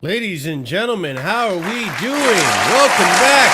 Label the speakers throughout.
Speaker 1: Ladies and gentlemen, how are we doing? Welcome back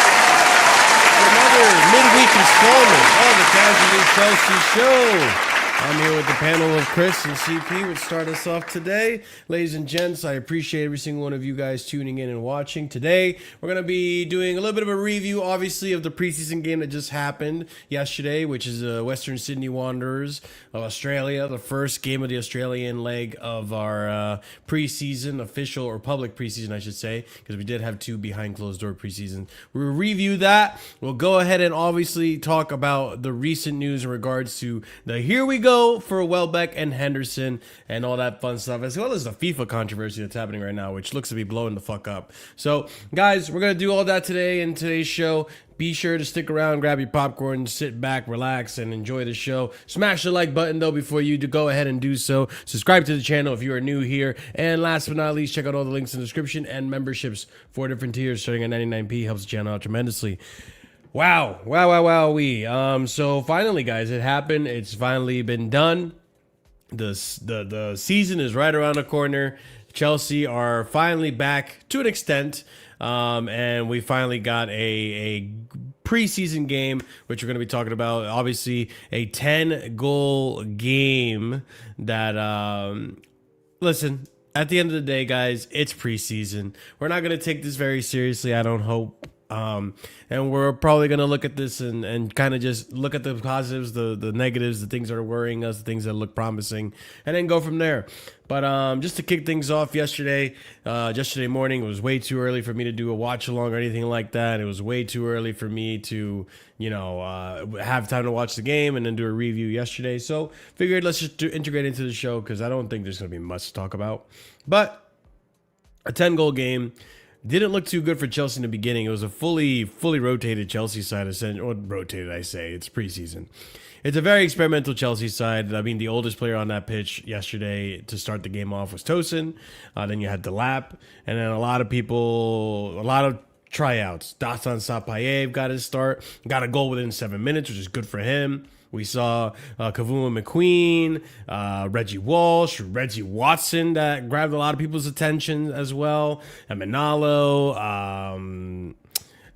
Speaker 1: to another midweek installment of the Casually Chelsea Show. I'm here with the panel of Chris and CP, which start us off today. Ladies and gents, I appreciate every single one of you guys tuning in and watching. Today, we're going to be doing a little bit of a review, obviously, of the preseason game that just happened yesterday, which is Western Sydney Wanderers of Australia, the first game of the Australian leg of our preseason, official or public preseason, I should say, because we did have two behind closed door preseason. We'll review that. We'll go ahead and obviously talk about the recent news in regards to the here we go for Welbeck and Henderson and all that fun stuff, as well as the FIFA controversy that's happening right now, which looks to be blowing the fuck up. So, guys, we're going to do all that today in today's show. Be sure to stick around, grab your popcorn, sit back, relax, and enjoy the show. Smash the like button, though, before you go ahead and do so. Subscribe to the channel if you are new here. And last but not least, check out all the links in the description and memberships. 4 different tiers starting at 99p helps the channel out tremendously. Wow. So finally, guys, it happened. It's finally been done. The season is right around the corner. Chelsea are finally back to an extent. And we finally got a preseason game, which we're going to be talking about. Obviously, a 10-goal game that, listen, at the end of the day, guys, it's preseason. We're not going to take this very seriously, I don't hope. And we're probably going to look at this and kind of just look at the positives, the negatives, the things that are worrying us, the things that look promising, and then go from there. But just to kick things off, yesterday morning, it was way too early for me to do a watch along or anything like that. It was way too early for me to, have time to watch the game and then do a review yesterday. So figured let's just integrate into the show because I don't think there's going to be much to talk about. But a 10-goal game. Didn't look too good for Chelsea in the beginning. It was a fully rotated Chelsea side. Or rotated, I say. It's preseason. It's a very experimental Chelsea side. I mean, the oldest player on that pitch yesterday to start the game off was Tosin. Then you had Delap. And then a lot of tryouts. Dastan Satpaev got his start. Got a goal within 7 minutes, which is good for him. We saw Kavuma McQueen, Reggie Walsh, Reggie Watson that grabbed a lot of people's attention as well. And Manalo,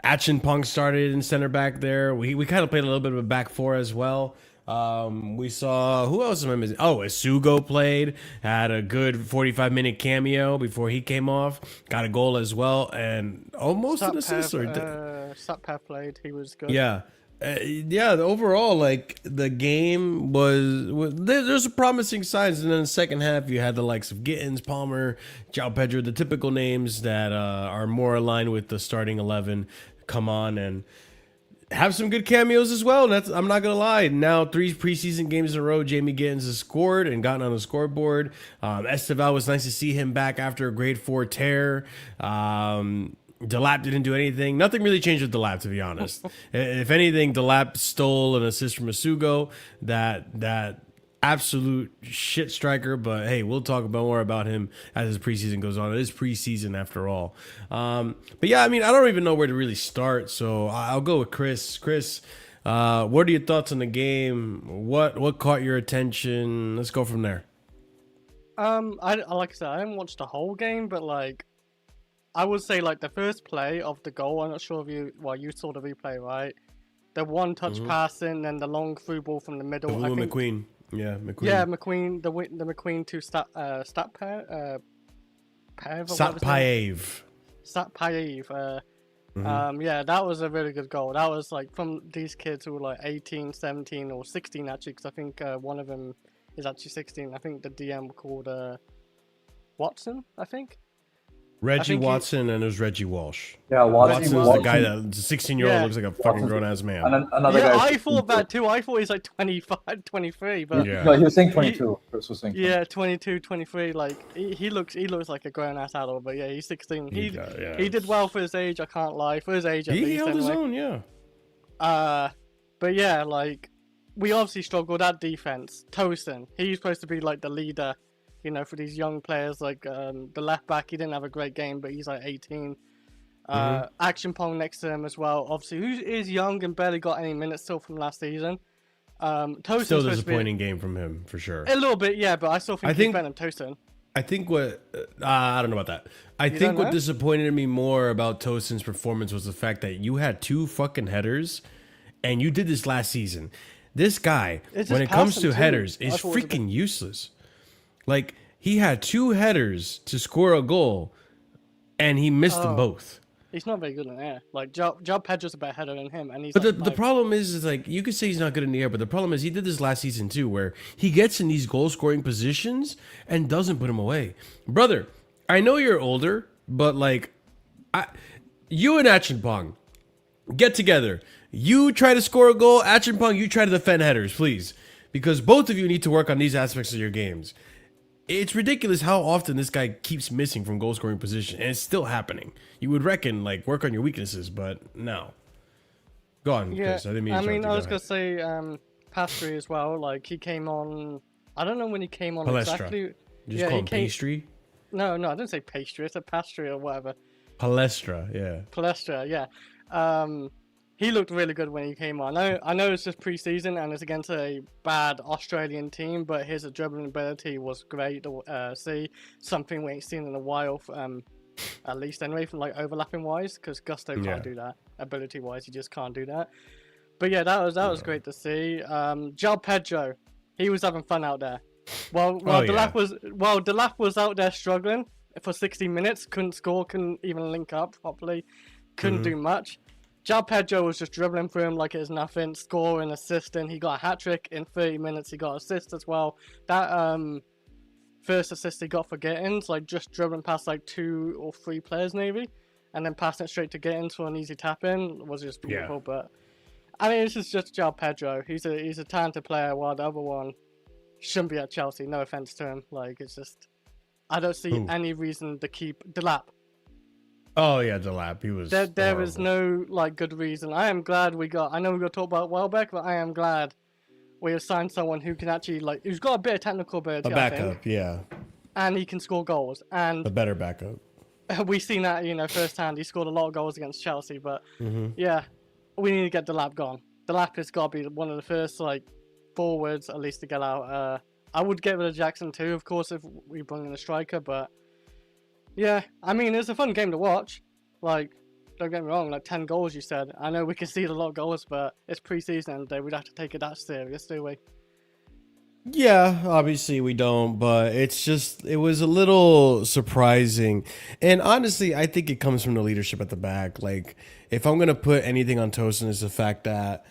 Speaker 1: Achinpong started in center back there. We kind of played a little bit of a back four as well. We saw, who else am I missing? Oh, Asugo played, had a good 45-minute cameo before he came off, got a goal as well, and almost an assist.
Speaker 2: Satpaev played, he was good.
Speaker 1: Yeah. Overall, like, the game was there's promising signs, and then in the second half, you had the likes of Gittins, Palmer, João Pedro, the typical names that are more aligned with the starting 11 come on and have some good cameos as well. And I'm not gonna lie. Now 3 preseason games in a row, Jamie Gittins has scored and gotten on the scoreboard. Esteval was nice to see him back after a grade 4 tear. Delap didn't do anything. Nothing really changed with Delap, to be honest. If anything, Delap stole an assist from Asugo that absolute shit striker, but hey, we'll talk about more about him as his preseason goes on. It is preseason after all. But yeah, I mean, I don't even know where to really start, so I'll go with Chris. Chris, what are your thoughts on the game? What caught your attention? Let's go from there.
Speaker 2: Like I said, I didn't watch the whole game, but like, I would say like the first play of the goal. I'm not sure if you saw the replay, right? The one touch passing, and the long through ball from the middle.
Speaker 1: I think McQueen. Yeah, McQueen.
Speaker 2: Yeah, McQueen. The McQueen to Satpaev. Satpaev. Yeah, that was a really good goal. That was like from these kids who were like 18, 17, or 16 actually, because I think one of them is actually 16. I think the DM called Watson, I think.
Speaker 1: Reggie Watson and there's Reggie Walsh.
Speaker 3: Yeah,
Speaker 1: Watson's the guy that's a 16-year-old looks like a fucking grown-ass man.
Speaker 3: And another guy.
Speaker 2: I thought that too. I thought he's like 25, 23, but
Speaker 3: no, he was saying 22. Chris was saying 22.
Speaker 2: Yeah, 22, 23. Like he looks like a grown-ass adult, but yeah, he's 16. He did well for his age. I can't lie, for his age. At least,
Speaker 1: held his own, yeah.
Speaker 2: But yeah, like we obviously struggled at defense. Tosin, he's supposed to be like the leader. You know, for these young players, like the left back, he didn't have a great game, but he's like 18. Action Pong next to him as well. Obviously, who is young and barely got any minutes still from last season. Tosin's
Speaker 1: still a disappointing game from him, for sure.
Speaker 2: A little bit, yeah, but I still think he's better than Tosin.
Speaker 1: I think what I don't know about that. I think what disappointed me more about Tosin's performance was the fact that you had 2 fucking headers, and you did this last season. This guy, when it comes to headers, is freaking useless. Like, he had 2 headers to score a goal, and he missed them both.
Speaker 2: He's not very good in the air. Like, Job Pedro's a better header than him, and he's.
Speaker 1: But the problem is like, you could say he's not good in the air, but the problem is he did this last season too, where he gets in these goal-scoring positions and doesn't put them away. Brother, I know you're older, but like, you and Achinpong, get together. You try to score a goal, Achinpong, you try to defend headers, please. Because both of you need to work on these aspects of your games. It's ridiculous how often this guy keeps missing from goal scoring position, and it's still happening. You would reckon, like, work on your weaknesses, but no. Go on, Chris. I didn't mean to interrupt you.
Speaker 2: I was going to say Pastry as well. Like, he came on... I don't know when he came on exactly.
Speaker 1: You just call him Pastry?
Speaker 2: No, I didn't say Pastry. It's a Pastry or whatever.
Speaker 1: Palestra, yeah.
Speaker 2: He looked really good when he came on. I know it's just preseason and it's against a bad Australian team, but his dribbling ability was great to see. Something we ain't seen in a while, at least anyway, from like overlapping wise, because Gusto can't do that. Ability wise, he just can't do that. But yeah, that was great to see. João Pedro, he was having fun out there. Delap was out there struggling for 60 minutes, couldn't score, couldn't even link up properly, couldn't do much. João Pedro was just dribbling through him like it was nothing, scoring, assisting. He got a hat-trick in 30 minutes. He got assist as well. That first assist he got for Gittins, like just dribbling past like 2 or 3 players maybe, and then passing it straight to Gittins for an easy tap-in was just beautiful. Yeah. But I mean, this is just João Pedro. He's a talented player, while the other one shouldn't be at Chelsea. No offense to him. Like, it's just, I don't see any reason to keep Delap.
Speaker 1: Oh yeah, Delap. He was.
Speaker 2: There is no like good reason. I am glad we got. I know we're gonna talk about Welbeck, but I am glad we assigned someone who can actually like, who's got a bit of technical ability.
Speaker 1: A backup, yeah.
Speaker 2: And he can score goals. And
Speaker 1: a better backup.
Speaker 2: We've seen that, firsthand. He scored a lot of goals against Chelsea, but yeah, we need to get Delap gone. Delap has got to be one of the first like forwards at least to get out. I would get rid of Jackson too, of course, if we bring in a striker, but. Yeah, I mean, it's a fun game to watch. Like, don't get me wrong, like 10 goals, you said. I know we concede a lot of goals, but it's pre-season and we'd have to take it that serious, do we?
Speaker 1: Yeah, obviously we don't, but it was a little surprising. And honestly, I think it comes from the leadership at the back. Like, if I'm going to put anything on Tosin, it's the fact that,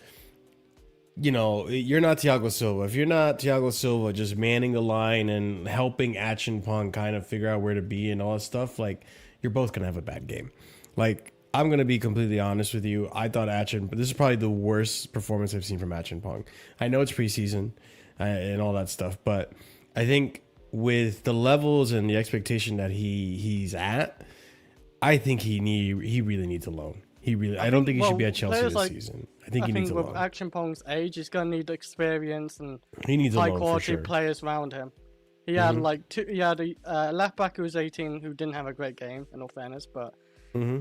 Speaker 1: you're not Thiago Silva. If you're not Thiago Silva just manning the line and helping Achinpong kind of figure out where to be and all that stuff, like, you're both going to have a bad game. Like, I'm going to be completely honest with you. I thought but this is probably the worst performance I've seen from Achinpong. I know it's preseason and all that stuff, but I think with the levels and the expectation that he's at, I think he really needs a loan. I don't think he should be at Chelsea this season. I think he needs a
Speaker 2: with
Speaker 1: loan.
Speaker 2: Action Pong's age, he's gonna need experience and
Speaker 1: He needs a
Speaker 2: high
Speaker 1: loan for
Speaker 2: quality
Speaker 1: sure.
Speaker 2: players around him. He had he had a left back who was 18 who didn't have a great game, in all fairness, but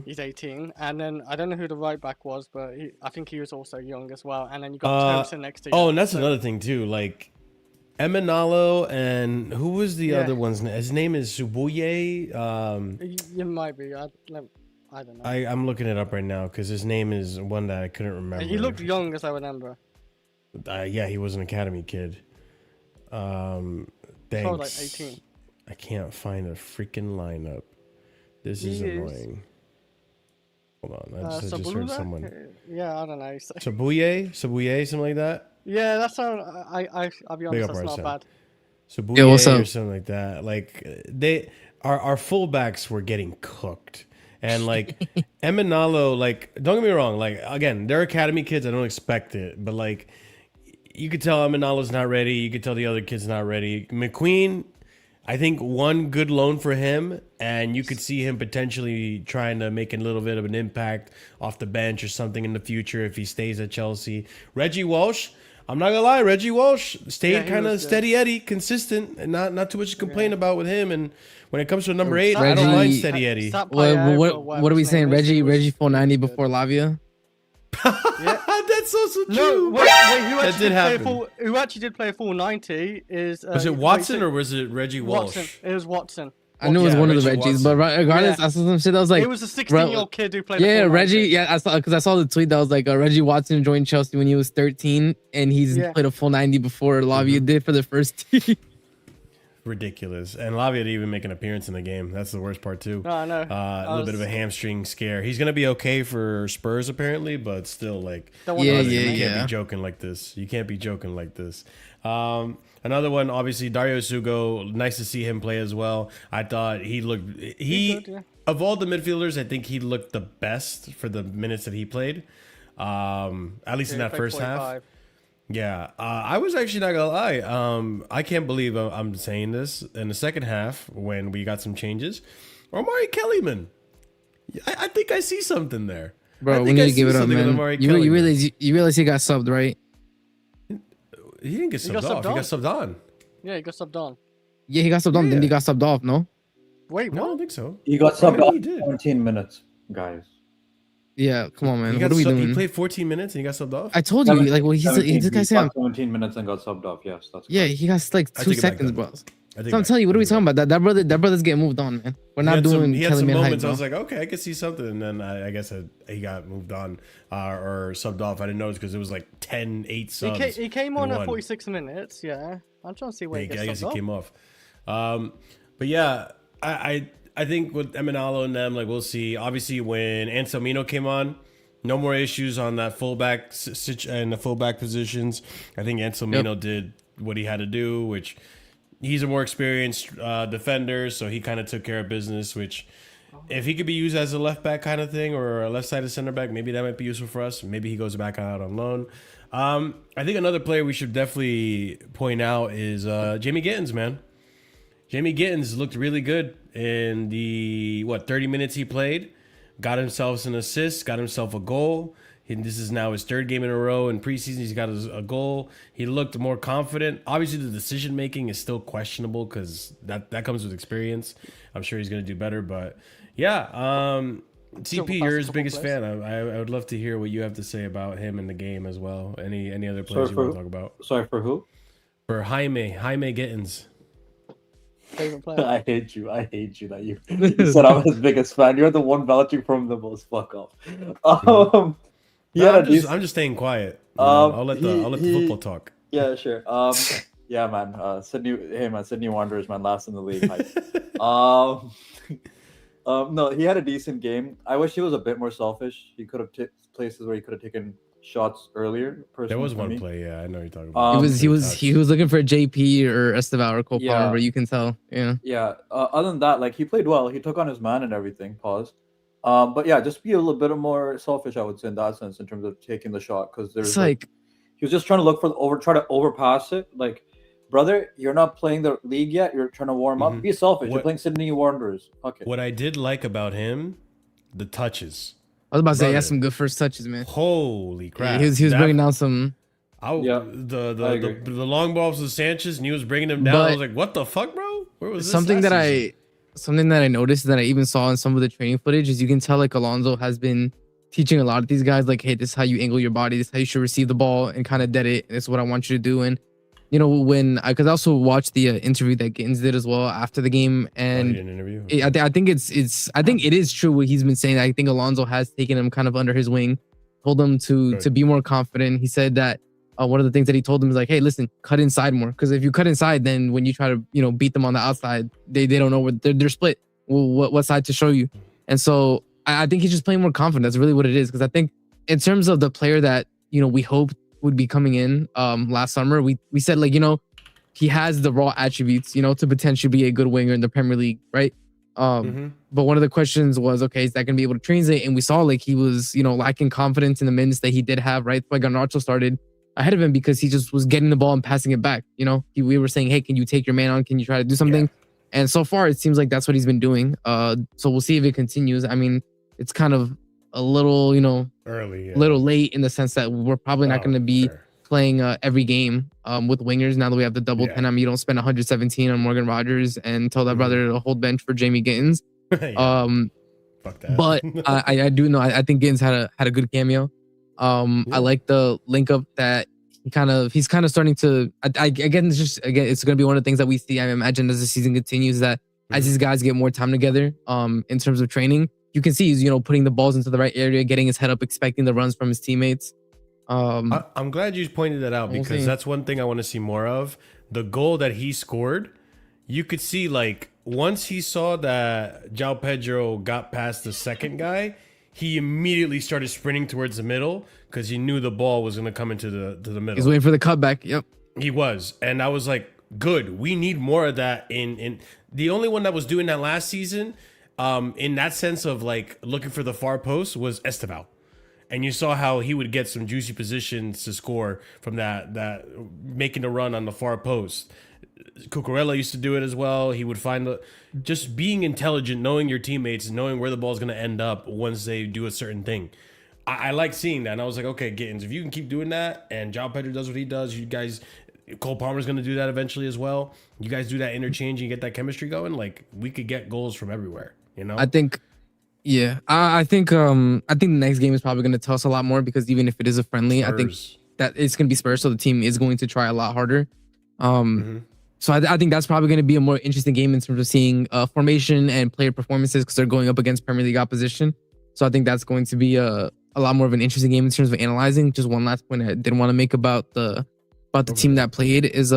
Speaker 2: he's 18. And then I don't know who the right back was, but I think he was also young as well. And then you got Thompson next to you.
Speaker 1: Oh, and that's another thing too. Like Emanalo and who was the other one's name? His name is Subuye.
Speaker 2: You might be. I don't know.
Speaker 1: I'm looking it up right now because his name is one that I couldn't remember.
Speaker 2: He looked young, as I remember.
Speaker 1: Yeah, he was an academy kid. Thanks.
Speaker 2: Probably like 18.
Speaker 1: I can't find a freaking lineup. This is annoying. Hold on, I just heard someone.
Speaker 2: Yeah, I don't know.
Speaker 1: Sabuye, something like that.
Speaker 2: Yeah, that sounds. I'll be honest, that's not bad.
Speaker 1: Sabuye
Speaker 4: what's up?
Speaker 1: or something like that. Like our fullbacks were getting cooked, and like Emanalo, like don't get me wrong, like again, they're academy kids. I don't expect it, but like you could tell Emanalo's not ready. You could tell the other kid's not ready. McQueen, I think one good loan for him, and you could see him potentially trying to make a little bit of an impact off the bench or something in the future if he stays at Chelsea. Reggie Walsh, I'm not gonna lie, Reggie Walsh stayed kind of steady Eddie, consistent, and not too much to complain about with him. And when it comes to a number 8, I don't mind steady Eddie.
Speaker 4: What are we saying? Reggie full 90 before Lavia?
Speaker 1: That's also true.
Speaker 2: No, wait, who actually did play a full 90 is...
Speaker 1: was it Watson or was it Reggie Walsh?
Speaker 2: Watson. It was Watson.
Speaker 4: I knew it was one of the Reggies, but regardless, I saw some shit that was like...
Speaker 2: It was a 16-year-old kid who played
Speaker 4: Reggie, I saw the tweet that was like, Reggie Watson joined Chelsea when he was 13, and he's played a full 90 before Lavia did for the first team.
Speaker 1: Ridiculous. And Lavia didn't even make an appearance in the game. That's the worst part too.
Speaker 2: Oh, I know.
Speaker 1: A little bit of a hamstring scare. He's gonna be okay for Spurs apparently, but still, like,
Speaker 4: you
Speaker 1: can't be joking like this. You can't be joking like this. Another one, obviously, Dario Sugo. Nice to see him play as well. I thought he looked. Of all the midfielders, I think he looked the best for the minutes that he played. At least in that first
Speaker 2: 45.
Speaker 1: half. Yeah, I was actually not gonna lie. I can't believe I'm saying this. In the second half, when we got some changes, Omari Kellyman, I think I see something there.
Speaker 4: Bro, we need to give it up, man. You realize he got subbed, right?
Speaker 1: He didn't get subbed off. He got subbed on.
Speaker 2: Yeah, he got subbed on.
Speaker 4: Yeah, he got subbed on. Then he got subbed off. No.
Speaker 2: Wait,
Speaker 1: no,
Speaker 2: what?
Speaker 1: I don't think so.
Speaker 3: He got subbed off 17 minutes, guys.
Speaker 4: Yeah, come on, man. What are we doing?
Speaker 1: He played 14 minutes and he got subbed off?
Speaker 4: I told you, like, well, this guy said
Speaker 3: 17 minutes and got subbed off. Yes, that's
Speaker 4: correct. He got like 2 seconds, bro. So I'm telling you, what are we talking about? That brother's getting moved on, man. We're not doing.
Speaker 1: He had some moments. I was like, okay, I could see something, and then I guess he got moved on or subbed off. I didn't notice because it was like 10-8 subs.
Speaker 2: He came on at 46 minutes. Yeah, I'm trying to see where he gets
Speaker 1: I guess
Speaker 2: subbed
Speaker 1: he came off. But yeah, I think with Emanalo and them, like, we'll see. Obviously, when Anselmino came on, no more issues on that fullback and the fullback positions. I think Anselmino did what he had to do, which he's a more experienced defender, so he kind of took care of business, which if he could be used as a left back kind of thing or a left-sided center back, maybe that might be useful for us. Maybe he goes back out on loan. I think another player we should definitely point out is Jamie Gittins, man. Jamie Gittins looked really good in the 30 minutes he played. Got himself an assist, got himself a goal. This is now his 3rd game in a row. In preseason, he's got a goal. He looked more confident. Obviously, the decision-making is still questionable because that comes with experience. I'm sure he's going to do better. But, yeah, TP, you're his biggest fan. I would love to hear what you have to say about him in the game as well. Any other players you want to talk about?
Speaker 3: Sorry, for who?
Speaker 1: For Jaime Gittins.
Speaker 2: Favorite player.
Speaker 3: I hate you that you said I'm his biggest fan. You're the one vouching for him the most. Fuck off. I'm
Speaker 1: just staying quiet. I'll let the football talk.
Speaker 3: Yeah, sure. Yeah, man. Sydney Wanderers, man, last in the league. No, he had a decent game. I wish he was a bit more selfish. He could have places where he could have taken shots earlier.
Speaker 1: There was one play, yeah, I know you're talking about.
Speaker 4: He was looking for JP or Estevao or Cole Palmer, but you can tell.
Speaker 3: Yeah. Other than that, like, he played well. He took on his man and everything. Pause. But yeah, just be a little bit more selfish, I would say, in that sense, in terms of taking the shot, because there's like he was just trying to look for try to overpass it. Like, brother, you're not playing the league yet. You're trying to warm up. Be selfish. You're playing Sydney Wanderers. Okay.
Speaker 1: What I did like about him, the touches.
Speaker 4: I was about to say he
Speaker 1: Brother.
Speaker 4: has some good first touches, man.
Speaker 1: Holy crap!
Speaker 4: He was bringing down some.
Speaker 3: Yeah,
Speaker 1: The long balls to Sanchez, and he was bringing him down. I was like, what the fuck, bro? Where was this
Speaker 4: something
Speaker 1: last
Speaker 4: that
Speaker 1: season?
Speaker 4: something that I noticed that I even saw in some of the training footage is you can tell like Alonso has been teaching a lot of these guys like, hey, this is how you angle your body, this is how you should receive the ball and kind of dead it. And this is what I want you to do. And you know, because I also watched the interview that Gittins did as well after the game, and
Speaker 1: an interview.
Speaker 4: I think it is true what he's been saying. I think Alonso has taken him kind of under his wing, told him to be more confident. He said that one of the things that he told him is like, hey, listen, cut inside more, because if you cut inside, then when you try to beat them on the outside, they don't know where they're split. What side to show you? And so I think he's just playing more confident. That's really what it is. Because I think in terms of the player that we hoped would be coming in last summer, we said like he has the raw attributes to potentially be a good winger in the Premier League, right? But one of the questions was, okay, is that gonna be able to translate? And we saw like he was lacking confidence in the minutes that he did have, right? Like Garnacho started ahead of him because he just was getting the ball and passing it back. We were saying, hey, can you take your man on? Can you try to do something? Yeah. And so far it seems like that's what he's been doing. So we'll see if it continues. I mean, it's kind of a little
Speaker 1: early,
Speaker 4: little late in the sense that we're probably not going to be playing every game with wingers now that we have the double 10. I mean, you don't spend 117 on Morgan Rogers and tell that brother to hold bench for Jamie Gittins.
Speaker 1: Fuck that.
Speaker 4: But I do know I think Gittins had a good cameo. I like the link up that he's kind of starting to. It's going to be one of the things that we see. I imagine as the season continues that as these guys get more time together, in terms of training, you can see he's putting the balls into the right area, getting his head up, expecting the runs from his teammates.
Speaker 1: I'm glad you pointed that out because that's one thing I want to see more of. The goal that he scored, you could see like once he saw that João Pedro got past the second guy, he immediately started sprinting towards the middle because he knew the ball was going to come into the middle.
Speaker 4: He's waiting for the cutback. Yep.
Speaker 1: He was. And I was like, good. We need more of that. In the only one that was doing that last season, in that sense of like looking for the far post, was Esteval. And you saw how he would get some juicy positions to score from that making the run on the far post. Cucurella used to do it as well. He would find just being intelligent, knowing your teammates, knowing where the ball is going to end up once they do a certain thing. I like seeing that. And I was like, okay, Gittins, if you can keep doing that and João Pedro does what he does, you guys, Cole Palmer's going to do that eventually as well. You guys do that interchange and get that chemistry going. Like we could get goals from everywhere, I think.
Speaker 4: Yeah, I think the next game is probably going to tell us a lot more because even if it is a friendly, Spurs. I think that it's going to be Spurs, so the team is going to try a lot harder. So I think that's probably going to be a more interesting game in terms of seeing formation and player performances because they're going up against Premier League opposition. So I think that's going to be a lot more of an interesting game in terms of analyzing. Just one last point I didn't want to make about the team that played is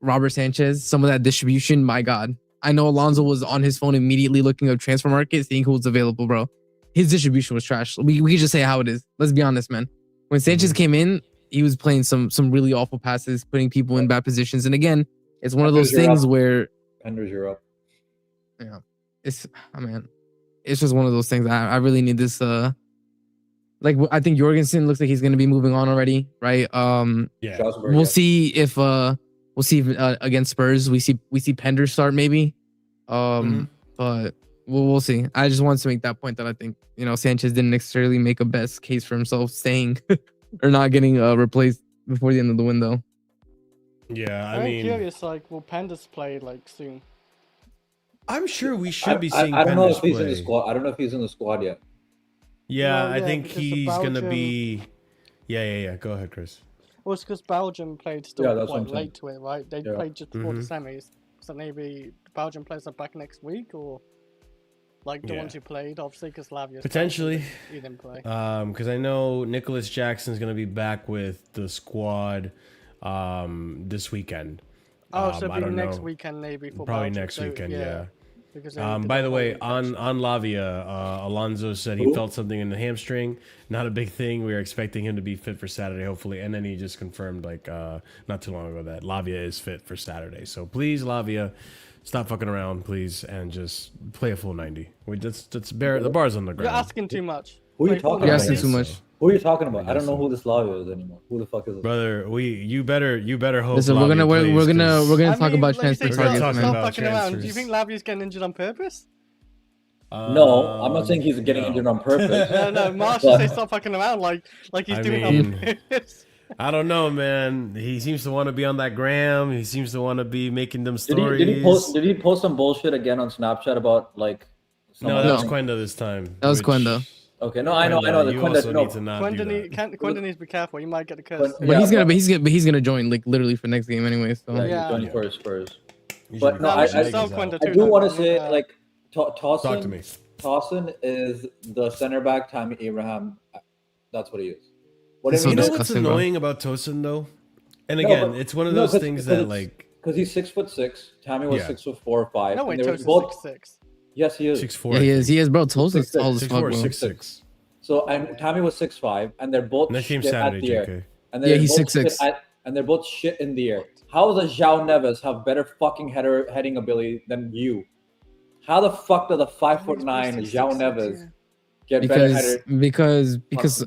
Speaker 4: Robert Sanchez. Some of that distribution, my God. I know Alonso was on his phone immediately looking up transfer market, seeing who was available, bro. His distribution was trash. We can just say how it is. Let's be honest, man. When Sanchez came in, he was playing some really awful passes, putting people in bad positions. And again, it's one of those things where
Speaker 3: Penders, you're up.
Speaker 4: Yeah, it's just one of those things. I really need this. Like I think Jorgensen looks like he's going to be moving on already, right? We'll see if against Spurs we see Penders start maybe, but we'll see. I just wanted to make that point that I think Sanchez didn't necessarily make a best case for himself staying or not getting replaced before the end of the window.
Speaker 1: Yeah,
Speaker 2: I'm curious. Like, will Penders play like soon?
Speaker 1: I'm sure we should be seeing.
Speaker 3: I don't know
Speaker 1: Penders
Speaker 3: if he's
Speaker 1: play.
Speaker 3: in the squad. I don't know if he's in the squad yet.
Speaker 1: Yeah, I think he's gonna be. Yeah. Go ahead, Chris.
Speaker 2: Well, it's because Belgium played still quite late to it, right? They played just before the semis, so maybe the Belgian players are back next week, or like the ones who played, obviously, because Lavia
Speaker 1: potentially
Speaker 2: he didn't play.
Speaker 1: Because I know Nicholas Jackson's gonna be back with the squad this weekend.
Speaker 2: So it'll be next weekend maybe for
Speaker 1: probably
Speaker 2: Belgium.
Speaker 1: next weekend, yeah.
Speaker 2: Because
Speaker 1: By the way, on Lavia, Alonso said he felt something in the hamstring. Not a big thing. We were expecting him to be fit for Saturday, hopefully. And then he just confirmed, not too long ago, that Lavia is fit for Saturday. So please, Lavia, stop fucking around, please, and just play a full 90. The bar's on the ground.
Speaker 2: You're asking too much.
Speaker 3: Who are you talking about?
Speaker 4: You're asking too much.
Speaker 3: Who are you talking about? I don't know who this Lavia is anymore. Who the fuck is it?
Speaker 1: Brother, you better hope.
Speaker 4: Listen, we're gonna talk about transfer targets, man.
Speaker 2: Stop fucking around. Do you think Lavia's getting injured on purpose?
Speaker 3: No, I'm not saying he's getting
Speaker 1: no.
Speaker 3: injured on purpose.
Speaker 2: No, Marsh
Speaker 3: But-
Speaker 2: should say stop fucking around like he's
Speaker 1: I
Speaker 2: doing
Speaker 1: mean,
Speaker 2: on purpose.
Speaker 1: I don't know, man. He seems to want to be on that gram. He seems to want to be making them
Speaker 3: Did
Speaker 1: stories.
Speaker 3: Did he post some bullshit again on Snapchat about like?
Speaker 1: No, that was
Speaker 3: something?
Speaker 1: Quenda this time.
Speaker 4: That was
Speaker 1: which-
Speaker 4: Quenda.
Speaker 3: Okay, no, I know. The
Speaker 1: You
Speaker 3: Quenda,
Speaker 1: also
Speaker 3: no,
Speaker 1: need to not do that.
Speaker 2: Quenda needs to be careful. You might get the curse.
Speaker 3: But
Speaker 4: But
Speaker 3: Yeah,
Speaker 4: he's gonna join like literally for next game anyway. So
Speaker 3: yeah,
Speaker 2: Yeah.
Speaker 3: he's going for his Spurs.
Speaker 1: You
Speaker 3: But
Speaker 1: should
Speaker 3: no,
Speaker 1: be
Speaker 3: I-
Speaker 1: fine.
Speaker 3: I-
Speaker 2: saw
Speaker 1: He's
Speaker 2: Quenda
Speaker 1: out.
Speaker 3: I
Speaker 2: too.
Speaker 3: do want to
Speaker 2: though.
Speaker 3: say
Speaker 2: Yeah.
Speaker 3: like
Speaker 1: Talk to me.
Speaker 3: Towson is the center back. Tammy Abraham, that's what he is. What
Speaker 4: He's
Speaker 3: do
Speaker 4: so
Speaker 3: you
Speaker 1: You
Speaker 3: mean?
Speaker 1: know what's
Speaker 4: disgusting, bro.
Speaker 1: annoying about Tosin though? And
Speaker 3: No,
Speaker 1: again,
Speaker 3: but-
Speaker 1: it's one of
Speaker 3: no,
Speaker 1: those
Speaker 3: 'cause-
Speaker 1: things
Speaker 3: because
Speaker 1: that
Speaker 3: it's-
Speaker 1: like
Speaker 3: Because he's 6'6". Tammy was
Speaker 1: Yeah.
Speaker 3: 6'4" or 5.
Speaker 2: No way,
Speaker 3: and they were
Speaker 2: Tosin's
Speaker 3: both.
Speaker 2: 6'6".
Speaker 3: Yes, he is.
Speaker 1: 6'4".
Speaker 4: yeah, he is, bro. Tosin's tall as
Speaker 1: 6'4",
Speaker 4: fuck, bro.
Speaker 1: 6'6".
Speaker 3: So and Tammy was 6'5", and they're both
Speaker 1: Next game
Speaker 3: shit at
Speaker 1: Saturday,
Speaker 3: the air.
Speaker 1: JK.
Speaker 3: And
Speaker 4: Yeah,
Speaker 3: they're
Speaker 4: he's
Speaker 3: both
Speaker 4: 6'6".
Speaker 3: and they're both shit in the air. How does João Neves have better fucking heading ability than you? How the fuck does a 5'9" João Neves get better
Speaker 4: Because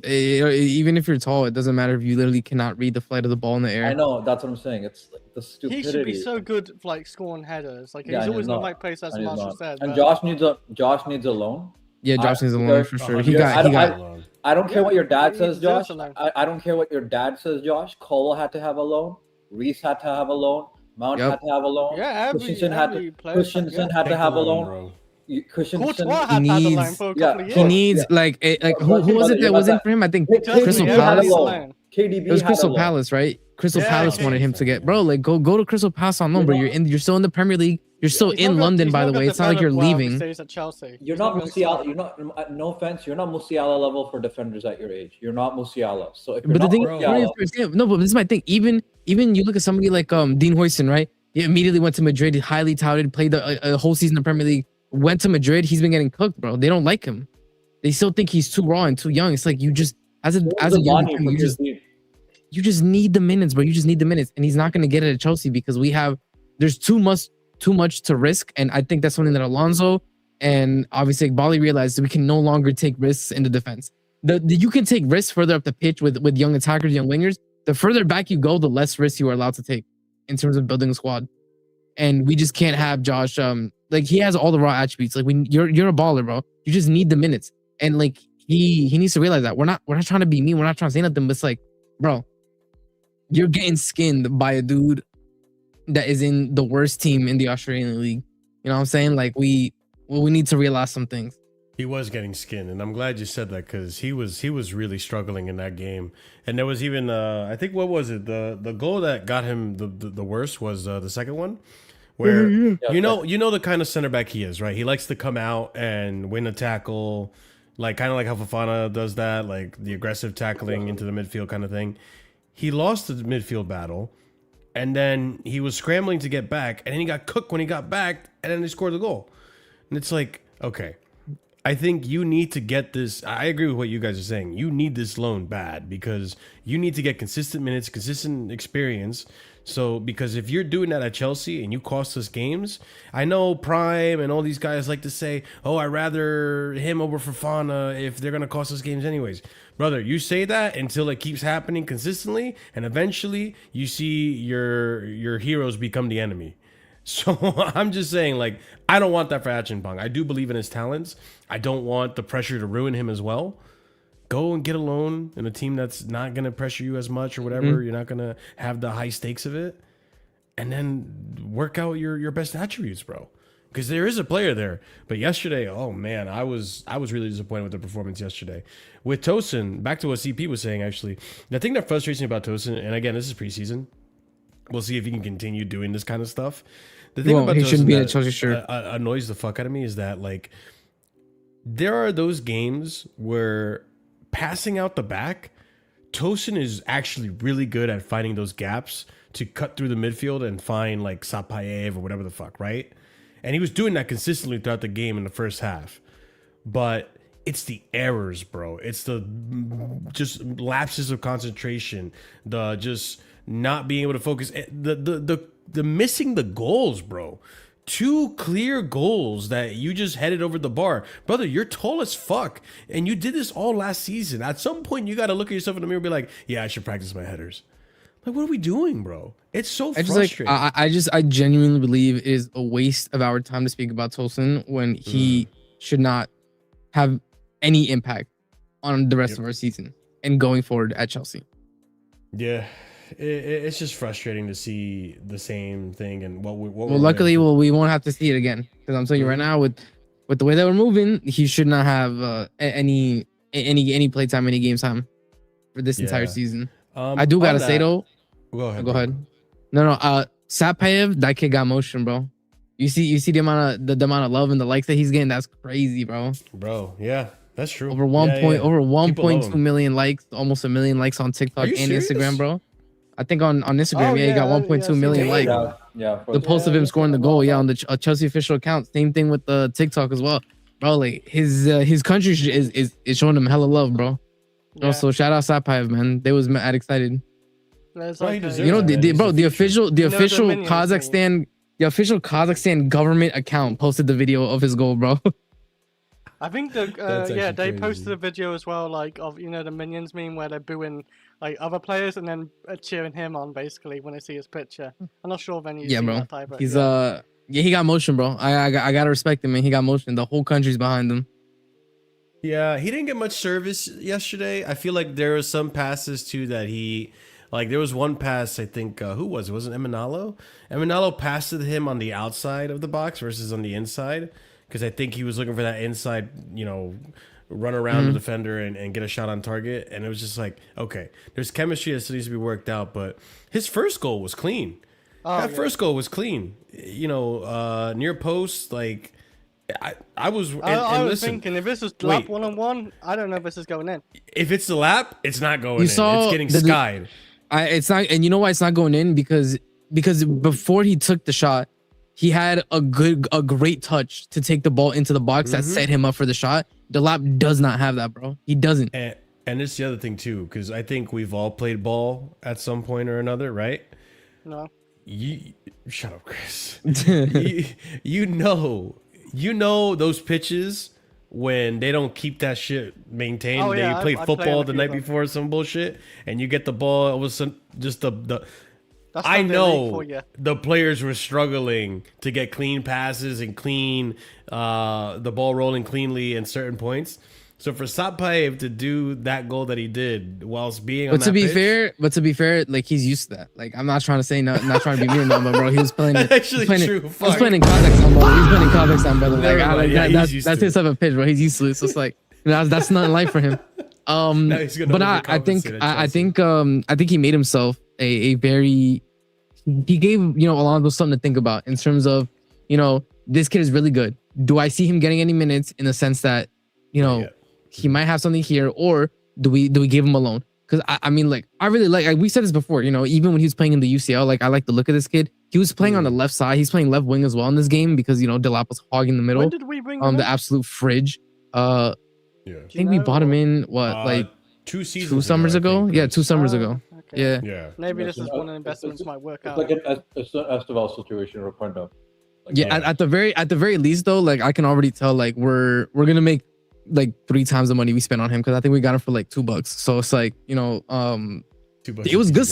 Speaker 4: even if you're tall, it doesn't matter if you literally cannot read the flight of the ball in the air.
Speaker 3: I know, that's what I'm saying. It's like the
Speaker 2: He
Speaker 3: stupidity.
Speaker 2: should be so good for like scoring headers. Like
Speaker 3: Yeah,
Speaker 2: he's
Speaker 3: and
Speaker 2: always
Speaker 3: he's
Speaker 2: in the
Speaker 3: not.
Speaker 2: right place, as
Speaker 3: And he's
Speaker 2: Marshall
Speaker 3: not.
Speaker 2: said.
Speaker 3: And
Speaker 2: but-
Speaker 3: Josh needs a loan.
Speaker 4: Yeah, Josh needs a loan
Speaker 3: because-
Speaker 4: for sure.
Speaker 3: I
Speaker 4: He got
Speaker 1: Alone.
Speaker 3: I don't care
Speaker 2: Yeah,
Speaker 3: what your dad
Speaker 2: he
Speaker 3: says,
Speaker 2: deserves
Speaker 3: Josh.
Speaker 2: a loan.
Speaker 3: I don't care what your dad says, Josh. Cole had to have a loan. Reese had to have a loan. Mount
Speaker 4: Yep.
Speaker 3: had to have a loan.
Speaker 2: Yeah,
Speaker 3: Christensen
Speaker 2: every player.
Speaker 3: Christensen had to have a loan.
Speaker 1: bro.
Speaker 3: Christensen.
Speaker 2: Courtois had to have a loan
Speaker 4: needs-
Speaker 2: for a
Speaker 3: yeah,
Speaker 2: couple of years.
Speaker 4: He needs
Speaker 3: Yeah.
Speaker 4: like who was it that was in for him? I think
Speaker 3: KDB
Speaker 4: Crystal
Speaker 3: had a
Speaker 4: Palace.
Speaker 3: loan. KDB
Speaker 4: It was
Speaker 3: had a
Speaker 4: Crystal
Speaker 3: loan.
Speaker 4: Palace, right? Crystal
Speaker 2: Yeah,
Speaker 4: Palace
Speaker 2: okay.
Speaker 4: wanted him to get, bro. Like go to Crystal Palace on loan, bro. You're still in the Premier League. You're still
Speaker 2: He's
Speaker 4: in
Speaker 2: not gonna-
Speaker 4: London,
Speaker 2: he's
Speaker 4: by the
Speaker 2: not
Speaker 4: way.
Speaker 2: gonna
Speaker 4: It's not like you're
Speaker 2: develop well if he
Speaker 4: leaving.
Speaker 2: stays at Chelsea.
Speaker 3: You're
Speaker 2: He's
Speaker 3: not
Speaker 2: gonna
Speaker 3: Musiala.
Speaker 2: start.
Speaker 3: You're not. No offense. You're not Musiala level for defenders at your age. You're not Musiala. So if you're
Speaker 4: But the
Speaker 3: not
Speaker 4: thing,
Speaker 3: Musiala,
Speaker 4: no, but this is my thing. Even you look at somebody like Dean Huijsen, right? He immediately went to Madrid, highly touted, played a whole season in the Premier League, went to Madrid. He's been getting cooked, bro. They don't like him. They still think he's too raw and too young. It's like you just as a young
Speaker 3: Zamani
Speaker 4: team,
Speaker 3: for
Speaker 4: you just
Speaker 3: PSG.
Speaker 4: you just need the minutes, bro. You just need the minutes, and he's not going to get it at Chelsea because there's too much to risk, and I think that's something that Alonso and obviously Bali realized that we can no longer take risks in the defense. You can take risks further up the pitch with young attackers, young wingers. The further back you go, the less risks you are allowed to take in terms of building a squad. And we just can't have Josh. Like he has all the raw attributes. Like you're a baller, bro. You just need the minutes, and like he needs to realize that we're not trying to be mean. We're not trying to say nothing, but it's like, bro, you're getting skinned by a dude that is in the worst team in the Australian league. You know what I'm saying? Like we need to realize some things.
Speaker 1: He was getting skinned, and I'm glad you said that because he was really struggling in that game. And there was even I think what was it the goal that got him the worst was the second one, where you know the kind of center back he is, right? He likes to come out and win a tackle, like kind of like how Fofana does that, like the aggressive tackling into the midfield kind of thing. He lost the midfield battle, and then he was scrambling to get back, and then he got cooked when he got back, and then he scored the goal. And it's like, okay, I think you need to get this. I agree with what you guys are saying. You need this loan bad because you need to get consistent minutes, consistent experience. So, because if you're doing that at Chelsea and you cost us games, I know Prime and all these guys like to say, oh, I'd rather him over Fofana if they're going to cost us games anyways. Brother, you say that until it keeps happening consistently, and eventually you see your heroes become the enemy. So I'm just saying, like, I don't want that for Acheampong. I do believe in his talents. I don't want the pressure to ruin him as well. Go and get a loan in a team that's not going to pressure you as much or whatever. You're not going to have the high stakes of it. And then work out your best attributes, bro. Because there is a player there. But yesterday, oh man, I was really disappointed with the performance yesterday. With Tosin, back to what CP was saying, actually, the thing that frustrates me about Tosin, and again, this is preseason. We'll see if he can continue doing this kind of stuff. The thing about
Speaker 4: he
Speaker 1: Tosin
Speaker 4: shouldn't be in a
Speaker 1: that
Speaker 4: Chelsea shirt.
Speaker 1: annoys the fuck out of me is that, like, there are those games where passing out the back, Tosin is actually really good at finding those gaps to cut through the midfield and find like Satpaev or whatever the fuck, right? And he was doing that consistently throughout the game in the first half. But it's the errors, bro. It's the just lapses of concentration, the just not being able to focus, the missing the goals, bro. 2 clear goals that you just headed over the bar. Brother, you're tall as fuck. And you did this all last season. At some point, you got to look at yourself in the mirror and be like, yeah, I should practice my headers. Like, what are we doing, bro? It's so frustrating.
Speaker 4: I genuinely believe it is a waste of our time to speak about Tosin when he should not have any impact on the rest of our season and going forward at Chelsea.
Speaker 1: Yeah, it's just frustrating to see the same thing. And
Speaker 4: luckily, we won't have to see it again, because I'm telling you right now, with the way that we're moving, he should not have any play time, any game time for this entire season. I do gotta say though.
Speaker 1: Go ahead.
Speaker 4: No. Satpaev, that kid got motion, bro. You see the amount of love and the likes that he's getting. That's crazy, bro.
Speaker 1: Bro, yeah, that's true.
Speaker 4: Over 1.2 million likes, almost 1 million likes on TikTok and
Speaker 1: serious?
Speaker 4: Instagram, bro. I think on Instagram, he got 1.2 million likes. The post of him scoring the goal, on the Chelsea official account. Same thing with the TikTok as well, bro. Like his country is showing him hella love, bro.
Speaker 2: Yeah.
Speaker 4: Also, shout out Satpaev, man. They was mad excited. The official Kazakhstan government account posted the video of his goal, bro.
Speaker 2: I think they posted a video as well, like of the Minions meme where they're booing like other players and then cheering him on basically when they see his picture. I'm not sure if any.
Speaker 4: Yeah, bro.
Speaker 2: That type, but,
Speaker 4: He's he got motion, bro. I gotta respect him, man. He got motion. The whole country's behind him.
Speaker 1: Yeah, he didn't get much service yesterday. I feel like there was some passes too that he. Like, there was one pass, I think, who was it? Wasn't Eminalo? Eminalo passed to him on the outside of the box versus on the inside. Because I think he was looking for that inside, run around the defender and get a shot on target. And it was just like, okay, there's chemistry that still needs to be worked out. But his first goal was clean. First goal was clean. Near post, like... I was
Speaker 2: thinking if this was Delap 1-on-1, I don't know if this is going in.
Speaker 1: If it's Delap, it's not going in. It's getting skied.
Speaker 4: It's not, and you know why it's not going in? Because before he took the shot, he had a great touch to take the ball into the box that set him up for the shot. Delap does not have that, bro. He doesn't.
Speaker 1: And it's the other thing too, because I think we've all played ball at some point or another, right?
Speaker 2: No.
Speaker 1: Shut up, Chris. you know those pitches when they don't keep that shit maintained.
Speaker 2: Oh, yeah,
Speaker 1: they played football the night before, some bullshit, and you get the ball. It was just the. I know the players were struggling to get clean passes and clean the ball rolling cleanly in certain points. So for Satpaev to do that goal that he did whilst being on
Speaker 4: to be fair, like he's used to that. Like I'm not trying to say not trying to be mean, but bro, he was playing.
Speaker 1: Actually,
Speaker 4: he
Speaker 1: true.
Speaker 4: was playing in Kazakhstan, bro. He was playing in Kazakhstan, brother. Like, that's his type of pitch, bro. He's used to it. So it's like that's not life for him. But I think he made himself a very. He gave Alonso something to think about in terms of this kid is really good. Do I see him getting any minutes in the sense that he might have something here, or do we give him a loan? Because I mean, like, I really like we said this before, even when he was playing in the UCL, like I like the look of this kid. He was playing on the left side. He's playing left wing as well in this game because Delap was hogging the middle.
Speaker 2: When did we bring him
Speaker 4: the absolute fridge? I think we bought him in like
Speaker 1: 2
Speaker 4: summers ago. Yeah, 2 summers ago.
Speaker 2: Okay.
Speaker 1: Yeah.
Speaker 2: Maybe this is one of the investments might work out.
Speaker 3: It's like an Esteval situation or Rapunzel.
Speaker 4: At the very least though, like I can already tell like we're gonna make like 3 times the money we spent on him, because I think we got him for like $2. So it's like $2. It was good.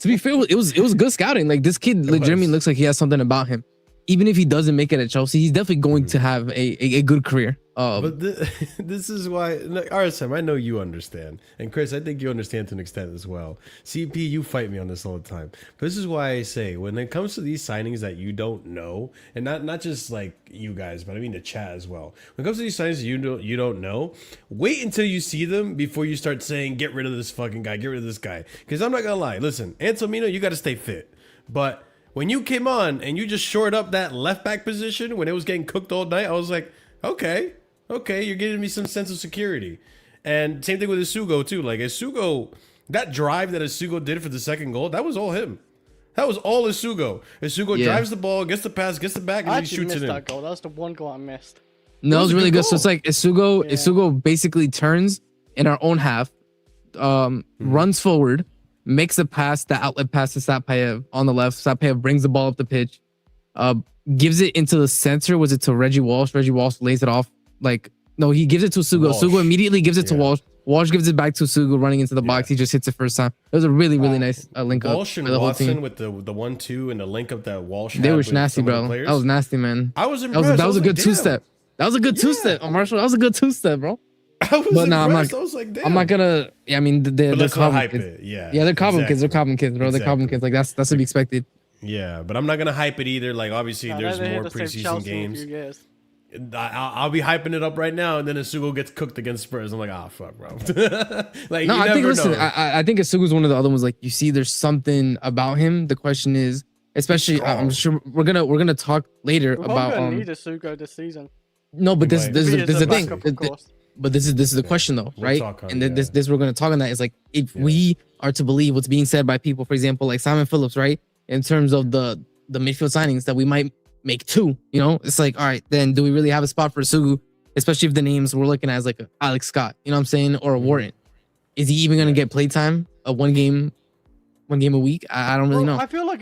Speaker 4: To be fair, it was good scouting. Like this kid legitimately looks like he has something about him. Even if he doesn't make it at Chelsea, he's definitely going to have a good career.
Speaker 1: But this is why, RSM, I know you understand. And Chris, I think you understand to an extent as well. CP, you fight me on this all the time. But this is why I say, when it comes to these signings that you don't know, and not just like you guys, but I mean the chat as well. When it comes to these signings that you don't know, wait until you see them before you start saying, get rid of this fucking guy, get rid of this guy. Because I'm not going to lie. Listen, Antonino, you got to stay fit. But when you came on and you just shored up that left back position when it was getting cooked all night, I was like, okay, you're giving me some sense of security. And same thing with Isugo too. Like Isugo, that drive that Isugo did for the second goal, that was all him. That was all Isugo. Isugo drives the ball, gets the pass, gets the back, and then he shoots it in.
Speaker 2: That goal. That was the one goal I missed.
Speaker 4: No, it was really good. So it's like Isugo basically turns in our own half, runs forward, makes a pass, the outlet pass to Satpaev on the left. Satpaev brings the ball up the pitch, gives it into the center. Was it to Reggie Walsh? Reggie Walsh lays it off. No, he gives it to Sugo. Sugo immediately gives it to Walsh. Walsh gives it back to Sugo running into the box. He just hits it first time. It was a really nice link up.
Speaker 1: Walsh and Watson with the 1-2 and the link up that Walsh.
Speaker 4: They were nasty, bro. That was nasty, man.
Speaker 1: I was impressed.
Speaker 4: That was a good 2-step. That was a good two-step, Marshall. That was a good two-step, bro.
Speaker 1: I was
Speaker 4: But nah,
Speaker 1: impressed. I was like, damn.
Speaker 4: I'm not gonna. Yeah, I mean, they're
Speaker 1: But let's not
Speaker 4: Cobham
Speaker 1: hype
Speaker 4: kids.
Speaker 1: it. Yeah.
Speaker 4: Yeah, they're Cobham kids. They're
Speaker 1: exactly.
Speaker 4: Cobham kids, bro. They're Cobham kids. Like that's to be expected.
Speaker 1: Yeah, but I'm not gonna hype it either. Like obviously,
Speaker 2: Nah,
Speaker 1: there's
Speaker 2: they're here
Speaker 1: more
Speaker 2: to save
Speaker 1: preseason
Speaker 2: Chelsea in a
Speaker 1: games.
Speaker 2: few years.
Speaker 1: I'll be hyping it up right now, and then Asugo gets cooked against Spurs. I'm like, ah, fuck, bro. Like,
Speaker 4: No,
Speaker 1: you
Speaker 4: I think
Speaker 1: never
Speaker 4: listen,
Speaker 1: know.
Speaker 4: I think Asugu's one of the other ones. Like you see, there's something about him. The question is, especially, I'm sure we're gonna talk later
Speaker 2: We're
Speaker 4: about
Speaker 2: gonna need a Sugo this season.
Speaker 4: no, but this
Speaker 1: might.
Speaker 4: this
Speaker 2: He
Speaker 4: is
Speaker 2: is
Speaker 4: this is
Speaker 2: a
Speaker 4: the thing.
Speaker 2: backup, of course.
Speaker 4: But this is the question though,
Speaker 1: We'll
Speaker 4: right?
Speaker 1: talk on
Speaker 4: And
Speaker 1: it,
Speaker 4: this we're gonna talk on that is like if we are to believe what's being said by people, for example, like Simon Phillips, right? In terms of the midfield signings that we might make two, you know, it's like, all right, then do we really have a spot for Sugu? Especially if the names we're looking at is like a Alex Scott, you know what I'm saying, or a Wharton. Is he even gonna get playtime? One game a week? I don't really know.
Speaker 2: I feel like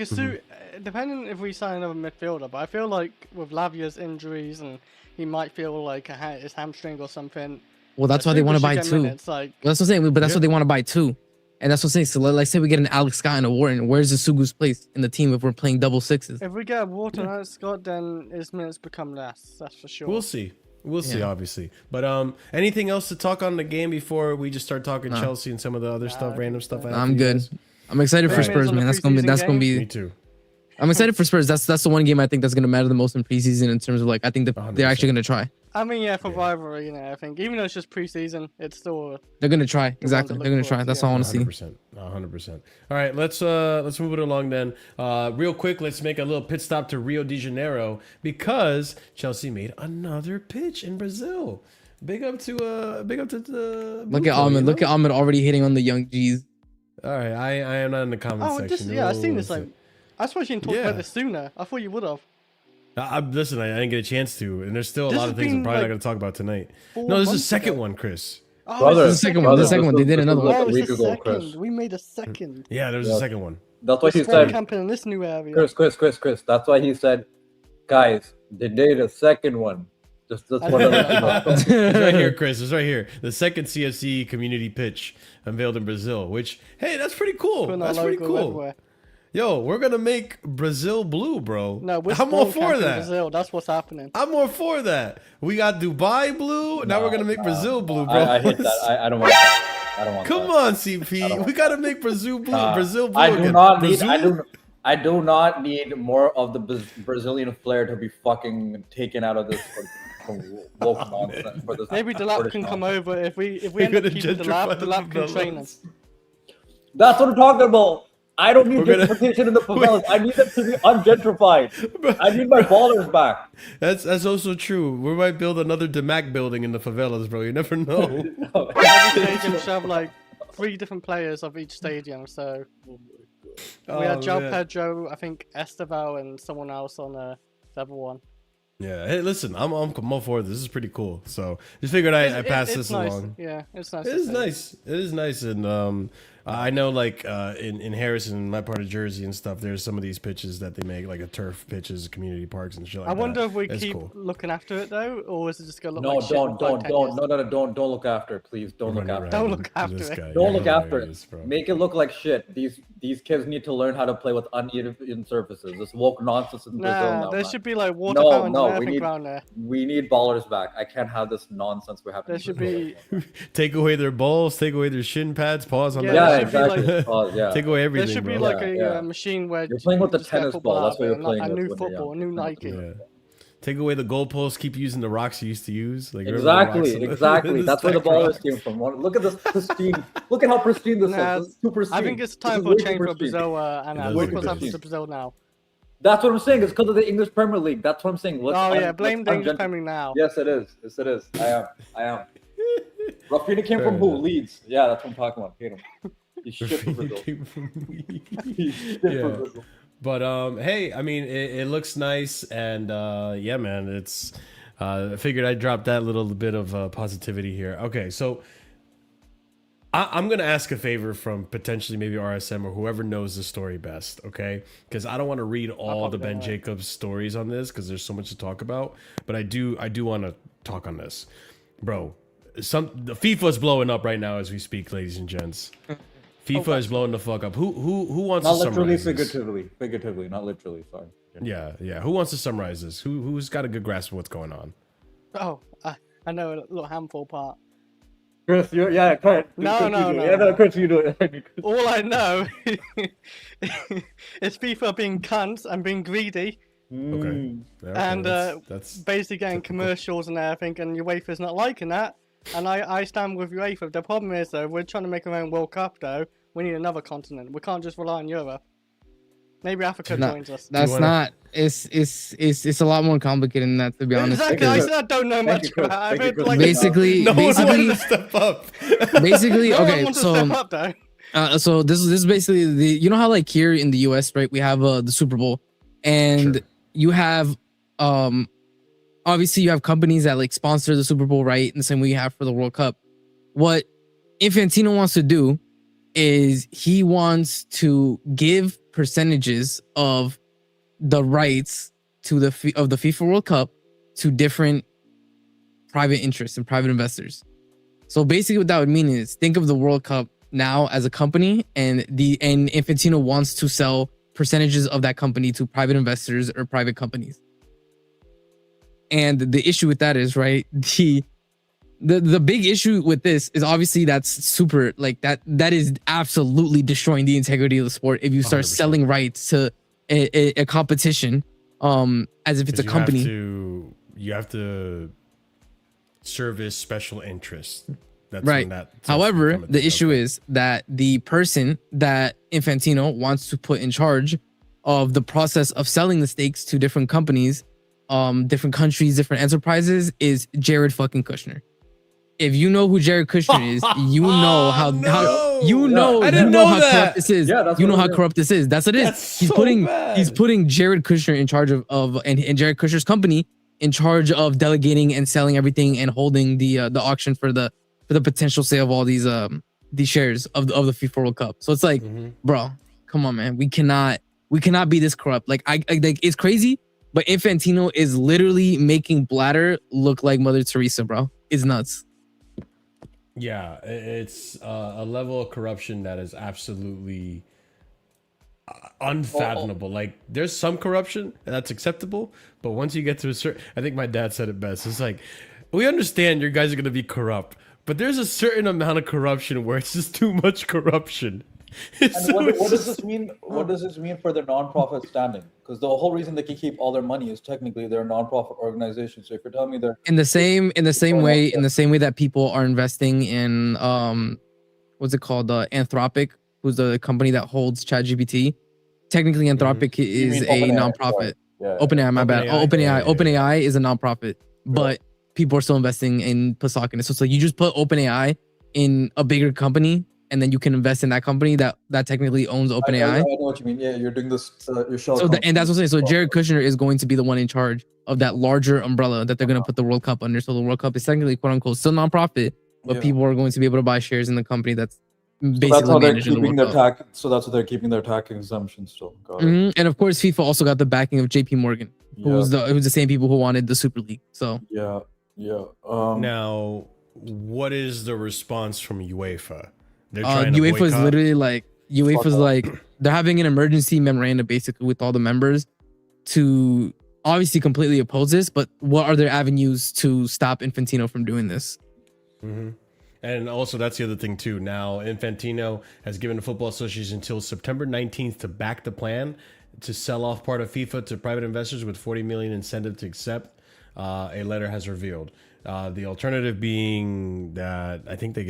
Speaker 2: depending if we sign another midfielder, but I feel like with Lavia's injuries and he might feel like his hamstring or something.
Speaker 4: Well, that's why they want to buy two.
Speaker 2: Minutes, like,
Speaker 4: Well, that's what I'm saying. But that's what they want to buy two. And that's what I'm saying. So let's say we get an Alex Scott and a Wharton. Where's the Sugu's place in the team if we're playing double sixes?
Speaker 2: if we get a Wharton and Alex Scott, then his minutes become less. That's for sure.
Speaker 1: We'll see. We'll see, obviously. But anything else to talk on the game before we just start talking Chelsea and some of the other stuff, random stuff? I have
Speaker 4: I'm
Speaker 1: for you
Speaker 4: good.
Speaker 1: guys?
Speaker 4: I'm excited for
Speaker 2: Right.
Speaker 4: Spurs, man. That's gonna be.
Speaker 1: Me too.
Speaker 4: I'm excited for Spurs. That's the one game I think that's gonna matter the most in preseason in terms of like I think they're actually gonna try.
Speaker 2: I mean, yeah, for rivalry, I think even though it's just preseason, it's still.
Speaker 4: They're gonna try. Exactly.
Speaker 2: to
Speaker 4: They're gonna
Speaker 2: look
Speaker 4: try.
Speaker 2: forward
Speaker 4: That's
Speaker 2: to,
Speaker 4: all I want to see.
Speaker 1: 100%. All right, let's move it along then. Real quick, let's make a little pit stop to Rio de Janeiro because Chelsea made another pitch in Brazil. Big up to the.
Speaker 4: Look at Ahmed. Look at Ahmed already hitting on the young G's.
Speaker 1: All right, I am not in the comment
Speaker 2: Oh,
Speaker 1: section.
Speaker 2: I seen this. Like, I suppose you didn't talk about this sooner. I thought you would have.
Speaker 1: Listen, I didn't get a chance to, and there's still a
Speaker 2: This
Speaker 1: lot
Speaker 2: has
Speaker 1: of things I'm
Speaker 2: been,
Speaker 1: probably not
Speaker 2: like,
Speaker 1: going to talk about tonight.
Speaker 2: 4
Speaker 1: No, this is the
Speaker 2: months
Speaker 1: second
Speaker 2: ago.
Speaker 1: one, Chris.
Speaker 2: Oh,
Speaker 3: Brother,
Speaker 2: it's
Speaker 4: the second one. The second one. They did another one.
Speaker 3: Like a
Speaker 2: Oh,
Speaker 3: week
Speaker 2: it's the
Speaker 3: ago,
Speaker 2: second.
Speaker 3: Chris.
Speaker 2: We made a second.
Speaker 1: Yeah, there's a second one.
Speaker 3: That's why he
Speaker 2: Sport
Speaker 3: said,
Speaker 2: camping in this new area.
Speaker 3: Chris. That's why he said, guys, they did a second one. Just one other
Speaker 1: It's right here, Chris. It's right here. The second CFC community pitch unveiled in Brazil, which, hey, that's pretty cool.
Speaker 2: Putting our
Speaker 1: That's pretty
Speaker 2: logo
Speaker 1: cool.
Speaker 2: everywhere.
Speaker 1: Yo, we're going to make Brazil blue, bro.
Speaker 2: No, we're
Speaker 1: I'm all
Speaker 2: sport
Speaker 1: for
Speaker 2: camping
Speaker 1: that.
Speaker 2: Brazil. That's what's happening.
Speaker 1: I'm all for that. We got Dubai blue. Now we're going to make Brazil blue, bro.
Speaker 3: I hate that. I don't want that. I don't want
Speaker 1: Come
Speaker 3: that.
Speaker 1: on, CP. We got to make Brazil blue. Brazil blue
Speaker 3: I do
Speaker 1: again.
Speaker 3: not need.
Speaker 1: Brazil?
Speaker 3: I do not need more of the Brazilian flair to be fucking taken out of this woke nonsense. For this
Speaker 2: Maybe Delap can come over if we end
Speaker 1: gonna
Speaker 2: up keeping
Speaker 1: gentrify
Speaker 2: Delap can train us.
Speaker 3: That's what I'm talking about. I don't need
Speaker 1: We're gonna-
Speaker 3: gentrification in the favelas. I need them to be ungentrified. I need my ballers back.
Speaker 1: That's also true. We might build another DeMac building in the favelas, bro. You never know.
Speaker 2: Every stadium should have like 3 different players of each stadium. So we had João
Speaker 1: man.
Speaker 2: Pedro, I think Esteval, and someone else on the other one.
Speaker 1: Yeah. Hey, listen, I'm all for this. This is pretty cool. So just figured I pass
Speaker 2: It's
Speaker 1: this
Speaker 2: nice.
Speaker 1: along.
Speaker 2: Yeah, it's nice.
Speaker 1: It
Speaker 2: to
Speaker 1: is
Speaker 2: see.
Speaker 1: nice. It is nice, and I know like in Harrison, in my part of Jersey and stuff, there's some of these pitches that they make like a turf pitches, community parks and shit like
Speaker 2: I
Speaker 1: that.
Speaker 2: wonder if we
Speaker 1: It's
Speaker 2: keep
Speaker 1: cool.
Speaker 2: looking after it though, or is it just gonna look
Speaker 3: No,
Speaker 2: like shit in
Speaker 3: don't
Speaker 2: 10 years?
Speaker 3: don't look after it, please. Don't look after it.
Speaker 2: Don't look after
Speaker 1: This
Speaker 2: it.
Speaker 1: guy,
Speaker 3: Don't
Speaker 1: you're
Speaker 3: look after
Speaker 1: hilarious,
Speaker 3: it.
Speaker 1: bro.
Speaker 3: Make it look like shit. These kids need to learn how to play with uneven surfaces. This woke nonsense in Brazil
Speaker 2: Nah,
Speaker 3: now.
Speaker 2: there
Speaker 3: man.
Speaker 2: should be like water
Speaker 3: No,
Speaker 2: fountains
Speaker 3: no,
Speaker 2: and
Speaker 3: we
Speaker 2: everything
Speaker 3: need-
Speaker 2: around there.
Speaker 3: We need ballers back. I can't have this nonsense we're having.
Speaker 2: There
Speaker 3: in
Speaker 2: should
Speaker 3: Brazil.
Speaker 2: be
Speaker 1: Take away their balls, take away their shin pads, pause on
Speaker 2: Yeah,
Speaker 1: that.
Speaker 3: Yeah,
Speaker 2: there should be,
Speaker 3: exactly.
Speaker 2: like-
Speaker 3: Oh, yeah.
Speaker 1: Take away everything,
Speaker 2: there should be
Speaker 1: bro.
Speaker 2: like a
Speaker 3: Yeah.
Speaker 2: machine where
Speaker 3: You're playing with the
Speaker 2: you just get
Speaker 3: tennis
Speaker 2: football
Speaker 3: ball. That's
Speaker 2: out
Speaker 3: what
Speaker 2: of
Speaker 3: you're
Speaker 2: it,
Speaker 3: playing
Speaker 2: a
Speaker 3: with
Speaker 2: new
Speaker 3: when you're
Speaker 2: football, a
Speaker 3: young.
Speaker 2: new Nike.
Speaker 1: Yeah. Take away the goalposts. Keep using the rocks you used to use. Like remember the rocks
Speaker 3: Exactly,
Speaker 1: in the-
Speaker 3: exactly.
Speaker 1: the
Speaker 3: That's where the
Speaker 1: stack
Speaker 3: ballers
Speaker 1: rocks?
Speaker 3: came from. Look at this pristine. Look at how pristine this
Speaker 2: Nah,
Speaker 3: is. This is too pristine.
Speaker 2: I think it's
Speaker 3: This
Speaker 2: time
Speaker 3: is
Speaker 2: for a
Speaker 3: way too
Speaker 2: change for
Speaker 3: pristine.
Speaker 2: Brazil, and
Speaker 1: It does
Speaker 2: look
Speaker 1: look
Speaker 2: what's happening
Speaker 3: good.
Speaker 2: to Brazil now.
Speaker 3: That's what I'm saying. It's because of the English Premier League. That's what I'm saying.
Speaker 2: Oh yeah, blame the English Premier League now.
Speaker 3: Yes, it is. Yes, it is. I am. Rafinha came from who? Leeds. Yeah, that's what I'm talking about. Hate him. He's shit for Brazil. He's shit for
Speaker 1: Yeah.
Speaker 3: Brazil.
Speaker 1: But hey, I mean, it looks nice, and yeah, man, it's. I figured I'd drop that little bit of positivity here. Okay, so I'm gonna ask a favor from potentially maybe RSM or whoever knows the story best, okay? Because I don't want to read all the Ben Jacobs stories on this because there's so much to talk about. But I do want to talk on this, bro. The FIFA's blowing up right now as we speak, ladies and gents. FIFA is blowing the fuck up. Who wants
Speaker 3: Not
Speaker 1: to
Speaker 3: literally,
Speaker 1: summarize this?
Speaker 3: figuratively, not literally. Sorry.
Speaker 1: Yeah. Who wants to summarize this? Who's got a good grasp of what's going on?
Speaker 2: Oh, I know a little handful part.
Speaker 3: Chris, yeah, Chris.
Speaker 2: No.
Speaker 3: Yeah, no, Chris, you do it.
Speaker 2: All I know is FIFA being cunts and being greedy.
Speaker 1: Okay.
Speaker 2: And
Speaker 1: that's
Speaker 2: basically getting
Speaker 1: typical.
Speaker 2: commercials and everything, and UEFA's not liking that. And I stand with UEFA. The problem is, though, we're trying to make our own World Cup, though. We need another continent. We can't just rely on Europe. Maybe Africa joins us.
Speaker 4: That's not. It's a lot more complicated than that, to be honest.
Speaker 2: Exactly. I said I don't know much about it. I've heard, like,
Speaker 4: Basically,
Speaker 1: no one wanted to step up.
Speaker 4: basically,
Speaker 2: no one
Speaker 4: okay.
Speaker 2: wants to
Speaker 4: So,
Speaker 2: step up, though.
Speaker 4: so this is basically the. You know how like here in the U.S., right? We have the Super Bowl, and
Speaker 1: Sure.
Speaker 4: you have obviously you have companies that like sponsor the Super Bowl, right? In the same way you have for the World Cup. What Infantino wants to do is he wants to give percentages of the rights to the FIFA World Cup to different private interests and private investors. So basically what that would mean is think of the World Cup now as a company, and Infantino wants to sell percentages of that company to private investors or private companies. And the issue with that is, right, the big issue with this is obviously that's super, like that is absolutely destroying the integrity of the sport if you start
Speaker 1: 100%.
Speaker 4: selling rights to a competition as if it's a company.
Speaker 1: You have to service special interests. That's
Speaker 4: Right.
Speaker 1: when that
Speaker 4: However, the issue is that the person that Infantino wants to put in charge of the process of selling the stakes to different companies, different countries, different enterprises is Jared fucking Kushner. If you know who Jared Kushner is, you know how you know
Speaker 1: I didn't
Speaker 4: you know
Speaker 1: know
Speaker 4: how
Speaker 1: that.
Speaker 4: corrupt this is.
Speaker 3: Yeah, that's
Speaker 4: you know
Speaker 3: what
Speaker 4: how
Speaker 3: it is.
Speaker 4: corrupt this is. That's what it is.
Speaker 1: That's
Speaker 4: He's
Speaker 1: so
Speaker 4: putting
Speaker 1: bad.
Speaker 4: Jared Kushner in charge of and Jared Kushner's company in charge of delegating and selling everything and holding the auction for the potential sale of all these shares of the FIFA World Cup. So it's like, bro, come on, man. We cannot be this corrupt. Like I like it's crazy, but Infantino is literally making Blatter look like Mother Teresa, bro. It's nuts.
Speaker 1: Yeah, it's a level of corruption that is absolutely unfathomable. Like, there's some corruption and that's acceptable, but once you get to a certain, I think my dad said it best. It's like, we understand you guys are gonna be corrupt, but there's a certain amount of corruption where it's just too much corruption.
Speaker 3: And what does this mean? What does this mean for their nonprofit standing? Because the whole reason they can keep all their money is technically they're a nonprofit organization. So if you're telling me they're
Speaker 4: In the same way that people are investing in what's it called, Anthropic, who's the company that holds ChatGPT. Technically, Anthropic is a nonprofit.
Speaker 3: Yeah.
Speaker 4: OpenAI, my bad.
Speaker 1: OpenAI.
Speaker 4: OpenAI is a nonprofit, but people are still investing in PSOC in it. So it's like you just put OpenAI in a bigger company, and then you can invest in that company that technically owns OpenAI.
Speaker 3: I know what you mean. Yeah, you're doing this. Your shell.
Speaker 4: So and that's what I'm saying. So Jared Kushner is going to be the one in charge of that larger umbrella that they're going to put the World Cup under. So the World Cup is technically, quote unquote, still nonprofit, but people are going to be able to buy shares in the company that's basically
Speaker 3: that's how they're
Speaker 4: managing the
Speaker 3: keeping
Speaker 4: World
Speaker 3: their
Speaker 4: Cup.
Speaker 3: so that's what they're keeping their tax exemption still. Got it.
Speaker 4: And of course, FIFA also got the backing of JP Morgan, who's the same people who wanted the Super League. So
Speaker 3: yeah.
Speaker 1: Now, what is the response from UEFA? They're trying to
Speaker 4: UEFA is
Speaker 1: boycott?
Speaker 4: literally like they're having an emergency memorandum basically with all the members to obviously completely oppose this, but what are their avenues to stop Infantino from doing this?
Speaker 1: And also, that's the other thing too. Now, Infantino has given the Football Association until September 19th to back the plan to sell off part of FIFA to private investors with 40 million incentive to accept. A letter has revealed. The alternative being that I think they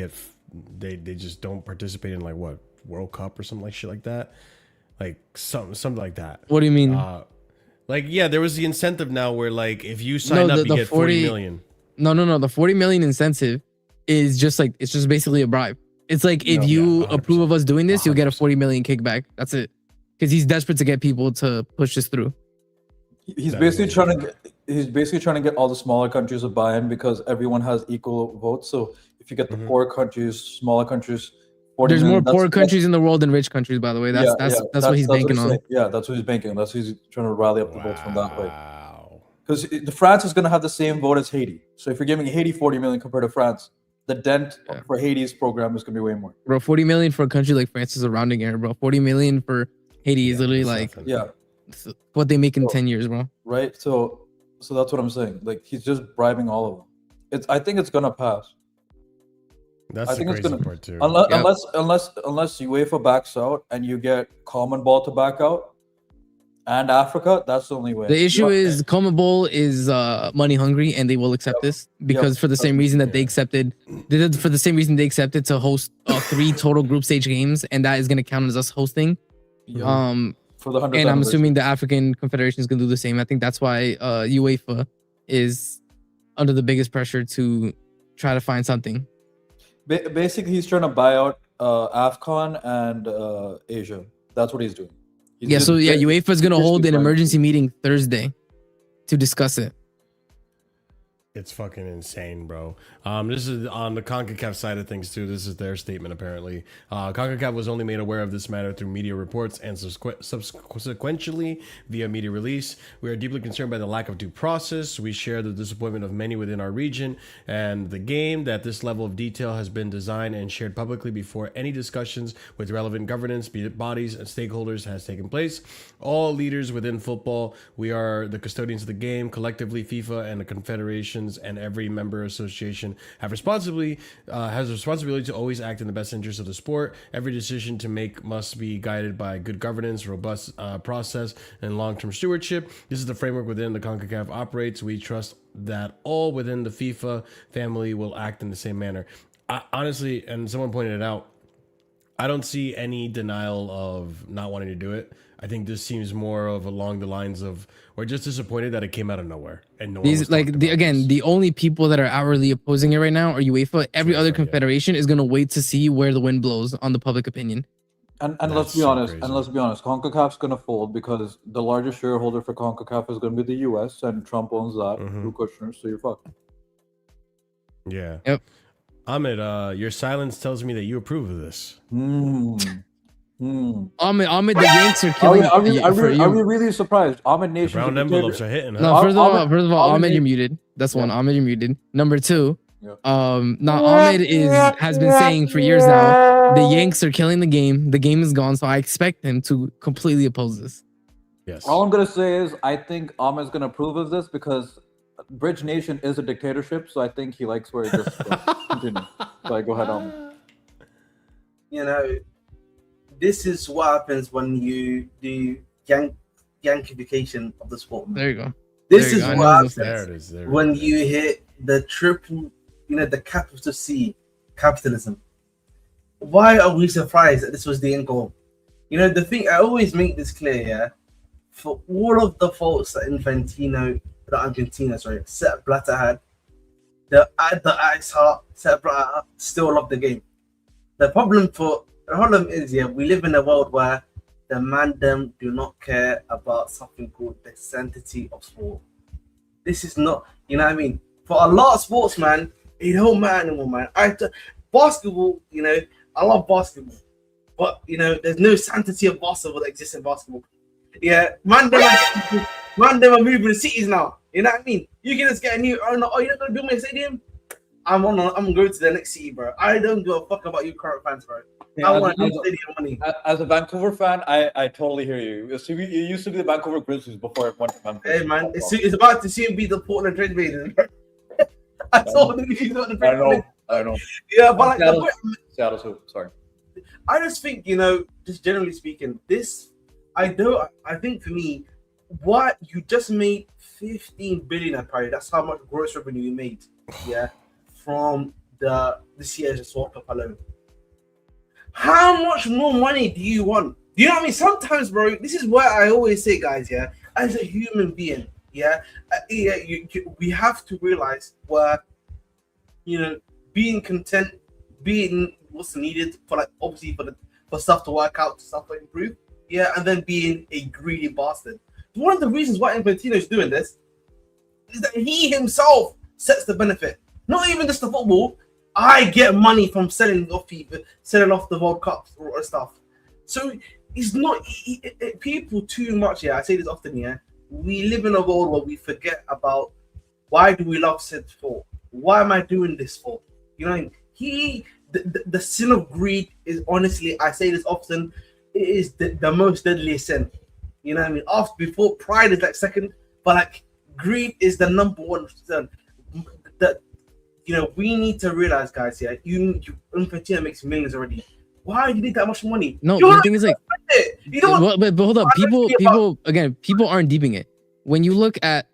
Speaker 1: just don't participate in, like, what, World Cup or something like shit like that, like something like that.
Speaker 4: What do you mean?
Speaker 1: There was the incentive now where, like, if you sign up, you get 40 million.
Speaker 4: No. The 40 million incentive is just like, it's just basically a bribe. It's like, if you approve of us doing this, you'll get a 40 million kickback. That's it. Because he's desperate to get people to push this through.
Speaker 3: He's basically trying to get all the smaller countries to buy in because everyone has equal votes. So if you get the poor countries, smaller countries,
Speaker 4: there's more poor countries in the world than rich countries, by the way. That's what he's banking on.
Speaker 3: Yeah, that's what he's banking on. That's what he's trying to rally up the votes from that way.
Speaker 1: Wow.
Speaker 3: Because the France is going to have the same vote as Haiti. So if you're giving Haiti 40 million compared to France, the dent for Haiti's program is going to be way more.
Speaker 4: Bro, 40 million for a country like France is a rounding error, bro. 40 million for Haiti is literally like what they make in 10 years, bro.
Speaker 3: Right. So So that's what I'm saying. Like he's just bribing all of them. I think it's gonna pass.
Speaker 1: That's
Speaker 3: I
Speaker 1: the
Speaker 3: think it's
Speaker 1: crazy
Speaker 3: gonna
Speaker 1: part too.
Speaker 3: unless UEFA backs out and you get Common Ball to back out and Africa, that's the only way.
Speaker 4: The issue is CONMEBOL is money hungry, and they will accept this because for the same reason that they accepted, for the same reason they accepted to host 3 total group stage games, and that is going to count as us hosting.
Speaker 3: For the 100th
Speaker 4: and I'm assuming the African Confederation is going to do the same. I think that's why UEFA is under the biggest pressure to try to find something.
Speaker 3: Basically, he's trying to buy out AFCON and Asia. That's what he's doing.
Speaker 4: UEFA is going to hold an emergency meeting Thursday to discuss it.
Speaker 1: It's fucking insane, bro. This is on the CONCACAF side of things too. This is their statement apparently. CONCACAF was only made aware of this matter through media reports and subsequently via media release. We are deeply concerned by the lack of due process. We share the disappointment of many within our region and the game that this level of detail has been designed and shared publicly before any discussions with relevant governance bodies and stakeholders has taken place. All leaders within football, we are the custodians of the game. Collectively, FIFA and the confederation and every member association has responsibility to always act in the best interest of the sport. Every decision to make must be guided by good governance, robust process, and long-term stewardship. This is the framework within the CONCACAF operates. We trust that all within the FIFA family will act in the same manner. Honestly, and someone pointed it out, I don't see any denial of not wanting to do it. I think this seems more of along the lines of we're just disappointed that it came out of nowhere and no one was
Speaker 4: the only people that are outwardly opposing it right now are UEFA. Every other confederation is going to wait to see where the wind blows on the public opinion.
Speaker 3: And let's be honest. CONCACAF's going to fold because the largest shareholder for CONCACAF is going to be the US, and Trump owns that through Kushner. So you're fucked.
Speaker 1: Yeah.
Speaker 4: Yep.
Speaker 1: Ahmed, your silence tells me that you approve of this.
Speaker 4: Ahmed, the Yanks are killing.
Speaker 3: Are we really surprised? Ahmed Nation.
Speaker 1: Brown envelopes are hitting. Huh?
Speaker 4: No, first of all, Ahmed, you're muted. That's one. Ahmed, you're muted. Number 2, now Ahmed has been saying for years now the Yanks are killing the game. The game is gone, so I expect him to completely oppose this.
Speaker 1: Yes.
Speaker 3: All I'm gonna say is I think Ahmed's gonna approve of this because Bridge Nation is a dictatorship, so I think he likes where it just continue. So go ahead, Ahmed.
Speaker 5: You know, this is what happens when you do Yankification of the sport.
Speaker 4: There you go.
Speaker 5: This is what happens when
Speaker 1: you
Speaker 5: you hit the triple, the capital C, capitalism. Why are we surprised that this was the end goal? The thing, I always make this clear, yeah? For all of the faults that Argentina, Sepp Blatter had, the Ice Heart, Sepp Blatter still loved the game. The problem is, we live in a world where the mandem do not care about something called the sanctity of sport. This is not, what I mean? For a lot of sports, man, it don't matter anymore, man. Basketball, I love basketball, but there's no sanctity of basketball that exists in basketball. Yeah, mandem are moving to cities now. You know what I mean? You can just get a new owner. Oh, you're not gonna build me a stadium? I'm gonna go to the next city, bro. I don't give a fuck about you current fans, bro.
Speaker 3: Yeah,
Speaker 5: I want stadium money.
Speaker 3: As a Vancouver fan, I totally hear you. It used to be the Vancouver Grizzlies before it went to Memphis.
Speaker 5: Hey man, it's about to soon be the Portland Trail Blazers. I told him he's not the Trail.
Speaker 3: I know.
Speaker 5: Yeah, but
Speaker 3: Seattle too. Sorry.
Speaker 5: I just think just generally speaking, I think for me, what you just made 15 billion apparently. That's how much gross revenue you made. Yeah. From this year's World Cup alone. How much more money do you want? You know what I mean? Sometimes, bro, this is what I always say, guys, yeah, as a human being, we have to realize where, being content, being what's needed for obviously for stuff to work out, stuff to improve, and then being a greedy bastard. One of the reasons why Infantino is doing this is that he himself sets the benefit. Not even just the football. I get money from selling off the World Cups or stuff. So it's not people too much. I say this often. We live in a world where we forget about why do we love said for? Why am I doing this for? You know what I mean? The sin of greed is honestly, I say this often, it is the most deadliest sin. You know what I mean? Before pride is second, but Greed is the number one. That we need to realize, guys. Yeah, Infantino makes millions already. Why do you need that much money?
Speaker 4: No, the thing is like,
Speaker 5: you don't.
Speaker 4: but hold up, people aren't deeping it. When you look at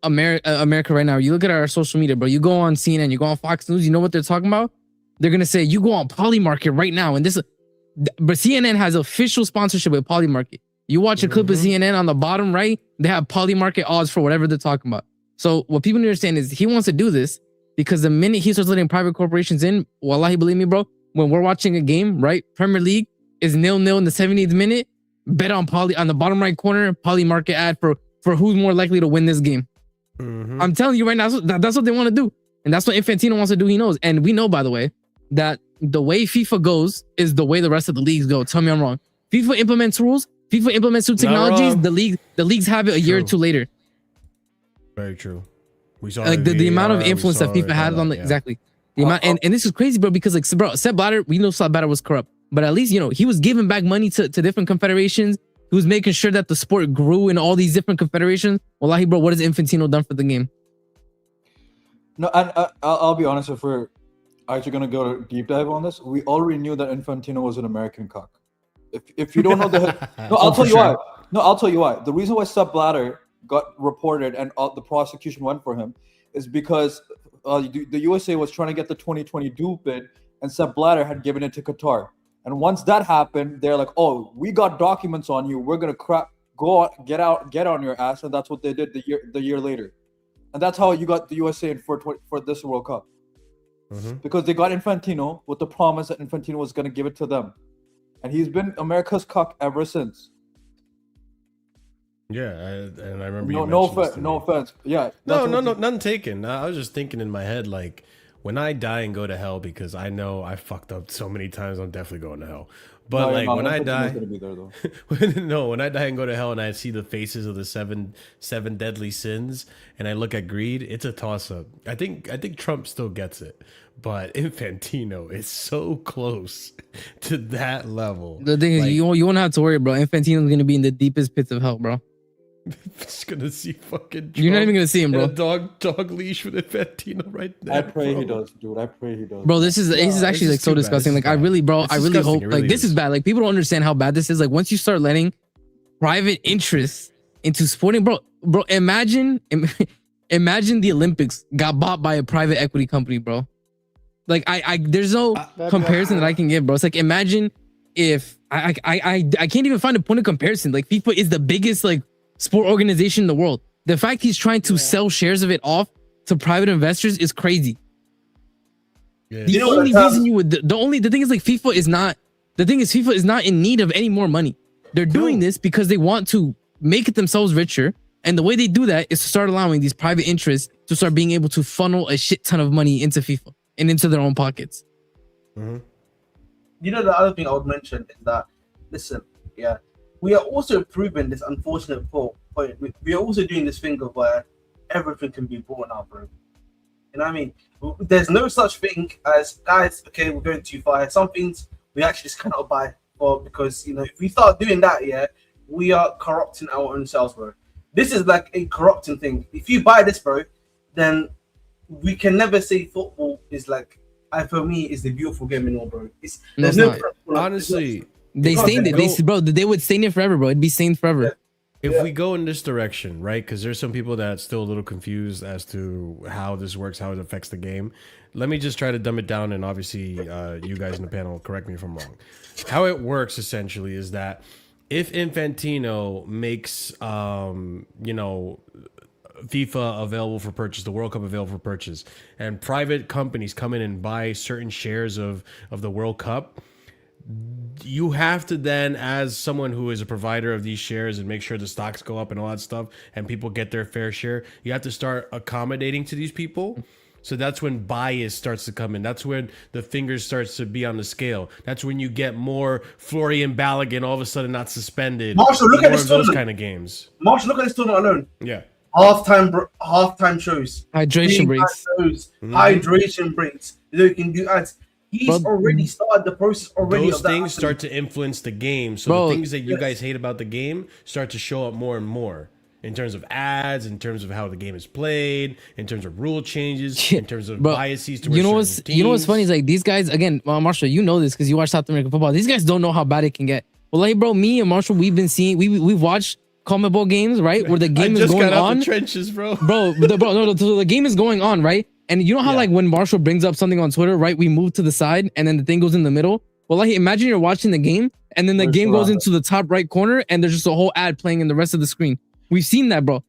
Speaker 4: America right now, you look at our social media, bro. You go on CNN, you go on Fox News. You know what they're talking about? They're gonna say you go on Polymarket right now, and but CNN has official sponsorship with Polymarket. You watch a clip of CNN on the bottom right, they have Polymarket odds for whatever they're talking about. So what people need to understand is he wants to do this because the minute he starts letting private corporations in, wallahi, believe me, bro, when we're watching a game, right? Premier League is 0-0 in the 70th minute. Bet on the bottom right corner, Polymarket ad for who's more likely to win this game. I'm telling you right now, that's what they want to do. And that's what Infantino wants to do. He knows. And we know, by the way, that the way FIFA goes is the way the rest of the leagues go. Tell me I'm wrong. FIFA implements rules. FIFA implements new technologies. The leagues have it a year or two later.
Speaker 1: Very true. We saw
Speaker 4: like the amount of influence that FIFA had on exactly the amount. And this is crazy, bro, because like, bro, Sepp Blatter, we know Sepp Blatter was corrupt, but at least he was giving back money to different confederations. He was making sure that the sport grew in all these different confederations. Wallahi, bro, what has Infantino done for the game?
Speaker 3: No, and I'll be honest, if we're actually going to go to deep dive on this, we already knew that Infantino was an American cock. If you don't know I'll tell you why. No, I'll tell you why. The reason why Sepp Blatter got reported and the prosecution went for him is because the USA was trying to get the 2020 dual bid, and Sepp Blatter had given it to Qatar. And once that happened, they're like, "Oh, we got documents on you. We're gonna get on your ass," and that's what they did the year later. And that's how you got the USA in for this World Cup, because they got Infantino with the promise that Infantino was gonna give it to them, and he's been America's cock ever since.
Speaker 1: Yeah, and I remember
Speaker 3: no offense. Yeah.
Speaker 1: No, none taken. I was just thinking in my head, like, when I die and go to hell, because I know I fucked up so many times, I'm definitely going to hell. But like when I die, when I die and go to hell and I see the faces of the seven deadly sins and I look at greed, it's a toss up. I think Trump still gets it, but Infantino is so close to that level.
Speaker 4: The thing is, you won't have to worry, bro. Infantino's gonna be in the deepest pits of hell, bro.
Speaker 1: Just gonna see fucking Trump.
Speaker 4: You're not even gonna see him, bro.
Speaker 1: Dog leash with Infantino right there.
Speaker 3: I pray he does, dude. I pray he does.
Speaker 4: Bro, this is actually like so disgusting. Like I really hope like this is bad. Like people don't understand how bad this is. Like once you start letting private interests into sporting, bro, imagine the Olympics got bought by a private equity company, bro. Like I there's no comparison that I can give, bro. It's like imagine if I can't even find a point of comparison. Like FIFA is the biggest like sport organization in the world. The fact he's trying to sell shares of it off to private investors is crazy. Yeah. The only reason you would the thing is like FIFA is not in need of any more money. They're doing this because they want to make it themselves richer, and the way they do that is to start allowing these private interests to start being able to funnel a shit ton of money into FIFA and into their own pockets.
Speaker 5: You know, the other thing I would mention is that, listen, we are also proving this unfortunate point. We are also doing this thing of where everything can be bought now, bro. You know what I mean? There's no such thing as, guys, okay, we're going too far. Some things we actually just cannot buy for, because, if we start doing that, we are corrupting our own selves, bro. This is like a corrupting thing. If you buy this, bro, then we can never say football is like, for me, is the beautiful game in all, bro. There's no
Speaker 1: honestly.
Speaker 4: They stained it. They would stain it forever, bro. It'd be stained forever.
Speaker 1: If we go in this direction, right? Because there's some people that are still a little confused as to how this works, how it affects the game. Let me just try to dumb it down, and obviously, you guys in the panel, correct me if I'm wrong. How it works essentially is that if Infantino makes, FIFA available for purchase, the World Cup available for purchase, and private companies come in and buy certain shares of the World Cup, you have to then, as someone who is a provider of these shares and make sure the stocks go up and all that stuff and people get their fair share, you have to start accommodating to these people. So that's when bias starts to come in. That's when the fingers starts to be on the scale. That's when you get more Florian Balogun all of a sudden not suspended.
Speaker 5: Marshall, look at this
Speaker 1: those kind of games.
Speaker 5: Marshall, look at this tournament alone.
Speaker 1: Yeah.
Speaker 5: Halftime shows.
Speaker 4: Hydration breaks.
Speaker 5: Hydration breaks. You can do ads. He's already started the process already.
Speaker 1: Those things start to influence the game. So the things that you guys hate about the game start to show up more and more. in terms of ads, in terms of how the game is played, in terms of rule changes, in terms of biases to
Speaker 4: you know what's funny is like these guys again, Marshall, you know this because you watch South American football. These guys don't know how bad it can get. Well, like bro, me and Marshall, we've been seeing we've watched CONMEBOL games, right, where the game is going on.
Speaker 1: The trenches, bro.
Speaker 4: The game is going on, right? And you know how like when Marshall brings up something on Twitter, right, we move to the side and then the thing goes in the middle. Well, like imagine you're watching the game and then the game goes into the top right corner and there's just a whole ad playing in the rest of the screen. We've seen that, bro.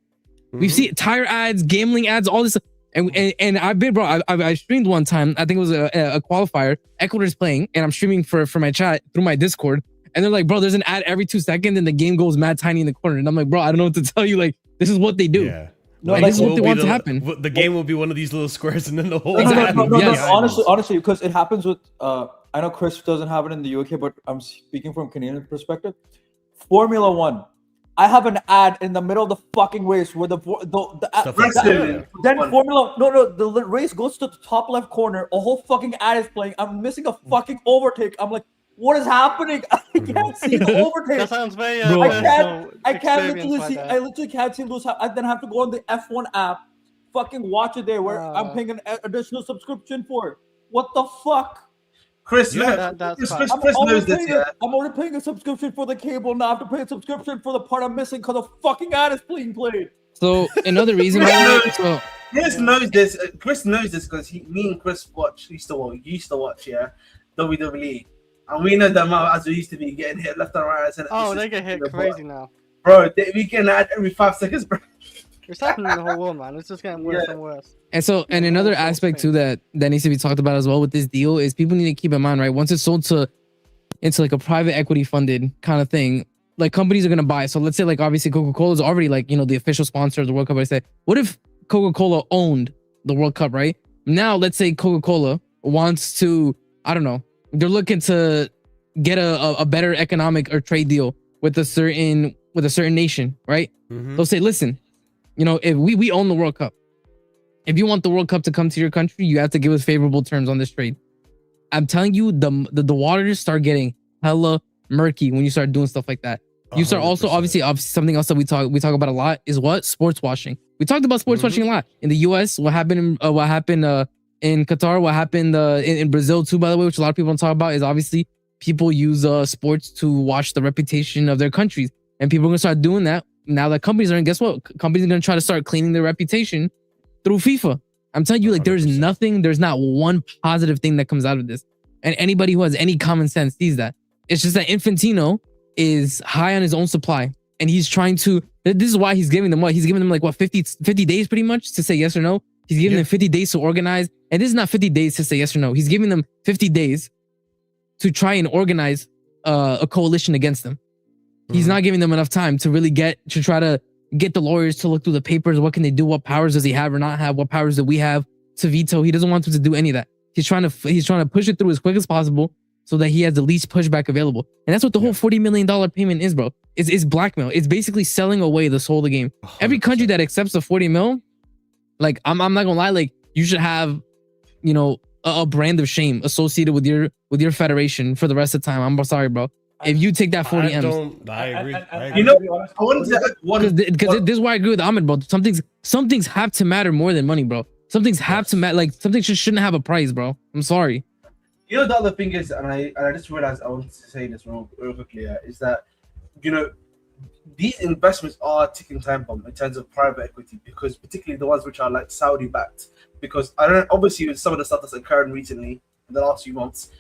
Speaker 4: We've seen tire ads, gambling ads, all this. And I've been, bro, I streamed one time. I think it was a qualifier. Ecuador's playing and I'm streaming for my chat through my Discord. And they're like, bro, there's an ad every 2 seconds and the game goes mad tiny in the corner. And I'm like, bro, I don't know what to tell you. Like, this is what they do.
Speaker 1: Yeah.
Speaker 3: No,
Speaker 4: like, this is what they want to happen.
Speaker 1: The game will be one of these little squares and then the whole
Speaker 3: honestly, because it happens with I know Chris doesn't have it in the UK, but I'm speaking from Canadian perspective. Formula One. I have an ad in the middle of the fucking race where the race goes to the top left corner. A whole fucking ad is playing. I'm missing a fucking overtake. I'm like, what is happening? I can't see the overtake.
Speaker 2: That sounds very.
Speaker 3: I can't literally see. I literally can't see those. I then have to go on the F1 app, fucking watch it there where I'm paying an additional subscription for it. What the fuck?
Speaker 5: Chris,
Speaker 2: Chris
Speaker 5: knows this. Yeah.
Speaker 3: I'm already paying a subscription for the cable. Now I have to pay a subscription for the part I'm missing because the fucking ad is being played.
Speaker 4: So another reason.
Speaker 5: Chris knows this. Chris knows this because me and Chris used to watch WWE. And we know the amount as we used to be getting hit left and right.
Speaker 2: They get hit crazy now.
Speaker 5: Bro, we get an ad every 5 seconds, bro.
Speaker 2: It's happening in the whole world, man. It's just getting worse and worse.
Speaker 4: And another aspect too that needs to be talked about as well with this deal is people need to keep in mind, right? Once it's sold into like a private equity funded kind of thing, like companies are gonna buy. So let's say like obviously Coca-Cola is already like, you know, the official sponsor of the World Cup. I say, what if Coca-Cola owned the World Cup, right? Now let's say Coca-Cola wants to, I don't know, they're looking to get a better economic or trade deal with a certain nation, right? They'll say, listen, you know, if we own the World Cup, if you want the World Cup to come to your country, you have to give us favorable terms on this trade. I'm telling you, the waters start getting hella murky when you start doing stuff like that. You start 100%. Also obviously something else that we talk about a lot is what sports washing. We talked about sports washing a lot in the U.S. What happened in Qatar, what happened in Brazil too, by the way, which a lot of people don't talk about, is obviously people use sports to wash the reputation of their countries, and people are gonna start doing that now that companies are. And guess what? Companies are gonna try to start cleaning their reputation through FIFA. I'm telling you, like, 100%. There's not one positive thing that comes out of this, and anybody who has any common sense sees that. It's just that Infantino is high on his own supply, and he's trying to. This is why he's giving them what? He's giving them like what 50 days pretty much to say yes or no. He's giving them 50 days to organize. And this is not 50 days to say yes or no. He's giving them 50 days to try and organize a coalition against them. He's not giving them enough time to really try to get the lawyers to look through the papers. What can they do? What powers does he have or not have? What powers do we have to veto? He doesn't want them to do any of that. He's trying to push it through as quick as possible so that he has the least pushback available. And that's what the whole $40 million payment is, bro. It's blackmail. It's basically selling away the soul of the game. 100%. Every country that accepts the 40 mil, like I'm not gonna lie, like you should have, you know, a brand of shame associated with your federation for the rest of the time. I'm sorry, bro. If you take that 40 M's,
Speaker 1: I agree.
Speaker 5: You know, I wanted to
Speaker 4: because this is why I agree with Ahmed, bro. Some things have to matter more than money, bro. Some things have to matter. Like something shouldn't have a price, bro. I'm sorry.
Speaker 5: You know, the other thing is, and I just realized I wanted to say this real quickly, is that, you know, these investments are a ticking time bomb in terms of private equity, because particularly the ones which are like Saudi backed, because I don't obviously with some of the stuff that's occurred recently in the last few months,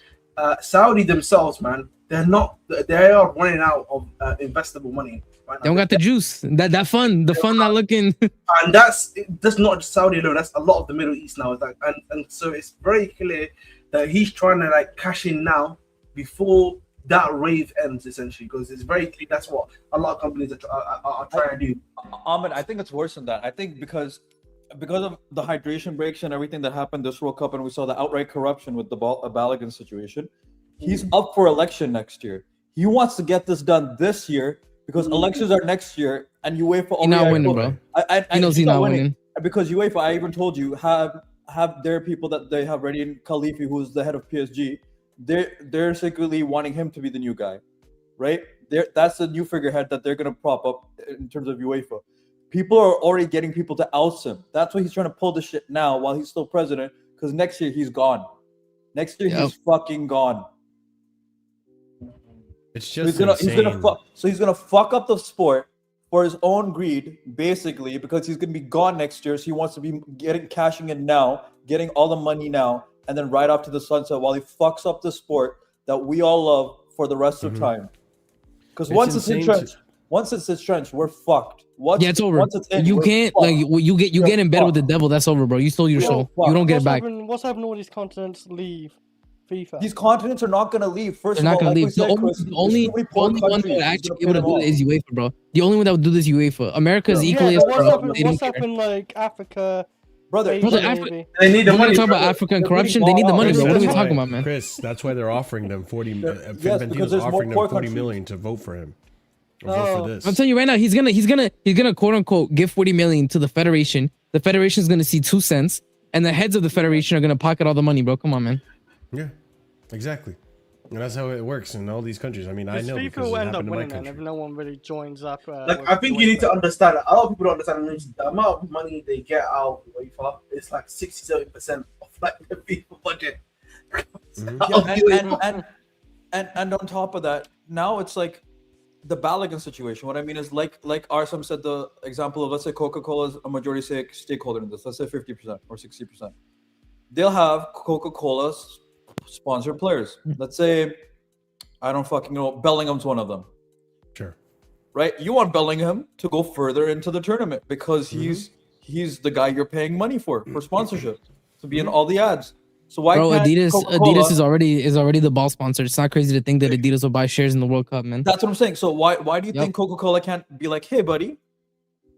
Speaker 5: Saudi themselves, man, they are running out of investable money. Right now.
Speaker 4: They don't got the juice. That fund, the fund not looking.
Speaker 5: And that's not just Saudi alone. That's a lot of the Middle East now. It's like, and so it's very clear that he's trying to like cash in now before that rave ends, essentially, because it's very clear that's what a lot of companies are trying to do.
Speaker 3: Ahmed, I think it's worse than that. I think because of the hydration breaks and everything that happened this World Cup, and we saw the outright corruption with the Balogun situation, he's up for election next year. He wants to get this done this year because elections are next year, and UEFA.
Speaker 4: He's not winning, bro.
Speaker 3: He
Speaker 4: knows he's not winning.
Speaker 3: Because UEFA, I even told you, have their people that they have ready in Khalifi, who's the head of PSG. They're secretly wanting him to be the new guy, right? That's the new figurehead that they're gonna prop up in terms of UEFA. People are already getting people to oust him. That's why he's trying to pull the shit now while he's still president. Because next year he's gone. Next year he's fucking gone.
Speaker 1: It's just
Speaker 3: he's gonna fuck up the sport for his own greed, basically, because he's gonna be gone next year. So he wants to be cashing in now, getting all the money now, and then right off to the sunset while he fucks up the sport that we all love for the rest of time. Because once it's entrenched, we're fucked.
Speaker 4: It's over. You can't you get in bed with the devil. That's over, bro. You stole your soul. You don't get it back.
Speaker 2: What's happening when all these continents leave FIFA?
Speaker 3: These continents are not gonna leave. First
Speaker 4: They're
Speaker 3: of all,
Speaker 4: not gonna leave. The only one that would actually be able to do it is UEFA, bro. The only one that would do this is UEFA. America is equally as
Speaker 2: what's happened like Africa?
Speaker 3: Brother,
Speaker 5: they need the
Speaker 4: money.
Speaker 5: money.
Speaker 4: Talk about Africa and corruption. They need the money, bro. What are we talking about, man?
Speaker 1: Chris, that's why they're offering them 40.
Speaker 3: Yes, because there's
Speaker 1: offering
Speaker 3: more
Speaker 1: them 40
Speaker 3: countries.
Speaker 1: million to vote for him. Vote for this.
Speaker 4: I'm telling you right now, he's gonna quote unquote give 40 million to the federation. The federation is gonna see 2 cents, and the heads of the federation are gonna pocket all the money, bro. Come on, man.
Speaker 1: Yeah, exactly. And that's how it works in all these countries. I mean, I know
Speaker 2: FIFA
Speaker 1: because
Speaker 2: will
Speaker 1: it
Speaker 2: end up
Speaker 1: happened in my
Speaker 2: winning, and
Speaker 1: country.
Speaker 2: if no one really joins up.
Speaker 5: I think you need to understand that a lot of people don't understand the amount of money they get out of UEFA is like 67% of like the FIFA budget.
Speaker 3: And on top of that, now it's like the Balogun situation. What I mean is like Arsam said, the example of, let's say Coca-Cola is a majority stakeholder in this. Let's say 50% or 60%. They'll have Coca-Cola sponsor players. Let's say, I don't fucking know, Bellingham's one of them.
Speaker 1: Sure.
Speaker 3: Right? You want Bellingham to go further into the tournament because he's the guy you're paying money for sponsorship to be in all the ads. So why can't
Speaker 4: Adidas is already the ball sponsor. It's not crazy to think that Adidas will buy shares in the World Cup, man.
Speaker 3: That's what I'm saying. So why do you think Coca-Cola can't be like, hey buddy,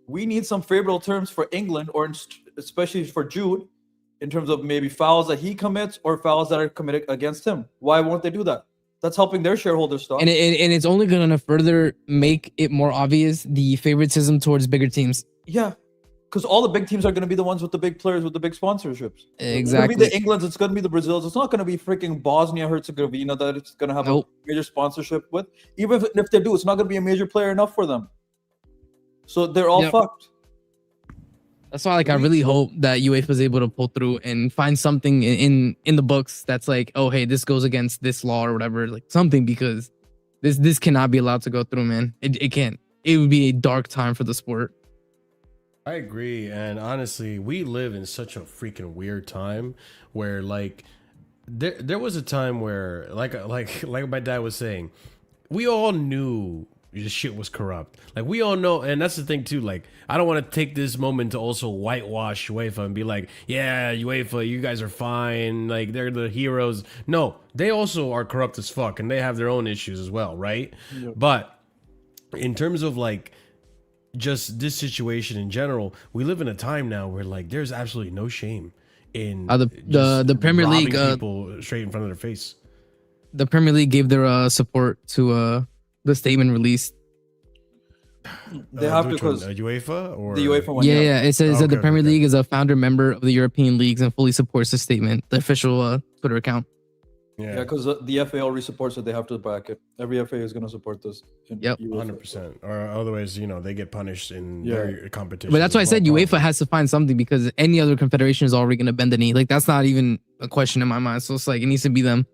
Speaker 3: we need some favorable terms for England, or especially for Jude, in terms of maybe fouls that he commits or fouls that are committed against him? Why won't they do that? That's helping their shareholders stuff.
Speaker 4: And it's only going to further make it more obvious the favoritism towards bigger teams.
Speaker 3: Yeah, because all the big teams are going to be the ones with the big players, with the big sponsorships.
Speaker 4: Exactly.
Speaker 3: It's going to be the Englands. It's going to be the Brazils. It's not going to be freaking Bosnia-Herzegovina that it's going to have a major sponsorship with. Even if they do, it's not going to be a major player enough for them. So they're all fucked.
Speaker 4: That's why, I really hope that UEFA is able to pull through and find something in the books that's like, oh, hey, this goes against this law or whatever, like something, because this cannot be allowed to go through, man. It can't. It would be a dark time for the sport.
Speaker 1: I agree, and honestly, we live in such a freaking weird time where, there was a time where, like my dad was saying, we all knew this shit was corrupt. We all know, and that's the thing too. I don't want to take this moment to also whitewash UEFA and be like, yeah, UEFA, you guys are fine. They're the heroes. No, they also are corrupt as fuck, and they have their own issues as well, right? Yep. But in terms of just this situation in general, we live in a time now where there's absolutely no shame in
Speaker 4: the Premier League
Speaker 1: people straight in front of their face.
Speaker 4: The Premier League gave their support to the statement released.
Speaker 3: They have because
Speaker 1: UEFA or
Speaker 3: the UEFA one.
Speaker 4: Yeah. It says that the Premier League is a founder member of the European leagues and fully supports the statement, the official Twitter account.
Speaker 3: Yeah, because the FA already supports it. They have to back it. Every FA is going to support this.
Speaker 4: Yep,
Speaker 1: 100%. Or otherwise, they get punished in their competition.
Speaker 4: But that's why I said UEFA has to find something, because any other confederation is already going to bend the knee. That's not even a question in my mind. So it's it needs to be them.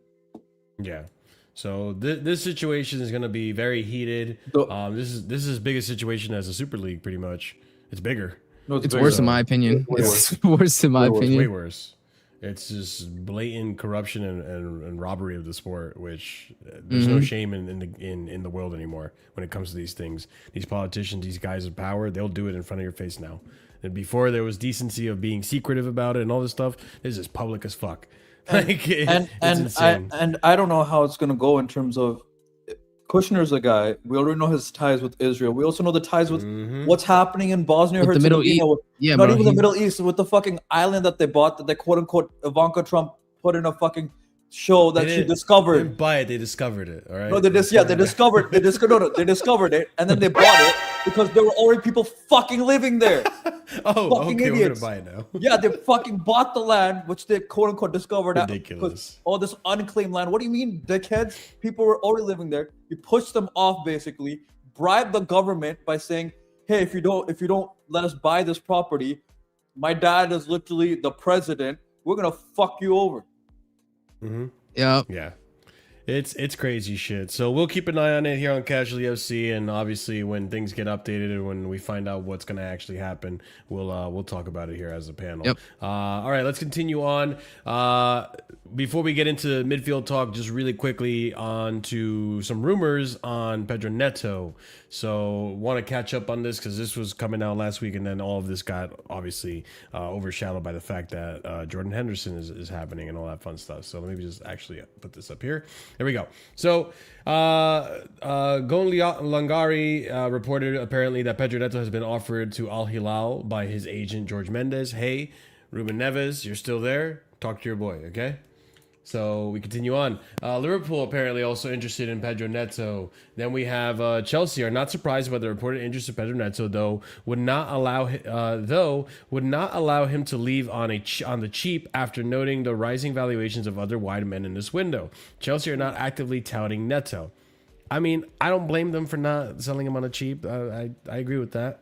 Speaker 1: Yeah. So this situation is going to be very heated. This is as big a situation as the Super League, pretty much. It's bigger.
Speaker 4: No, it's worse in my opinion. It's worse in my opinion.
Speaker 1: Way worse. It's just blatant corruption and robbery of the sport, which there's no shame in the world anymore when it comes to these things. These politicians, these guys in power, they'll do it in front of your face now. And before there was decency of being secretive about it and all this stuff, this is public as fuck. It's insane.
Speaker 3: I don't know how it's gonna go in terms of Kushner's a guy. We already know his ties with Israel. We also know the ties with what's happening in Bosnia Herzegovina.
Speaker 4: The Middle East. Yeah,
Speaker 3: not even the Middle East, with the fucking island that they bought, that they quote unquote Ivanka Trump put in a fucking show that she discovered.
Speaker 1: They didn't buy it, they discovered it. All right.
Speaker 3: No, they discovered it, and then they bought it because there were already people fucking living there.
Speaker 1: Fucking
Speaker 3: idiots.
Speaker 1: We're gonna buy it now.
Speaker 3: Yeah, they fucking bought the land, which they quote unquote discovered.
Speaker 1: Ridiculous.
Speaker 3: All this unclaimed land. What do you mean, dickheads? People were already living there. You pushed them off, basically. Bribed the government by saying, hey, if you don't let us buy this property, my dad is literally the president. We're gonna fuck you over.
Speaker 1: Mm-hmm.
Speaker 4: Yep.
Speaker 1: Yeah. It's crazy shit. So we'll keep an eye on it here on Casually FC, and obviously when things get updated and when we find out what's going to actually happen, we'll talk about it here as a panel.
Speaker 4: Yep.
Speaker 1: All right, let's continue on. Before we get into midfield talk, just really quickly on to some rumors on Pedro Neto. So want to catch up on this because this was coming out last week, and then all of this got obviously overshadowed by the fact that Jordan Henderson is happening and all that fun stuff. So let me just actually put this up here. There we go. So, Langari reported apparently that Pedro Neto has been offered to Al Hilal by his agent George Mendes. Hey, Ruben Neves, you're still there? Talk to your boy, okay? So we continue on. Liverpool apparently also interested in Pedro Neto. Then we have Chelsea are not surprised by the reported interest in Pedro Neto, though would not allow him to leave on the cheap after noting the rising valuations of other wide men in this window. Chelsea are not actively touting Neto. I mean, I don't blame them for not selling him on a cheap. I agree with that.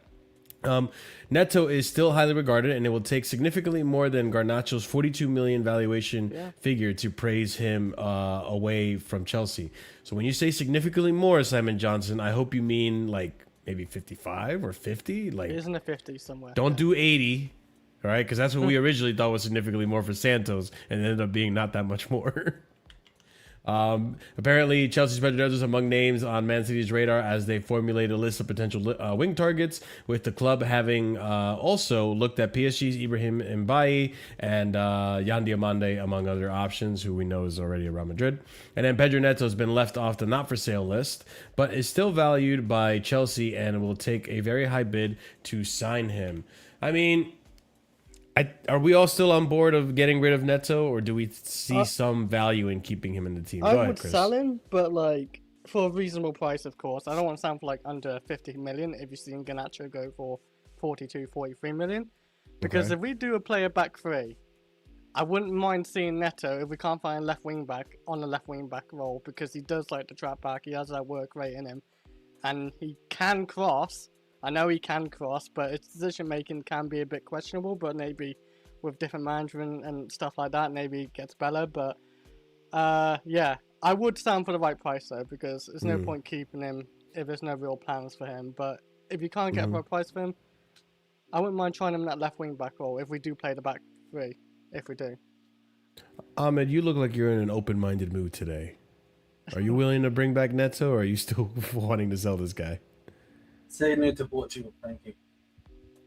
Speaker 1: Neto is still highly regarded, and it will take significantly more than Garnacho's 42 million valuation figure to praise him away from Chelsea. So when you say significantly more, Simon Johnson, I hope you mean like maybe 55 or 50. Like,
Speaker 2: isn't it 50 somewhere?
Speaker 1: Don't do 80, all right? Because that's what we originally thought was significantly more for Santos, and it ended up being not that much more. Apparently, Chelsea's Pedro Neto is among names on Man City's radar as they formulate a list of potential wing targets, with the club having also looked at PSG's Ibrahim Mbaye and Yan Diomande, among other options, who we know is already at Real Madrid. And then Pedro Neto has been left off the not-for-sale list, but is still valued by Chelsea and will take a very high bid to sign him. I mean, are we all still on board of getting rid of Neto, or do we see some value in keeping him in the team? Go
Speaker 2: I
Speaker 1: ahead,
Speaker 2: would
Speaker 1: Chris.
Speaker 2: sell him, but like for a reasonable price, of course. I don't want to sound for like under 50 million if you've seen Garnacho go for 42, 43 million. Because if we do a player back three, I wouldn't mind seeing Neto if we can't find a left wing back on the left wing back role, because he does like to trap back. He has that work rate in him, and he can cross. I know he can cross, but his decision making can be a bit questionable. But maybe with different management and stuff like that, maybe it gets better. But yeah, I would stand for the right price though, because there's no point keeping him if there's no real plans for him. But if you can't get a right price for him, I wouldn't mind trying him in that left wing back role if we do play the back three. If we do.
Speaker 1: Ahmed, you look like you're in an open-minded mood today. Are you willing to bring back Neto, or are you still wanting to sell this guy?
Speaker 5: Say no to Portugal, thank you.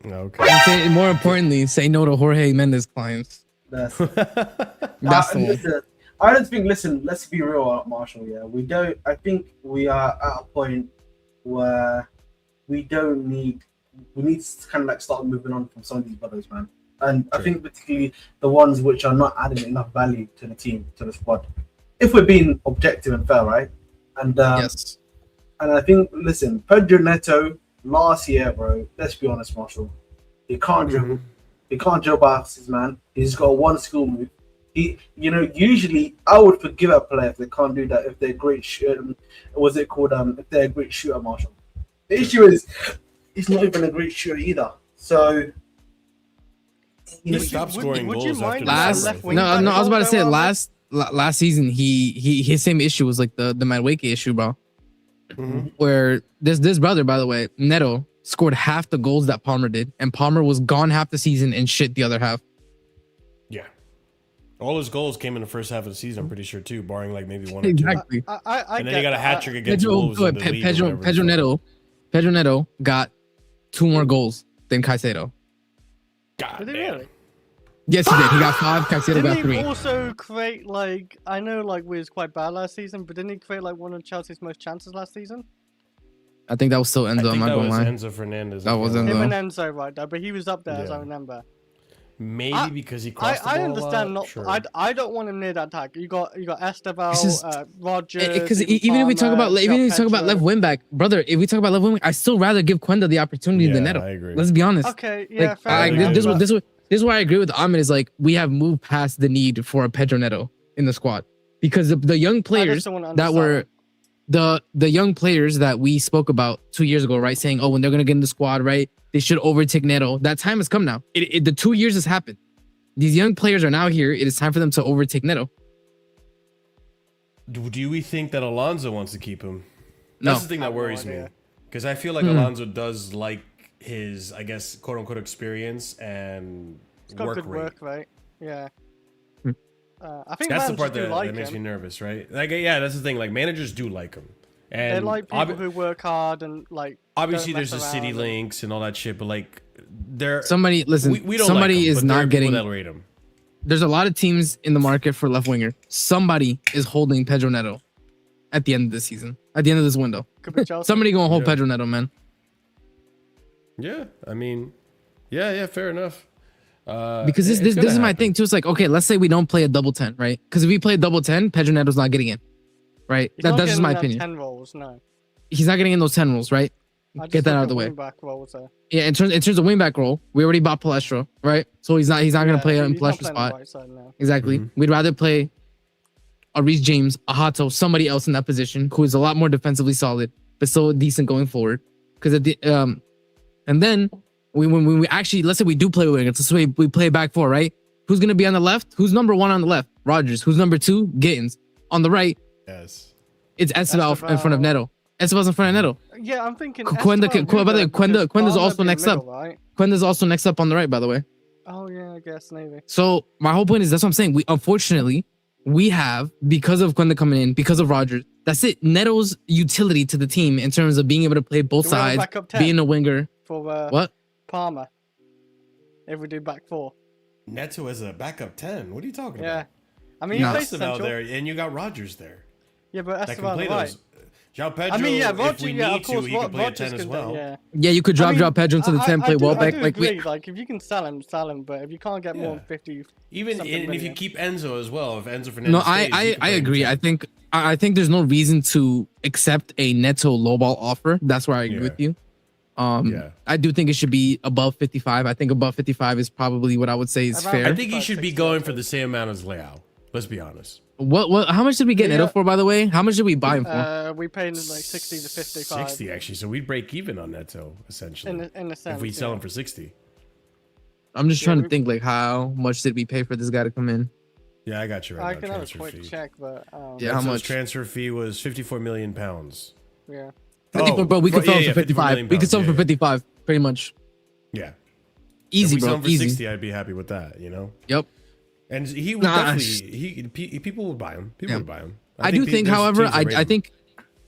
Speaker 1: Okay.
Speaker 4: And more importantly, say no to Jorge Mendes clients.
Speaker 5: That's
Speaker 4: That's the one.
Speaker 5: listen, I don't think. Listen, let's be real, Marshall. Yeah, we don't. I think we are at a point where we don't need. We need to kind of like start moving on from some of these brothers, man. And I think particularly the ones which are not adding enough value to the team, to the squad. If we're being objective and fair, right? And
Speaker 4: Yes.
Speaker 5: and I think, listen, Pedro Neto last year, bro. Let's be honest, Marshall. He can't dribble. He can't dribble past his man. He's got one skill move. He, usually I would forgive a player if they can't do that. If they're a great shooter, what's it called? If they're a great shooter, Marshall. The issue is, he's not even a great shooter either. So.
Speaker 1: He stopped scoring
Speaker 2: would
Speaker 1: goals
Speaker 2: you
Speaker 1: after
Speaker 2: mind
Speaker 1: the
Speaker 4: Last
Speaker 2: left
Speaker 1: summer.
Speaker 2: wing
Speaker 4: no,
Speaker 2: back
Speaker 4: I was about to
Speaker 2: role
Speaker 4: say
Speaker 2: though,
Speaker 4: last season his same issue was like the Madueke issue, bro. Where this brother, by the way, Neto, scored half the goals that Palmer did, and Palmer was gone half the season and shit the other half.
Speaker 1: Yeah. All his goals came in the first half of the season, I'm pretty sure, too, barring like maybe one or two.
Speaker 4: Exactly.
Speaker 2: I
Speaker 1: And then he got a hat trick against Wolves in the league or whatever
Speaker 4: Pedro Neto got 2 more goals than Caicedo.
Speaker 1: God
Speaker 2: Did he
Speaker 1: damn.
Speaker 2: really?
Speaker 4: Yes, he did. He got 5. Caicedo got
Speaker 2: Didn't
Speaker 4: 3.
Speaker 2: he also create like, I know like we was quite bad last season, but didn't he create like one of Chelsea's most chances last season?
Speaker 4: I think that was still
Speaker 1: I
Speaker 4: Enzo. I'm
Speaker 1: think
Speaker 4: not
Speaker 1: that
Speaker 4: gonna
Speaker 1: was
Speaker 4: lie.
Speaker 1: Enzo Fernandez.
Speaker 4: That was Enzo.
Speaker 2: Him and Enzo right there, but he was up there as I
Speaker 1: Yeah.
Speaker 2: remember.
Speaker 1: Maybe because he crossed the
Speaker 2: I
Speaker 1: ball
Speaker 2: understand.
Speaker 1: a lot.
Speaker 2: Not,
Speaker 1: Sure.
Speaker 2: I don't want him near that tag. You got Esteval,
Speaker 4: It's just-
Speaker 2: Rogers.
Speaker 4: Because even if we talk about left wing back, brother, if we talk about left wing back, I still rather give Quenda the opportunity than
Speaker 1: Yeah,
Speaker 4: Neto.
Speaker 1: I agree.
Speaker 4: Let's be honest.
Speaker 2: Okay, yeah,
Speaker 4: Like,
Speaker 2: fair
Speaker 1: I
Speaker 2: enough,
Speaker 1: agree.
Speaker 2: but-
Speaker 4: this is why I agree with Ahmed. Is like we have moved past the need for a Pedro Neto in the squad, because the young
Speaker 2: I
Speaker 4: players
Speaker 2: just don't wanna
Speaker 4: that were
Speaker 2: undersell
Speaker 4: the young players that we spoke about 2 years ago, right? Saying, oh, when they're gonna get in the squad, right? They should overtake Neto. That time has come now. The 2 years has happened. These young players are now here. It is time for them to overtake Neto.
Speaker 1: Do we think that Alonso wants to keep him?
Speaker 4: No.
Speaker 1: That's the thing that worries me. Because I feel like Alonso does like his, I guess, quote unquote experience and
Speaker 2: It's got
Speaker 1: work
Speaker 2: good
Speaker 1: rate.
Speaker 2: work rate. Yeah. I think
Speaker 1: That's the
Speaker 2: managers
Speaker 1: part
Speaker 2: do
Speaker 1: that,
Speaker 2: like
Speaker 1: that makes
Speaker 2: him.
Speaker 1: me nervous, right? Like, yeah, that's the thing. Like, managers do like him. And
Speaker 2: They like people who work hard and like.
Speaker 1: obviously
Speaker 2: don't
Speaker 1: there's the
Speaker 2: mess
Speaker 1: city
Speaker 2: around
Speaker 1: links and all that shit, but like, there.
Speaker 4: Somebody listen.
Speaker 1: We don't
Speaker 4: somebody
Speaker 1: like him,
Speaker 4: is
Speaker 1: but there are
Speaker 4: not
Speaker 1: people
Speaker 4: getting.
Speaker 1: that rate him.
Speaker 4: There's a lot of teams in the market for left winger. Somebody is holding Pedro Neto at the end of this season. At the end of this window,
Speaker 2: Could be Chelsea.
Speaker 4: somebody gonna hold
Speaker 1: Yeah.
Speaker 4: Pedro Neto, man.
Speaker 1: Yeah, I mean, yeah, fair enough.
Speaker 4: Because this
Speaker 1: it's gonna
Speaker 4: is my
Speaker 1: happen.
Speaker 4: thing too. It's like, okay, let's say we don't play a double 10, right? Because if we play a double 10, Pedro Neto's not getting in, right?
Speaker 2: He's not
Speaker 4: That's just
Speaker 2: getting
Speaker 4: my
Speaker 2: that
Speaker 4: opinion.
Speaker 2: 10 rolls, no.
Speaker 4: He's not getting in those 10 roles, right?
Speaker 2: I just
Speaker 4: Get that
Speaker 2: look
Speaker 4: out of
Speaker 2: at
Speaker 4: the way.
Speaker 2: wing-back roles there.
Speaker 4: Yeah, in terms of wingback role, we already bought Palestra, right? So he's not gonna
Speaker 2: Yeah,
Speaker 4: play in
Speaker 2: he's not
Speaker 4: Palestra's
Speaker 2: playing the
Speaker 4: spot.
Speaker 2: right side now.
Speaker 4: Exactly.
Speaker 1: Mhm.
Speaker 4: We'd rather play a Reece James, a Hato, somebody else in that position who is a lot more defensively solid, but still decent going forward. Because at the and then when we actually, let's say we do play wingers, let's say we play back four, right? Who's gonna be on the left? Who's number one on the left? Rogers. Who's number two? Gittins. On the right,
Speaker 1: Yes.
Speaker 4: it's Esteval in front of
Speaker 2: Esteval.
Speaker 4: Neto. Esteval's in front of Neto.
Speaker 2: Yeah, I'm thinking.
Speaker 4: By the way, Quenda's also next up.
Speaker 2: Right?
Speaker 4: Quenda's also next up on the right, by the way.
Speaker 2: Oh yeah, I guess maybe.
Speaker 4: So my whole point is that's what I'm saying. We unfortunately we have, because of Quenda coming in, because of Rogers, that's it. Neto's utility to the team in terms of being able to play both
Speaker 2: Do we have a
Speaker 4: sides,
Speaker 2: backup 10
Speaker 4: being a winger.
Speaker 2: for
Speaker 4: What?
Speaker 2: Palmer. If we do back four.
Speaker 1: Neto as a backup 10. What are you talking
Speaker 2: Yeah.
Speaker 1: about?
Speaker 2: I mean,
Speaker 1: You
Speaker 2: he
Speaker 1: got
Speaker 2: plays
Speaker 1: Esteval
Speaker 2: central.
Speaker 1: there, and you got Rogers there.
Speaker 2: Yeah, but
Speaker 1: That can
Speaker 2: Esteval
Speaker 1: play
Speaker 2: right.
Speaker 1: those. João Pedro,
Speaker 2: I mean, yeah,
Speaker 1: if
Speaker 2: Rogers,
Speaker 1: we
Speaker 2: yeah,
Speaker 1: need
Speaker 2: of course,
Speaker 1: to, he can play a
Speaker 2: Rogers
Speaker 1: 10 as
Speaker 2: can do-
Speaker 1: well.
Speaker 2: Yeah.
Speaker 4: Yeah, you could drop
Speaker 2: I mean,
Speaker 4: Pedro into the 10, play Welbeck.
Speaker 2: I do
Speaker 4: Like
Speaker 2: agree. Like, if you can sell him, But if you can't get more
Speaker 1: Yeah.
Speaker 2: than 50,
Speaker 1: Even
Speaker 2: something
Speaker 1: and if you
Speaker 2: million.
Speaker 1: keep Enzo as well, if Enzo Fernandez
Speaker 4: no,
Speaker 1: stays, he
Speaker 4: I
Speaker 1: can play
Speaker 4: agree.
Speaker 1: 10.
Speaker 4: I think there's no reason to accept a Neto lowball offer. That's where I agree
Speaker 1: Yeah.
Speaker 4: with you.
Speaker 1: Yeah.
Speaker 4: I do think it should be above 55. I think above 55 is probably what I would say is
Speaker 2: Around
Speaker 4: fair.
Speaker 1: I think he should be
Speaker 2: 60,
Speaker 1: going
Speaker 2: I'd
Speaker 1: for
Speaker 2: say.
Speaker 1: the same amount as Leao. Let's be honest.
Speaker 4: What how much did we get
Speaker 2: Yeah.
Speaker 4: Neto for, by the way? How much did we buy him for?
Speaker 2: we paid him like 60 to 55.
Speaker 1: 60 actually, so we'd break even on Neto essentially.
Speaker 2: In a sense.
Speaker 1: if we sell
Speaker 2: yeah.
Speaker 1: him for 60.
Speaker 4: I'm just
Speaker 2: Yeah,
Speaker 4: trying to
Speaker 2: we-
Speaker 4: think like how much did we pay for this guy to come in?
Speaker 1: Yeah, I got you
Speaker 2: I
Speaker 1: right now.
Speaker 2: can have a
Speaker 1: Transfer
Speaker 2: quick
Speaker 1: fee.
Speaker 2: check, but
Speaker 4: Yeah, how
Speaker 1: Neto's
Speaker 4: much?
Speaker 1: transfer fee was 54 million pounds.
Speaker 2: yeah.
Speaker 4: 54, bro. We could
Speaker 1: yeah,
Speaker 4: sell him
Speaker 1: yeah,
Speaker 4: for
Speaker 1: 54
Speaker 4: 55.
Speaker 1: million
Speaker 4: We could sell him
Speaker 1: pounds,
Speaker 4: for 55, pretty much.
Speaker 1: Yeah.
Speaker 4: Easy,
Speaker 1: if we sell
Speaker 4: bro.
Speaker 1: him for
Speaker 4: Easy.
Speaker 1: 60, I'd be happy with that, you know?
Speaker 4: Yep.
Speaker 1: And he would
Speaker 4: Nah,
Speaker 1: definitely people would buy him. People
Speaker 4: Yeah.
Speaker 1: would buy him.
Speaker 4: I do think,
Speaker 1: there's
Speaker 4: however,
Speaker 1: teams that rate
Speaker 4: I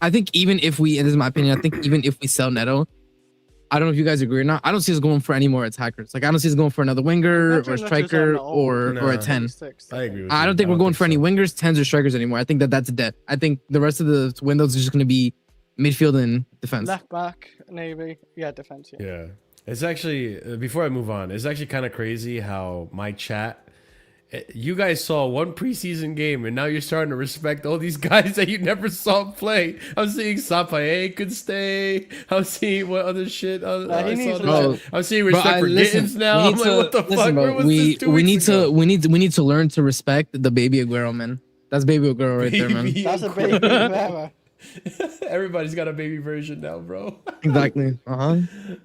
Speaker 1: him.
Speaker 4: think even if we, and this is my opinion, I think even if we sell Neto, I don't know if you guys agree or not. I don't see us going for any more attackers. Like I don't see us going for another winger
Speaker 2: Imagine
Speaker 4: or
Speaker 2: if
Speaker 4: striker
Speaker 2: there's an
Speaker 4: or a
Speaker 1: Nah.
Speaker 4: 10.
Speaker 2: 26,
Speaker 1: I agree with
Speaker 4: I
Speaker 1: you.
Speaker 4: don't think we're going for any
Speaker 1: so.
Speaker 4: wingers, 10s, or strikers anymore. I think that's dead. I think the rest of the windows is just going to be midfield and defense.
Speaker 2: Left back, maybe. Yeah, defense. Yeah.
Speaker 1: Yeah. It's actually, before I move on, it's actually kind of crazy how my chat, you guys saw one preseason game and now you're starting to respect all these guys that you never saw play. I'm seeing Satpaev could stay. I'm seeing what other shit.
Speaker 2: he
Speaker 1: I
Speaker 2: needs
Speaker 1: saw
Speaker 2: to
Speaker 1: this. I'm seeing respect for Gittins now. I'm like, what the fuck? Where was this 2
Speaker 4: we
Speaker 1: weeks
Speaker 4: need
Speaker 1: ago?
Speaker 4: we need to learn to respect the baby Aguero, man. That's baby Aguero right there, man.
Speaker 1: Baby
Speaker 2: That's a
Speaker 1: Aguero.
Speaker 2: baby Aguero.
Speaker 1: Everybody's got a baby version now, bro.
Speaker 4: Exactly.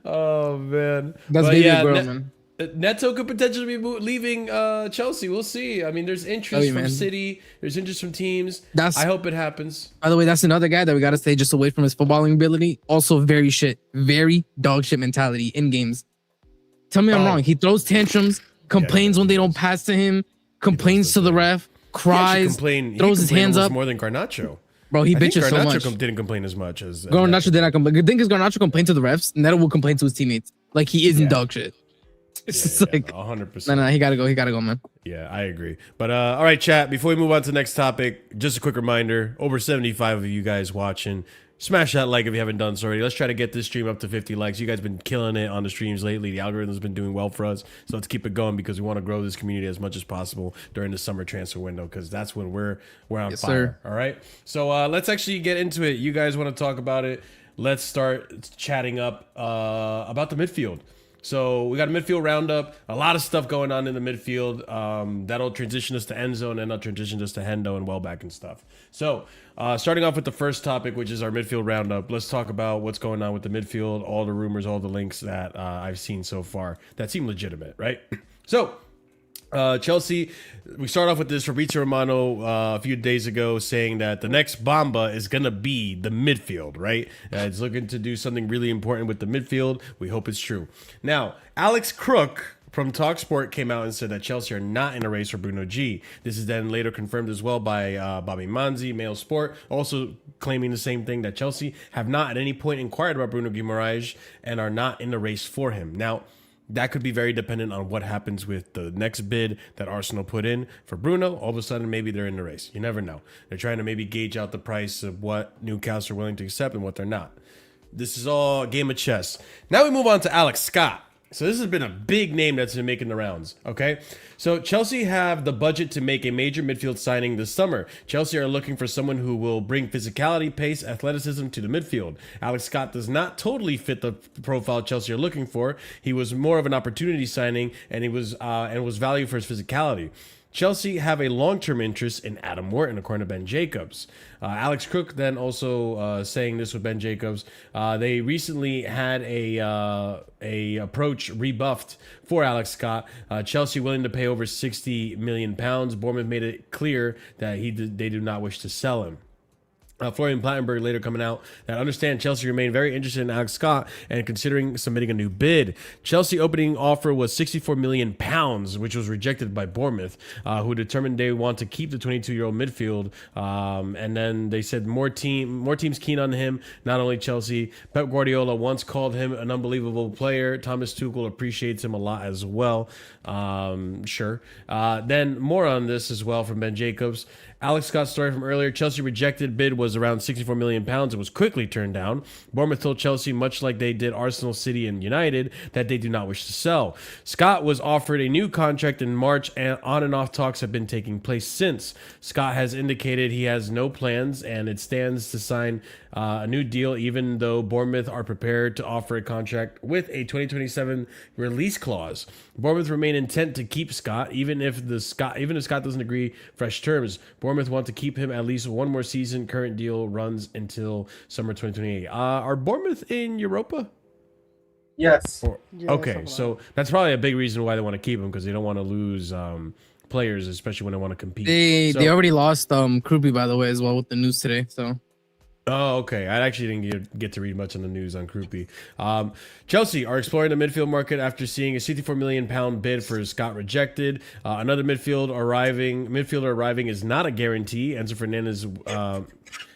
Speaker 1: Oh man,
Speaker 4: That's
Speaker 1: But
Speaker 4: baby
Speaker 1: yeah,
Speaker 4: Aguero, man.
Speaker 1: Neto could potentially be leaving Chelsea. We'll see. I mean, there's interest
Speaker 4: you,
Speaker 1: from
Speaker 4: man.
Speaker 1: City. There's interest from teams.
Speaker 4: That's-
Speaker 1: I hope it happens.
Speaker 4: By the way, that's another guy that we gotta stay just away from his footballing ability. Also, very dog shit mentality in games. Tell me I'm
Speaker 1: Oh.
Speaker 4: wrong. He throws tantrums, complains when they don't pass to him, complains to the ref,
Speaker 1: He actually
Speaker 4: cries,
Speaker 1: complained- he
Speaker 4: throws his
Speaker 1: complained
Speaker 4: hands
Speaker 1: almost
Speaker 4: up.
Speaker 1: more than Garnacho.
Speaker 4: Bro, he
Speaker 1: I think
Speaker 4: bitches so
Speaker 1: Garnacho
Speaker 4: much.
Speaker 1: didn't complain as much as
Speaker 4: Garnacho did not complain. Good thing is Garnacho complained to the refs. Neto will complain to his teammates. Like he isn't dog shit. It's just like
Speaker 1: 100%.
Speaker 4: no, he gotta go. He gotta go, man.
Speaker 1: Yeah, I agree. But all right, chat. Before we move on to the next topic, just a quick reminder: over 75 of you guys watching. Smash that like if you haven't done so already. Let's try to get this stream up to 50 likes. You guys been killing it on the streams lately. The algorithm's been doing well for us. So let's keep it going because we want to grow this community as much as possible during the summer transfer window because that's when we're on
Speaker 4: Yes,
Speaker 1: fire.
Speaker 4: sir.
Speaker 1: All right. So let's actually get into it. You guys want to talk about it. Let's start chatting up about the midfield. So we got a midfield roundup, a lot of stuff going on in the midfield. That'll transition us to Enzo, and then that'll transition us to Hendo and Welbeck and stuff. So starting off with the first topic, which is our midfield roundup, let's talk about what's going on with the midfield, all the rumors, all the links that I've seen so far that seem legitimate, right? So Chelsea, we start off with this Fabrizio Romano a few days ago saying that the next Bamba is going to be the midfield, right? It's looking to do something really important with the midfield. We hope it's true. Now, Alex Crook from TalkSport came out and said that Chelsea are not in a race for Bruno G. This is then later confirmed as well by Bobby Manzi, Mail Sport, also claiming the same thing, that Chelsea have not at any point inquired about Bruno Guimaraes and are not in the race for him. Now, that could be very dependent on what happens with the next bid that Arsenal put in for Bruno. All of a sudden, maybe they're in the race. You never know. They're trying to maybe gauge out the price of what Newcastle are willing to accept and what they're not. This is all a game of chess. Now we move on to Alex Scott. So this has been a big name that's been making the rounds, okay? So Chelsea have the budget to make a major midfield signing this summer. Chelsea are looking for someone who will bring physicality, pace, athleticism to the midfield. Alex Scott does not totally fit the profile Chelsea are looking for. He was more of an opportunity signing, and he was valued for his physicality. Chelsea have a long-term interest in Adam Wharton, according to Ben Jacobs. Alex Crook then also saying this with Ben Jacobs. They recently had a approach rebuffed for Alex Scott. Chelsea willing to pay over £60 million. Bournemouth made it clear that they do not wish to sell him. Florian Plattenberg later coming out that understand Chelsea remain very interested in Alex Scott and considering submitting a new bid. Chelsea opening offer was £64 million, which was rejected by Bournemouth, who determined they want to keep the 22-year-old midfield. And then they said more teams keen on him, not only Chelsea. Pep Guardiola once called him an unbelievable player. Thomas Tuchel appreciates him a lot as well. Sure. Then more on this as well from Ben Jacobs. Alex Scott's story from earlier. Chelsea rejected bid was around £64 million. It was quickly turned down. Bournemouth told Chelsea, much like they did Arsenal, City, and United, that they do not wish to sell. Scott was offered a new contract in March, and on and off talks have been taking place since. Scott has indicated he has no plans, and it stands to sign a new deal, even though Bournemouth are prepared to offer a contract with a 2027 release clause. Bournemouth remain intent to keep Scott, even if Scott doesn't agree fresh terms. Bournemouth want to keep him at least one more season. Current deal runs until summer 2028. Are Bournemouth in Europa?
Speaker 5: Yes.
Speaker 1: Okay, so that's probably a big reason why they want to keep him, because they don't want to lose players, especially when they want to compete.
Speaker 4: They already lost Krupi, by the way, as well, with the news today. So.
Speaker 1: Oh, okay. I actually didn't get to read much on the news on Krupi. Chelsea are exploring the midfield market after seeing a £64 million bid for Scott rejected. Another midfielder arriving is not a guarantee. Enzo Fernandez.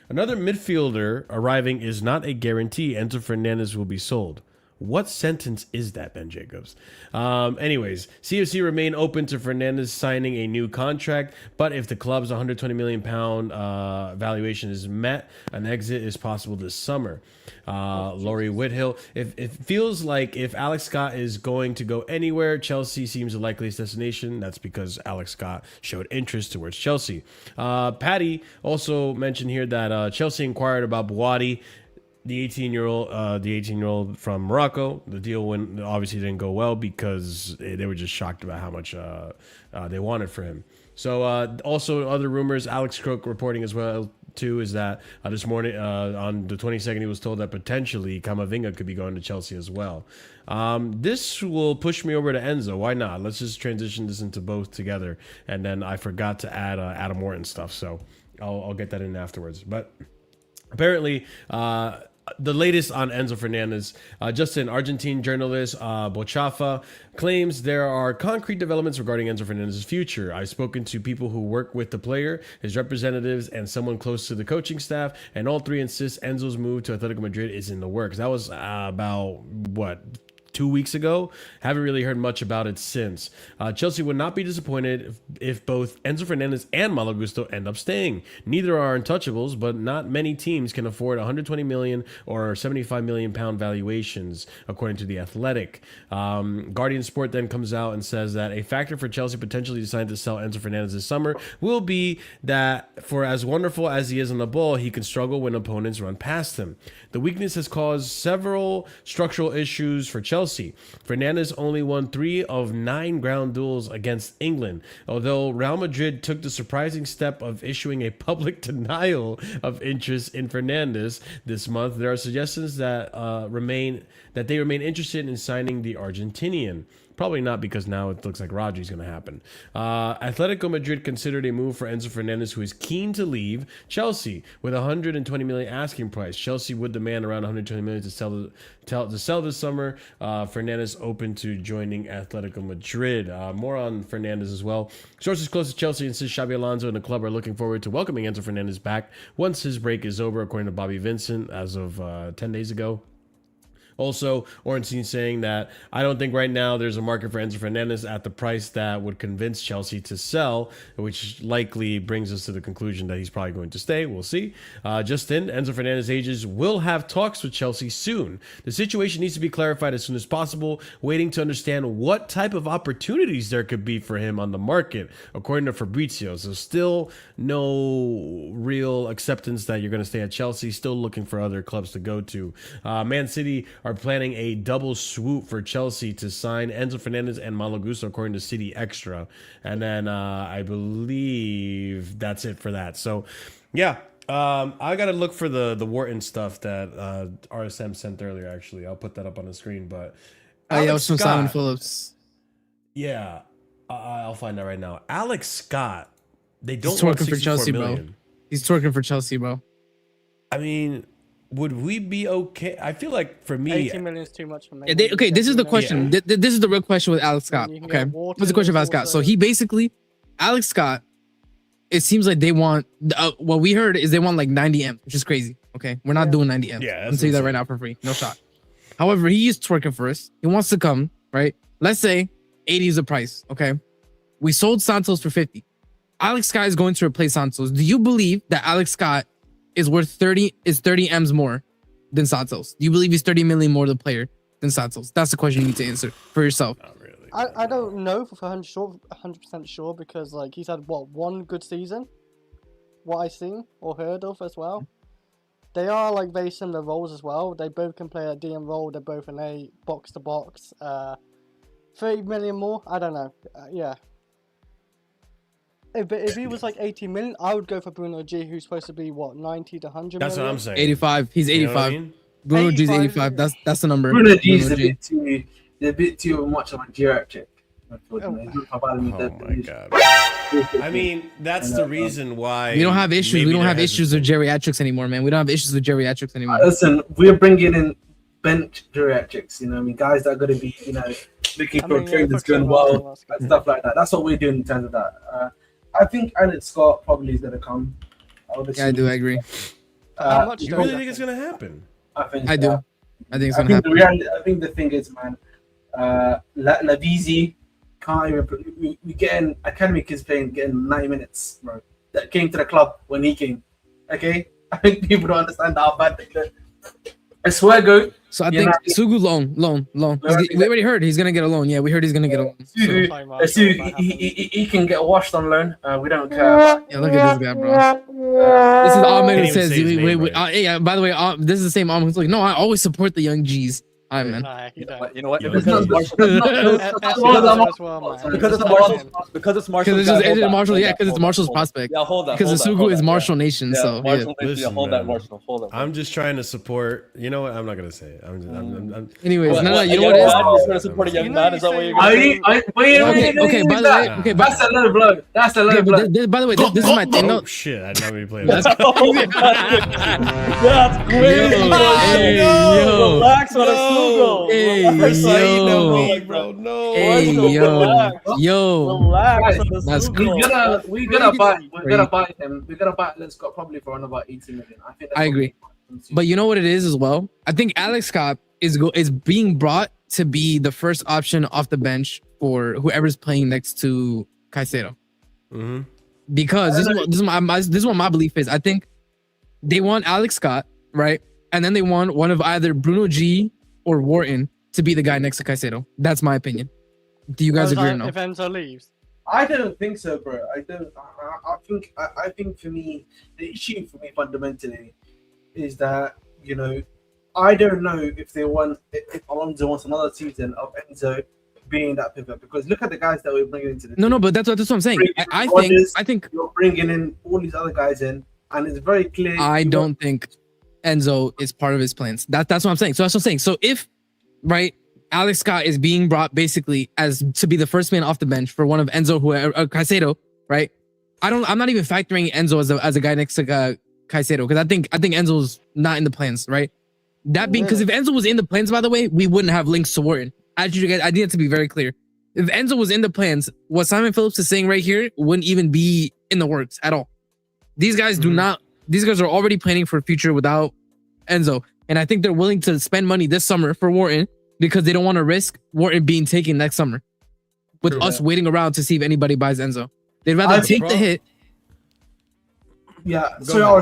Speaker 1: Another midfielder arriving is not a guarantee. Enzo Fernandez will be sold. What sentence is that, Ben Jacobs? Anyways, CFC remain open to Fernandez signing a new contract, but if the club's £120 million valuation is met, an exit is possible this summer. Laurie Whithill, it feels like if Alex Scott is going to go anywhere, Chelsea seems the likeliest destination. That's because Alex Scott showed interest towards Chelsea. Patty also mentioned here that Chelsea inquired about Bouadi, the 18-year-old from Morocco. The deal obviously didn't go well because they were just shocked about how much they wanted for him. So also other rumors, Alex Crook reporting as well too, is that this morning on the 22nd he was told that potentially Camavinga could be going to Chelsea as well. This will push me over to Enzo. Why not? Let's just transition this into both together. And then I forgot to add Adam Wharton stuff, so I'll get that in afterwards. But apparently the latest on Enzo Fernandez, just an Argentine journalist, Bochafa, claims there are concrete developments regarding Enzo Fernandez's future. I've spoken to people who work with the player, his representatives, and someone close to the coaching staff, and all three insist Enzo's move to Atletico Madrid is in the works. That was about, 2 weeks ago. Haven't really heard much about it since. Chelsea would not be disappointed if both Enzo Fernandez and Malo Gusto end up staying. Neither are untouchables, but not many teams can afford 120 million or 75 million pound valuations, according to The Athletic. Guardian Sport then comes out and says that a factor for Chelsea potentially deciding to sell Enzo Fernandez this summer will be that for as wonderful as he is on the ball, he can struggle when opponents run past him. The weakness has caused several structural issues for Chelsea, Chelsea. Fernandez only won 3 of 9 ground duels against England, although Real Madrid took the surprising step of issuing a public denial of interest in Fernandez this month. There are suggestions that they remain interested in signing the Argentinian. Probably not, because now it looks like Rodri's going to happen. Atletico Madrid considered a move for Enzo Fernandez, who is keen to leave Chelsea with a 120 million asking price. Chelsea would demand around 120 million to sell this summer. Fernandez open to joining Atletico Madrid. More on Fernandez as well. Sources close to Chelsea insist Xabi Alonso and the club are looking forward to welcoming Enzo Fernandez back once his break is over, according to Bobby Vincent as of 10 days ago. Also, Ornstein saying that I don't think right now there's a market for Enzo Fernandez at the price that would convince Chelsea to sell, which likely brings us to the conclusion that he's probably going to stay. We'll see. Just in, Enzo Fernandez agents will have talks with Chelsea soon. The situation needs to be clarified as soon as possible, waiting to understand what type of opportunities there could be for him on the market, according to Fabrizio. So still no real acceptance that you're going to stay at Chelsea, still looking for other clubs to go to. Man City are planning a double swoop for Chelsea to sign Enzo Fernandez and Malo Gusto, according to City Extra. And then I believe that's it for that. So, yeah, I got to look for the Wharton stuff that RSM sent earlier, actually. I'll put that up on the screen. But
Speaker 4: yeah, it was from Simon Phillips.
Speaker 1: Yeah, I'll find that right now. Alex Scott, they don't
Speaker 4: He's
Speaker 1: want
Speaker 4: twerking for Chelsea,
Speaker 1: million.
Speaker 4: bro. He's twerking for Chelsea, bro.
Speaker 1: I mean, would we be okay? I feel like for me,
Speaker 2: 80 million is too much for me.
Speaker 4: Okay, this is the question.
Speaker 1: Yeah.
Speaker 4: This is the real question with Alex Scott. Okay, what's the question of Alex Scott? So he basically, Alex Scott, it seems like they want, what we heard is they want like 90 M, which is crazy. Okay, we're not doing 90 M.
Speaker 1: Yeah,
Speaker 4: I'll tell you that right now for free. No shot. However, he is twerking for us. He wants to come, right? Let's say 80 is the price. Okay, we sold Santos for 50. Alex Scott is going to replace Santos. Do you believe that Alex Scott is worth 30 M's more than Santos? Do you believe he's 30 million more the player than Santos? That's the question you need to answer for yourself.
Speaker 1: not really.
Speaker 2: I don't know for 100% sure, because like he's had one good season, what I've seen or heard of as well. They are like very similar roles as well. They both can play a DM role. They're both in a box to box. 30 million more, I don't know. Yeah. If he was like 80 million, I would go for Bruno G, who's supposed to be 90 to 100
Speaker 1: That's
Speaker 2: million.
Speaker 1: what I'm saying.
Speaker 4: 85. He's 85.
Speaker 1: You know what I mean?
Speaker 4: Bruno G's
Speaker 2: 85.
Speaker 4: 85. That's the number.
Speaker 5: Bruno G is
Speaker 4: Bruno
Speaker 5: a bit too much of a geriatric.
Speaker 1: Oh my god. I mean, that's the reason why
Speaker 4: We don't have issues.
Speaker 1: maybe
Speaker 4: We don't
Speaker 1: they're
Speaker 4: have issues with
Speaker 1: hesitant.
Speaker 4: geriatrics anymore, man. We don't have issues with geriatrics anymore.
Speaker 5: Listen, we're bringing in bench geriatrics, you know what I mean? Guys that are going to be, you know, looking for trade that's going well and stuff like that. That's what we're doing in terms of that. I think Alex Scott probably is going to come.
Speaker 4: Yeah, I do. I agree.
Speaker 2: How much
Speaker 1: You
Speaker 2: do
Speaker 1: really
Speaker 2: you
Speaker 1: think it's gonna happen?
Speaker 4: I do. I think it's gonna happen.
Speaker 5: I think the thing is, man, Lavizi can't even. We getting academy kids getting 90 minutes, bro. That came to the club when he came. Okay, I think people don't understand how bad they look. I swear, go.
Speaker 4: So I think Sugu loan. We already heard he's gonna get a loan. Yeah, we heard he's gonna get a loan.
Speaker 5: He can get washed on loan. We don't care.
Speaker 4: Yeah, look at this guy, bro. This is Ahmed who says.
Speaker 1: Right.
Speaker 4: By the way, this is the same Ahmed who's like, no, I always support the young G's. All right, man.
Speaker 2: Nah, you don't.
Speaker 3: You know what?
Speaker 1: Yeah.
Speaker 3: Because it's Marshall.
Speaker 4: Because it's Marshall. Yeah, because it's Marshall's prospect.
Speaker 3: Yeah, hold on.
Speaker 4: Because the Sugu is Marshall Nation.
Speaker 3: Yeah,
Speaker 4: So
Speaker 3: Marshall
Speaker 4: yeah.
Speaker 3: Nation.
Speaker 1: Listen,
Speaker 3: Hold that,
Speaker 1: man.
Speaker 3: Marshall. Hold on.
Speaker 1: I'm just trying to support. You know what? I'm not gonna say it. I'm
Speaker 4: Anyways, no,
Speaker 3: What,
Speaker 4: you know
Speaker 3: a
Speaker 4: what it
Speaker 3: young
Speaker 4: is?
Speaker 3: man? You're gonna support a young man? Is that what you're gonna do?
Speaker 4: Okay. By the way, okay.
Speaker 5: That's a little blood. That's a little blood.
Speaker 4: By the way, this is my thing.
Speaker 1: Oh
Speaker 4: No,
Speaker 1: shit! I didn't really play that.
Speaker 3: That's crazy.
Speaker 4: Hey, yo.
Speaker 3: Relax on a Sugo.
Speaker 4: Hey, yo.
Speaker 1: bro. No.
Speaker 4: Hey, yo.
Speaker 3: Relax on a
Speaker 4: That's
Speaker 3: Sugo.
Speaker 5: We're gonna buy him. We're gonna buy Alex Scott probably for around about 80 million.
Speaker 4: I agree. But you know what it is as well? I think Alex Scott is being brought to be the first option off the bench for whoever's playing next to Caicedo.
Speaker 1: Mm-hmm.
Speaker 4: Because this is what my belief is. I think they want Alex Scott, right? And then they want one of either Bruno G or Wharton to be the guy next to Caicedo. That's my opinion. Do you guys agree or no?
Speaker 2: If Enzo leaves.
Speaker 5: I don't think so, bro. I don't. I think for me, the issue for me fundamentally is that, you know, I don't know if Alonso wants another season of Enzo being that pivot, because look at the guys that we're bringing into the team.
Speaker 4: No, but that's what I'm saying. I think
Speaker 5: you're bringing in all these other guys in, and it's very clear.
Speaker 4: I don't think Enzo is part of his plans. That's what I'm saying. So that's what I'm saying. So if Alex Scott is being brought basically as to be the first man off the bench for one of Enzo Caicedo, right? I'm not even factoring Enzo as a guy next to Caicedo, because I think Enzo's not in the plans, right? That being, because if Enzo was in the plans, by the way, we wouldn't have links to Wharton. I need it to be very clear. If Enzo was in the plans, what Simon Phillips is saying right here wouldn't even be in the works at all. These guys these guys are already planning for a future without Enzo. And I think they're willing to spend money this summer for Wharton because they don't want to risk Wharton being taken next summer with us waiting around to see if anybody buys Enzo. They'd rather take the hit.
Speaker 5: Yeah, so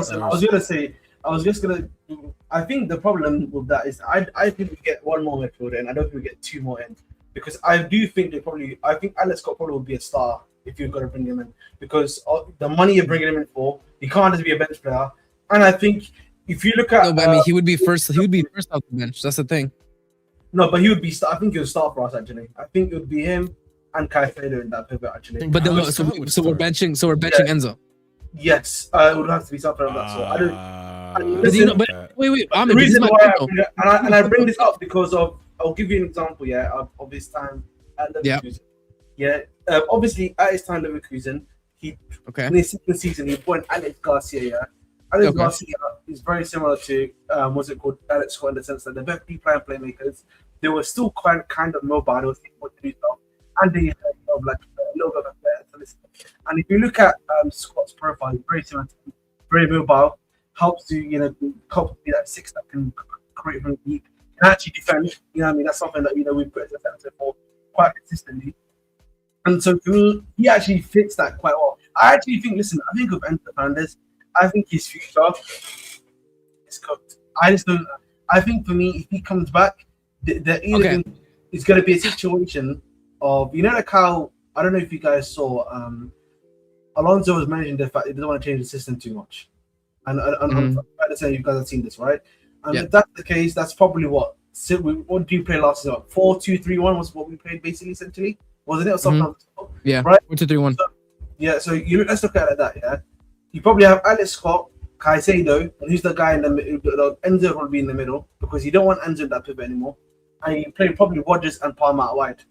Speaker 5: I think the problem with that is I think we get one more midfielder, and I don't think we get two more in, because I do think I think Alex Scott probably would be a star if you're going to bring him in, because the money you're bringing him in for, he can't just be a bench player. And I think if you look at,
Speaker 4: he would be first. He would be first off the bench. That's the thing.
Speaker 5: No, but he would be. I think he would start for us actually. I think it would be him and Caicedo in that pivot actually.
Speaker 4: But then, so we're benching Enzo.
Speaker 5: Yes, it would have to be something like that. So I don't.
Speaker 4: Wait.
Speaker 5: The reason why I bring this up because I'll give you an example. Yeah, of his time at Leverkusen. Yeah. Obviously at his time at Leverkusen, in his second season he brought Alex Garcia. Yeah. Alex Garcia is very similar to what's it called, Alex Scott, in the sense that they're both deep line playmakers. They were still kind of mobile. They were able to do stuff, and they had a little bit of a better to listen. And if you look at Scott's profile, he's very similar to him, very mobile, helps to be that six that can create from deep, can actually defend. You know what I mean? That's something that we put as a center for quite consistently. And so for me, he actually fits that quite well. I think of Enzo Fernandez. I think his future is cooked. I think for me, if he comes back, it's going to be a situation of, like how, I don't know if you guys saw, Alonso was mentioning the fact he doesn't want to change the system too much. And I'm saying you guys have seen this, right? And if that's the case, that's probably what did you play last season? 4-2-3-1 was what we played basically, essentially. Wasn't it? Or something like that?
Speaker 4: Yeah,
Speaker 5: right?
Speaker 4: 4-2-3-1.
Speaker 5: So let's look at it like that, yeah? You probably have Alex Scott, Caicedo, and who's the guy in the middle? Enzo will be in the middle, because you don't want Enzo in that pivot anymore. And you play probably Rodgers and Palmer out wide.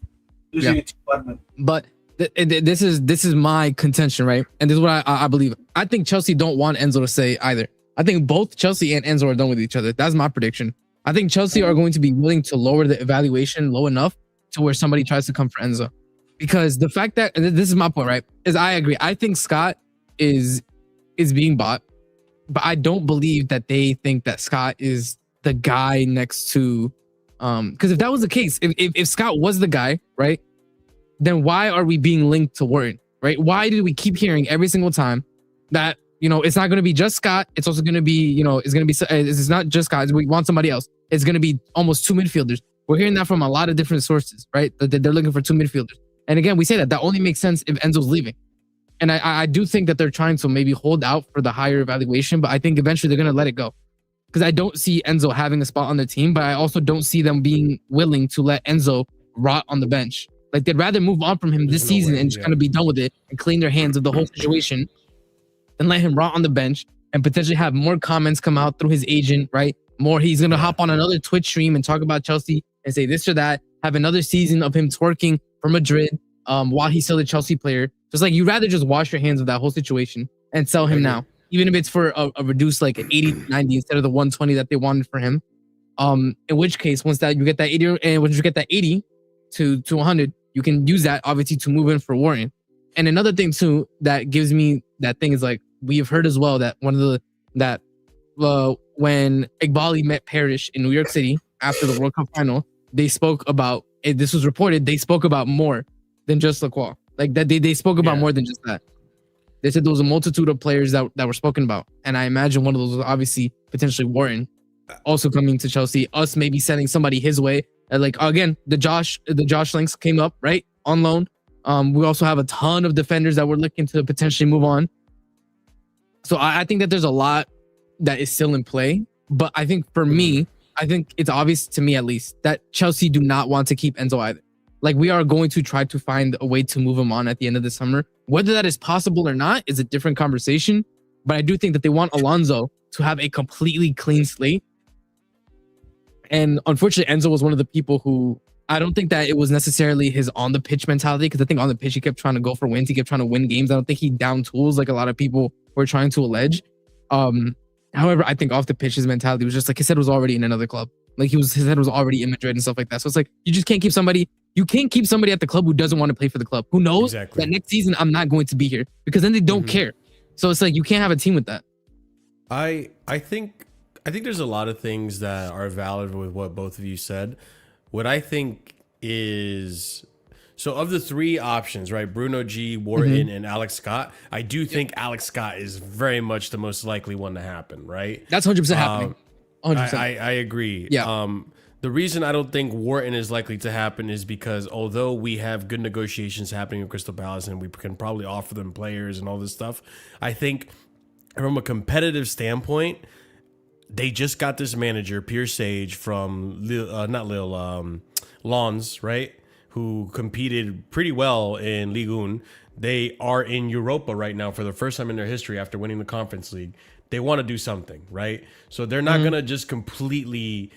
Speaker 5: Those are your two bad men.
Speaker 4: But this is my contention, right? And this is what I believe. I think Chelsea don't want Enzo to stay either. I think both Chelsea and Enzo are done with each other. That's my prediction. I think Chelsea are going to be willing to lower the evaluation low enough to where somebody tries to come for Enzo. Because the fact that, and this is my point, right? Is I agree. I think Scott is being bought, but I don't believe that they think that Scott is the guy next to, because if that was the case, if Scott was the guy, right, then why are we being linked to Wharton, right? Why do we keep hearing every single time that, it's not going to be just Scott, it's also going to be, it's not just Scott, we want somebody else. It's going to be almost two midfielders. We're hearing that from a lot of different sources, right? That they're looking for two midfielders. And again, we say that only makes sense if Enzo's leaving. And I do think that they're trying to maybe hold out for the higher evaluation, but I think eventually they're going to let it go. Because I don't see Enzo having a spot on the team, but I also don't see them being willing to let Enzo rot on the bench. Like, they'd rather move on from him this season and just kind of be done with it and clean their hands of the whole situation than let him rot on the bench and potentially have more comments come out through his agent, right? He's going to hop on another Twitch stream and talk about Chelsea and say this or that, have another season of him twerking for Madrid while he's still a Chelsea player. Just like, you'd rather just wash your hands of that whole situation and sell him now, even if it's for a reduced like 80-90 instead of the 120 that they wanted for him. In which case, once that you get that 80 and once you get that 80 to 100, you can use that obviously to move in for Wharton. And another thing too that gives me that thing is, like, we have heard as well that when Iqbali met Parrish in New York City after the World Cup final, they spoke about, this was reported, they spoke about more than just Lacroix. Like, that they spoke about more than just that. They said there was a multitude of players that were spoken about. And I imagine one of those was obviously potentially Wharton also coming to Chelsea, us maybe sending somebody his way. Like, again, the Josh Links came up, right, on loan. We also have a ton of defenders that we're looking to potentially move on. So I think that there's a lot that is still in play. But I think for me, I think it's obvious to me, at least, that Chelsea do not want to keep Enzo either. Like, we are going to try to find a way to move him on at the end of the summer. Whether that is possible or not is a different conversation. But I do think that they want Alonso to have a completely clean slate. And unfortunately, Enzo was one of the people who, I don't think that it was necessarily his on the pitch mentality, because I think on the pitch he kept trying to go for wins. He kept trying to win games. I don't think he down tools like a lot of people were trying to allege. However, I think off the pitch his mentality was just like his head was already in another club. Like his head was already in Madrid and stuff like that. So it's like you just can't keep somebody. You can't keep somebody at the club who doesn't want to play for the club, who knows that next season I'm not going to be here, because then they don't care. So it's like you can't have a team with that.
Speaker 1: I think there's a lot of things that are valid with what both of you said. What I think is, so of the three options, right? Bruno G, Wharton, and Alex Scott. I do think Alex Scott is very much the most likely one to happen, right?
Speaker 4: That's 100% happening. 100%.
Speaker 1: I agree.
Speaker 4: Yeah.
Speaker 1: The reason I don't think Wharton is likely to happen is because although we have good negotiations happening with Crystal Palace and we can probably offer them players and all this stuff, I think from a competitive standpoint, they just got this manager, Pierre Sage, from Lens, right? Who competed pretty well in Ligue 1. They are in Europa right now for the first time in their history after winning the Conference League. They want to do something, right? So they're not going to just completely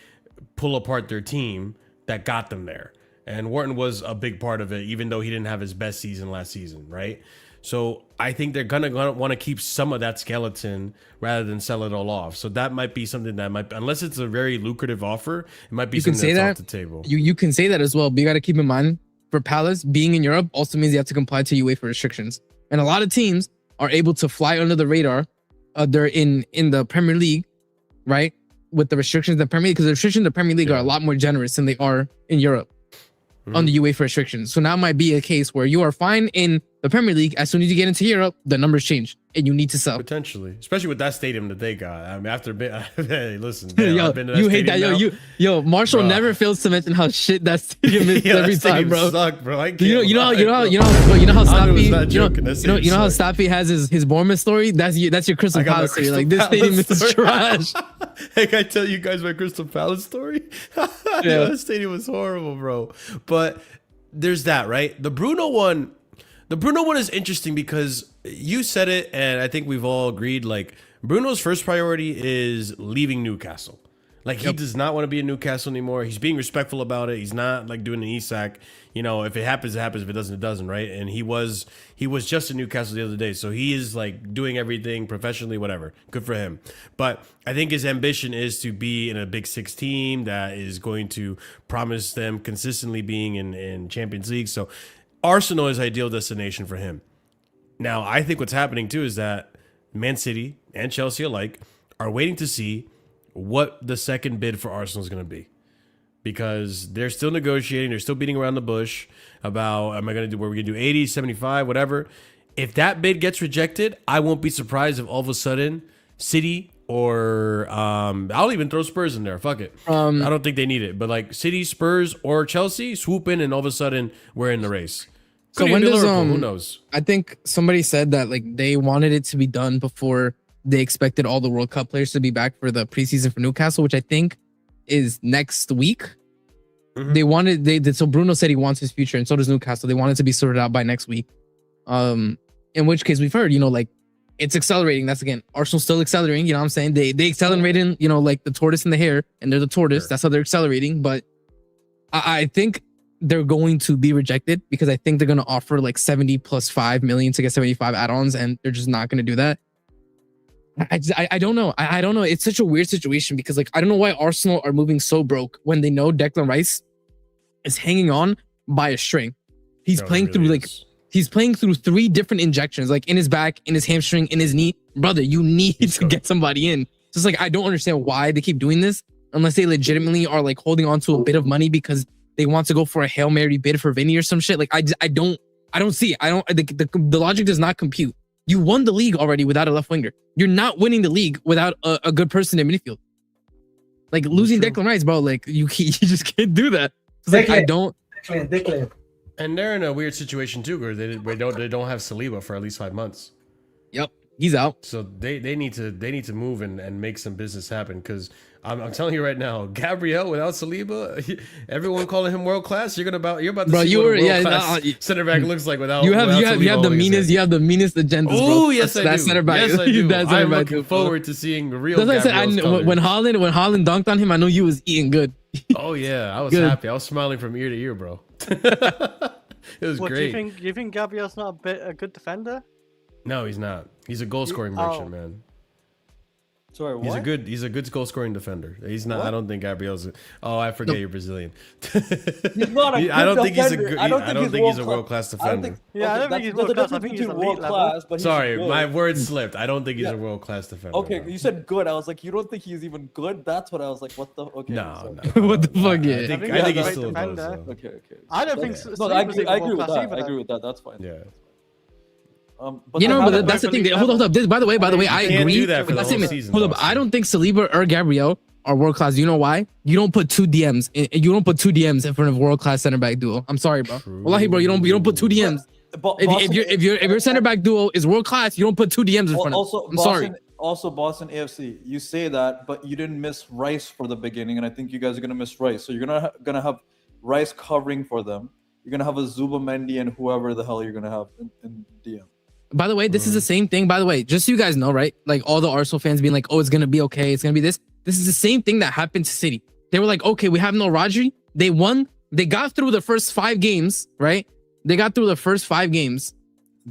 Speaker 1: pull apart their team that got them there. And Wharton was a big part of it, even though he didn't have his best season last season, right? So I think they're gonna want to keep some of that skeleton rather than sell it all off. So that might be something that might, unless it's a very lucrative offer, it might be something that's off the table.
Speaker 4: You can say that as well, but you got to keep in mind, for Palace, being in Europe also means you have to comply to UEFA restrictions. And a lot of teams are able to fly under the radar. They're in the Premier League, right? With the restrictions of the Premier League, because the restrictions of the Premier League are a lot more generous than they are in Europe on the UEFA restrictions. So now might be a case where you are fine in the Premier League. As soon as you get into Europe, the numbers change and you need to sell.
Speaker 1: Potentially, especially with that stadium that they got. I mean, after a bit, hey, listen,
Speaker 4: yo, you hate that, yo. Marshall never fails to mention how shit that stadium is every time, bro.
Speaker 1: Suck, bro. I can't
Speaker 4: you know how Stappy has his Bournemouth story. That's your Crystal Palace story. Like, this stadium is trash.
Speaker 1: Hey, can I tell you guys my Crystal Palace story? Yeah, that stadium was horrible, bro. But there's that, right? The Bruno one is interesting because you said it, and I think we've all agreed. Like, Bruno's first priority is leaving Newcastle. Like, he does not want to be in Newcastle anymore. He's being respectful about it. He's not like doing an Isak. You know, if it happens, it happens. If it doesn't, it doesn't, right? And he was just in Newcastle the other day, so he is like doing everything professionally, whatever. Good for him. But I think his ambition is to be in a Big Six team that is going to promise them consistently being in Champions League. So Arsenal is ideal destination for him. Now, I think what's happening too is that Man City and Chelsea alike are waiting to see what the second bid for Arsenal is going to be, because they're still negotiating. They're still beating around the bush about, am I going to do, what we're going to do, 80, 75, whatever. If that bid gets rejected, I won't be surprised if all of a sudden City or I'll even throw Spurs in there. Fuck it. I don't think they need it, but like City, Spurs, or Chelsea swoop in, and all of a sudden we're in the race.
Speaker 4: So when does
Speaker 1: who knows?
Speaker 4: I think somebody said that like they wanted it to be done before they expected all the World Cup players to be back for the preseason for Newcastle, which I think is next week. So Bruno said he wants his future, and so does Newcastle. They want it to be sorted out by next week. In which case we've heard, like it's accelerating. That's again, Arsenal still accelerating. You know what I'm saying? They accelerating, like the tortoise and the hare, and they're the tortoise. Sure. That's how they're accelerating. But I think they're going to be rejected because I think they're going to offer like 70 plus 5 million to get 75 add-ons, and they're just not going to do that. I don't know. I don't know. It's such a weird situation because like I don't know why Arsenal are moving so broke when they know Declan Rice is hanging on by a string. He's playing through 3 different injections, like in his back, in his hamstring, in his knee. Brother, you need to get somebody in. So it's like I don't understand why they keep doing this unless they legitimately are like holding on to a bit of money because they want to go for a Hail Mary bid for Vinny or some shit. Like I don't see it. The logic does not compute. You won the league already without a left winger. You're not winning the league without a good person in midfield. Like losing Declan Rice, bro. Like you just can't do that. It's like I don't.
Speaker 5: Declan.
Speaker 1: And they're in a weird situation too, where they don't have Saliba for at least 5 months.
Speaker 4: Yep. He's out.
Speaker 1: So they need to move and make some business happen, because I'm telling you right now, Gabriel without Saliba, everyone calling him world class. You're about to
Speaker 4: Bro,
Speaker 1: see
Speaker 4: you
Speaker 1: what
Speaker 4: were
Speaker 1: a world class
Speaker 4: no,
Speaker 1: center back looks like without.
Speaker 4: you have
Speaker 1: Saliba
Speaker 4: the
Speaker 1: holding his
Speaker 4: meanest
Speaker 1: hand.
Speaker 4: agendas, bro.
Speaker 1: Oh yes, I
Speaker 4: that
Speaker 1: do.
Speaker 4: center back.
Speaker 1: Yes, I do.
Speaker 4: That center
Speaker 1: I'm
Speaker 4: back,
Speaker 1: looking
Speaker 4: bro.
Speaker 1: forward to seeing the real.
Speaker 4: That's what I
Speaker 1: Gabriel's
Speaker 4: said.
Speaker 1: colors.
Speaker 4: When Haaland dunked on him, I know you was eating good.
Speaker 1: Oh yeah, I was
Speaker 4: Good.
Speaker 1: happy. I was smiling from ear to ear, bro. It was
Speaker 2: What
Speaker 1: great.
Speaker 2: do you think Gabriel's not a good defender?
Speaker 1: No, he's not. He's a goal scoring merchant, man.
Speaker 3: Sorry,
Speaker 1: He's
Speaker 3: what?
Speaker 1: a good goal scoring defender. He's not.
Speaker 3: What?
Speaker 1: I don't think Gabriel's. Oh, I forget you're Brazilian.
Speaker 3: He's not a
Speaker 1: I don't
Speaker 3: good
Speaker 1: think he's a
Speaker 3: defender.
Speaker 1: good.
Speaker 3: I don't
Speaker 1: I don't think he's a world class
Speaker 3: I don't
Speaker 1: defender.
Speaker 3: think.
Speaker 2: Yeah, I don't think he's world class. I think he's elite level.
Speaker 3: but he's
Speaker 1: Sorry,
Speaker 3: good.
Speaker 1: my word slipped. I don't think he's
Speaker 3: Yeah.
Speaker 1: a world class defender.
Speaker 3: Okay,
Speaker 1: no.
Speaker 3: you said good. I was like, you don't think he's even good? That's what I was like. What the? Okay.
Speaker 1: No,
Speaker 3: so-
Speaker 1: no.
Speaker 4: What the fuck, yeah.
Speaker 1: I think
Speaker 2: Yeah,
Speaker 1: he's
Speaker 2: that's
Speaker 1: still a
Speaker 2: defender.
Speaker 1: close, though.
Speaker 3: Okay.
Speaker 2: I don't think.
Speaker 1: Yeah.
Speaker 3: No, I
Speaker 2: Saliba's
Speaker 3: agree.
Speaker 2: even
Speaker 3: I agree
Speaker 2: world
Speaker 3: with
Speaker 2: class
Speaker 3: that.
Speaker 2: either,
Speaker 3: I
Speaker 2: though.
Speaker 3: agree with that. That's fine.
Speaker 1: Yeah.
Speaker 3: But
Speaker 4: You know,
Speaker 2: But
Speaker 4: but that's the thing. Hold up. By the way, I
Speaker 1: You can't
Speaker 4: agree.
Speaker 1: do that for
Speaker 4: with
Speaker 1: the whole
Speaker 4: statement.
Speaker 1: season,
Speaker 4: Hold up.
Speaker 1: Austin.
Speaker 4: I don't think Saliba or Gabriel are world class. You know why? You don't put two DMs. You don't put two DMs in front of world class center back duo. I'm sorry, bro. Wallahi, bro. You don't put two DMs. If your center back duo is world class, you don't put two DMs in front of.
Speaker 3: Also,
Speaker 4: I'm sorry.
Speaker 3: Also, Boston AFC. You say that, but you didn't miss Rice for the beginning, and I think you guys are gonna miss Rice. So you're gonna have Rice covering for them. You're gonna have a Zubamendi and whoever the hell you're gonna have in DM.
Speaker 4: By the way, this is the same thing. By the way, just so you guys know, right? Like all the Arsenal fans being like, "Oh, it's gonna be okay. It's gonna be this." This is the same thing that happened to City. They were like, "Okay, we have no Rodri." They won. They got through the first 5 games, right? They got through the first 5 games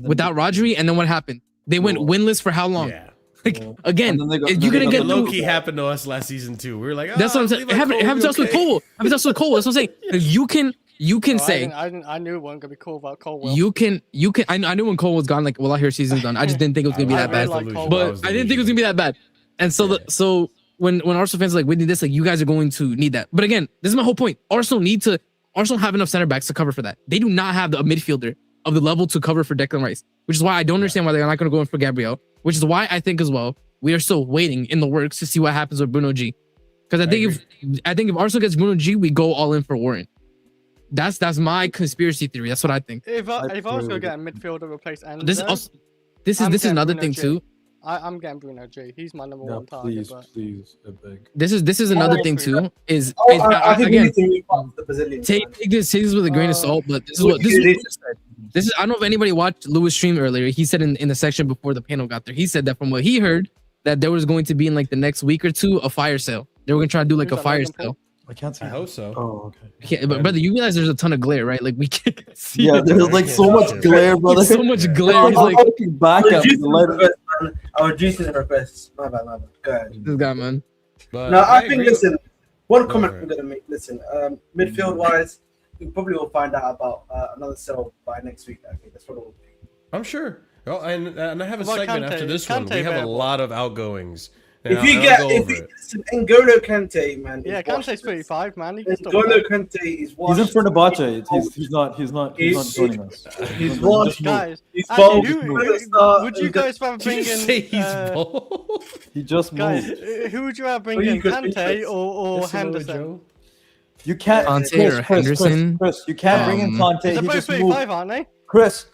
Speaker 4: without Rodri, and then what happened? They went winless for how long?
Speaker 1: Yeah.
Speaker 4: Like again,
Speaker 3: And then they got-
Speaker 4: you're gonna
Speaker 3: they
Speaker 4: get
Speaker 3: got
Speaker 1: Low
Speaker 4: through.
Speaker 1: key happened to us last season too. We were like,
Speaker 4: That's what I'm saying. It happens to us with Cole. It happens to us with Cole. That's what I'm saying. You can
Speaker 2: No,
Speaker 4: say.
Speaker 2: I knew it wasn't gonna be cool about Colwell.
Speaker 4: You can. I knew when Cole was gone, like, well, I hear season's done. I just didn't think it was gonna be that bad.
Speaker 2: like Cole.
Speaker 4: But I didn't think it was gonna be that bad. And so so when Arsenal fans are like, we need this, like, you guys are going to need that. But again, this is my whole point. Arsenal have enough center backs to cover for that. They do not have a midfielder of the level to cover for Declan Rice, which is why I don't understand why they're not going to go in for Gabriel, which is why I think as well, we are still waiting in the works to see what happens with Bruno G. Because I think if Arsenal gets Bruno G, we go all in for Wharton. That's my conspiracy theory. That's what I think.
Speaker 2: If I was gonna get a midfielder to replace Enzo,
Speaker 4: This is another thing too.
Speaker 2: I'm getting Bruno G. He's my number one target.
Speaker 3: please, big.
Speaker 4: This is another thing too.
Speaker 5: I think we
Speaker 4: Again,
Speaker 5: need to move on to the Brazilians.
Speaker 4: take this with a grain of salt, but this is I don't know if anybody watched Lewis' stream earlier. He said in the section before the panel got there, he said that from what he heard, that there was going to be in like the next week or two a fire sale. They were gonna try to do like a fire sale.
Speaker 3: I can't see.
Speaker 1: I hope so.
Speaker 3: Oh, okay.
Speaker 4: But brother, you realize there's a ton of glare, right? Like we can't see.
Speaker 3: Yeah,
Speaker 4: it.
Speaker 3: there's like so much glare, brother.
Speaker 4: so much glare.
Speaker 3: I'm
Speaker 4: He's like
Speaker 3: looking back at the light.
Speaker 5: I was reducing the requests. My bad. Go ahead.
Speaker 4: this guy, man.
Speaker 1: But
Speaker 5: No, I think,
Speaker 1: agree.
Speaker 5: listen, one
Speaker 1: Go
Speaker 5: comment
Speaker 1: for
Speaker 5: I'm
Speaker 1: it.
Speaker 5: going to make. Listen, midfield wise, we probably will find out about another sell by next week. I think that's what it will be.
Speaker 1: I'm sure. Oh, and I have a
Speaker 2: What about
Speaker 1: segment
Speaker 2: Kante?
Speaker 1: after this
Speaker 2: Is
Speaker 1: one.
Speaker 2: Kante
Speaker 1: We have a
Speaker 2: available?
Speaker 1: lot of outgoings.
Speaker 5: If you get, listen, N'Golo Kante, man.
Speaker 2: Yeah,
Speaker 5: is washed.
Speaker 2: Kante's 35, man. He can still
Speaker 5: N'Golo
Speaker 2: play.
Speaker 5: Kante is washed.
Speaker 3: He's in Fernandez. He's not joining us.
Speaker 5: He's washed.
Speaker 2: Guys,
Speaker 5: He's
Speaker 2: actually,
Speaker 5: bold.
Speaker 2: would you guys rather
Speaker 1: Did
Speaker 2: bring
Speaker 1: you say he's
Speaker 2: in?
Speaker 1: bold?
Speaker 3: He just
Speaker 2: Guys,
Speaker 3: moved.
Speaker 2: who would you rather bring
Speaker 5: Well, you
Speaker 2: in,
Speaker 5: could-
Speaker 2: Kante or
Speaker 1: Yes, hello,
Speaker 2: Henderson?
Speaker 1: Joe.
Speaker 3: You can't.
Speaker 4: Kante or Henderson?
Speaker 3: Chris, you can't bring in Kante.
Speaker 2: They're
Speaker 3: He
Speaker 2: both
Speaker 3: just
Speaker 2: 35,
Speaker 3: moved.
Speaker 2: aren't they?
Speaker 3: Chris,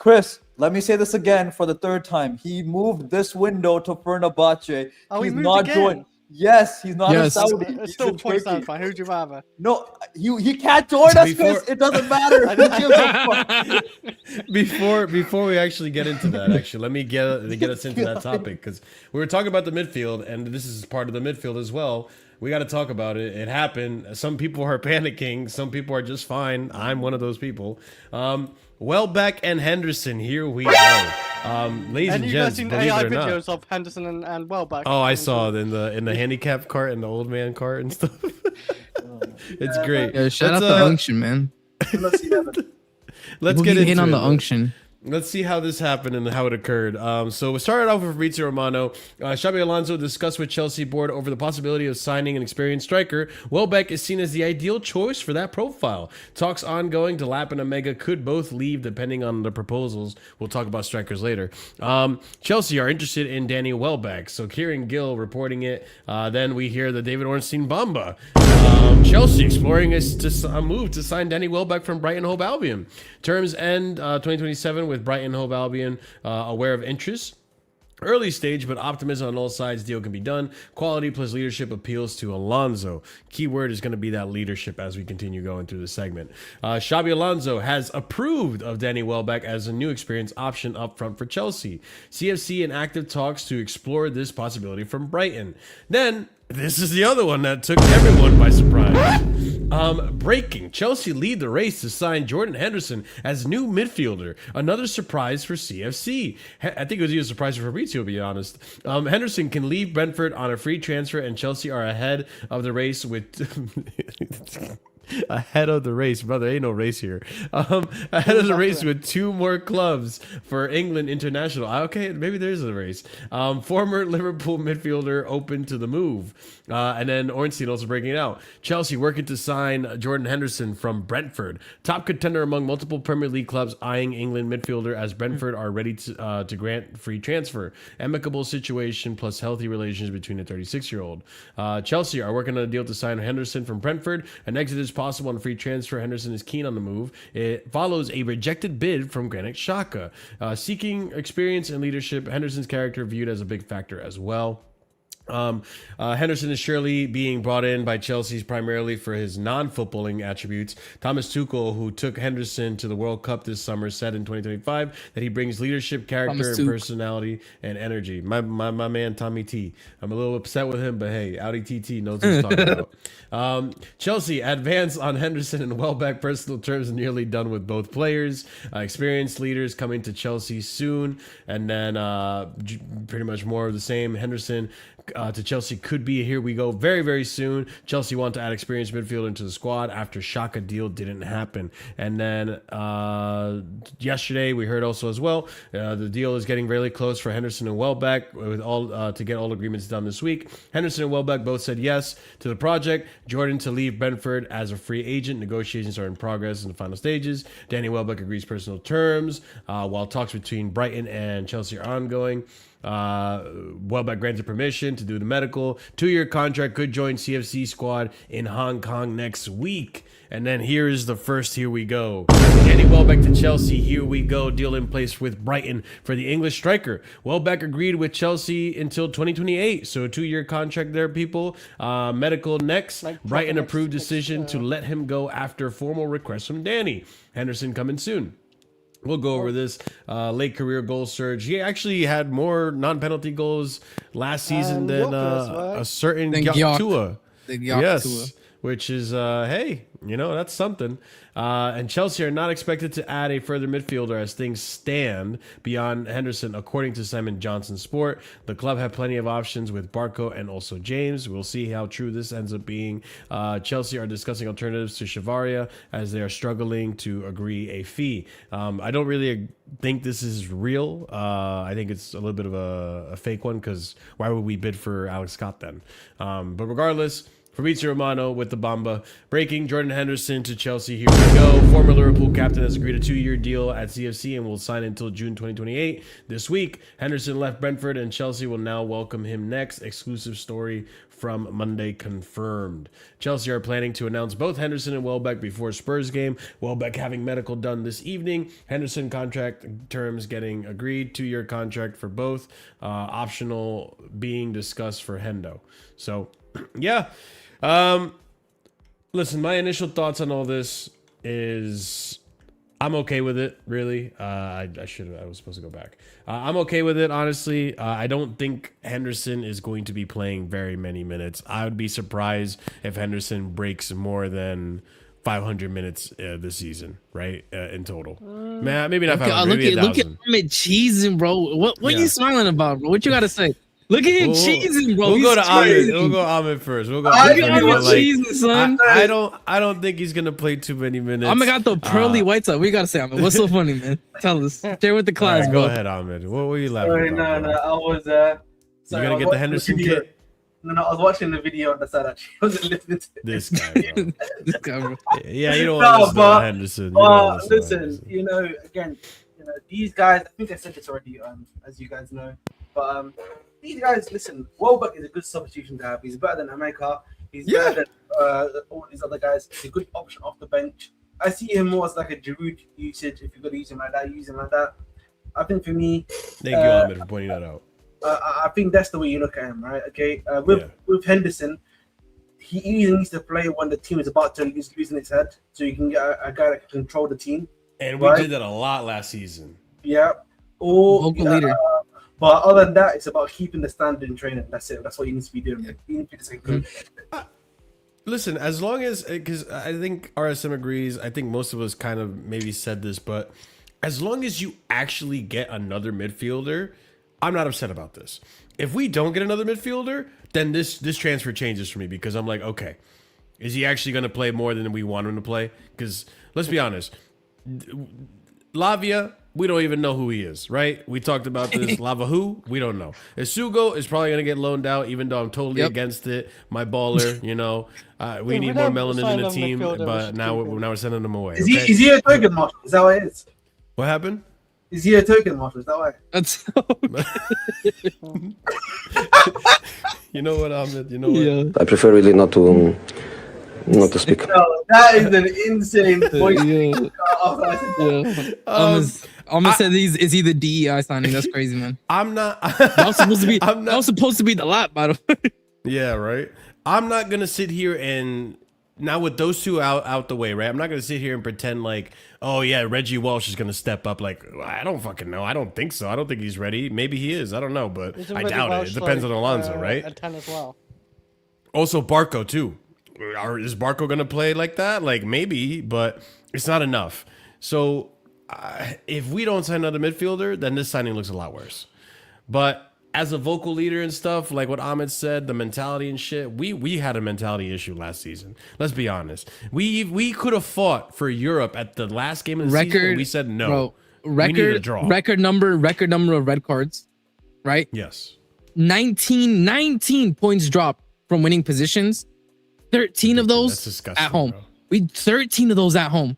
Speaker 3: let me say this again for the 3rd time. He moved this window to Fenerbahce.
Speaker 2: Oh, he
Speaker 3: He's
Speaker 2: moved
Speaker 3: not
Speaker 2: again?
Speaker 3: joined. Yes, he's not
Speaker 4: Yes.
Speaker 3: a Saudi.
Speaker 2: It's
Speaker 3: He's
Speaker 2: still
Speaker 3: in
Speaker 2: point stand
Speaker 3: Turkey.
Speaker 2: fine. Who'd you rather?
Speaker 3: No, he can't join us,
Speaker 1: Before-
Speaker 3: Chris. It doesn't matter. Who gives a fuck?
Speaker 1: Before we actually get into that, let me get us into that topic, because we were talking about the midfield, and this is part of the midfield as well. We got to talk about it. It happened. Some people are panicking. Some people are just fine. I'm one of those people. Welbeck and Henderson. Here we go. Ladies
Speaker 2: And
Speaker 1: and
Speaker 2: you guys
Speaker 1: gents,
Speaker 2: seen
Speaker 1: believe
Speaker 2: AI
Speaker 1: it or not.
Speaker 2: videos of Henderson and Welbeck?
Speaker 1: Oh, I saw it in the handicap cart and the old man cart and stuff. It's great.
Speaker 4: Yeah, shout out
Speaker 1: Let's,
Speaker 4: the unction, man.
Speaker 5: Let's see that.
Speaker 1: Let's
Speaker 4: We'll
Speaker 1: get into
Speaker 4: in on
Speaker 1: it.
Speaker 4: the unction.
Speaker 1: Let's see how this happened and how it occurred. So we started off with Fabrizio Romano. Xabi Alonso discussed with Chelsea board over the possibility of signing an experienced striker. Welbeck is seen as the ideal choice for that profile. Talks ongoing. Delap and Omega could both leave depending on the proposals. We'll talk about strikers later. Chelsea are interested in Danny Welbeck. So Kieran Gill reporting it. Then we hear the David Ornstein Bamba. Chelsea exploring a move to sign Danny Welbeck from Brighton Hove Albion. Terms end 2027 with Brighton Hove Albion aware of interest. Early stage, but optimism on all sides. Deal can be done. Quality plus leadership appeals to Alonso. Keyword is going to be that leadership as we continue going through the segment. Xabi Alonso has approved of Danny Welbeck as a new experience option up front for Chelsea. CFC in active talks to explore this possibility from Brighton. Then, this is the other one that took everyone by surprise. Breaking. Chelsea lead the race to sign Jordan Henderson as new midfielder. Another surprise for CFC. I think it was even a surprise for Fabrizio, to be honest. Henderson can leave Brentford on a free transfer, and Chelsea are ahead of the race with... ahead of the race, brother. Ain't no race here. Ahead of the race with 2 more clubs for England international. Okay, maybe there's a race. Former Liverpool midfielder open to the move. And then Ornstein also breaking it out. Chelsea working to sign Jordan Henderson from Brentford. Top contender among multiple Premier League clubs eyeing England midfielder as Brentford are ready to grant free transfer. Amicable situation plus healthy relations between the 36-year-old. Chelsea are working on a deal to sign Henderson from Brentford. An exit is possible on free transfer. Henderson is keen on the move. It follows a rejected bid from Granit Xhaka. Seeking experience and leadership, Henderson's character viewed as a big factor as well. Henderson is surely being brought in by Chelsea primarily for his non-footballing attributes. Thomas Tuchel, who took Henderson to the World Cup this summer, said in 2025 that he brings leadership, character, and personality and energy. My man Tommy T. I'm a little upset with him, but hey, Audi TT knows what he's talking about. Chelsea advance on Henderson and Welbeck personal terms, nearly done with both players. Experienced leaders coming to Chelsea soon, and then pretty much more of the same. Henderson to Chelsea could be here we go very, very soon. Chelsea want to add experienced midfielder into the squad after Xhaka deal didn't happen. And then yesterday we heard also as well the deal is getting really close for Henderson and Welbeck with all to get all agreements done this week. Henderson and Welbeck both said yes to the project. Jordan to leave Brentford as a free agent. Negotiations are in progress in the final stages. Danny Welbeck agrees personal terms while talks between Brighton and Chelsea are ongoing. Welbeck granted permission to do the medical. 2-year contract, could join CFC squad in Hong Kong next week. And then here is the first here we go. Danny Welbeck to Chelsea, here we go. Deal in place with Brighton for the English striker. Welbeck agreed with Chelsea until 2028. So a 2-year contract there, people. Medical next. Brighton approved decision to let him go after formal request from Danny. Henderson coming soon. We'll go over this late career goal surge. He actually had more non-penalty goals last season than a certain Tua. Yes, which is, hey, you know, that's something. And Chelsea are not expected to add a further midfielder as things stand beyond Henderson, according to Simon Johnson Sport. The club have plenty of options with Barco and also James. We'll see how true this ends up being. Chelsea are discussing alternatives to Chavarria as they are struggling to agree a fee. I don't really think this is real. I think it's a little bit of a fake one, because why would we bid for Alex Scott then? But regardless, Fabrizio Romano with the Bamba. Breaking, Jordan Henderson to Chelsea. Here we go. Former Liverpool captain has agreed a 2-year deal at CFC and will sign until June 2028. This week, Henderson left Brentford and Chelsea will now welcome him next. Exclusive story from Monday confirmed. Chelsea are planning to announce both Henderson and Welbeck before Spurs game. Welbeck having medical done this evening. Henderson contract terms getting agreed. 2-year contract for both. Optional being discussed for Hendo. So, yeah. Listen, my initial thoughts on all this is I'm okay with it, really. I was supposed to go back. I'm okay with it, honestly. I don't think Henderson is going to be playing very many minutes. I would be surprised if Henderson breaks more than 500 minutes this season, right? In total. Man, maybe not 500, maybe 1,000.
Speaker 4: Look at Ahmed cheesing, bro. What are you smiling about, bro? What you got to say? Look at him cheesing, bro.
Speaker 1: We'll go to Ahmed. We'll go Ahmed first. We'll go
Speaker 4: cheesing, son.
Speaker 1: I don't think he's gonna play too many minutes.
Speaker 4: Ahmed got the pearly whites up. What you gotta say, Ahmed? What's so funny, man? Tell us. Share with the class,
Speaker 1: right,
Speaker 4: bro.
Speaker 1: Go ahead, Ahmed. What were you laughing about?
Speaker 5: No, I was.
Speaker 1: You gonna get the Henderson kit?
Speaker 5: No, I was watching the video on the side. Actually, I wasn't listening to it.
Speaker 1: This guy, bro.
Speaker 4: This guy, bro.
Speaker 1: Yeah, you don't want to listen to Henderson.
Speaker 5: Listen, you know, again, you know, these guys. I think I said this already, as you guys know, but these guys, listen, Welbeck is a good substitution to have. He's better than Ameka. He's better than all these other guys. He's a good option off the bench. I see him more as like a Giroud usage. If you're going to use him like that, use him like that. I think for me...
Speaker 1: Thank you, Ahmed, for pointing that out.
Speaker 5: I think that's the way you look at him, right? Okay, with Henderson, he either needs to play when the team is about to losing its head, so you can get a guy that can control the team.
Speaker 1: And we did that a lot last season.
Speaker 5: Yeah. Or
Speaker 4: Vocal leader.
Speaker 5: But other than that, it's about keeping the standard in training. That's it. That's what you need to be doing. You need to be the same coach.
Speaker 1: Listen, as long as, because I think RSM agrees, I think most of us kind of maybe said this, but as long as you actually get another midfielder, I'm not upset about this. If we don't get another midfielder, then this transfer changes for me, because I'm like, okay, is he actually going to play more than we want him to play? Because let's be honest, Lavia, we don't even know who he is, right? We talked about this. Lava who? We don't know. Isugo is probably going to get loaned out, even though I'm totally against it. My baller, you know. We need more melanin in the team, but now we're sending him away.
Speaker 5: Is he a token marshal? Is that what it is?
Speaker 1: What happened?
Speaker 5: Is he a token marshal? Is that why?
Speaker 4: That's
Speaker 1: You know what, Ahmed? You know what?
Speaker 4: yeah.
Speaker 6: I prefer really not to speak.
Speaker 5: No, that is an insane voice.
Speaker 4: Ahmed said is he the DEI signing? That's crazy, man.
Speaker 1: I'm not.
Speaker 4: That was supposed to be. That was supposed to be the lap, by the way.
Speaker 1: Yeah, right. I'm not gonna sit here and now with those two out the way, right? I'm not gonna sit here and pretend like, oh yeah, Reggie Walsh is gonna step up. Like, I don't fucking know. I don't think so. I don't think he's ready. Maybe he is. I don't know, but I doubt it. It depends on Alonso, right?
Speaker 2: At 10 as well.
Speaker 1: Also, Barco too. Is Barco gonna play like that? Like maybe, but it's not enough. So if we don't sign another midfielder, then this signing looks a lot worse. But as a vocal leader and stuff, like what Ahmed said, the mentality and shit, we had a mentality issue last season. Let's be honest. We could have fought for Europe at the last game of the season. And we said no.
Speaker 4: Bro,
Speaker 1: we needed a draw.
Speaker 4: record number of red cards, right?
Speaker 1: Yes.
Speaker 4: 19 points dropped from winning positions. 13 of those at home.
Speaker 1: Bro.
Speaker 4: 13 of those at home.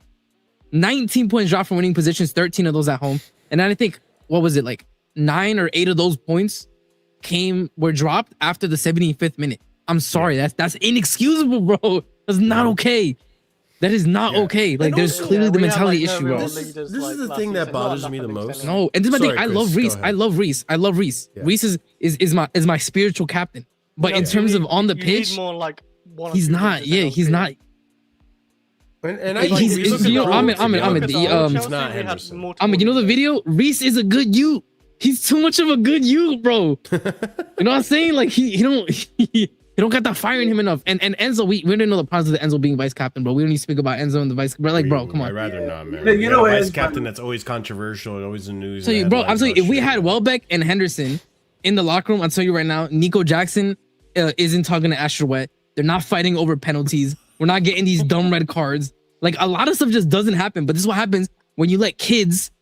Speaker 4: 19 points dropped from winning positions, 13 of those at home. And then I think, what was it, like 9 or 8 of those points were dropped after the 75th minute. I'm sorry, that's inexcusable, bro. That's not okay. That is not okay. Like, there's clearly the mentality issue, bro.
Speaker 1: This is the thing that bothers me the most.
Speaker 4: No, and this is my thing. I love Reese. I love Reese.
Speaker 1: Yeah.
Speaker 4: Reese is my spiritual captain. But in terms of on the pitch,
Speaker 2: more like
Speaker 4: he's not. Yeah, he's not.
Speaker 1: And
Speaker 4: He's you know, Ahmed,
Speaker 1: it's not Henderson.
Speaker 4: Ahmed, you know the video? Reese is a good youth. He's too much of a good youth, bro. You know what I'm saying? Like he don't got that fire in him enough. And Enzo, we didn't know the problems of Enzo being vice captain, bro. We don't need to speak about Enzo and the vice. But like, bro, come on.
Speaker 1: I'd rather not, man.
Speaker 5: You know,
Speaker 1: vice captain that's always controversial, always in the news.
Speaker 4: So, bro, I'm telling you, if we had Welbeck and Henderson in the locker room, I'll tell you right now, Nico Jackson isn't talking to Asherwet. They're not fighting over penalties. We're not getting these dumb red cards. Like, a lot of stuff just doesn't happen. But this is what happens when you let kids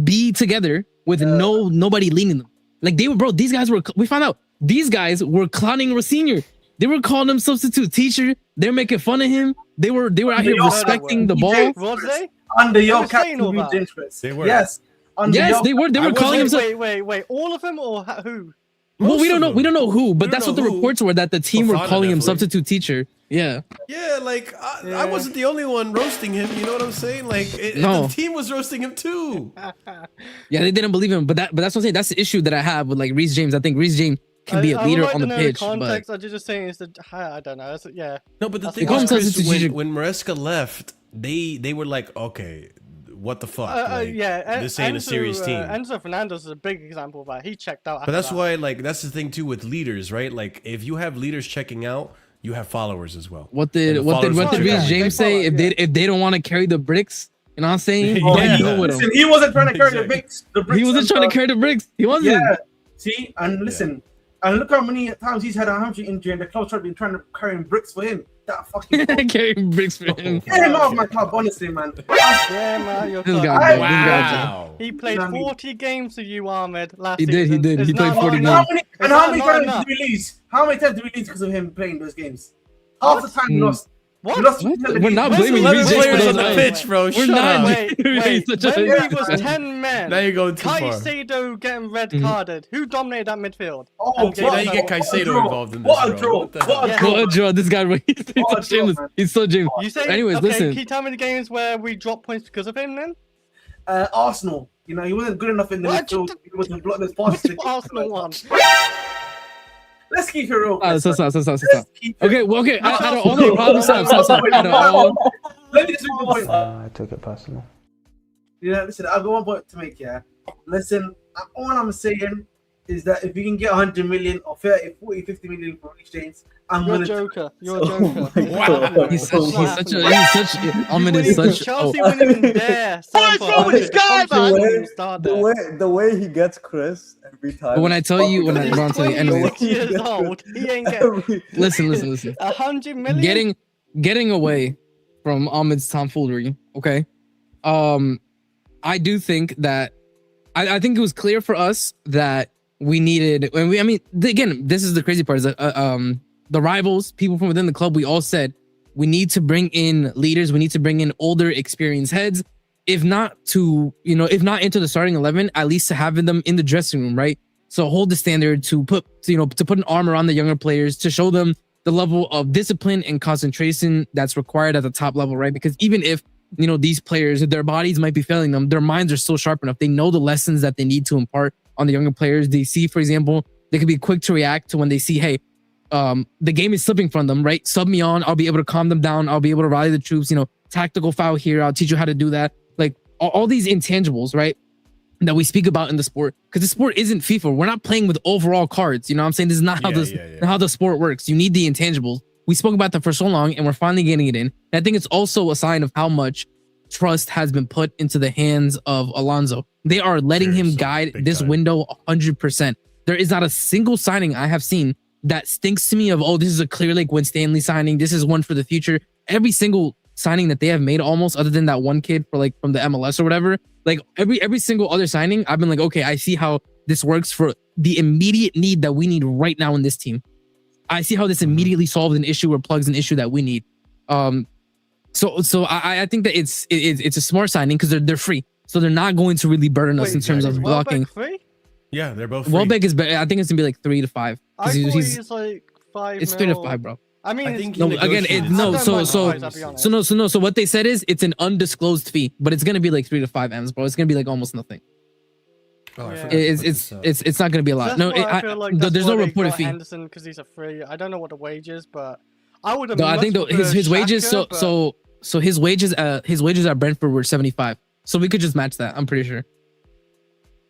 Speaker 4: be together with nobody leading them. Like, these guys we found out these guys were clowning Senior. They were calling him substitute teacher. They're making fun of him. They were out here respecting the ball.
Speaker 2: Was they?
Speaker 5: Under your captain, they were. Yes.
Speaker 4: Yes, they were. They were calling him.
Speaker 2: Wait. All of them or who?
Speaker 4: Well, we don't know. We don't know who, but that's what the reports were, that the team were calling him substitute teacher. Yeah.
Speaker 1: Yeah, like I wasn't the only one roasting him. You know what I'm saying? Like the team was roasting him too.
Speaker 4: Yeah, they didn't believe him, but that's what I'm saying. That's the issue that I have with like Reece James. I think Reece James can be a leader on the pitch.
Speaker 2: Context,
Speaker 4: but
Speaker 2: I'm just saying is that I don't know. Yeah.
Speaker 1: No, but the thing is, Chris, when Maresca left, they were like, okay, what the fuck? This ain't a serious team.
Speaker 2: Enzo Fernandez is a big example of that. He checked out.
Speaker 1: But that's why, like, that's the thing too with leaders, right? Like, if you have leaders checking out, you have followers as well.
Speaker 4: What did Reece James say? If they don't want to carry the bricks, you know what I'm saying?
Speaker 5: Listen, he wasn't trying to carry the bricks.
Speaker 4: He wasn't trying to carry the bricks. He wasn't.
Speaker 5: Yeah. See, and listen, and look how many times he's had a hamstring injury, and the club's been trying to carry bricks for him. That fucking
Speaker 4: carrying bricks for him.
Speaker 5: Get him out of my club, honestly, man.
Speaker 2: Wow. He played 40 games with you, Ahmed, last season.
Speaker 4: He did. He played 40 games.
Speaker 5: How many times did we lose? How many times did we lose because of him playing those games? Half the time we lost.
Speaker 2: What?
Speaker 4: We're not blaming Reece James for those
Speaker 1: on the pitch, bro.
Speaker 4: We're not.
Speaker 2: Wait. When he was 10 men.
Speaker 1: Now you're going too far.
Speaker 2: Caicedo getting red carded. Who dominated that midfield?
Speaker 1: Okay, now you get Caicedo involved in this.
Speaker 5: What a draw!
Speaker 4: What a draw! This guy, he's so shameless. He's so shameless.
Speaker 2: You say,
Speaker 4: anyways, listen.
Speaker 2: Can you tell me the games where we dropped points because of him then?
Speaker 5: Arsenal. You know, he wasn't good enough in the midfield. He was to block those passes.
Speaker 2: Arsenal one.
Speaker 5: Let's keep it real.
Speaker 4: Stop.
Speaker 5: Let's keep it-
Speaker 4: Okay, well, okay. Out of all the problems, stop. Out of all-
Speaker 5: Let me just make one point.
Speaker 6: I took it personal.
Speaker 5: You know, listen, I've got one point to make here. Listen, all I'm saying is that if you can get 100 million or 30, 40, 50 million for exchange, I'm
Speaker 2: You're a
Speaker 5: gonna
Speaker 2: joker. You're a joker.
Speaker 5: God.
Speaker 4: He's such Ahmed is such.
Speaker 2: Chelsea wouldn't even dare.
Speaker 3: The way he gets Chris every time.
Speaker 4: But when I tell you, anyway.
Speaker 2: Years old. He ain't getting
Speaker 4: Listen.
Speaker 2: 100 million.
Speaker 4: Getting away from Ahmed's tomfoolery. Okay. I do think that I think it was clear for us that we needed. Again, this is the crazy part is that the rivals, people from within the club, we all said we need to bring in leaders. We need to bring in older, experienced heads. If not into the starting 11, at least to having them in the dressing room, right? So hold the standard to put an arm around the younger players, to show them the level of discipline and concentration that's required at the top level, right? Because even if these players, their bodies might be failing them, their minds are still sharp enough. They know the lessons that they need to impart on the younger players. They see, for example, they could be quick to react to when they see, hey, the game is slipping from them, right? Sub me on, I'll be able to calm them down. I'll be able to rally the troops, tactical foul here. I'll teach you how to do that. Like all these intangibles, right? That we speak about in the sport, because the sport isn't FIFA. We're not playing with overall cards. You know what I'm saying? This is not how the sport works. You need the intangibles. We spoke about that for so long, and we're finally getting it in. And I think it's also a sign of how much trust has been put into the hands of Alonso. They are letting him guide this window 100%. There is not a single signing I have seen that stinks to me of, oh, this is a clear like Gwen Stanley signing. This is one for the future. Every single signing that they have made, almost, other than that one kid for like from the MLS or whatever, like every single other signing, I've been like, okay, I see how this works for the immediate need that we need right now in this team. I see how this immediately solves an issue or plugs an issue that we need. So I think that it's a smart signing because they're free, so they're not going to really burden us in terms of blocking.
Speaker 2: Free?
Speaker 1: Yeah, they're both free.
Speaker 4: Welbeck is better. I think it's gonna be like 3 to 5.
Speaker 2: I thought he's like 5.
Speaker 4: It's 3 to 5, bro.
Speaker 2: I mean,
Speaker 1: I think
Speaker 4: no. Again, So what they said is it's an undisclosed fee, but it's gonna be like 3 to 5 M's, bro. It's gonna be like almost nothing.
Speaker 1: Oh, I forgot
Speaker 4: It's not gonna be a lot. No,
Speaker 2: I feel like
Speaker 4: there's no reported fee.
Speaker 2: Henderson, because he's a free. I don't know what the wage is, but I would have.
Speaker 4: No, I think his wages. So his wages at Brentford were 75. So we could just match that. I'm pretty sure.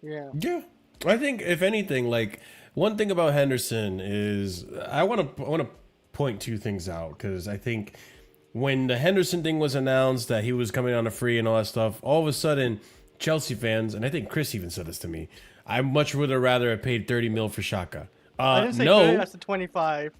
Speaker 2: Yeah.
Speaker 1: I think if anything, like one thing about Henderson is I want to point two things out, because I think when the Henderson thing was announced that he was coming on a free and all that stuff, all of a sudden Chelsea fans, and I think Chris even said this to me, I much would have rather have paid 30 mil for Xhaka.
Speaker 2: I didn't say
Speaker 1: no,
Speaker 2: 30, that's the 25.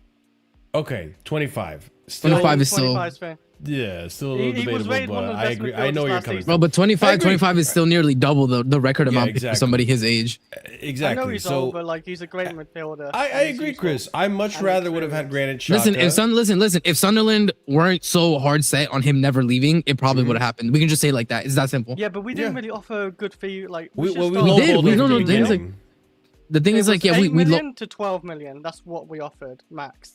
Speaker 1: Okay, 25. Still,
Speaker 4: 25 is still.
Speaker 2: 25 is fair.
Speaker 1: Yeah, still a little
Speaker 2: He was rated
Speaker 1: debatable,
Speaker 2: one of
Speaker 1: but
Speaker 2: the
Speaker 1: I
Speaker 2: best
Speaker 1: agree. I know
Speaker 2: midfielders
Speaker 1: you're
Speaker 2: last
Speaker 1: coming
Speaker 2: season.
Speaker 4: Bro, but 25 is still nearly double the record amount for
Speaker 1: exactly.
Speaker 4: somebody his age.
Speaker 1: Exactly.
Speaker 2: I know he's
Speaker 1: so
Speaker 2: old, but like he's a great midfielder.
Speaker 1: I agree, Chris. I much rather would have had Granit Xhaka.
Speaker 4: Listen. If Sunderland weren't so hard set on him never leaving, it probably would have happened. We can just say it like that. It's that simple.
Speaker 2: Yeah, but we didn't really offer a good fee. Like
Speaker 1: we
Speaker 2: did.
Speaker 4: We don't know. The thing is, like, yeah, we
Speaker 2: 8 million to 12 million. That's what we offered max.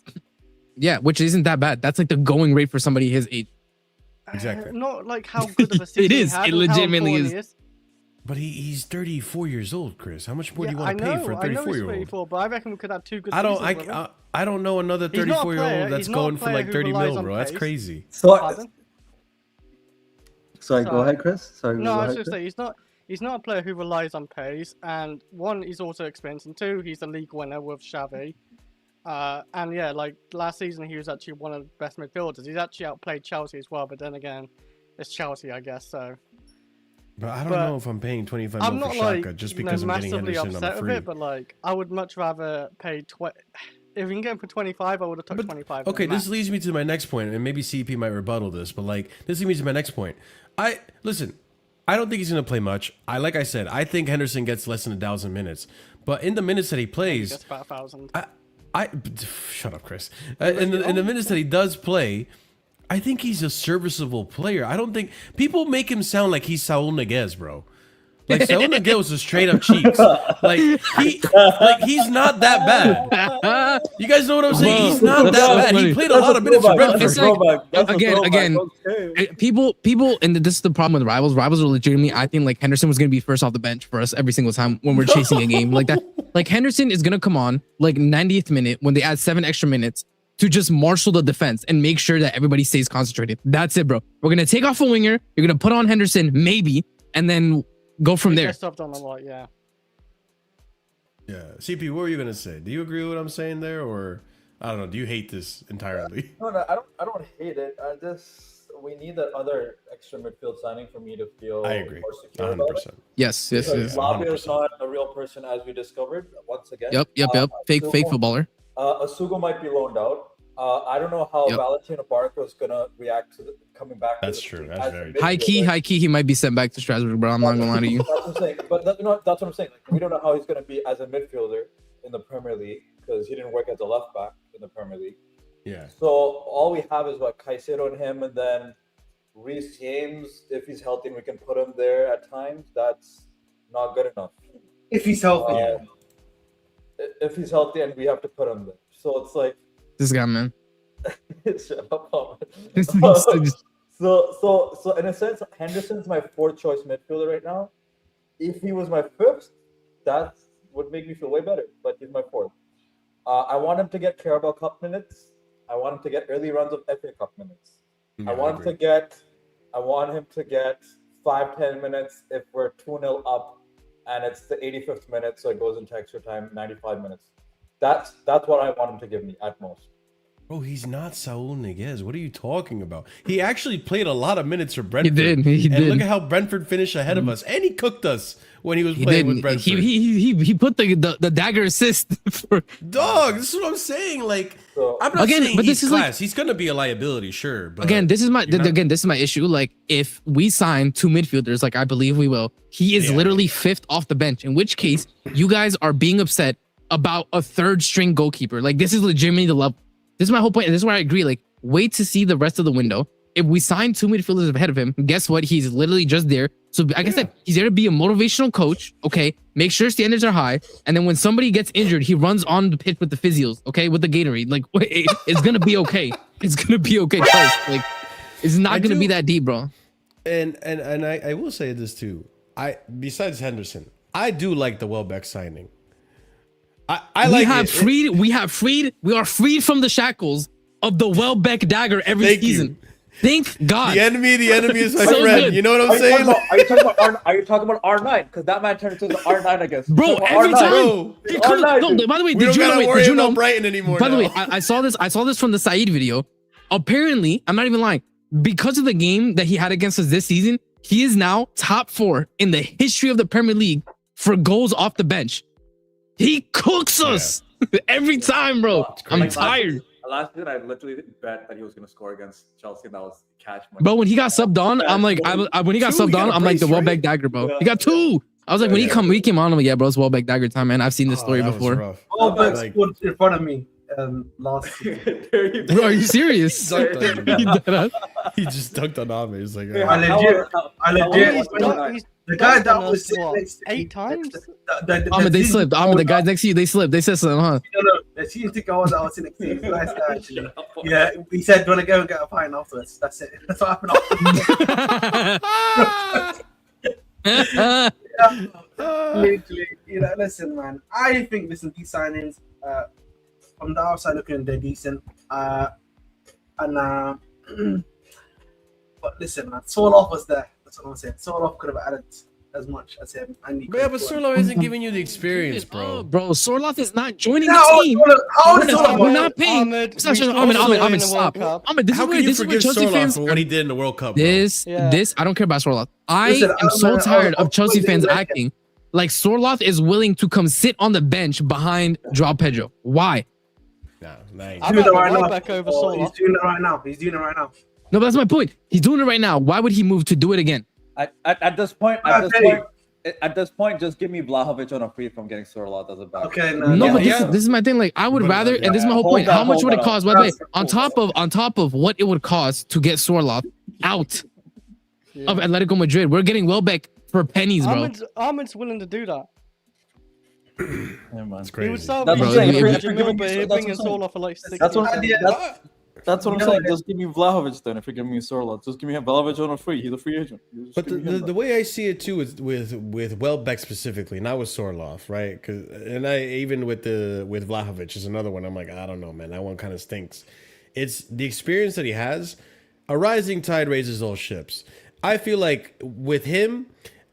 Speaker 4: Yeah, which isn't that bad. That's like the going rate for somebody his age.
Speaker 1: Exactly.
Speaker 2: Not like how good of a season
Speaker 4: It is.
Speaker 2: He had
Speaker 4: It
Speaker 2: and how
Speaker 4: legitimately
Speaker 2: important
Speaker 4: is.
Speaker 2: he
Speaker 1: But he's 34 years old, Chris. How much more do you
Speaker 2: Yeah,
Speaker 1: want to pay for a
Speaker 2: I know he's
Speaker 1: 34-year-old?
Speaker 2: 34, but I reckon we could have 2 good
Speaker 1: I
Speaker 2: seasons with him.
Speaker 1: don't know another
Speaker 2: He's not a
Speaker 1: 34-year-old
Speaker 2: player.
Speaker 1: that's
Speaker 2: He's not a
Speaker 1: going for
Speaker 2: player
Speaker 1: like
Speaker 2: who
Speaker 1: 30
Speaker 2: relies
Speaker 1: mil,
Speaker 2: on
Speaker 1: bro. That's
Speaker 2: pace.
Speaker 1: crazy.
Speaker 2: Pardon?
Speaker 3: Sorry, go ahead, Chris. Sorry.
Speaker 2: No,
Speaker 3: go
Speaker 2: I
Speaker 3: ahead,
Speaker 2: was just
Speaker 3: Chris.
Speaker 2: saying he's not a player who relies on pace, and 1, he's also experienced, and 2, he's a league winner with Xavi. And yeah, like last season he was actually one of the best midfielders. He's actually outplayed Chelsea as well, but then again, it's Chelsea, I guess. So.
Speaker 1: But I don't know if I'm paying 25
Speaker 2: I'm
Speaker 1: mil
Speaker 2: not
Speaker 1: for
Speaker 2: like
Speaker 1: Xhaka just because I'm getting
Speaker 2: massively
Speaker 1: Henderson on
Speaker 2: upset
Speaker 1: a
Speaker 2: with
Speaker 1: free.
Speaker 2: it, but like I would much rather pay if we can get him for 25, I would have took 25.
Speaker 1: Okay, this leads me to my next point, and maybe CP might rebuttal this, but like this leads me to my next point. I don't think he's gonna play much. Like I said, I think Henderson gets less than 1,000 minutes, but in the minutes that he plays,
Speaker 2: Just about 1,000.
Speaker 1: Shut up, Chris. In the minutes that he does play, I think he's a serviceable player. I don't think people make him sound like he's Saul Niguez, bro. Like Saul Niguez was a straight up cheeks. Like he's not that bad. You guys know what I'm saying? He's not that bad. He played a lot of minutes for Brentford.
Speaker 4: It's like, again, people, and this is the problem with rivals. Rivals are legitimately, I think, like Henderson was gonna be first off the bench for us every single time when we're chasing a game like that. Like Henderson is gonna come on like 90th minute when they add 7 extra minutes to just marshal the defense and make sure that everybody stays concentrated. That's it, bro. We're gonna take off a winger. You're gonna put on Henderson, maybe, and then go from there.
Speaker 2: Stopped on a lot, yeah.
Speaker 1: Yeah, CP, what were you gonna say? Do you agree with what I'm saying there, or I don't know? Do you hate this entirely?
Speaker 3: No, I don't hate it. We need that other extra midfield signing for me to feel
Speaker 1: I agree.
Speaker 3: more secure about it.
Speaker 1: 100%.
Speaker 4: Yes.
Speaker 3: Lavia is not a real person, as we discovered once again.
Speaker 4: Yep. Fake footballer.
Speaker 3: Asugo might be loaned out. I don't know how Valentino Barco is gonna react to coming back.
Speaker 1: That's true. That's very true.
Speaker 4: High key, he might be sent back to Strasbourg, bro. I'm not gonna lie to you.
Speaker 3: That's what I'm saying. But that's what I'm saying. Like, we don't know how he's gonna be as a midfielder in the Premier League because he didn't work as a left back in the Premier League.
Speaker 1: Yeah.
Speaker 3: So all we have is what Caicedo and him, and then Reece James. If he's healthy, and we can put him there at times. That's not good enough.
Speaker 5: If he's healthy.
Speaker 3: If he's healthy, and we have to put him there. So it's like
Speaker 4: This guy, man.
Speaker 3: shut up, Ahmed.
Speaker 4: Just-
Speaker 3: So in a sense, Henderson's my 4th choice midfielder right now. If he was my 5th, that would make me feel way better. But he's my 4th. I want him to get Carabao Cup minutes. I want him to get early runs of FA Cup minutes.
Speaker 1: Yeah,
Speaker 3: I want him to get 5-10 minutes if we're 2-0 up and it's the 85th minute, so it goes into extra time, 95 minutes. That's what I want him to give me at most.
Speaker 1: Bro, he's not Saul Niguez. What are you talking about? He actually played a lot of minutes for Brentford.
Speaker 4: He did.
Speaker 1: Look at how Brentford finished ahead of us. And he cooked us when he was playing with Brentford.
Speaker 4: He put the dagger assist for
Speaker 1: Dog, this is what I'm saying. Like,
Speaker 3: So,
Speaker 1: I'm not
Speaker 4: Again,
Speaker 1: saying
Speaker 4: but
Speaker 1: he's
Speaker 4: this is
Speaker 1: class. He's gonna be a liability, sure. But
Speaker 4: again, this is my
Speaker 1: you know?
Speaker 4: this is my issue. Like, if we sign 2 midfielders, like I believe we will, he is literally 5th off the bench. In which case, you guys are being upset about a 3rd string goalkeeper. Like, this is legitimately the level. This is my whole point. This is where I agree. Like, wait to see the rest of the window. If we sign 2 midfielders ahead of him, guess what? He's literally just there. So, like I said, he's there to be a motivational coach. Okay, make sure standards are high, and then when somebody gets injured, he runs on the pitch with the physios. Okay, with the Gatorade. Like, it's gonna be okay. It's gonna be okay. Trust. Like, it's not gonna be that deep, bro.
Speaker 1: And I will say this too. Besides Henderson, I do like the Welbeck signing. We are freed from the shackles of the Welbeck dagger every season. Thank God. The enemy is my
Speaker 4: So
Speaker 1: friend.
Speaker 4: good.
Speaker 1: You know what I'm saying?
Speaker 3: Are you talking about R9? Because that man turned into the R9, I guess.
Speaker 4: Bro, every
Speaker 3: R9.
Speaker 4: time.
Speaker 3: R9,
Speaker 4: No, by the way,
Speaker 1: We don't
Speaker 4: did you know?
Speaker 1: gotta
Speaker 4: Wait,
Speaker 1: worry
Speaker 4: did you
Speaker 1: about
Speaker 4: know?
Speaker 1: Brighton anymore.
Speaker 4: By the way,
Speaker 1: now.
Speaker 4: I saw this from the Saeed video. Apparently, I'm not even lying. Because of the game that he had against us this season, he is now top 4 in the history of the Premier League for goals off the bench. He cooks us every time, bro. I'm tired.
Speaker 3: Last season, I literally bet that he was going to score against Chelsea, and that was catch money.
Speaker 4: Bro, when he got subbed on, I'm like, when he got
Speaker 1: Two,
Speaker 4: subbed
Speaker 1: you
Speaker 4: on,
Speaker 1: got a
Speaker 4: I'm like the
Speaker 1: brace, right?
Speaker 4: Welbeck dagger, bro.
Speaker 3: Yeah.
Speaker 4: He got 2. I was like, when he came on, I'm like, yeah, bro, it's Welbeck dagger time, man. I've seen this story
Speaker 1: that was
Speaker 4: before.
Speaker 1: rough.
Speaker 5: Welbeck
Speaker 1: Like-
Speaker 5: scored in front of me last season.
Speaker 4: Bro, are you serious?
Speaker 1: He just dunked on Ahmed. He's like,
Speaker 5: I legit. The guy that was sitting
Speaker 2: what,
Speaker 5: next to me,
Speaker 2: 8 times?
Speaker 4: Ahmed, they slipped. Ahmed, the guys next to you, they slipped. They said something, huh?
Speaker 5: No, the season ticket was that was sitting next to me. Nice guy, actually. Yeah, he said, "Do you want to go and get a pint afterwards?" That's it. That's what happened after. Literally, listen, man. I think these signings, from the outside looking, they're decent. But listen, man, Sorloth was there. That's what I'm saying. Sorloth could have added as much as him.
Speaker 1: yeah, but Sorloth isn't giving you the experience, bro.
Speaker 4: Bro, Sorloth is not joining the team. We're not paying. Ahmed, stop. Ahmed, this
Speaker 1: How can you
Speaker 4: is where
Speaker 1: forgive
Speaker 4: Chelsea
Speaker 1: Sorloth
Speaker 4: fans.
Speaker 1: for what he did in the World Cup? Bro?
Speaker 4: This, I don't care about Sorloth. I
Speaker 5: Listen,
Speaker 4: am so tired of Chelsea fans
Speaker 5: like
Speaker 4: acting like Sorloth is willing to come sit on the bench behind Joao Pedro. Why?
Speaker 1: Nah, nice.
Speaker 2: I'm
Speaker 5: He's doing it
Speaker 2: at
Speaker 5: right
Speaker 2: Welbeck over
Speaker 5: now.
Speaker 2: Sorloth.
Speaker 5: He's doing it right now. He's doing it right now.
Speaker 4: No, but that's my point. He's doing it right now. Why would he move to do it again?
Speaker 3: At this point, just give me Vlahovic on a free from getting Sorloth as a back.
Speaker 5: Okay,
Speaker 4: No, but this is my thing. Like, I would rather, and this is my whole point. How much would it cost? By the way, on top of what it would cost to get Sorloth out of Atletico Madrid, we're getting Welbeck for pennies, bro.
Speaker 2: Ahmed's willing to do that.
Speaker 3: Yeah, man.
Speaker 1: It's
Speaker 2: He
Speaker 1: crazy.
Speaker 2: would sell
Speaker 3: That's
Speaker 2: me
Speaker 3: what I'm saying.
Speaker 2: for
Speaker 3: If
Speaker 2: 100
Speaker 3: you're
Speaker 2: mil,
Speaker 3: giving
Speaker 2: but
Speaker 3: me-
Speaker 2: he'd
Speaker 3: that's
Speaker 2: bring
Speaker 3: what
Speaker 2: his
Speaker 3: I'm
Speaker 2: soul
Speaker 3: saying.
Speaker 2: off for like 60.
Speaker 3: That's what I'm saying.
Speaker 5: What?
Speaker 3: That's what I'm
Speaker 5: You know
Speaker 3: saying.
Speaker 5: what?
Speaker 3: Just give me Vlahovic then. If you're giving me Sorloth, just give me Vlahovic on a free. He's a free agent. Just
Speaker 1: But
Speaker 3: give me him
Speaker 1: the
Speaker 3: then.
Speaker 1: way I see it too is with Welbeck specifically, not with Sorloth, right? And I even with Vlahovic is another one. I'm like, I don't know, man. That one kind of stinks. It's the experience that he has. A rising tide raises all ships. I feel like with him,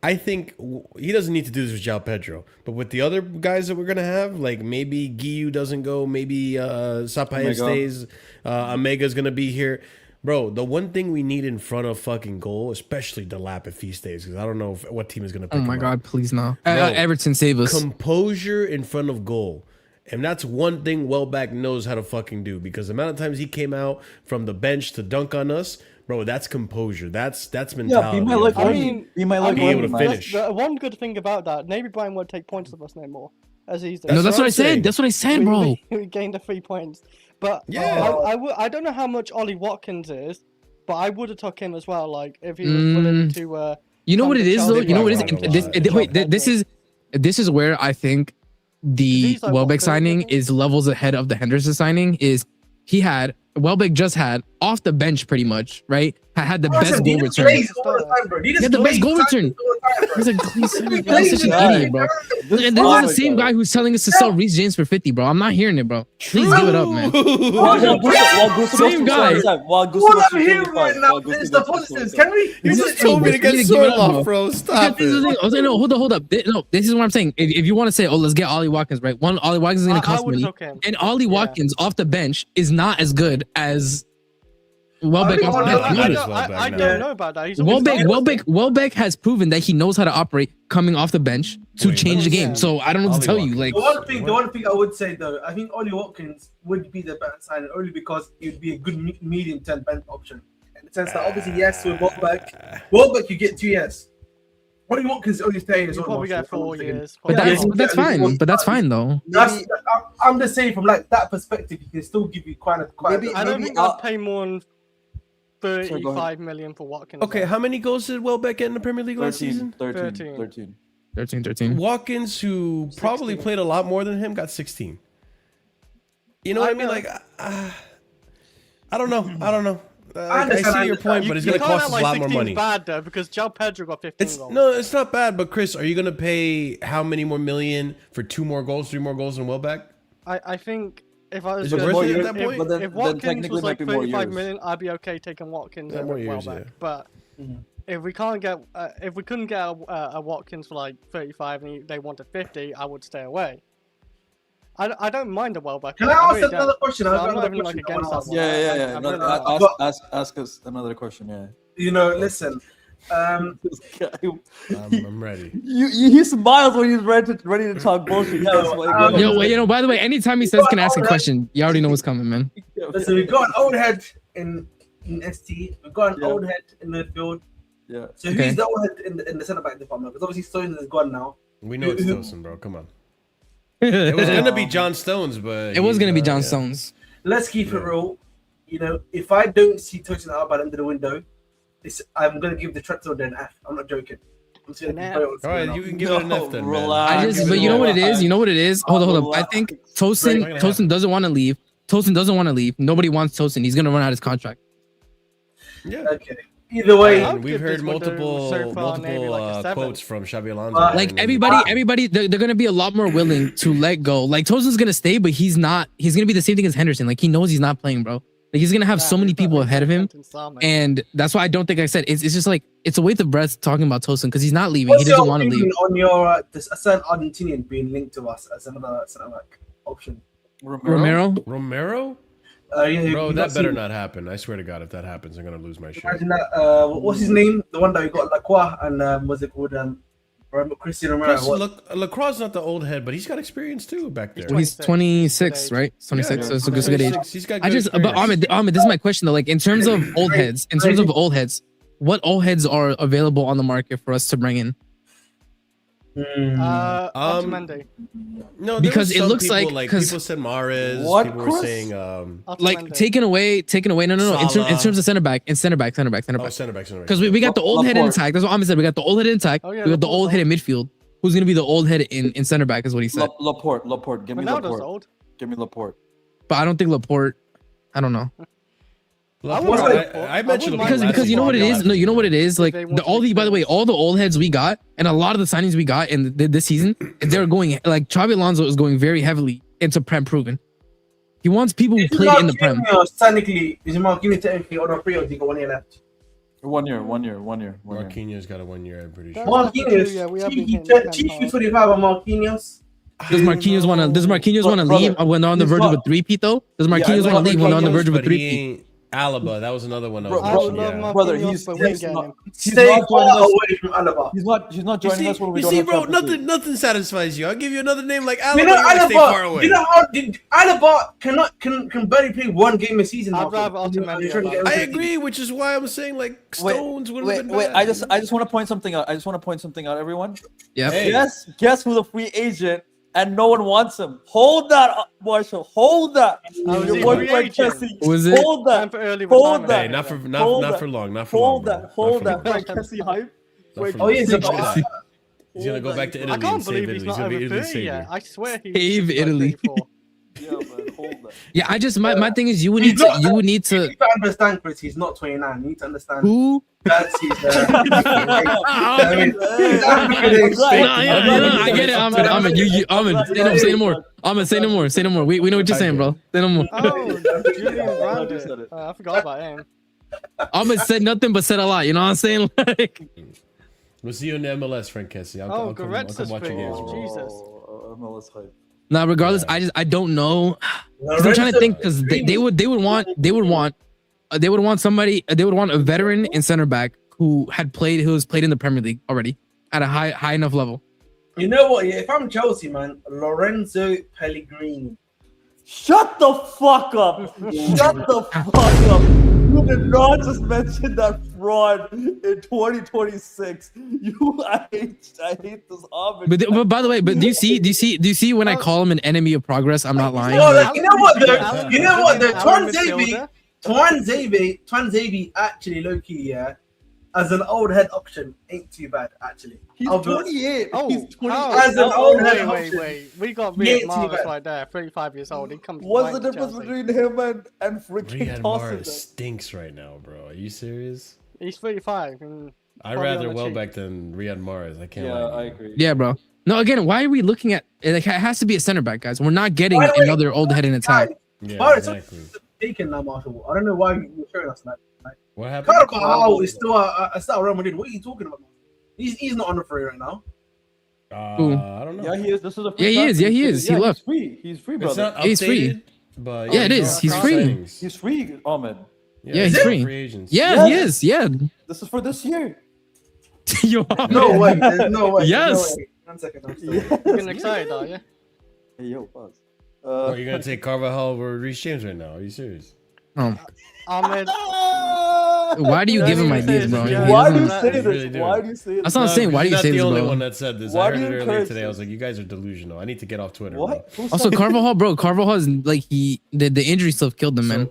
Speaker 1: I think he doesn't need to do this with João Pedro. But with the other guys that we're gonna have, like maybe Guiu doesn't go, maybe Satpaev
Speaker 3: Omega.
Speaker 1: stays, Omega's gonna be here. Bro, the one thing we need in front of fucking goal, especially Delap if he stays, because I don't know what team is gonna pick
Speaker 4: Oh
Speaker 1: him
Speaker 4: my
Speaker 1: up.
Speaker 4: God, please no.
Speaker 1: Bro,
Speaker 4: Everton, save us.
Speaker 1: Composure in front of goal. And that's one thing Welbeck knows how to fucking do, because the amount of times he came out from the bench to dunk on us, bro, that's composure. That's mentality.
Speaker 3: he might like
Speaker 2: I
Speaker 3: Remy.
Speaker 2: mean,
Speaker 3: He might like
Speaker 1: be able to
Speaker 3: Remy, man.
Speaker 1: finish.
Speaker 2: The one good thing about that, maybe Brian won't take points of us no more, as he's doing.
Speaker 4: No,
Speaker 1: That's
Speaker 4: that's
Speaker 1: what
Speaker 4: what I
Speaker 1: I'm saying.
Speaker 4: said. That's what I said, bro.
Speaker 2: We gained the 3 points. But
Speaker 1: Yeah.
Speaker 2: I don't know how much Ollie Watkins is, but I would have took him as well. Like if he was willing to.
Speaker 4: You know what it is though. You know what it
Speaker 1: Chelsea
Speaker 4: is.
Speaker 1: probably
Speaker 4: Wait, this is where I think the
Speaker 2: He's like, what,
Speaker 4: Welbeck
Speaker 2: 30,
Speaker 4: signing
Speaker 2: I think?
Speaker 4: is levels ahead of the Henderson signing. Is Welbeck just had off the bench pretty much, right? Had the best goal return.
Speaker 5: He
Speaker 4: had the best goal return. He's such an idiot, bro. And this is the same guy who's telling us to sell Reece James for 50, bro. I'm not hearing it, bro. Please give it up, man. Same guy.
Speaker 5: All I'm hearing right now is the positives. Can we?
Speaker 1: You just told me to get Sorloth, bro. Stop
Speaker 4: This is the
Speaker 1: it.
Speaker 4: thing. No, hold up. No, this is what I'm saying. If you want to say, oh, let's get Ollie Watkins, right? One, Ollie Watkins is going to cost
Speaker 2: would've
Speaker 4: money.
Speaker 2: took him.
Speaker 4: And Ollie Watkins off the bench is not as good as Welbeck off the bench.
Speaker 1: I
Speaker 4: Be honest.
Speaker 2: I
Speaker 1: now.
Speaker 2: don't know about that. He's always
Speaker 4: Welbeck has proven that he knows how to operate coming off the bench to
Speaker 1: Wait,
Speaker 4: change the game.
Speaker 2: yeah.
Speaker 4: So I don't know what to tell
Speaker 1: Ollie
Speaker 4: you. Like,
Speaker 5: The one thing I would say though, I think Ollie Watkins would be the better signing only because it would be a good medium-term bench option. In the sense that obviously yes, with Welbeck you get 2 years. Ollie Watkins only staying is
Speaker 2: You probably get 4 years.
Speaker 4: but that's fine. But that's fine though.
Speaker 5: I'm just saying from like that perspective, he can still give you quite a.
Speaker 2: I don't think I'd pay more than
Speaker 3: Sorry, go
Speaker 2: 35 million for Watkins.
Speaker 1: Okay, how many goals did Welbeck get in the Premier League last season?
Speaker 4: 13.
Speaker 1: Watkins, who probably
Speaker 2: 16.
Speaker 1: played a lot more than him, got 16. You know what I mean?
Speaker 2: know.
Speaker 1: Like, I don't know. I
Speaker 5: understand,
Speaker 1: see your point, but it's going to cost us a lot more money.
Speaker 2: Bad though, because João Pedro got 15
Speaker 1: It's
Speaker 2: goals.
Speaker 1: no, it's not bad. But Chris, are you going to pay how many more million for 2 more goals, 3 more goals than Welbeck?
Speaker 2: I think if I was
Speaker 1: Is it
Speaker 2: gonna
Speaker 1: worth
Speaker 2: do-
Speaker 1: it at that point?
Speaker 3: But then
Speaker 2: if Watkins
Speaker 3: technically
Speaker 2: was like
Speaker 3: might be more
Speaker 2: 35
Speaker 3: years.
Speaker 2: million, I'd be okay taking Watkins
Speaker 1: Yeah,
Speaker 2: over
Speaker 1: more years,
Speaker 2: Welbeck.
Speaker 1: yeah.
Speaker 2: But if we can't get, if we couldn't get a Watkins for like 35 and they wanted 50, I would stay away. I don't mind a Welbeck.
Speaker 5: Can I ask another question?
Speaker 2: So
Speaker 5: I've
Speaker 2: I'm
Speaker 5: got
Speaker 2: not
Speaker 5: another
Speaker 2: even like
Speaker 5: question I
Speaker 2: against
Speaker 5: wanna
Speaker 2: that
Speaker 5: ask.
Speaker 2: one.
Speaker 3: Yeah.
Speaker 2: I'm
Speaker 3: No,
Speaker 2: really not.
Speaker 3: ask us another question. Yeah.
Speaker 5: You know, listen.
Speaker 1: I'm ready.
Speaker 3: He smiles when he's ready to talk bullshit.
Speaker 4: Yo, wait, by the way, anytime he says can I ask a question, you already know what's coming, man.
Speaker 5: Listen, we've got an old head in ST. We've got an old head in midfield.
Speaker 3: Yeah.
Speaker 5: So
Speaker 4: Okay.
Speaker 5: who's the old head in the centre back department? Because obviously Stones is gone now.
Speaker 1: We know it's Tosin, bro. Come on. It was going to be John Stones, but...
Speaker 4: It was gonna be
Speaker 1: he's,
Speaker 4: John
Speaker 1: yeah.
Speaker 4: Stones.
Speaker 5: Let's keep it real. You know, if I don't see Tosin out by the end of the window, I'm gonna give the Trexel an F. I'm not joking. I'm saying
Speaker 2: An F.
Speaker 1: All right, you can give it an F then, man.
Speaker 3: Relax.
Speaker 4: But you know what it is. You know what it is. Hold up. I think
Speaker 1: Right.
Speaker 4: Tosin doesn't want to leave. Tosin doesn't want to leave. Nobody wants Tosin. He's gonna run out his contract.
Speaker 1: Yeah.
Speaker 5: Okay. Either way,
Speaker 2: I'll
Speaker 1: And we've
Speaker 2: give
Speaker 1: heard
Speaker 2: this window
Speaker 1: multiple
Speaker 2: so far maybe like a 7.
Speaker 1: quotes from Xabi Alonso.
Speaker 4: Like everybody, they're gonna be a lot more willing to let go. Like Tosin's gonna stay, but he's not. He's gonna be the same thing as Henderson. Like he knows he's not playing, bro. Like he's gonna have so many people ahead of him, and that's why I don't think I said it's just like it's a waste of breath talking about Tosin because he's not leaving.
Speaker 5: what's
Speaker 4: He doesn't
Speaker 5: your
Speaker 4: want to
Speaker 5: opinion
Speaker 4: leave.
Speaker 5: on your this a certain Argentinian being linked to us as another centre back option?
Speaker 4: Romero.
Speaker 5: Yeah,
Speaker 1: Bro,
Speaker 5: you've
Speaker 1: that better
Speaker 5: seen-
Speaker 1: not happen. I swear to God, if that happens, I'm gonna lose my shit.
Speaker 5: Imagine that. What's his name? The one that we got Lacroix and what's it called? Christian Romero.
Speaker 1: Plus, Lacroix is not the old head, but he's got experience too back there.
Speaker 4: He's 26, right? 26. So it's a good age.
Speaker 1: He's got
Speaker 4: I
Speaker 1: good
Speaker 4: just, but
Speaker 1: experience.
Speaker 4: Ahmed, this is my question though. Like in terms of old heads, what old heads are available on the market for us to bring in?
Speaker 2: Otamendi.
Speaker 1: No,
Speaker 4: Because
Speaker 1: there
Speaker 4: it
Speaker 1: was some
Speaker 4: looks
Speaker 1: people,
Speaker 4: like-
Speaker 1: people said Mahrez.
Speaker 3: What,
Speaker 1: People were
Speaker 3: Chris?
Speaker 1: saying
Speaker 4: Like
Speaker 2: Otamendi.
Speaker 4: taken away. No. In
Speaker 1: Salah.
Speaker 4: terms of center back.
Speaker 1: center back.
Speaker 4: Because we got the old head
Speaker 3: Laporte.
Speaker 4: intact. That's what Ahmed said. We got the old head intact.
Speaker 2: Oh, yeah,
Speaker 4: we got the
Speaker 2: Laporte's
Speaker 4: old head in midfield. Who's gonna be the old head in center back? Is what he said.
Speaker 3: Laporte. Give me
Speaker 2: Ronaldo's
Speaker 3: Laporte.
Speaker 2: old.
Speaker 3: Give me Laporte.
Speaker 4: But I don't think Laporte. I don't know.
Speaker 1: I mentioned
Speaker 4: Because you know what it is. No, you know what it is. Like
Speaker 2: They want to
Speaker 4: all the by the way, all the old heads we got, and a lot of the signings we got in this season, they're going like Xabi Alonso is going very heavily into Prem proven. He wants people who played in the Prem.
Speaker 5: Technically, is Marquinhos technically on a free or he got 1 year left?
Speaker 3: 1 year.
Speaker 1: Marquinhos got a 1 year. I'm pretty sure.
Speaker 5: Marquinhos,
Speaker 2: Yeah, we have been hitting the
Speaker 5: cheeky
Speaker 2: pen
Speaker 5: 45 on Marquinhos.
Speaker 4: Does Marquinhos want to leave when they're on the verge of a three-peat though? Does Marquinhos want to leave when they're on the verge of a
Speaker 1: But he
Speaker 4: three-peat?
Speaker 1: ain't Alaba. That was another one. I
Speaker 3: Bro,
Speaker 1: was
Speaker 2: I would
Speaker 1: mentioning,
Speaker 2: love
Speaker 1: yeah.
Speaker 3: Brother,
Speaker 2: Marquinhos, but we ain't getting him.
Speaker 5: Stay
Speaker 3: not joining
Speaker 5: far
Speaker 3: us.
Speaker 5: away from Alaba.
Speaker 3: He's not joining us when we
Speaker 1: You
Speaker 3: don't
Speaker 1: see,
Speaker 3: have
Speaker 1: bro,
Speaker 3: Champions League.
Speaker 1: nothing satisfies you. I'll give you another name like Alaba.
Speaker 5: You know,
Speaker 1: and stay far
Speaker 5: Alaba.
Speaker 1: away.
Speaker 5: You know how Alaba can barely play 1 game a season.
Speaker 2: I'd
Speaker 5: now.
Speaker 2: rather Otamendi
Speaker 5: Trying to get
Speaker 2: over
Speaker 1: I
Speaker 5: everything.
Speaker 1: agree, which is why I'm saying like Stones would have been
Speaker 3: Wait.
Speaker 1: bad.
Speaker 3: I just want to point something out. Everyone.
Speaker 4: Yep.
Speaker 1: Hey.
Speaker 3: Guess who the free agent and no one wants him. Hold that, Marshall. Hold that.
Speaker 2: Oh, is he
Speaker 3: Your boy
Speaker 2: free
Speaker 3: Frank
Speaker 2: agent?
Speaker 3: Kessie.
Speaker 4: Was it?
Speaker 3: Hold
Speaker 2: Time
Speaker 3: that.
Speaker 2: for early
Speaker 3: Hold
Speaker 2: retirement.
Speaker 3: that.
Speaker 1: Hey, not for
Speaker 3: Hold
Speaker 1: not
Speaker 3: that.
Speaker 1: for long. Not for
Speaker 3: Hold
Speaker 1: long.
Speaker 3: that. Hold
Speaker 1: Not
Speaker 3: that.
Speaker 1: for
Speaker 3: Frank Kessie hype.
Speaker 1: long.
Speaker 3: Wait,
Speaker 5: Oh, yeah,
Speaker 1: Not for
Speaker 5: so-
Speaker 1: long. He's gonna go back to Italy.
Speaker 2: I can't
Speaker 1: and save
Speaker 2: believe
Speaker 1: Italy.
Speaker 2: he's
Speaker 1: He's
Speaker 2: not
Speaker 1: gonna be
Speaker 2: over
Speaker 1: Italy
Speaker 2: 30 yet.
Speaker 1: savior.
Speaker 2: I swear he's
Speaker 4: Save
Speaker 2: like
Speaker 4: Italy.
Speaker 2: 34.
Speaker 3: Yeah, man. Hold that.
Speaker 4: Yeah, I just my thing is you would need to
Speaker 5: You need to understand, Chris. He's not 29. You need to understand.
Speaker 4: who?
Speaker 5: That's his.
Speaker 4: I get it. Ahmed, say no more. Ahmed, say no more. We know what you're saying, bro. Say no more.
Speaker 2: Oh, Julian
Speaker 3: You said
Speaker 2: Brandon.
Speaker 3: it.
Speaker 2: I forgot about him.
Speaker 4: Ahmed said nothing but said a lot. You know what I'm saying? Like,
Speaker 1: We'll see you in the MLS, Frank Kessie.
Speaker 2: Oh,
Speaker 1: I'll come
Speaker 2: Goretzka's
Speaker 1: watch your games,
Speaker 2: free.
Speaker 1: bro.
Speaker 2: Jesus.
Speaker 3: MLS hype.
Speaker 4: now, regardless, I don't know. 'Cause I'm trying to think because they would want a veteran in center back who was played in the Premier League already at a high enough level.
Speaker 5: You know what? Yeah, if I'm Chelsea, man, Lorenzo Pellegrini.
Speaker 3: Shut the fuck up. Shut the fuck up. You did not just mention that fraud in 2026. I hate this Ahmed.
Speaker 4: But by the way, do you see when I call him an enemy of progress? I'm not lying.
Speaker 5: No, like, you know what?
Speaker 2: Alan-
Speaker 5: You know what? The
Speaker 2: Alan
Speaker 5: Twan
Speaker 2: midfielder.
Speaker 5: Xavi, actually, low key, yeah, as an old head option, ain't too bad actually.
Speaker 3: He's
Speaker 5: I'll be-
Speaker 3: 28.
Speaker 2: Oh,
Speaker 3: He's 28.
Speaker 5: As an old head
Speaker 2: wait.
Speaker 5: option.
Speaker 2: We got
Speaker 5: Yeah,
Speaker 2: Riyad Mahrez
Speaker 5: bad.
Speaker 2: right there, 35 years old. He comes.
Speaker 3: What's
Speaker 2: right
Speaker 3: the
Speaker 2: to
Speaker 3: difference
Speaker 2: Chelsea.
Speaker 3: between him and freaking
Speaker 1: Riyad
Speaker 3: Tossing?
Speaker 1: Mahrez stinks right now, bro. Are you serious?
Speaker 2: He's 35. And
Speaker 1: I'd
Speaker 2: probably
Speaker 1: rather
Speaker 2: on the cheap.
Speaker 1: Welbeck than Riyad Mahrez. I can't.
Speaker 3: Yeah,
Speaker 1: lie to
Speaker 3: I
Speaker 1: you.
Speaker 3: agree.
Speaker 4: Yeah, bro. No, again, why are we looking at like it has to be a center back, guys. We're not getting
Speaker 5: By the way,
Speaker 4: another old head in attack.
Speaker 1: Yeah,
Speaker 5: Mahrez
Speaker 1: exactly.
Speaker 5: is taken now, Marshall. I don't know why you're showing us that.
Speaker 1: What happened?
Speaker 5: Carvajal is still a Real Madrid. What are you talking about? He's not on the free right now.
Speaker 1: I don't know.
Speaker 3: Yeah, he is. This is a free
Speaker 4: Yeah, he is.
Speaker 3: transfer.
Speaker 4: Yeah, he is. He left.
Speaker 3: He's free. He's free,
Speaker 1: It's
Speaker 3: brother.
Speaker 1: not updated,
Speaker 4: He's free.
Speaker 1: but
Speaker 4: Yeah, it
Speaker 1: these
Speaker 4: is.
Speaker 1: are
Speaker 4: He's
Speaker 1: free
Speaker 4: free.
Speaker 1: signings.
Speaker 3: He's free, Ahmed.
Speaker 1: Yeah,
Speaker 4: he's
Speaker 1: these are
Speaker 4: free.
Speaker 1: Free agents.
Speaker 4: Yeah, he
Speaker 3: Yes.
Speaker 4: is. Yeah.
Speaker 3: This is for this year.
Speaker 4: Yo,
Speaker 5: No way. There's no way.
Speaker 4: Yes.
Speaker 5: No way. 1 second. I'm still.
Speaker 3: Yeah.
Speaker 2: You're getting excited, are you?
Speaker 3: Hey, yo, pause.
Speaker 1: Are you gonna take Carvajal over Reece James right now? Are you serious?
Speaker 2: Ahmed.
Speaker 4: Why do you give him
Speaker 2: Don't even
Speaker 4: ideas,
Speaker 2: say
Speaker 4: bro?
Speaker 2: this,
Speaker 4: He
Speaker 2: yeah.
Speaker 3: Why do you
Speaker 4: doesn't-
Speaker 3: say
Speaker 1: You
Speaker 3: this?
Speaker 1: really do.
Speaker 3: Why do you say this?
Speaker 4: That's what I'm saying. Why do you
Speaker 1: You're
Speaker 4: say
Speaker 1: not
Speaker 4: this,
Speaker 1: the only
Speaker 4: bro?
Speaker 1: one that said this.
Speaker 3: Why
Speaker 1: I
Speaker 3: do
Speaker 1: heard
Speaker 3: you
Speaker 1: it earlier
Speaker 3: encourage
Speaker 1: today. I was
Speaker 3: this?
Speaker 1: like, you guys are delusional. I need to get off Twitter.
Speaker 3: What?
Speaker 1: Bro.
Speaker 4: Also, Carvajal, bro. Carvajal is like the injury stuff killed him, man.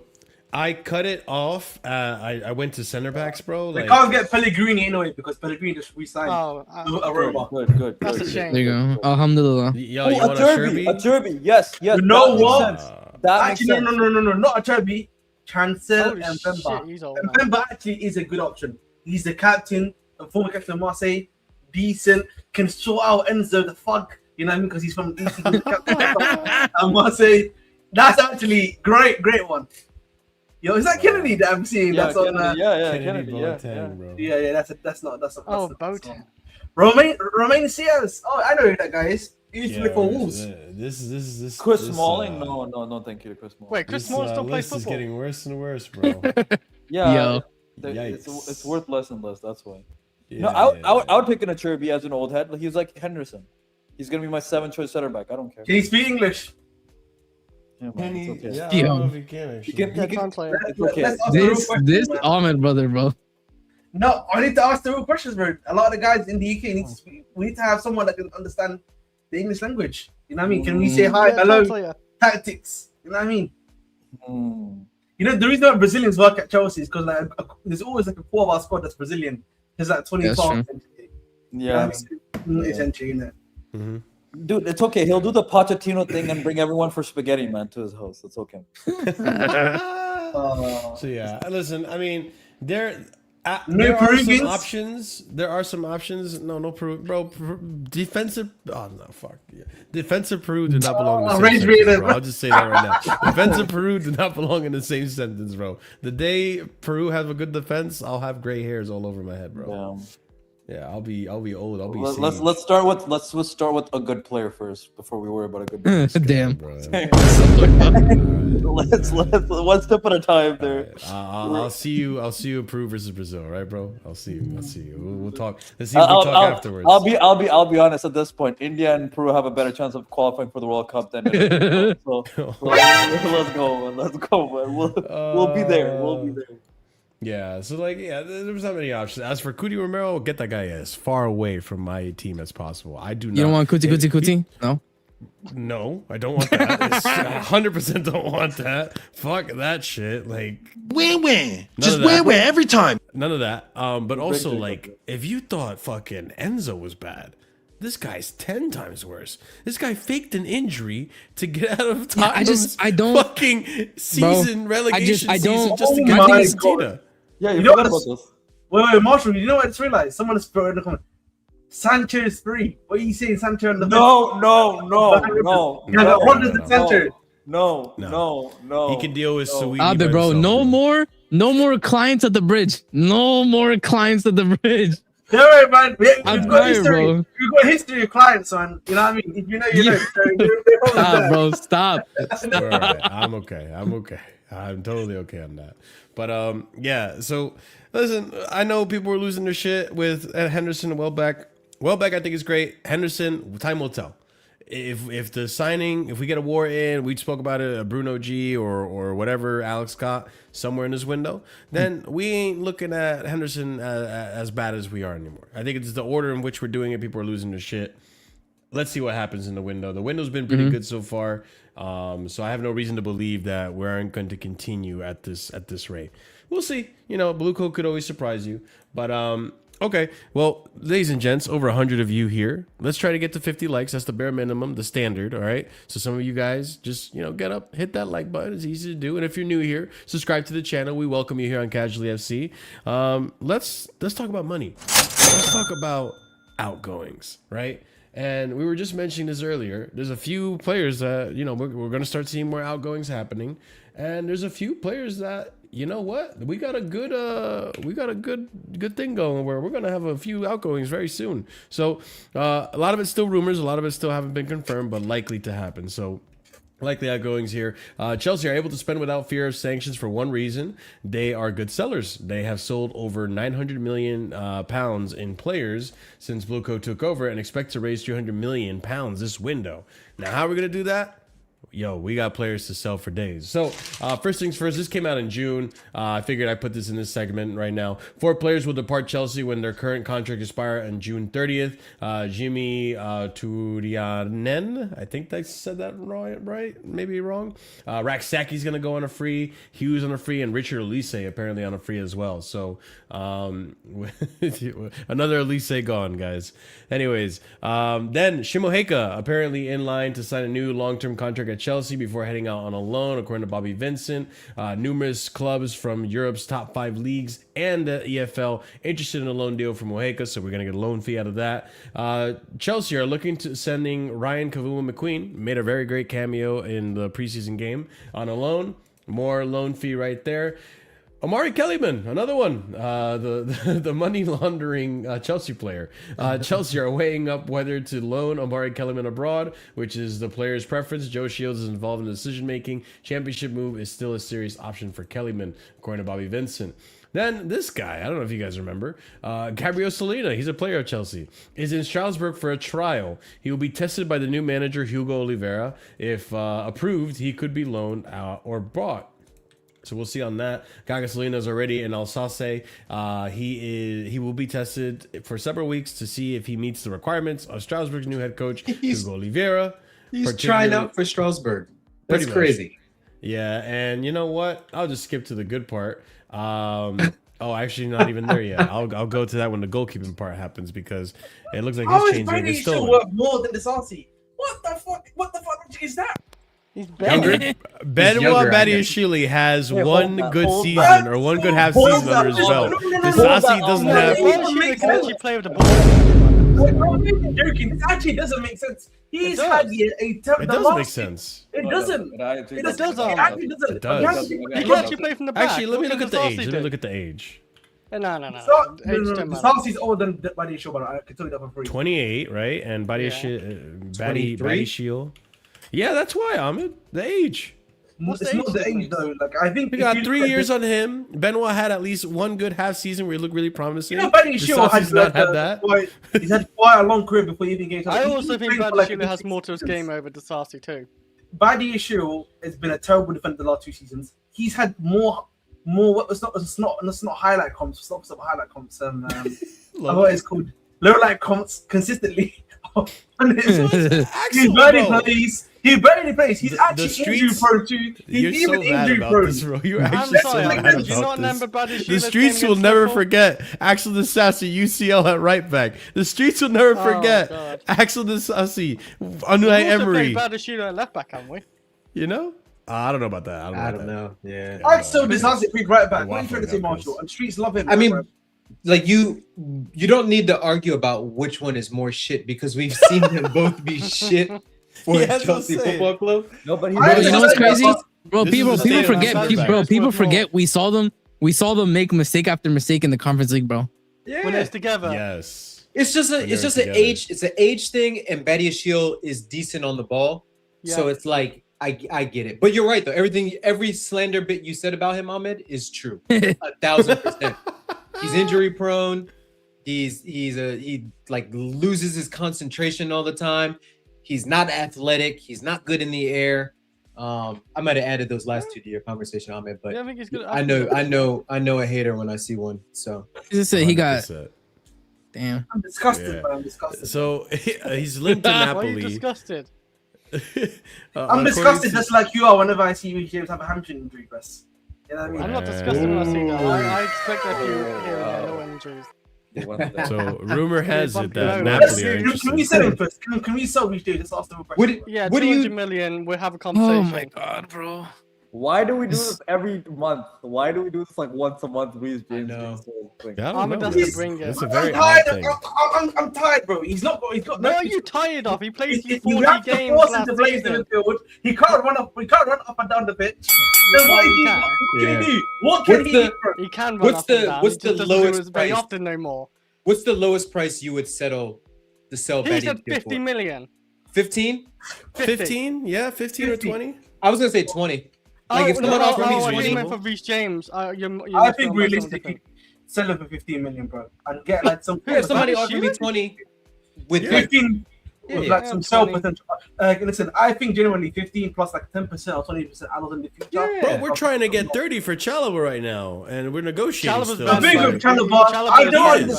Speaker 1: I cut it off. I went to center backs, bro.
Speaker 5: They
Speaker 1: Like,
Speaker 5: can't get Pellegrini anyway because Pellegrini just re-signed
Speaker 2: Oh,
Speaker 5: a Roma.
Speaker 3: Good.
Speaker 2: that's a
Speaker 3: good.
Speaker 2: shame.
Speaker 4: There you go. Alhamdulillah.
Speaker 1: yo,
Speaker 3: Oh,
Speaker 1: you
Speaker 3: a
Speaker 1: want
Speaker 3: Derby. A Derby. Yes.
Speaker 5: You know
Speaker 3: that makes
Speaker 5: what?
Speaker 3: sense. That makes
Speaker 5: Actually,
Speaker 3: sense.
Speaker 5: no, not a Cherby. Chancel
Speaker 2: Holy
Speaker 5: and
Speaker 2: shit,
Speaker 5: Bemba.
Speaker 2: he's old
Speaker 5: And
Speaker 2: now.
Speaker 5: Bemba actually is a good option. He's the captain, the former captain of Marseille, decent, can sort out Enzo the fuck, you know what I mean? Because he's from and Marseille. That's actually great one. Yo, is that Kennedy that I'm seeing?
Speaker 3: Yeah,
Speaker 5: That's on.
Speaker 3: Kennedy, Kennedy,
Speaker 1: Boateng, bro.
Speaker 5: Yeah. That's not.
Speaker 2: Oh,
Speaker 5: that's
Speaker 2: Boateng.
Speaker 5: Romain Sears. Oh, I know who that guy is. He used to play for Wolves.
Speaker 1: This
Speaker 3: Chris
Speaker 1: this,
Speaker 3: Smalling? No, thank you, Chris Smalling.
Speaker 2: Wait, Chris
Speaker 1: This
Speaker 2: Smalling still plays
Speaker 1: list is
Speaker 2: football?
Speaker 1: getting worse and worse, bro.
Speaker 3: Yeah,
Speaker 4: Yo.
Speaker 3: it's
Speaker 1: Yikes.
Speaker 3: worth less and less. That's why.
Speaker 1: Yeah,
Speaker 3: No, I would pick an Acerbi as an old head. Like, he's like Henderson. He's gonna be my 7th choice center back. I don't care.
Speaker 5: Can he speak English?
Speaker 3: Yeah, man, it's okay.
Speaker 1: Yeah, I don't know if he can actually.
Speaker 3: He can-
Speaker 2: Yeah, translator.
Speaker 3: It's okay.
Speaker 5: Let's ask the real
Speaker 4: This
Speaker 5: question,
Speaker 4: this
Speaker 5: man.
Speaker 4: Ahmed brother, bro.
Speaker 5: No, I need to ask the real questions, bro. A lot of the guys in the UK need to speak. We need to have someone that can understand the English language. You know what I mean? Can we say hi, hello, tactics? You know what I mean? You know, the reason why Brazilians work at Chelsea is because like there's always like a core of our squad that's Brazilian. There's like 25.
Speaker 3: Yeah.
Speaker 5: Essentially, you know.
Speaker 3: Dude, it's okay. He'll do the Pochettino thing and bring everyone for spaghetti, man, to his house. It's okay.
Speaker 1: So yeah, listen. I mean, there are some options. There are some options. No Peru, bro. Defensive. Oh no, fuck. Yeah. Defensive Peru do not belong in the same sentence, bro. I'll just say that right now. Defensive Peru do not belong in the same sentence, bro. The day Peru have a good defense, I'll have gray hairs all over my head, bro. Yeah, I'll be old. I'll be.
Speaker 3: Let's start with a good player first before we worry about a good player.
Speaker 4: Damn.
Speaker 1: Bro.
Speaker 3: let's one step at a time there.
Speaker 1: Right. I'll see you. I'll see you in Peru versus Brazil, right, bro? I'll see you. We'll talk. Let's see if we talk afterwards.
Speaker 3: I'll be honest. At this point, India and Peru have a better chance of qualifying for the World Cup than. So let's go, man. We'll be there. We'll be there.
Speaker 1: Yeah, so like, there's not many options. As for Cuti Romero, get that guy as far away from my team as possible. I do not.
Speaker 4: You don't want Cuti? No?
Speaker 1: No, I don't want that. 100% don't want that. Fuck that shit. Like,
Speaker 7: win. Just win every time.
Speaker 1: None of that. But also, like, if you thought fucking Enzo was bad, this guy's 10 times worse. This guy faked an injury to get out of Tottenham's fucking season, relegation season just to get to Argentina.
Speaker 3: Yeah, you know what?
Speaker 5: Wait, Marshall, you know what I just realized? Someone has put in the comment. Sanchez free. What are you saying, Sanchez on the
Speaker 3: No.
Speaker 1: He can deal with Sweetie.
Speaker 4: Bro, no more clients at the bridge. No more clients at the bridge.
Speaker 5: Don't worry, man.
Speaker 4: I'm tired, bro.
Speaker 5: You've got history of clients, man. You know what I mean? If you know, you know.
Speaker 4: Stop, bro. Stop.
Speaker 1: Right. I'm okay. I'm totally okay on that. But yeah. So listen, I know people were losing their shit with Henderson and Welbeck. Welbeck, I think is great. Henderson, time will tell. If the signing, if we get a Wharton, we spoke about it, a Bruno G or whatever Alex got somewhere in this window, then we ain't looking at Henderson as bad as we are anymore. I think it's the order in which we're doing it. People are losing their shit. Let's see what happens in the window. The window's been pretty good so far, so I have no reason to believe that we aren't going to continue at this rate. We'll see. You know, Blue Coat could always surprise you, but okay, well, ladies and gents, over 100 of you here. Let's try to get to 50 likes. That's the bare minimum, the standard, all right? So some of you guys just, get up, hit that like button. It's easy to do. And if you're new here, subscribe to the channel. We welcome you here on Casually FC. Let's talk about money. Let's talk about outgoings, right? And we were just mentioning this earlier. There's a few players that, we're going to start seeing more outgoings happening. And there's a few players that, you know what? We got a good thing going where we're gonna have a few outgoings very soon. So a lot of it's still rumors, a lot of it still haven't been confirmed, but likely to happen. So likely outgoings here. Chelsea are able to spend without fear of sanctions for one reason: they are good sellers. They have sold over 900 million pounds in players since Blueco took over, and expect to raise 300 million pounds this window. Now, how are we gonna do that? Yo, we got players to sell for days. So, first things first, this came out in June. I figured I'd put this in this segment right now. 4 players will depart Chelsea when their current contract expires on June 30th. Jimmy Turianen, I think I said that right? Maybe wrong. Raksaki's going to go on a free. Hughes on a free. And Richard Elise apparently on a free as well. So, another Elise gone, guys. Anyways, then Shimoheka apparently in line to sign a new long-term contract at Chelsea before heading out on a loan, according to Bobby Vincent. Numerous clubs from Europe's top 5 leagues and the EFL interested in a loan deal for Mojica, so we're going to get a loan fee out of that. Chelsea are looking to sending Ryan Kavuma McQueen, made a very great cameo in the preseason game, on a loan. More loan fee right there. Omari Kellyman, another one, the money laundering Chelsea player. Chelsea are weighing up whether to loan Omari Kellyman abroad, which is the player's preference. Joe Shields is involved in the decision-making. Championship move is still a serious option for Kellyman, according to Bobby Vincent. Then this guy, I don't know if you guys remember, Gabriel Salina, he's a player of Chelsea, is in Strasbourg for a trial. He will be tested by the new manager, Hugo Oliveira. If approved, he could be loaned out or bought. So we'll see on that. Gasolina is already in Alsace. He will be tested for several weeks to see if he meets the requirements of Strasbourg's new head coach, Hugo Oliveira.
Speaker 8: He's trying out for Strasbourg. That's crazy.
Speaker 1: Yeah, and you know what? I'll just skip to the good part. Oh, actually, not even there yet. I'll go to that when the goalkeeping part happens because it looks like his change rate is still
Speaker 5: worth more than the Sarsi. What the fuck is that?
Speaker 2: He's better.
Speaker 1: Benoit Badiashile has one good season or one good half season under his belt. Disasi doesn't have.
Speaker 2: Badiashile can actually play with the ball.
Speaker 5: I'm joking. This actually doesn't make sense. He's had
Speaker 1: It does make sense.
Speaker 5: It doesn't. It actually doesn't.
Speaker 1: It does.
Speaker 2: He can actually play from the back.
Speaker 1: Actually, let me look at the age. Let me look at the age.
Speaker 2: No.
Speaker 5: The Sarsi's older than Badiashile, but I can tell you that for free.
Speaker 1: 28, right? And
Speaker 8: Badiashile.
Speaker 1: Badiashile. Yeah, that's why, Ahmed. The age.
Speaker 5: It's not the age though. Like I think
Speaker 1: we got 3 years on him. Benoit had at least one good half season where he looked really promising.
Speaker 5: You know, Badiashile
Speaker 1: has not had that.
Speaker 5: He's had quite a long career before he even gave.
Speaker 2: I also think Badiashile has more to his game over Disasi too.
Speaker 5: Badiashile has been a terrible defender the last 2 seasons. He's had more. It's not highlight comps. It's not highlight comps. What it's called low light comps consistently. He barely plays. He's actually injury prone too. He's even injury prone.
Speaker 1: You're
Speaker 2: I'm sorry. Do you not remember Badiashile?
Speaker 1: The streets will never forget Axel Disasi UCL at right back. The streets will never forget Axel Disasi, Unai Emery.
Speaker 2: Badiashile at left back, haven't we?
Speaker 1: You know? I don't know about that.
Speaker 8: I don't know. Yeah.
Speaker 5: Axel Disasi big right back. What are you trying to say, Marshall? And streets love him.
Speaker 8: I mean, like you don't need to argue about which one is more shit because we've seen them both be shit for Chelsea Football Club.
Speaker 3: No, but
Speaker 4: you know what's crazy, bro? People forget we saw them make mistake after mistake in the Conference League, bro.
Speaker 2: Yeah. When it's together.
Speaker 1: Yes.
Speaker 8: It's just an age thing, and Badiashile is decent on the ball, so it's like I get it. But you're right though. Every slander bit you said about him, Ahmed, is true. 1,000%. He's injury prone. He like loses his concentration all the time. He's not athletic. He's not good in the air. I might have added those last 2 to your conversation, Ahmed, but
Speaker 2: I think he's good.
Speaker 8: I know a hater when I see one. So
Speaker 4: he got. Damn.
Speaker 5: I'm disgusted, man. I'm disgusted.
Speaker 1: So he's linked to Napoli.
Speaker 2: Why are you disgusted?
Speaker 5: I'm disgusted just like you are whenever I see you James have a hamstring injury, Chris. You know what I mean?
Speaker 2: I'm not disgusted when I see that. I expect a few here and there, no injuries.
Speaker 1: So rumor has it that Napoli are interested.
Speaker 5: Can we sell him first? Can we sell these dudes? Just ask them a question.
Speaker 2: Yeah, 200 million. We'll have a conversation.
Speaker 4: Oh my god, bro.
Speaker 3: Why do we do this every month? Why do we do this like once a month? We James.
Speaker 2: Ahmed doesn't bring it.
Speaker 1: That's a very
Speaker 5: tired.
Speaker 1: odd thing.
Speaker 5: I'm tired, bro. He's got.
Speaker 2: No, are you tired of? He plays you 40
Speaker 5: You have to
Speaker 2: games
Speaker 5: force him
Speaker 2: last
Speaker 5: to play in
Speaker 2: season.
Speaker 5: the field. He can't run up. He can't run up and down the pitch. Then what can he do? What can he do?
Speaker 2: He can run up and down.
Speaker 8: What's the
Speaker 2: He just doesn't do
Speaker 8: lowest
Speaker 2: it very
Speaker 8: price?
Speaker 2: often no more.
Speaker 8: What's the lowest price you would settle to sell
Speaker 2: He said
Speaker 8: Badiashile
Speaker 2: 50 million.
Speaker 8: 15?
Speaker 1: 15? Yeah, 15 or 20?
Speaker 8: I was gonna say 20. Like if someone offered me
Speaker 2: I
Speaker 8: 20,
Speaker 2: meant for Reece James.
Speaker 5: I think realistically, sell him for 15 million, bro, and get like some.
Speaker 8: if somebody offered me 20 with
Speaker 5: 15 with like some sell potential. Listen, I think genuinely 15 plus like 10% or 20% added in the future.
Speaker 1: Bro, we're trying to get 30 for Chalobah right now, and we're negotiating still.
Speaker 5: The thing with Chalobah, I don't.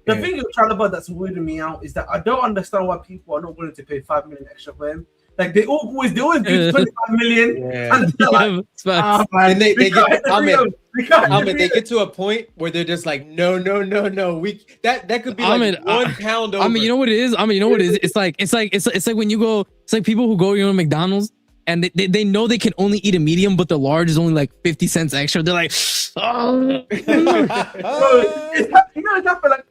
Speaker 5: The thing with Chalobah that's weirding me out is that I don't understand why people are not willing to pay 5 million extra for him. Like they always do 25 million, and they're like,
Speaker 8: and they get to a point where they're just like, no. That could be like £1 over.
Speaker 4: I mean, you know what it is? It's like when you go. It's like people who go to McDonald's and they know they can only eat a medium, but the large is only like 50 cents extra. They're like, oh.
Speaker 5: It's happened like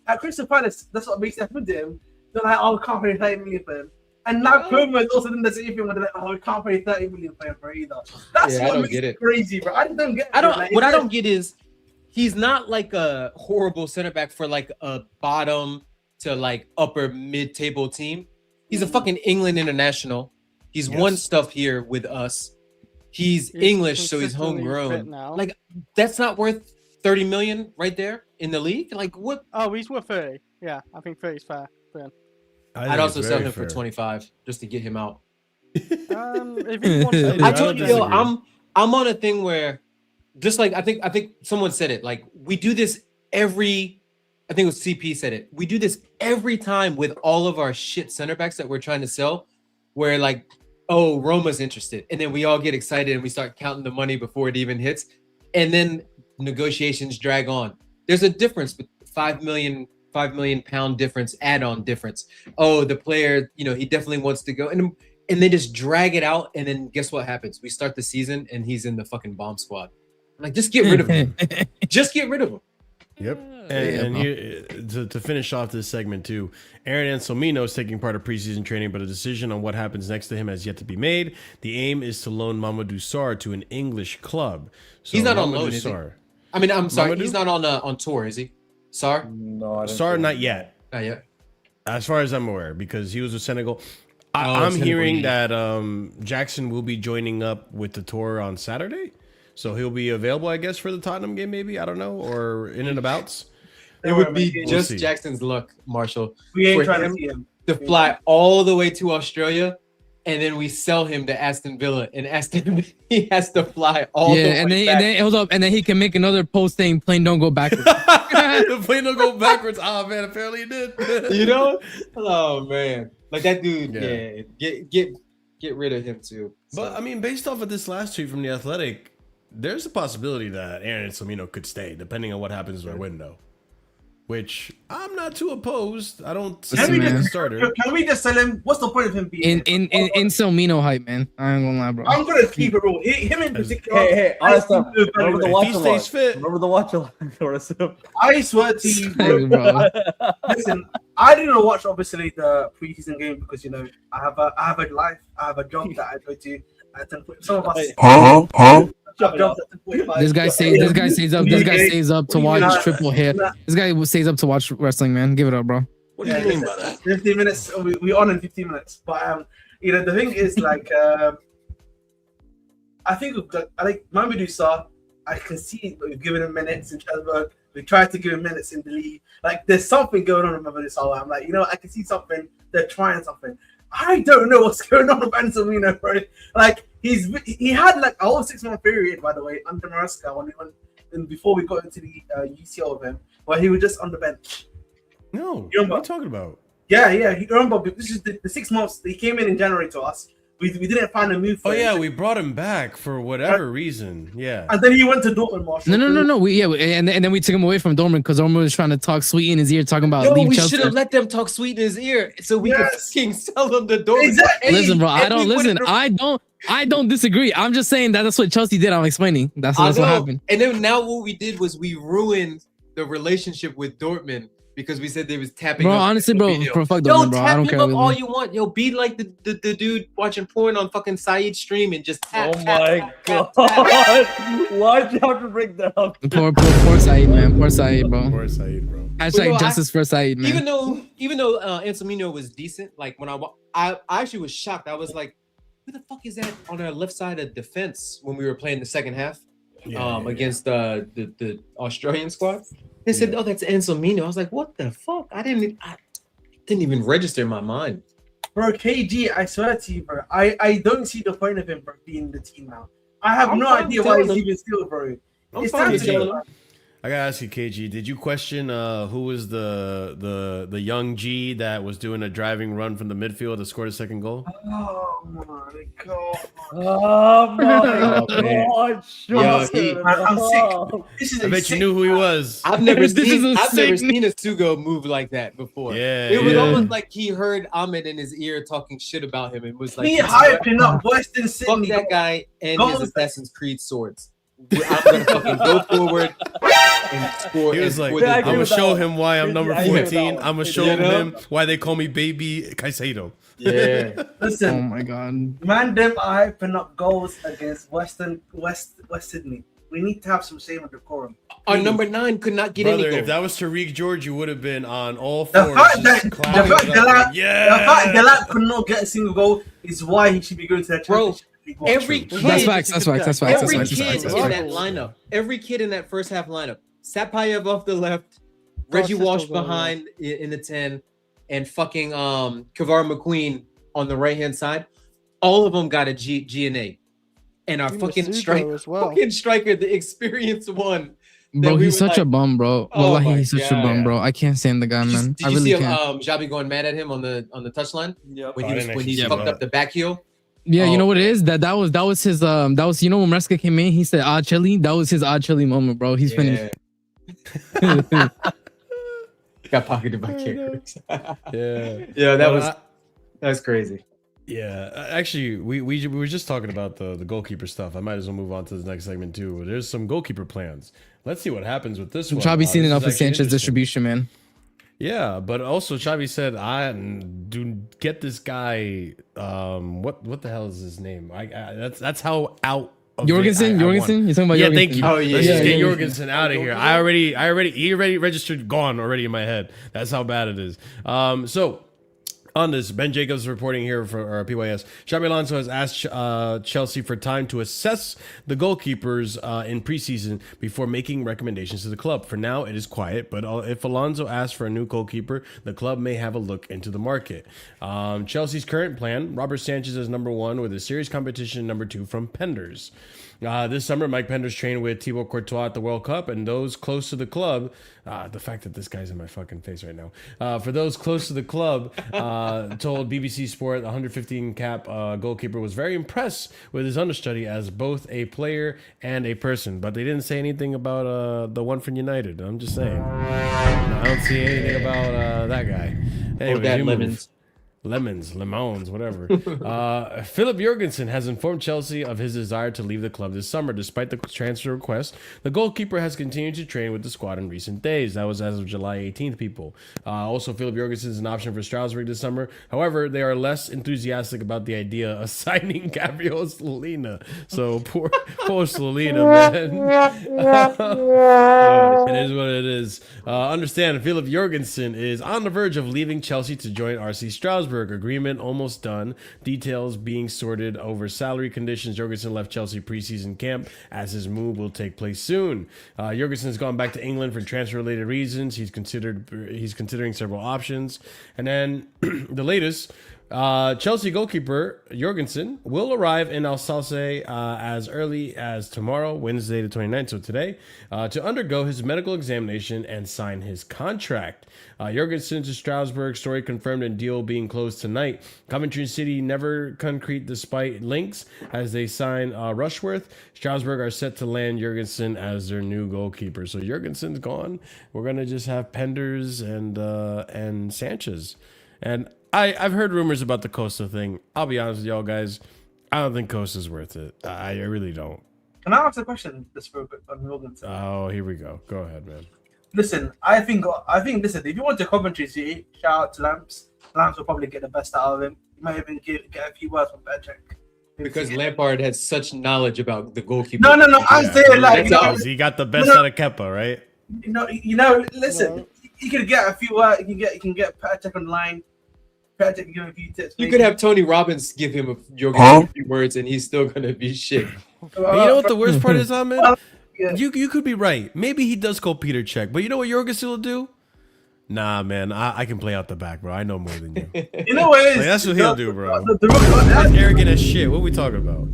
Speaker 5: at Crystal Palace. That's what makes it happen to him. They're like, oh, can't pay 30 million for him. And now Puma is also doing the same thing where they're like, oh, we can't pay 30 million for him for either. That's what makes it crazy, bro. I don't get it.
Speaker 8: What I don't get is he's not like a horrible center back for like a bottom to like upper mid-table team. He's a fucking England international. He's won stuff here with us. He's English, so he's homegrown. Like that's not worth 30 million right there in the league. Like what?
Speaker 2: Oh, he's worth 30. Yeah, I think 30 is fair for him.
Speaker 8: I'd also sell him for 25 just to get him out.
Speaker 2: If he wants
Speaker 8: I told you, I'm on a thing where, just like I think someone said it. Like we do this every. I think it was CP said it. We do this every time with all of our shit center backs that we're trying to sell, where like, oh, Roma's interested, and then we all get excited and we start counting the money before it even hits, and then negotiations drag on. There's a difference with £5 million pound difference, add-on difference. Oh, the player, you know, he definitely wants to go, and they just drag it out, and then guess what happens? We start the season and he's in the fucking bomb squad. I'm like, just get rid of him. Just get rid of him.
Speaker 1: Yep. And here, to finish off this segment too, Aaron Anselmino is taking part of preseason training, but a decision on what happens next to him has yet to be made. The aim is to loan Mamadou Sarr to an English club. So
Speaker 8: He's not
Speaker 1: Mamadou
Speaker 8: on loan, is he?
Speaker 1: Sarr.
Speaker 8: I mean, I'm sorry,
Speaker 1: Mamadou?
Speaker 8: he's not on tour, is he? Sarr?
Speaker 3: No, I didn't
Speaker 1: Sarr,
Speaker 3: see
Speaker 1: not
Speaker 3: it.
Speaker 1: yet.
Speaker 8: Not yet.
Speaker 1: As far as I'm aware, because he was with Senegal. I'm
Speaker 8: Senegal,
Speaker 1: hearing
Speaker 8: yeah.
Speaker 1: that Jackson will be joining up with the tour on Saturday. So he'll be available, I guess, for the Tottenham game, maybe. I don't know. Or in and abouts.
Speaker 8: It would be
Speaker 5: We'll
Speaker 8: just
Speaker 1: see.
Speaker 8: Jackson's luck, Marshall,
Speaker 5: We ain't
Speaker 8: for
Speaker 5: trying to
Speaker 8: him
Speaker 5: see him.
Speaker 8: to fly all the way to Australia, and then we sell him to Aston Villa, and Aston he has to fly all the way
Speaker 4: and then,
Speaker 8: back.
Speaker 4: and then hold up, and then he can make another post saying "plane don't go backwards."
Speaker 1: The plane don't go backwards. Oh man, apparently it did.
Speaker 8: You know? Oh man, like that dude.
Speaker 1: Yeah.
Speaker 8: Yeah, get rid of him too.
Speaker 1: But I mean, based off of this last tweet from the Athletic, there's a possibility that Aaron Anselmino could stay, depending on what happens in the window. Which I'm not too opposed. I don't see
Speaker 4: Listen,
Speaker 1: him as
Speaker 4: man.
Speaker 1: a starter.
Speaker 5: Can we just sell him? What's the point of him being
Speaker 4: in Selmino hype, man. I ain't gonna lie, bro.
Speaker 5: I'm gonna keep it real. Him in particular.
Speaker 3: Hey,
Speaker 5: I
Speaker 3: honest
Speaker 5: see
Speaker 3: stuff.
Speaker 5: no
Speaker 3: Remember the
Speaker 5: value.
Speaker 3: watch
Speaker 1: He
Speaker 3: a
Speaker 1: stays
Speaker 3: lot.
Speaker 1: fit.
Speaker 3: Remember the watch a lot.
Speaker 5: I swear to you,
Speaker 4: Hey, bro.
Speaker 5: listen, I didn't watch obviously the preseason game because you know I have a life, I have a job that I go to at 10. Some of us have jobs at 10:45.
Speaker 4: This guy stays up to watch triple hit. This guy stays up to watch wrestling, man. Give it up, bro.
Speaker 1: What do you mean by that?
Speaker 5: 15 minutes. We on in 15 minutes. But you know the thing is like I think I like Mamadou Sarr. I can see we've given him minutes in Strasbourg. We tried to give him minutes in the league. Like there's something going on with Mamadou Sarr. I'm like, you know, I can see something. They're trying something. I don't know what's going on with Anselmino, bro. Like he had like a whole 6-month period, by the way, under Maresca and before we got into the UCL with him, where he was just on the bench.
Speaker 1: No,
Speaker 5: You
Speaker 1: what
Speaker 5: know
Speaker 1: are you talking about?
Speaker 5: Yeah. You remember this is the 6 months he came in January to us. We didn't find a move for
Speaker 1: Oh
Speaker 5: him.
Speaker 1: yeah, we brought him back for whatever reason. Yeah.
Speaker 5: And then he went to Dortmund, Marshall.
Speaker 4: No. And then we took him away from Dortmund because Dortmund was trying to talk sweet in his ear, talking about
Speaker 8: Yo,
Speaker 4: leave
Speaker 8: we
Speaker 4: Chelsea.
Speaker 8: should have let them talk sweet in his ear so we could
Speaker 5: Yes.
Speaker 8: fucking sell him the door.
Speaker 5: Exactly.
Speaker 4: Listen, bro. I
Speaker 8: And
Speaker 4: don't
Speaker 8: we
Speaker 4: listen.
Speaker 8: would've-
Speaker 4: I don't disagree. I'm just saying that's what Chelsea did. I'm explaining. That's what happened.
Speaker 8: And then now what we did was we ruined the relationship with Dortmund because we said they was tapping.
Speaker 4: Bro,
Speaker 8: up
Speaker 4: honestly, bro,
Speaker 8: video.
Speaker 4: fuck
Speaker 8: Yo,
Speaker 4: Dortmund, bro. I
Speaker 8: tap
Speaker 4: don't
Speaker 8: him
Speaker 4: care.
Speaker 8: up
Speaker 4: Really.
Speaker 8: all you want. Yo, be like the dude watching porn on fucking Saeed's stream and just tap.
Speaker 3: Oh
Speaker 8: tap,
Speaker 3: my
Speaker 8: tap,
Speaker 3: god!
Speaker 8: tap, tap.
Speaker 3: Why'd you have to bring that up?
Speaker 4: Poor Saeed, man. Poor Saeed, bro.
Speaker 1: Poor Saeed, bro.
Speaker 4: Hashtag
Speaker 8: Bro,
Speaker 4: justice for Saeed, man.
Speaker 8: Even though Anselmino was decent, like when I actually was shocked. I was like, who the fuck is that on our left side of defense when we were playing the second half against the Australian squad? They said, "Oh, that's Anselmino." I was like, "What the fuck?" I didn't even register in my mind.
Speaker 5: Bro, KG, I swear to you, bro. I don't see the point of him being in the team now. I have
Speaker 8: I'm
Speaker 5: no
Speaker 8: fine
Speaker 5: idea
Speaker 8: with
Speaker 5: why he's
Speaker 8: telling
Speaker 5: even still, bro.
Speaker 1: I'm
Speaker 5: It's
Speaker 1: fine
Speaker 5: time
Speaker 1: with
Speaker 5: to
Speaker 1: telling
Speaker 5: go.
Speaker 1: him. I gotta ask you, KG, did you question who was the young G that was doing a driving run from the midfield that scored a second goal?
Speaker 5: Oh my god.
Speaker 3: Oh my
Speaker 8: man.
Speaker 3: god!
Speaker 8: Yo,
Speaker 5: I'm sick. This is
Speaker 1: I bet you knew who he was.
Speaker 8: I've never
Speaker 4: This is
Speaker 8: seen
Speaker 4: a
Speaker 8: I've never
Speaker 4: sick-
Speaker 8: seen a Sugo move like that before.
Speaker 1: Yeah,
Speaker 8: It was
Speaker 1: yeah.
Speaker 8: almost like he heard Ahmed in his ear talking shit about him. It was like,
Speaker 5: Me hyping up Western
Speaker 8: fuck
Speaker 5: Sydney.
Speaker 8: that guy and
Speaker 5: Go-
Speaker 8: his Assassin's Creed swords. I'm gonna fucking go forward and score.
Speaker 1: He was like,
Speaker 3: Yeah, I
Speaker 1: I'm
Speaker 3: agree
Speaker 1: gonna
Speaker 3: with that
Speaker 1: show
Speaker 3: one.
Speaker 1: him why I'm number
Speaker 3: I agree with that
Speaker 1: 14.
Speaker 3: one.
Speaker 1: I'm gonna show
Speaker 8: You know?
Speaker 1: him why they call me Baby Caicedo.
Speaker 8: Yeah.
Speaker 4: Oh
Speaker 5: Listen,
Speaker 4: my god.
Speaker 5: man, them are hyping up goals against West Sydney. We need to have some shame and decorum.
Speaker 8: Our number 9 could not get
Speaker 1: Brother,
Speaker 8: any
Speaker 1: if
Speaker 8: goals.
Speaker 1: that was Tariq George, you would have been on all
Speaker 5: The
Speaker 1: fours.
Speaker 5: fact that
Speaker 1: just clapping it up.
Speaker 5: the fact Delap could not get a single goal is why he should be going to the
Speaker 8: Bro,
Speaker 5: championship. League watch.
Speaker 8: every kid,
Speaker 4: That's facts. That's facts. That's facts.
Speaker 8: every
Speaker 4: That's
Speaker 8: kid
Speaker 4: facts. That's
Speaker 8: in
Speaker 4: facts.
Speaker 8: that lineup, every kid in that first half lineup, Satpaev off the left, Reggie Walsh behind in the 10, and fucking Chavarria McQueen on the right hand side. All of them got a G and A. and our
Speaker 2: Even
Speaker 8: fucking
Speaker 2: Sugo as well.
Speaker 8: fucking striker, the experienced one.
Speaker 4: Bro,
Speaker 8: we
Speaker 4: he's
Speaker 8: were
Speaker 4: such
Speaker 8: like,
Speaker 4: a bum, bro.
Speaker 8: oh
Speaker 4: Wallahi,
Speaker 8: my
Speaker 4: he's such a
Speaker 8: God.
Speaker 4: bum, bro. I can't stand the guy, man.
Speaker 8: Did
Speaker 4: I
Speaker 8: you
Speaker 4: really
Speaker 8: see
Speaker 4: can't.
Speaker 8: Xabi going mad at him on the touchline
Speaker 3: Yep.
Speaker 8: when
Speaker 1: I
Speaker 8: he
Speaker 1: didn't
Speaker 8: when
Speaker 1: actually
Speaker 8: he
Speaker 1: see
Speaker 8: fucked
Speaker 1: that.
Speaker 8: up the back heel?
Speaker 4: Yeah, you
Speaker 8: Oh,
Speaker 4: know what it is? That was his when Maresca came in, he said chili. That was his chili moment, bro. He's finished.
Speaker 8: Got pocketed by kickers.
Speaker 1: Yeah.
Speaker 8: Yeah,
Speaker 1: But
Speaker 8: that's crazy.
Speaker 1: Yeah, actually, we were just talking about the goalkeeper stuff. I might as well move on to the next segment too. There's some goalkeeper plans. Let's see what happens with this one.
Speaker 4: Chavi seen
Speaker 1: This
Speaker 4: enough
Speaker 1: is
Speaker 4: of
Speaker 1: actually
Speaker 4: Sanchez
Speaker 1: interesting.
Speaker 4: distribution, man.
Speaker 1: Yeah, but also Chavi said, "I do get this guy. What the hell is his name? That's how out."
Speaker 4: Jorgensen. You talking about
Speaker 1: Yeah,
Speaker 4: Jorgensen?
Speaker 1: thank you.
Speaker 8: Oh, yeah,
Speaker 1: Let's just
Speaker 8: yeah,
Speaker 1: get
Speaker 8: yeah.
Speaker 1: Jorgensen out of here. He already registered gone already in my head. That's how bad it is. So on this, Ben Jacobs reporting here for PYS. Xabi Alonso has asked Chelsea for time to assess the goalkeepers in preseason before making recommendations to the club. For now, it is quiet, but if Alonso asks for a new goalkeeper, the club may have a look into the market. Chelsea's current plan, Robert Sanchez is number 1 with a serious competition number 2 from Penders. This summer, Mike Penders trained with Thibaut Courtois at the World Cup, and those close to the club, the fact that this guy's in my fucking face right now, for those close to the club, told BBC Sport the 115 cap goalkeeper was very impressed with his understudy as both a player and a person, but they didn't say anything about the one from United. I'm just saying. I don't see anything about that guy. Anyways,
Speaker 8: that
Speaker 1: you move.
Speaker 8: Lemons.
Speaker 1: Lemons, whatever. Philip Jorgensen has informed Chelsea of his desire to leave the club this summer. Despite the transfer request, the goalkeeper has continued to train with the squad in recent days. That was as of July 18th, people. Also, Philip Jorgensen is an option for Strasbourg this summer. However, they are less enthusiastic about the idea of signing Gabriel Slolina. So, poor Slolina, man. It is what it is. Understand, Philip Jorgensen is on the verge of leaving Chelsea to join RC Strasbourg. Agreement almost done. Details being sorted over salary conditions. Jorgensen left Chelsea preseason camp as his move will take place soon. Jorgensen has gone back to England for transfer-related reasons. He's considering several options. And then the latest. Chelsea goalkeeper Jorgensen will arrive in Alsace as early as tomorrow, Wednesday the 29th, so today, to undergo his medical examination and sign his contract. Jorgensen to Strasbourg, story confirmed and deal being closed tonight. Coventry City never concrete despite links as they sign Rushworth. Strasbourg are set to land Jorgensen as their new goalkeeper. So Jorgensen's gone. We're going to just have Penders and Sanchez. And I've heard rumors about the Costa thing. I'll be honest with y'all guys. I don't think Costa's worth it. I really don't.
Speaker 5: Can I ask a question just for a bit on Jorgensen?
Speaker 1: Oh, here we go. Go ahead, man.
Speaker 5: Listen, I think listen, if you want to Coventry City, shout out to Lamps. Lamps will probably get the best out of him. You might even get a few words from Patrick.
Speaker 8: Because Lampard has such knowledge about the goalkeeper.
Speaker 5: No. I'm saying like
Speaker 1: He got the best out of Kepa, right?
Speaker 5: Listen, you can get a few words. You can get Patrick on the line. Patrick can give him a few tips.
Speaker 8: You could have Tony Robbins give him a few words, and he's still gonna be shit.
Speaker 1: And you know what the worst part is, Ahmed?
Speaker 5: Yeah.
Speaker 1: You could be right. Maybe he does go Peter check, but you know what Jorgensen will do? Nah, man, I can play out the back, bro. I know more than you.
Speaker 5: You know what it is?
Speaker 1: Like, that's what he'll do, bro.
Speaker 5: That's
Speaker 1: Arrogant as shit. What are we talking about?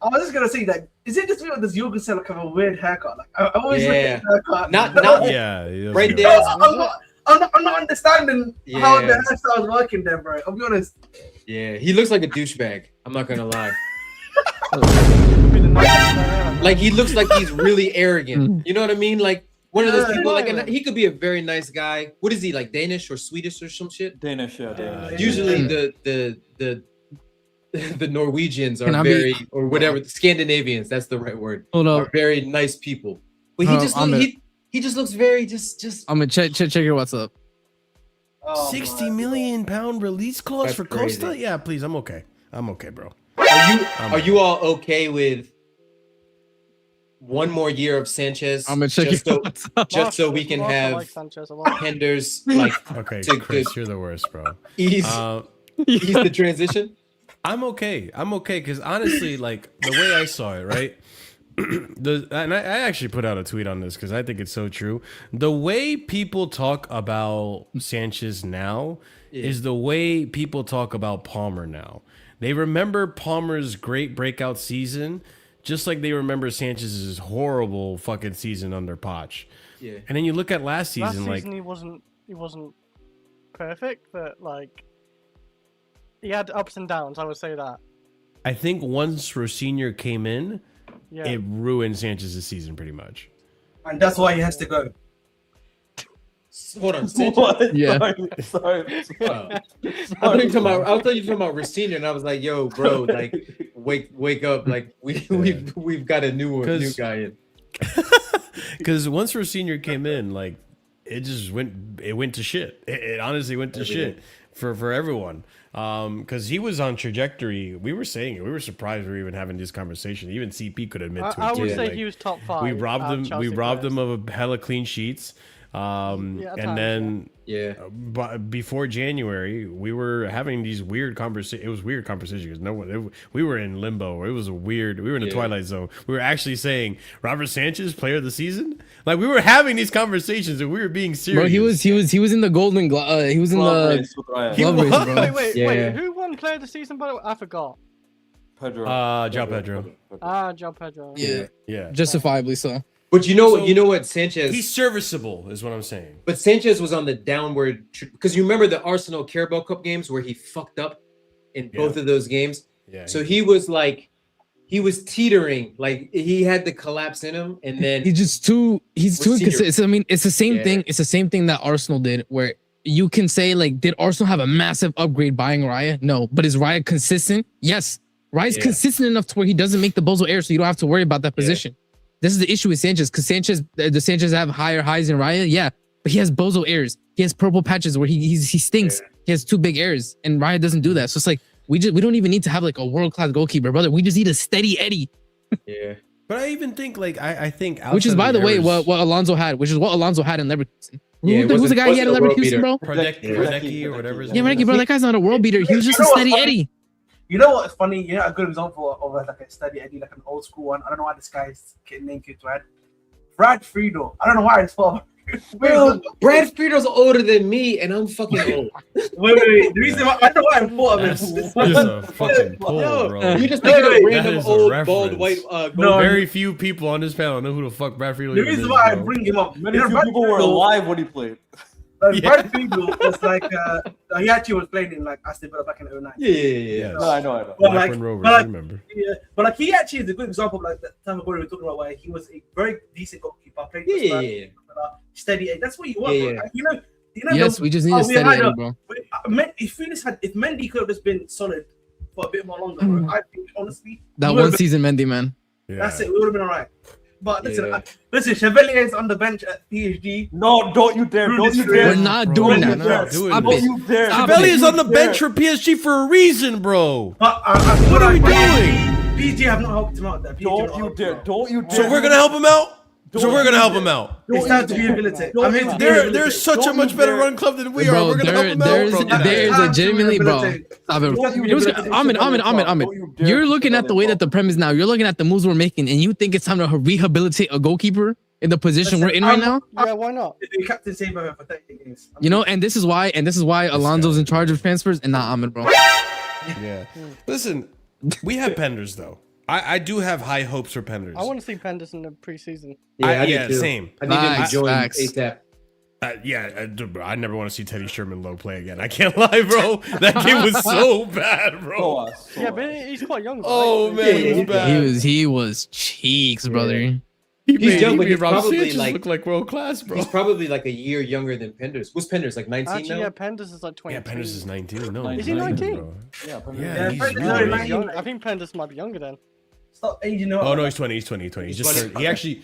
Speaker 5: I was just gonna say that. Is it just me or does Jorgensen like have a weird haircut? Like I always look at his haircut.
Speaker 8: Not
Speaker 1: Yeah,
Speaker 8: right
Speaker 1: there.
Speaker 8: there.
Speaker 5: I'm not understanding how the hairstyle's working there, bro. I'll be honest.
Speaker 8: Yeah, he looks like a douchebag. I'm not gonna lie. Like he looks like he's really arrogant. You know what I mean? Like one of those people. Like he could be a very nice guy. What is he like? Danish or Swedish or some shit?
Speaker 3: Danish, yeah. Danish.
Speaker 8: Usually the Norwegians are very or whatever the Scandinavians. That's the right word.
Speaker 4: Hold up.
Speaker 8: Are very nice people. But he just looks very just.
Speaker 4: I'm gonna check your WhatsApp.
Speaker 5: Oh,
Speaker 1: 60 million pound release clause
Speaker 8: That's
Speaker 1: for Costa?
Speaker 8: crazy.
Speaker 1: Yeah, please. I'm okay. I'm okay, bro.
Speaker 8: Are you all okay with one more year of Sanchez?
Speaker 4: I'm gonna check
Speaker 8: just so we can have Penders like
Speaker 1: Okay,
Speaker 8: to
Speaker 1: Chris, you're the worst, bro.
Speaker 8: ease the transition.
Speaker 1: I'm okay because honestly, like the way I saw it, right? And I actually put out a tweet on this because I think it's so true. The way people talk about Sanchez now is the way people talk about Palmer now. They remember Palmer's great breakout season, just like they remember Sanchez's horrible fucking season under Poch.
Speaker 8: Yeah.
Speaker 1: And then you look at last season,
Speaker 2: he wasn't perfect, but like he had ups and downs. I would say that.
Speaker 1: I think once Rosignor came in, it ruined Sanchez's season pretty much.
Speaker 5: And that's why he has to go.
Speaker 8: Hold on, Sanchez.
Speaker 4: Yeah.
Speaker 3: Sorry.
Speaker 8: I thought you were talking about Racine, and I was like, "Yo, bro, like, wake up! Like, we've got a new guy in."
Speaker 1: Because once Rosignor came in, like, it went to shit. It honestly went to shit for everyone. Because he was on trajectory. We were saying it. We were surprised we were even having this conversation. Even CP could admit to it.
Speaker 2: I would
Speaker 1: too.
Speaker 2: say
Speaker 1: Like,
Speaker 2: he was top 5.
Speaker 1: we robbed them. We robbed them of a hella clean sheets. And then but before January, we were having these weird conversations. It was weird conversations because we were in limbo. It was we were in the twilight zone. We were actually saying Robert Sanchez, player of the season. Like, we were having these conversations and we were being serious.
Speaker 4: Bro, he was in the golden he was in the glove race, bro.
Speaker 2: Wait, who won player of the season? By the way, I forgot.
Speaker 3: Pedro.
Speaker 1: João Pedro.
Speaker 2: João Pedro.
Speaker 4: Yeah, justifiably so.
Speaker 8: But you know what, Sanchez.
Speaker 1: He's serviceable, is what I'm saying.
Speaker 8: But Sanchez was on the downward because you remember the Arsenal Carabao Cup games where he fucked up in both of those games.
Speaker 1: Yeah.
Speaker 8: So he was teetering, like he had the collapse in him, and then
Speaker 4: he's too inconsistent. I mean, it's the same thing. It's the same thing that Arsenal did, where you can say, like, did Arsenal have a massive upgrade buying Raya? No, but is Raya consistent? Yes, Raya's consistent enough to where he doesn't make the bozo error, so you don't have to worry about that position. This is the issue with Sanchez, because does Sanchez have higher highs than Raya? Yeah, but he has bozo errors. He has purple patches where he stinks. Yeah. He has 2 big errors, and Raya doesn't do that. So it's like we don't even need to have like a world-class goalkeeper, brother. We just need a steady Eddie.
Speaker 8: Yeah.
Speaker 1: But I even think, like, I think,
Speaker 4: which is, by the way, what Alonso had, which is what Alonso had in Leverkusen.
Speaker 8: Yeah,
Speaker 4: who's the guy he had in Leverkusen, bro?
Speaker 1: Radecki or whatever.
Speaker 4: Yeah, Radecki, bro. That guy's not a world beater. He was just a steady Eddie.
Speaker 5: You know what's funny? You know, a good example of like a steady Eddie, like an old school one. I don't know why this guy's name came to head. Brad Friedel. I don't know why I just thought.
Speaker 8: Bro, Brad Friedel's older than me, and I'm fucking old.
Speaker 5: Wait. The reason why I don't know why I thought of it.
Speaker 1: That's a fucking pull, bro.
Speaker 8: You just thinking of random old bald white.
Speaker 1: No, very few people on this panel know who the fuck Brad Friedel is.
Speaker 5: The reason why I bring him up,
Speaker 3: many people were alive when he played.
Speaker 5: Brad Friedel was like he actually was playing in like Aston Villa back in 09.
Speaker 8: Yeah.
Speaker 3: No, I know.
Speaker 5: But like,
Speaker 1: remember.
Speaker 5: Yeah, but like he actually is a good example of like the type of boy we were talking about, where he was a very decent goalkeeper, played steady. That's what you want.
Speaker 8: Yeah.
Speaker 5: Like, you know.
Speaker 4: Yes, we just need a steady Eddie, bro.
Speaker 5: If Mendy could have just been solid for a bit more longer, bro, I think honestly
Speaker 4: that one season Mendy, man.
Speaker 1: Yeah.
Speaker 5: That's it. We would have been alright. But listen, Chevalier is on the bench at PSG.
Speaker 3: No, don't you dare! Don't you dare!
Speaker 4: We're not doing that.
Speaker 1: Stop it. Chevalier is on the bench for PSG for a reason, bro.
Speaker 5: But
Speaker 1: what are we doing?
Speaker 5: PSG have not helped him out there.
Speaker 3: Don't you dare! Don't you dare!
Speaker 1: So we're gonna help him out.
Speaker 5: It's time to rehabilitate.
Speaker 1: They're such a much better run club than we are. We're gonna help them out, bro.
Speaker 4: There's legitimately, bro. Stop it. Ahmed. You're looking at the way that the Prem is now. You're looking at the moves we're making, and you think it's time to rehabilitate a goalkeeper in the position we're in right now?
Speaker 2: Yeah, why not?
Speaker 5: The captain saved for 30 games.
Speaker 4: You know, and this is why Alonso's in charge of transfers and not Ahmed, bro.
Speaker 1: Yeah. Listen, we have Penders though. I do have high hopes for Penders.
Speaker 2: I want to see Penders in the preseason.
Speaker 1: Yeah, same.
Speaker 8: I need him to join ASAP.
Speaker 1: I never want to see Teddy Sherman low play again. I can't lie, bro. That game was so bad, bro.
Speaker 2: Yeah, but he's quite young.
Speaker 1: Oh man, it was bad.
Speaker 4: He was cheeks, brother.
Speaker 8: He's young, but he's probably
Speaker 1: look like world class, bro.
Speaker 8: He's probably like a year younger than Penders. What's Penders, like 19
Speaker 2: Actually,
Speaker 8: now?
Speaker 2: yeah, Penders is like 20.
Speaker 1: Yeah, Penders is 19. No,
Speaker 2: is he 19?
Speaker 1: Yeah, he's
Speaker 2: young. I think Penders might be younger then.
Speaker 5: Stop aging up.
Speaker 1: Oh no, he's 20. He's 20. He's just turned. He actually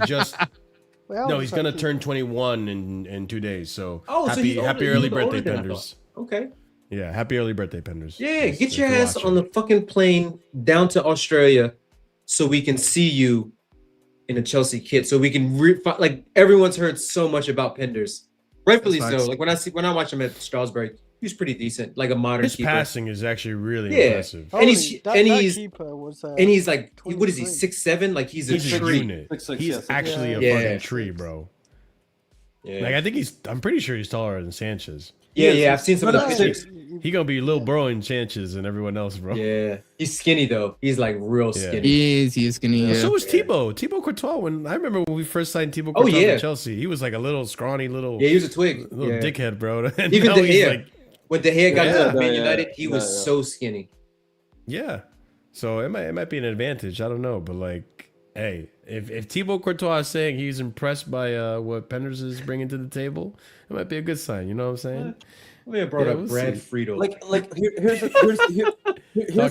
Speaker 1: just. No, he's gonna turn 21 in 2 days. So happy early birthday, Penders.
Speaker 8: Okay.
Speaker 1: Yeah, happy early birthday, Penders.
Speaker 8: Yeah, get your ass on the fucking plane down to Australia, so we can see you in a Chelsea kit. So we can like everyone's heard so much about Penders, rightfully so. Like when I watch him at Strasbourg, he's pretty decent, like a modern
Speaker 1: keeper. His passing is actually really impressive.
Speaker 8: And he's like, what is he, 6'7"? Like he's a tree.
Speaker 1: Unit. He's actually a fucking tree, bro. Yeah. Like I'm pretty sure he's taller than Sanchez.
Speaker 8: Yeah, I've seen some of the pictures.
Speaker 1: He gonna be Lil Bro in Sanchez and everyone else, bro.
Speaker 8: Yeah, he's skinny though. He's like real skinny.
Speaker 4: He is skinny. Yeah.
Speaker 1: So was Thibaut Courtois. When I remember when we first signed Thibaut Courtois
Speaker 8: yeah.
Speaker 1: to Chelsea, he was like a little scrawny little.
Speaker 8: Yeah, he was a twig.
Speaker 1: Little dickhead, bro. And
Speaker 8: Even
Speaker 1: now
Speaker 8: De
Speaker 1: he's
Speaker 8: Gea.
Speaker 1: like,
Speaker 8: When De Gea got to
Speaker 3: Yeah.
Speaker 8: Man United, he was so skinny.
Speaker 1: yeah. So it might be an advantage. I don't know, but like, hey, if Thibaut Courtois is saying he's impressed by what Penders is bringing to the table, it might be a good sign. You know what I'm saying?
Speaker 8: We have brought
Speaker 1: Yeah,
Speaker 8: up
Speaker 1: we'll
Speaker 8: Brad
Speaker 1: see.
Speaker 8: Friedel.
Speaker 3: Here's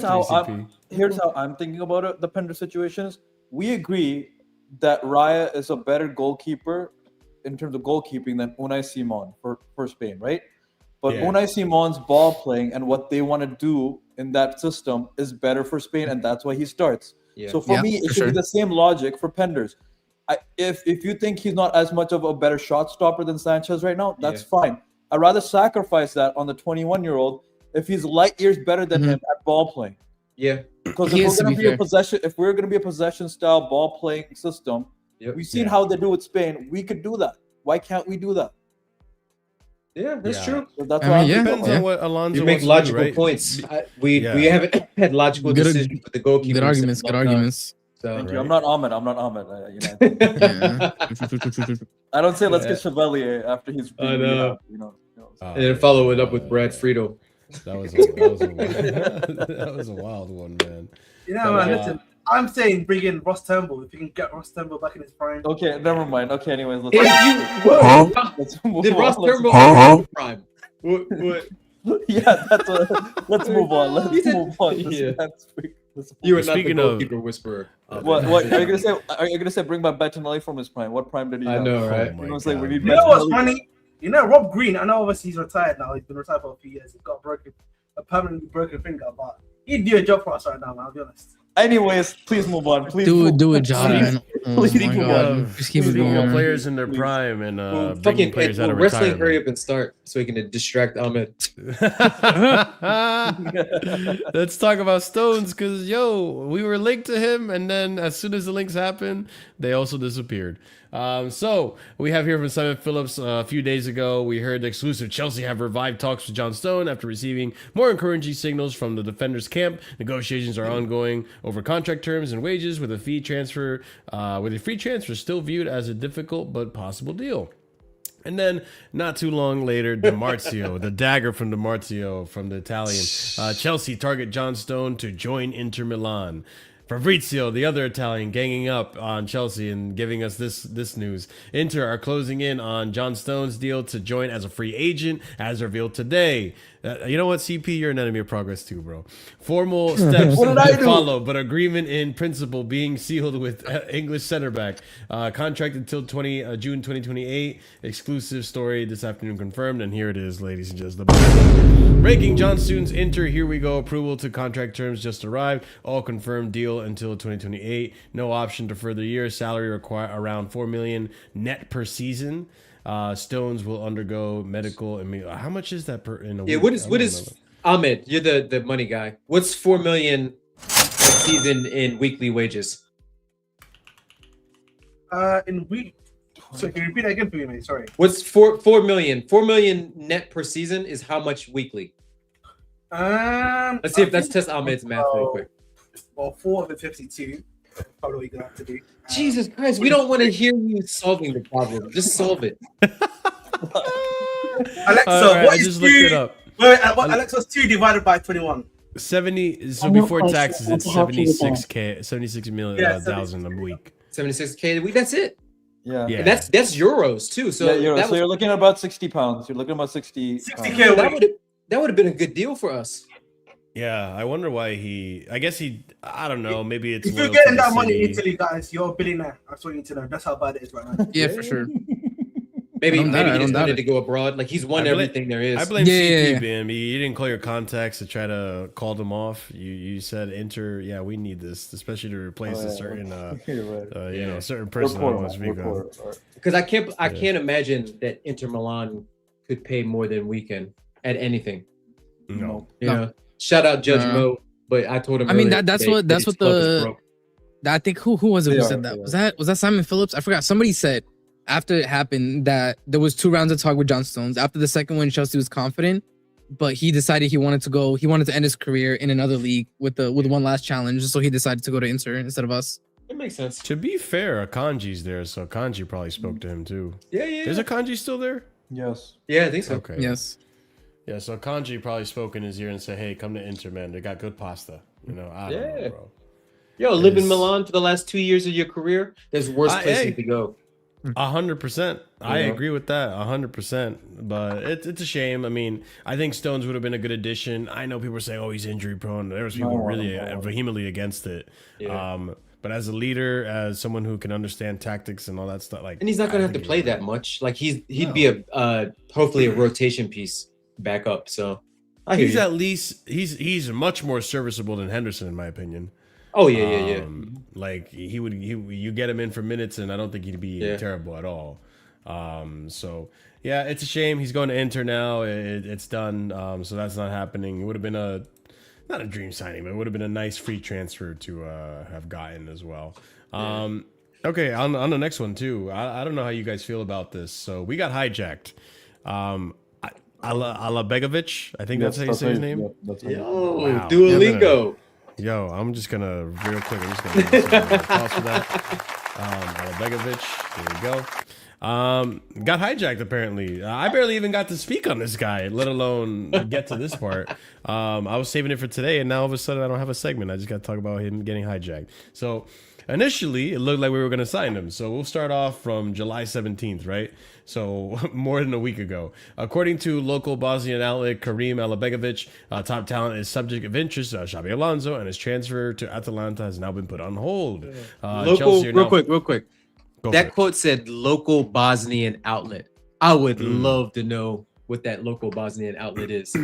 Speaker 3: how
Speaker 1: CP.
Speaker 3: here's how I'm thinking about it. The Pender situations. We agree that Raya is a better goalkeeper in terms of goalkeeping than Unai Simon for Spain, right? But
Speaker 1: Yeah.
Speaker 3: Unai Simon's ball playing and what they want to do in that system is better for Spain, and that's why he starts.
Speaker 8: Yeah.
Speaker 3: So for me, it should be the same logic for Penders. If you think he's not as much of a better shot stopper than Sanchez right now, that's fine. I'd rather sacrifice that on the 21-year-old if he's light years better than him at ball playing.
Speaker 8: Yeah.
Speaker 3: Because
Speaker 4: He
Speaker 3: if
Speaker 4: is, to
Speaker 3: we're
Speaker 4: be
Speaker 3: gonna be
Speaker 4: fair.
Speaker 3: if we're gonna be a possession style ball playing system, we've seen how they do with Spain. We could do that. Why can't we do that?
Speaker 8: Yeah, that's true.
Speaker 3: So that's
Speaker 4: I
Speaker 3: why
Speaker 4: mean,
Speaker 3: I'm
Speaker 1: Depends
Speaker 3: thinking
Speaker 1: on
Speaker 3: about
Speaker 1: what Alonso
Speaker 8: You make
Speaker 1: wants
Speaker 8: logical
Speaker 1: to do, right?
Speaker 8: points. We
Speaker 1: Yeah.
Speaker 8: haven't had logical
Speaker 4: Good-
Speaker 8: decisions with the goalkeeper.
Speaker 4: Good arguments. Good arguments.
Speaker 8: So.
Speaker 3: Thank you.
Speaker 1: Right.
Speaker 3: I'm not Ahmed.
Speaker 4: Yeah.
Speaker 3: I don't say let's
Speaker 1: Yeah.
Speaker 3: get Chevalier after he's.
Speaker 8: I know.
Speaker 3: You know.
Speaker 1: Oh,
Speaker 8: And then follow it up with Brad Friedel.
Speaker 1: That was that was a wild one, man.
Speaker 5: You know, man, listen, I'm saying bring in Ross Turnbull if you can get Ross Turnbull back in his prime.
Speaker 3: Okay, never mind. Okay, anyways, let's. Let's move
Speaker 8: Did
Speaker 3: on.
Speaker 8: Ross
Speaker 3: Let's-
Speaker 8: Turnbull prime? What?
Speaker 3: Yeah, let's move on. Let's move on.
Speaker 8: Yeah.
Speaker 3: Let's
Speaker 8: You are not the
Speaker 1: Speaking of-
Speaker 8: goalkeeper whisperer.
Speaker 3: What are you gonna say? Are you gonna say bring back Bettinelli from his prime? What prime did he
Speaker 8: I
Speaker 3: have?
Speaker 8: know, right?
Speaker 1: Oh my
Speaker 3: You know, it's like we
Speaker 1: God.
Speaker 3: need
Speaker 5: You know what's
Speaker 3: Bettinelli.
Speaker 5: funny? You know, Rob Green, I know obviously he's retired now. He's been retired for a few years. He's got a permanently broken finger, but he'd do a job for us right now, man. I'll be honest.
Speaker 3: Anyways, please move on. Please
Speaker 4: Do a job, man. Oh
Speaker 3: Please
Speaker 4: my
Speaker 3: move
Speaker 4: God.
Speaker 3: on.
Speaker 4: Just keep it
Speaker 1: Speaking of
Speaker 4: going.
Speaker 1: players in their
Speaker 3: Please.
Speaker 1: prime and
Speaker 8: Well,
Speaker 1: bringing players out of
Speaker 8: wrestling,
Speaker 1: retirement.
Speaker 8: hurry up and start so we can distract Ahmed.
Speaker 1: Let's talk about Stones because we were linked to him, and then as soon as the links happened, they also disappeared. So we have here from Simon Phillips a few days ago. We heard the exclusive Chelsea have revived talks with John Stone after receiving more encouraging signals from the defender's camp. Negotiations are ongoing over contract terms and wages, with a free transfer still viewed as a difficult but possible deal. And then, not too long later, DiMarzio, the dagger from DiMarzio from the Italian. Chelsea target John Stone to join Inter Milan. Fabrizio, the other Italian, ganging up on Chelsea and giving us this news. Inter are closing in on John Stone's deal to join as a free agent, as revealed today. You know what, CP? You're an enemy of progress too, bro. Formal steps to follow, but agreement in principle being sealed with English center back. Contract until June 2028. Exclusive story this afternoon confirmed, and here it is, ladies and gentlemen. Breaking John Stone's Inter. Here we go. Approval to contract terms just arrived. All confirmed deal until 2028. No option to further years. Salary required around $4 million net per season. Stones will undergo medical. How much is that per in a week?
Speaker 8: What is Ahmed? You're the money guy. What's $4 million a season in weekly wages?
Speaker 5: In week. So can you repeat that again for me, mate? Sorry.
Speaker 8: What's $4 million? $4 million net per season is how much weekly? Let's test Ahmed's math real quick.
Speaker 5: Well, 4 of the 52. Probably what you're gonna have to do.
Speaker 8: Jesus Christ, we don't want to hear you solving the problem. Just solve it.
Speaker 5: Alexa,
Speaker 1: Alright,
Speaker 5: what
Speaker 1: I
Speaker 5: is
Speaker 1: just looked it
Speaker 5: 2?
Speaker 1: up.
Speaker 5: Wait, Alexa's 2 divided by 21.
Speaker 1: 70. So before taxes, it's 76 million
Speaker 5: Yeah,
Speaker 1: thousand a week.
Speaker 8: 76K a week. That's it.
Speaker 3: Yeah.
Speaker 1: Yeah.
Speaker 8: And that's euros too. So
Speaker 3: Yeah,
Speaker 8: that
Speaker 3: so you're looking at about 60 pounds. You're looking at about 60.
Speaker 5: 60K a week.
Speaker 8: that would have been a good deal for us.
Speaker 1: Yeah, I wonder why I guess I don't know. Maybe it's
Speaker 5: If you're
Speaker 1: loyal
Speaker 5: getting
Speaker 1: to the
Speaker 5: that money in
Speaker 1: city.
Speaker 5: Italy, guys, you're a billionaire. That's what you need to know. That's how bad it is right now.
Speaker 4: Yeah, for sure.
Speaker 8: Maybe
Speaker 4: I don't doubt it,
Speaker 8: he
Speaker 4: I
Speaker 8: just
Speaker 4: don't doubt
Speaker 8: wanted
Speaker 4: it.
Speaker 8: to go abroad. Like he's won
Speaker 1: I blame-
Speaker 8: everything there is.
Speaker 1: I blame
Speaker 4: Yeah,
Speaker 1: CP,
Speaker 4: yeah, yeah.
Speaker 1: man. You didn't call your contacts to try to call them off. You said Inter. Yeah, we need this, especially to replace a certain certain person. I don't want to speak on.
Speaker 8: Because I can't imagine that Inter Milan could pay more than we can at anything.
Speaker 1: No.
Speaker 8: You know, shout out Judge
Speaker 4: No.
Speaker 8: Mo, but I told him.
Speaker 4: I mean,
Speaker 8: earlier
Speaker 4: that's
Speaker 8: today
Speaker 4: what
Speaker 8: that his club is broke.
Speaker 4: I think who was it who
Speaker 3: Yeah,
Speaker 4: said that?
Speaker 3: yeah.
Speaker 4: Was that Simon Phillips? I forgot. Somebody said after it happened that there was 2 rounds of talk with John Stones. After the second one, Chelsea was confident but he decided he wanted to end his career in another league with one last challenge. So he decided to go to Inter instead of us.
Speaker 8: It makes sense.
Speaker 1: To be fair, Akanji's there, so Akanji probably spoke to him too.
Speaker 8: Yeah.
Speaker 1: Is Akanji still there?
Speaker 3: Yes.
Speaker 8: Yeah, I think so.
Speaker 1: Okay.
Speaker 4: Yes.
Speaker 1: Yeah, so Akanji probably spoke in his ear and said, "Hey, come to Inter, man. They got good pasta." I don't know, bro.
Speaker 8: Yo, live in Milan for the last 2 years of your career. There's worse places to go.
Speaker 1: 100%. I agree with that. 100%. But it's a shame. I mean, I think Stones would have been a good addition. I know people are saying, "Oh, he's injury prone." There was people really vehemently against it. Yeah. But as a leader, as someone who can understand tactics and all that stuff, like,
Speaker 8: and he's not gonna have to play that much. Like he'd be a hopefully a rotation piece back up. So
Speaker 1: he's at least he's much more serviceable than Henderson, in my opinion.
Speaker 8: Oh yeah.
Speaker 1: Like you get him in for minutes, and I don't think he'd be terrible at all. So yeah, it's a shame he's going to Inter now. It's done. So that's not happening. It would have been not a dream signing, but it would have been a nice free transfer to have gotten as well. Okay, on the next one too. I don't know how you guys feel about this. So we got hijacked. Alajbegovic, I think that's how you say his name.
Speaker 8: Yo, Duolingo.
Speaker 1: I'm just gonna real quick. I'm just gonna pause for that. Alajbegovic, here we go. Got hijacked apparently. I barely even got to speak on this guy, let alone get to this part. I was saving it for today, and now all of a sudden I don't have a segment. I just got to talk about him getting hijacked. So initially, it looked like we were going to sign him. So we'll start off from July 17th, right? So more than a week ago. According to local Bosnian outlet Karim Alajbegovic, top talent is subject of interest Xabi Alonso, and his transfer to Atalanta has now been put on hold.
Speaker 8: Real quick. That quote said local Bosnian outlet. I would love to know what that local Bosnian outlet is.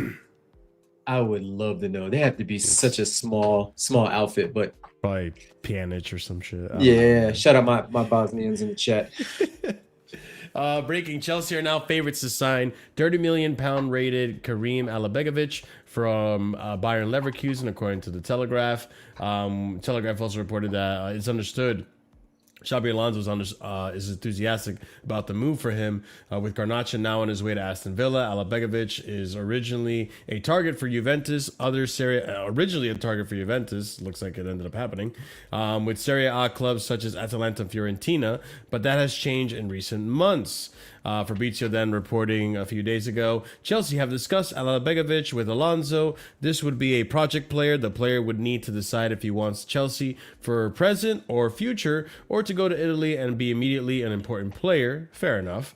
Speaker 8: I would love to know. They have to be such a small outfit, but
Speaker 1: probably Pjanic or some shit.
Speaker 8: Yeah, shout out my Bosnians in the chat.
Speaker 1: Breaking: Chelsea are now favorites to sign 30 million pound rated Karim Alajbegovic from Bayern Leverkusen, according to the Telegraph. Telegraph also reported that it's understood Xabi Alonso is enthusiastic about the move for him. With Garnacho now on his way to Aston Villa, Alajbegovic is originally a target for Juventus. Originally a target for Juventus, looks like it ended up happening, with Serie A clubs such as Atalanta and Fiorentina, but that has changed in recent months. Fabrizio then reporting a few days ago, Chelsea have discussed Alajbegovic with Alonso. This would be a project player. The player would need to decide if he wants Chelsea for present or future, or to go to Italy and be immediately an important player. Fair enough.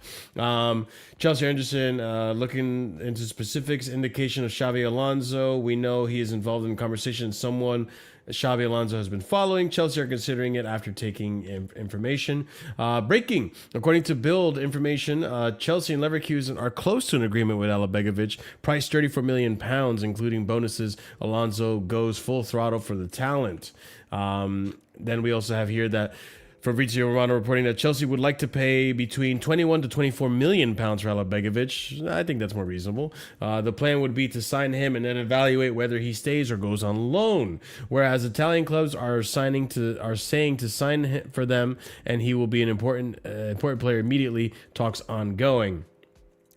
Speaker 1: Chelsea Henderson looking into specifics, indication of Xabi Alonso. We know he is involved in conversation. Someone Xabi Alonso has been following. Chelsea are considering it after taking information. Breaking. According to Build information, Chelsea and Leverkusen are close to an agreement with Alajbegovic. Price £34 million, including bonuses. Alonso goes full throttle for the talent. Then we also have here that Fabrizio Romano reporting that Chelsea would like to pay between 21 to 24 million pounds for Alajbegovic. I think that's more reasonable. The plan would be to sign him and then evaluate whether he stays or goes on loan. Whereas Italian clubs are saying to sign him for them, and he will be an important player immediately. Talks ongoing,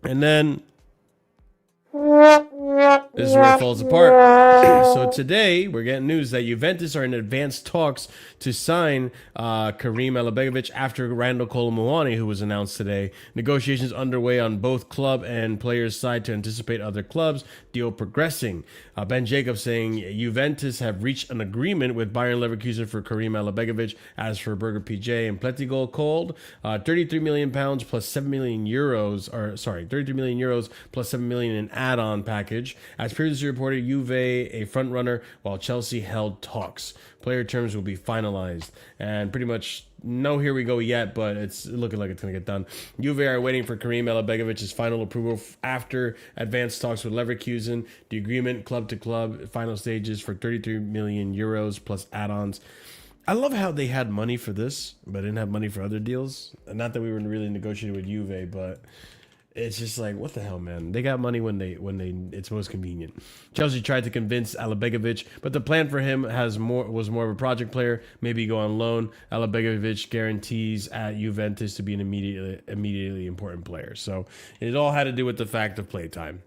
Speaker 1: and then this is where it falls apart. So today, we're getting news that Juventus are in advanced talks to sign Karim Alajbegovic after Randall Colomuani, who was announced today. Negotiations underway on both club and players' side to anticipate other clubs. Deal progressing. Ben Jacobs saying Juventus have reached an agreement with Bayern Leverkusen for Karim Alajbegovic. As for Burger PJ and Pletigo called, 33 million pounds plus 7 million euros, 33 million euros plus 7 million in add-on package. As previously reported, Juve a front runner while Chelsea held talks. Player terms will be finalized, and pretty much no here we go yet, but it's looking like it's going to get done. Juve are waiting for Karim Alajbegovic's final approval after advanced talks with Leverkusen. The agreement club to club final stages for 33 million euros plus add-ons. I love how they had money for this, but didn't have money for other deals. Not that we were really negotiating with Juve, but it's just like, what the hell, man? They got money when it's most convenient. Chelsea tried to convince Alajbegovic, but the plan for him was more of a project player, maybe go on loan. Alajbegovic guarantees at Juventus to be an immediately important player. So it all had to do with the fact of playtime.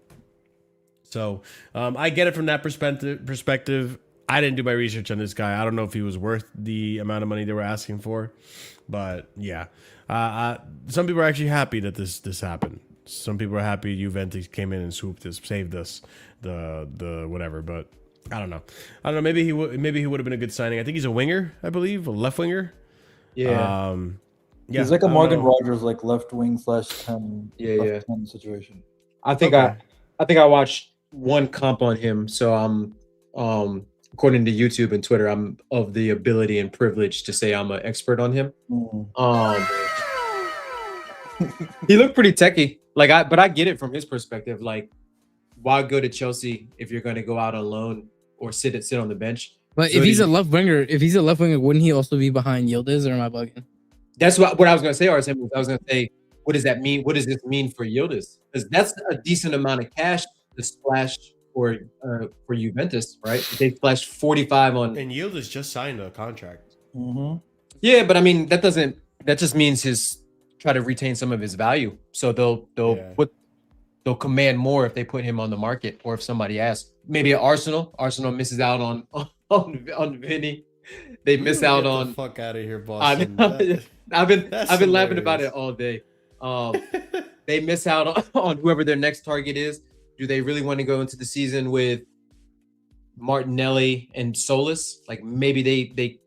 Speaker 1: So I get it from that perspective. I didn't do my research on this guy. I don't know if he was worth the amount of money they were asking for, but yeah. Some people are actually happy that this happened. Some people are happy Juventus came in and saved us, the whatever. But I don't know. Maybe he would have been a good signing. I think he's a winger, I believe, a left winger.
Speaker 8: Yeah.
Speaker 1: Yeah.
Speaker 3: He's like a Morgan Rogers, like left wing /10.
Speaker 8: Yeah.
Speaker 3: 10 situation.
Speaker 8: I think I watched one comp on him, so I'm according to YouTube and Twitter, I'm of the ability and privilege to say I'm an expert on him. He looked pretty techie. But I get it from his perspective. Like, why go to Chelsea if you're going to go out on loan or sit on the bench?
Speaker 4: But if he's a left winger, wouldn't he also be behind Yildiz, or am I bugging?
Speaker 8: That's what I was going to say, Arsene. I was going to say, what does that mean? What does this mean for Yildiz? Because that's a decent amount of cash to splash for Juventus, right? They splashed 45 on.
Speaker 1: And Yildiz just signed a contract.
Speaker 8: Yeah, but I mean that just means his try to retain some of his value. So they'll command more if they put him on the market, or if somebody asks. Maybe at Arsenal misses out on Vinny. They miss out
Speaker 1: Get
Speaker 8: on
Speaker 1: the fuck out of here, Boston.
Speaker 8: I've been laughing
Speaker 1: hilarious.
Speaker 8: about it all day. They miss out on whoever their next target is. Do they really want to go into the season with Martinelli and Solis? Like, maybe they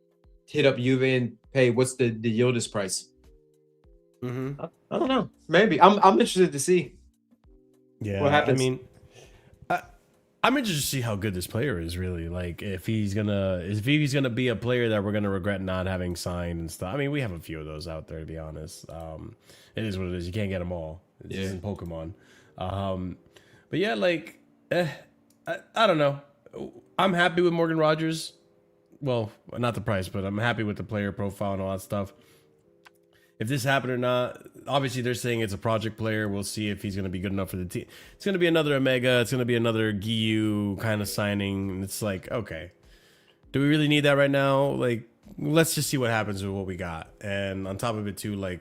Speaker 8: hit up Juve and pay, what's the Yildiz price? I don't know. Maybe I'm interested to see.
Speaker 1: Yeah,
Speaker 8: what happens.
Speaker 1: I mean, I'm interested to see how good this player is. Really, like if he's gonna be a player that we're gonna regret not having signed and stuff. I mean, we have a few of those out there, to be honest. It is what it is. You can't get them all. It's just in Pokemon. But yeah, like, I don't know. I'm happy with Morgan Rogers. Well, not the price, but I'm happy with the player profile and all that stuff. If this happened or not, obviously they're saying it's a project player. We'll see if he's going to be good enough for the team. It's going to be another Omega. It's going to be another Giyu kind of signing. And it's like, okay, do we really need that right now? Like, let's just see what happens with what we got. And on top of it too, like,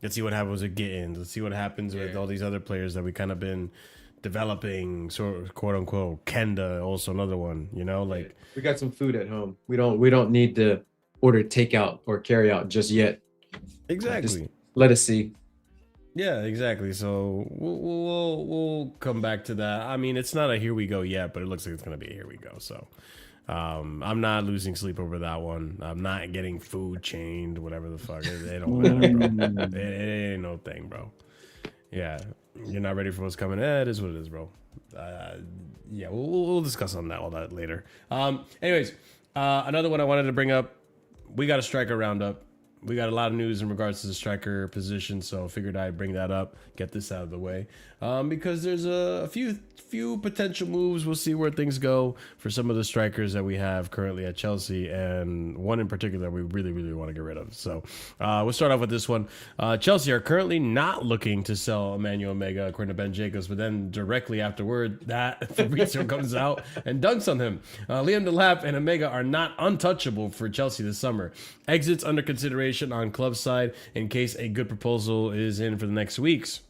Speaker 1: let's see what happens with Gittins. Let's see what happens with all these other players that we kind of been developing, sort of, quote unquote. Kenda, also another one, you know, like
Speaker 8: we got some food at home. We don't need to order takeout or carry out just yet.
Speaker 1: Exactly.
Speaker 8: Just let us see.
Speaker 1: Yeah, exactly. So we'll come back to that. I mean, it's not a here we go yet, but it looks like it's gonna be a here we go. So I'm not losing sleep over that one. I'm not getting food chained, whatever the fuck. It don't matter, bro. It ain't no thing, bro. Yeah, you're not ready for what's coming. It is what it is, bro. Yeah, we'll discuss on all that later. Anyways, another one I wanted to bring up. We got a striker roundup. We got a lot of news in regards to the striker position, so figured I'd bring that up, get this out of the way, because there's a few potential moves. We'll see where things go for some of the strikers that we have currently at Chelsea, and one in particular we really want to get rid of. So we'll start off with this one. Chelsea are currently not looking to sell Emmanuel Omega, according to Ben Jacobs, but then directly afterward, that Fabrizio comes out and dunks on him. Liam Delap and Omega are not untouchable for Chelsea this summer. Exits under consideration on club side in case a good proposal is in for the next weeks.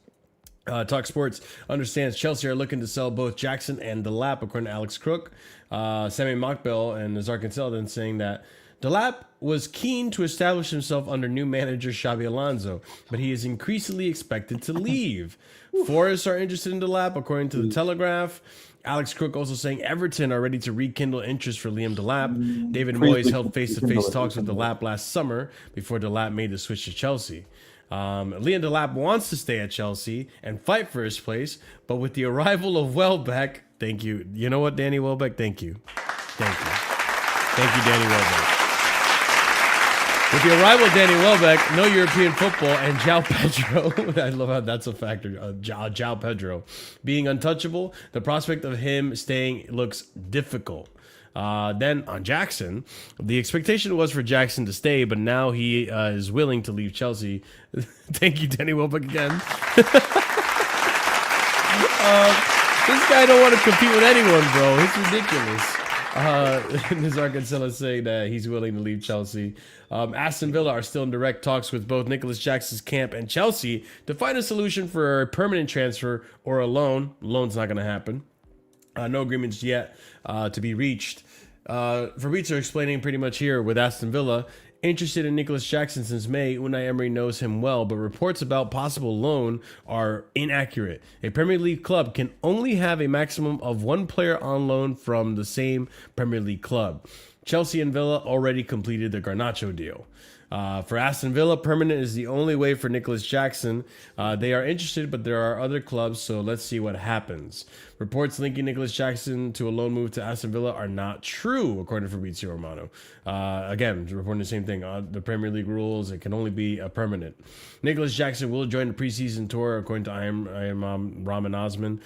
Speaker 1: Talk Sports understands Chelsea are looking to sell both Jackson and Delap, according to Alex Crook. Sammy Mockbell and Nazar Cancel then saying that Delap was keen to establish himself under new manager Xabi Alonso, but he is increasingly expected to leave. Forests are interested in Delap, according to the Telegraph. Alex Crook also saying Everton are ready to rekindle interest for Liam Delap. David Moyes held face-to-face talks with Delap last summer before Delap made the switch to Chelsea. Liam Delap wants to stay at Chelsea and fight for his place, but with the arrival of Welbeck, thank you. You know what, Danny Welbeck? Thank you. Thank you, Danny Welbeck. With the arrival of Danny Welbeck, no European football, and João Pedro, I love how that's a factor, João Pedro, being untouchable, the prospect of him staying looks difficult. Then on Jackson, the expectation was for Jackson to stay, but now he is willing to leave Chelsea. Thank you, Danny Welbeck, again. This guy don't want to compete with anyone, bro. It's ridiculous. Nazar Cancela saying that he's willing to leave Chelsea. Aston Villa are still in direct talks with both Nicholas Jackson's camp and Chelsea to find a solution for a permanent transfer or a loan. Loan's not going to happen. No agreements yet to be reached. Fabrizio explaining pretty much here with Aston Villa. Interested in Nicholas Jackson since May. Unai Emery knows him well, but reports about possible loan are inaccurate. A Premier League club can only have a maximum of one player on loan from the same Premier League club. Chelsea and Villa already completed the Garnacho deal. For Aston Villa, permanent is the only way for Nicholas Jackson. They are interested, but there are other clubs, so let's see what happens. Reports linking Nicholas Jackson to a loan move to Aston Villa are not true, according to Fabrizio Romano. Again, reporting the same thing. The Premier League rules, it can only be a permanent. Nicholas Jackson will join the preseason tour, according to I am Rahman Osman,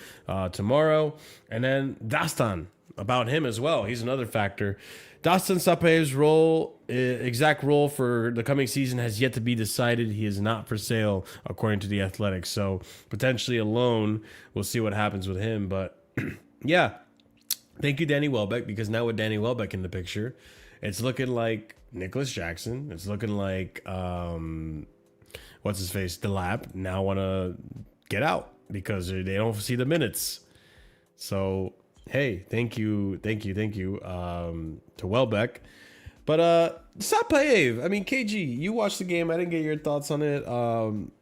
Speaker 1: tomorrow. And then Dastan, about him as well. He's another factor. Dastan Satpaev's exact role for the coming season has yet to be decided. He is not for sale, according to The Athletic. So potentially a loan. We'll see what happens with him. But yeah, thank you, Danny Welbeck, because now with Danny Welbeck in the picture, it's looking like Nicholas Jackson. It's looking like, what's his face, Delap now want to get out because they don't see the minutes. So hey, thank you to Welbeck. But Satpaev, I mean, KG, you watched the game. I didn't get your thoughts on it.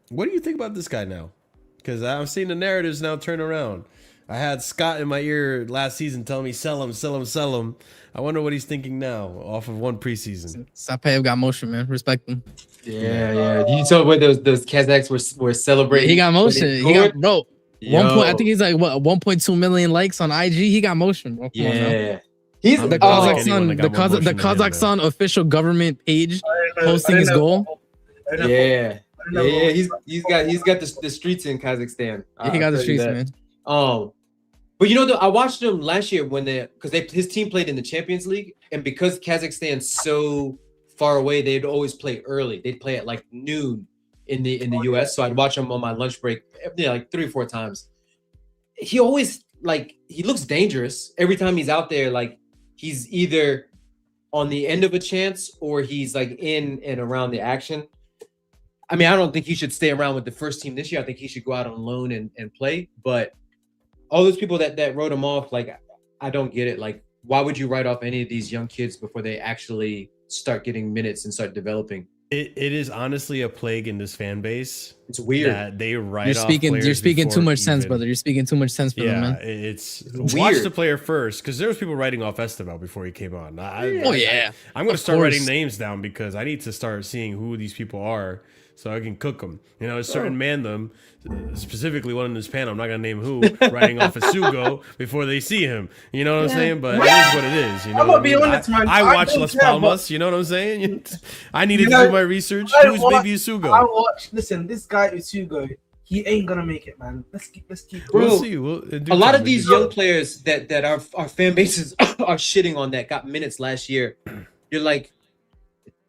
Speaker 1: What do you think about this guy now? Because I'm seeing the narratives now turn around. I had Scott in my ear last season telling me sell him. I wonder what he's thinking now off of one preseason.
Speaker 4: Satpaev got motion, man. Respect him.
Speaker 8: Yeah. You saw where those Kazakhs were celebrating.
Speaker 4: He got motion. He got bro.
Speaker 8: Yo.
Speaker 4: 1 point, I think he's like what 1.2 million likes on IG. He got motion. Bro. Come on, man.
Speaker 8: He's
Speaker 4: The Kazakhstan official government page posting his goal.
Speaker 8: Yeah. He's got the streets in Kazakhstan.
Speaker 4: He got the streets, man.
Speaker 8: But you know, I watched him last year when his team played in the Champions League, and because Kazakhstan's so far away, they'd always play early. They'd play at like noon in the US, so I'd watch him on my lunch break, like 3 or 4 times. He always he looks dangerous every time he's out there. Like he's either on the end of a chance or he's like in and around the action. I mean, I don't think he should stay around with the first team this year. I think he should go out on loan and play. But all those people that wrote him off, like, I don't get it. Like, why would you write off any of these young kids before they actually start getting minutes and start developing?
Speaker 1: It is honestly a plague in this fan base.
Speaker 8: It's weird
Speaker 1: that they write
Speaker 4: You're speaking too much sense, brother. You're speaking too much sense for them, man.
Speaker 1: It's
Speaker 8: weird.
Speaker 1: Watch the player first, because there was people writing off Esteban before he came on. I'm going to start writing names down because I need to start seeing who these people are so I can cook them. You know, a certain man them, specifically one in this panel, I'm not going to name who, writing off a Sugo before they see him. You know what I'm saying? But it is what it is. You know,
Speaker 5: I'm going to be honest, man.
Speaker 1: I watch Las Palmas. You know what I'm saying? I needed to do my research. Who's baby Sugo?
Speaker 5: I watch. Listen, this guy is Sugo. He ain't gonna make it, man. Let's keep.
Speaker 1: We'll see.
Speaker 8: A lot of these young players that our fan bases are shitting on that got minutes last year. You're like,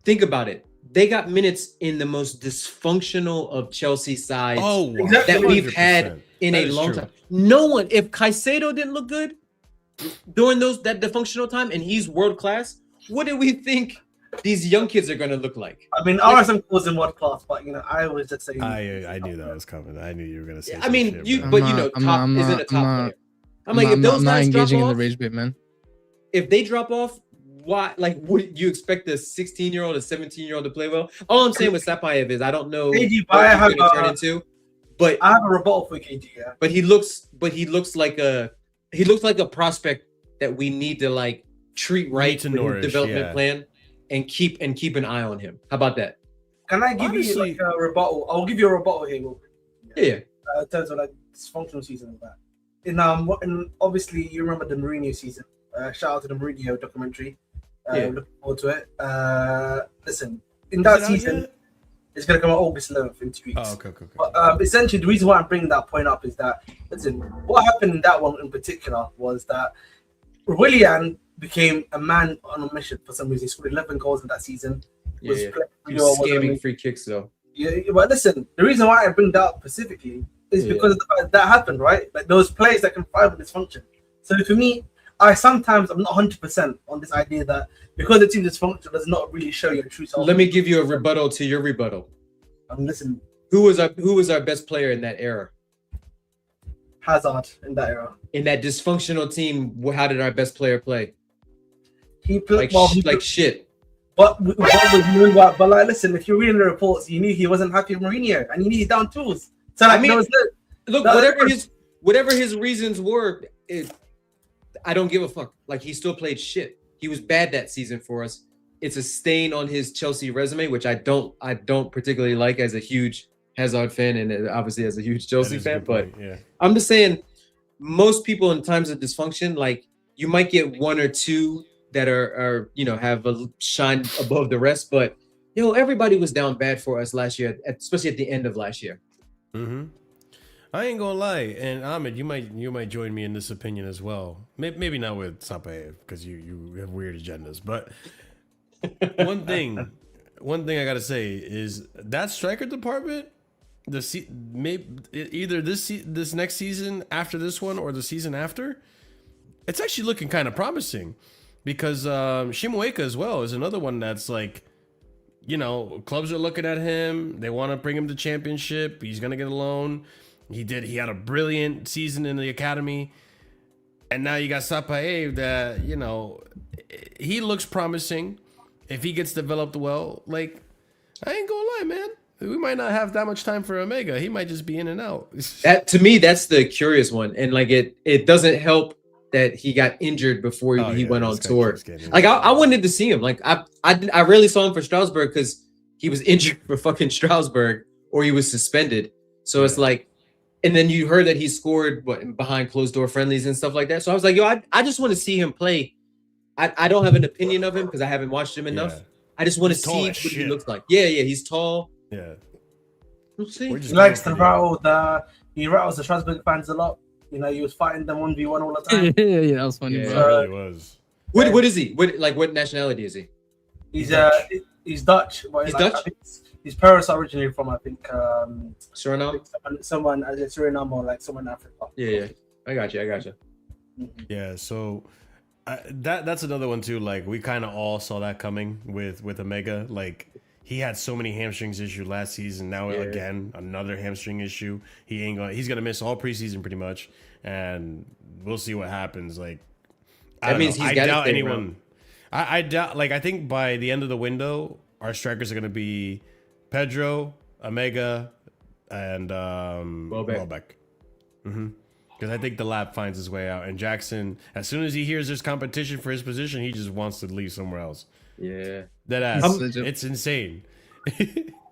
Speaker 8: think about it. They got minutes in the most dysfunctional of Chelsea sides that we've had in a long time. No one, if Caicedo didn't look good during that dysfunctional time and he's world class, what do we think these young kids are going to look like?
Speaker 5: I mean, RSM was in world class, but I was just saying.
Speaker 1: I knew that was coming. I knew you were going to say.
Speaker 8: I mean, top isn't a top player. I'm like, if those guys drop off,
Speaker 4: in the rage bit, man.
Speaker 8: If they drop off, why? Like, would you expect a 16-year-old, a 17-year-old to play well? All I'm saying with Satpaev is I don't know what he's going to turn into. But
Speaker 5: I have a rebuttal for KG. Yeah.
Speaker 8: But he looks like a prospect that we need to like treat right in the development plan and keep an eye on him. How about that?
Speaker 5: Can I give you like a rebuttal? I'll give you a rebuttal here.
Speaker 8: Yeah.
Speaker 5: In terms of like dysfunctional season of that. And obviously you remember the Mourinho season. Shout out to the Mourinho documentary. Looking forward to it. Listen, in that season, it's going to come out August 11th in 2 weeks.
Speaker 1: Oh, okay.
Speaker 5: But essentially, the reason why I'm bringing that point up is that, listen, what happened in that one in particular was that Willian became a man on a mission for some reason. He scored 11 goals in that season.
Speaker 8: He was scamming free kicks, though.
Speaker 5: Yeah, but listen, the reason why I bring that up specifically is because of the fact that happened, right? Like those players that can thrive with dysfunction. So for me, I'm not 100% on this idea that because the team dysfunction does not really show your true self.
Speaker 8: Let me give you a rebuttal to your rebuttal.
Speaker 5: Listen,
Speaker 8: who was our best player in that era?
Speaker 5: Hazard in that era.
Speaker 8: In that dysfunctional team, how did our best player play?
Speaker 5: He played
Speaker 8: Like shit.
Speaker 5: But like, listen, if you're reading the reports, you knew he wasn't happy with Mourinho, and you knew he's down tools. So like,
Speaker 8: I mean, look,
Speaker 5: that
Speaker 8: whatever his reasons were, I don't give a fuck. Like, he still played shit. He was bad that season for us. It's a stain on his Chelsea resume, which I don't particularly like as a huge Hazard fan, and obviously as a huge Chelsea fan. But
Speaker 1: yeah.
Speaker 8: I'm just saying, most people in times of dysfunction, like, you might get one or two that are have a shine above the rest, but everybody was down bad for us last year, especially at the end of last year.
Speaker 1: I ain't gonna lie, and Ahmed, you might join me in this opinion as well. Maybe not with Satpaev because you have weird agendas, but one thing I gotta say is that striker department, either this next season after this one or the season after, it's actually looking kind of promising. Because Shimueka as well is another one that's like, clubs are looking at him. They want to bring him to championship. He's going to get a loan. He had a brilliant season in the academy. And now you got Satpaev that, he looks promising. If he gets developed well, like, I ain't going to lie, man. We might not have that much time for Omega. He might just be in and out.
Speaker 8: That, to me, that's the curious one. And like, it doesn't help that he got injured before he went on tour. Like, I wanted to see him. Like, I rarely saw him for Strasbourg because he was injured for fucking Strasbourg or he was suspended. So it's like, and then you heard that he scored behind closed door friendlies and stuff like that. So I was like, I just want to see him play. I don't have an opinion of him because I haven't watched him enough. I just want to see what he looks like. Yeah, he's tall.
Speaker 1: Yeah.
Speaker 8: We'll see.
Speaker 5: He likes to rattle he rattles the Strasbourg fans a lot. He was fighting them 1v1 all the time.
Speaker 4: yeah, that was funny.
Speaker 1: Yeah,
Speaker 4: Bro.
Speaker 1: it really was.
Speaker 8: What is he? What nationality is he?
Speaker 5: He's Dutch. But
Speaker 8: he's Dutch?
Speaker 5: He's Paris originally from, I think,
Speaker 8: Suriname?
Speaker 5: Someone Suriname or like someone in Africa.
Speaker 8: Yeah. I got you.
Speaker 1: Yeah, so that's another one too. Like, we kind of all saw that coming with Omega. Like, he had so many hamstrings issue last season. Now again, another hamstring issue. He's gonna miss all preseason pretty much, and we'll see what happens. Like, I doubt anyone. I doubt. Like, I think by the end of the window, our strikers are gonna be Pedro, Omega, and Welbeck. Because I think Delap finds his way out, and Jackson, as soon as he hears there's competition for his position, he just wants to leave somewhere else.
Speaker 8: Yeah.
Speaker 1: That ass. It's insane.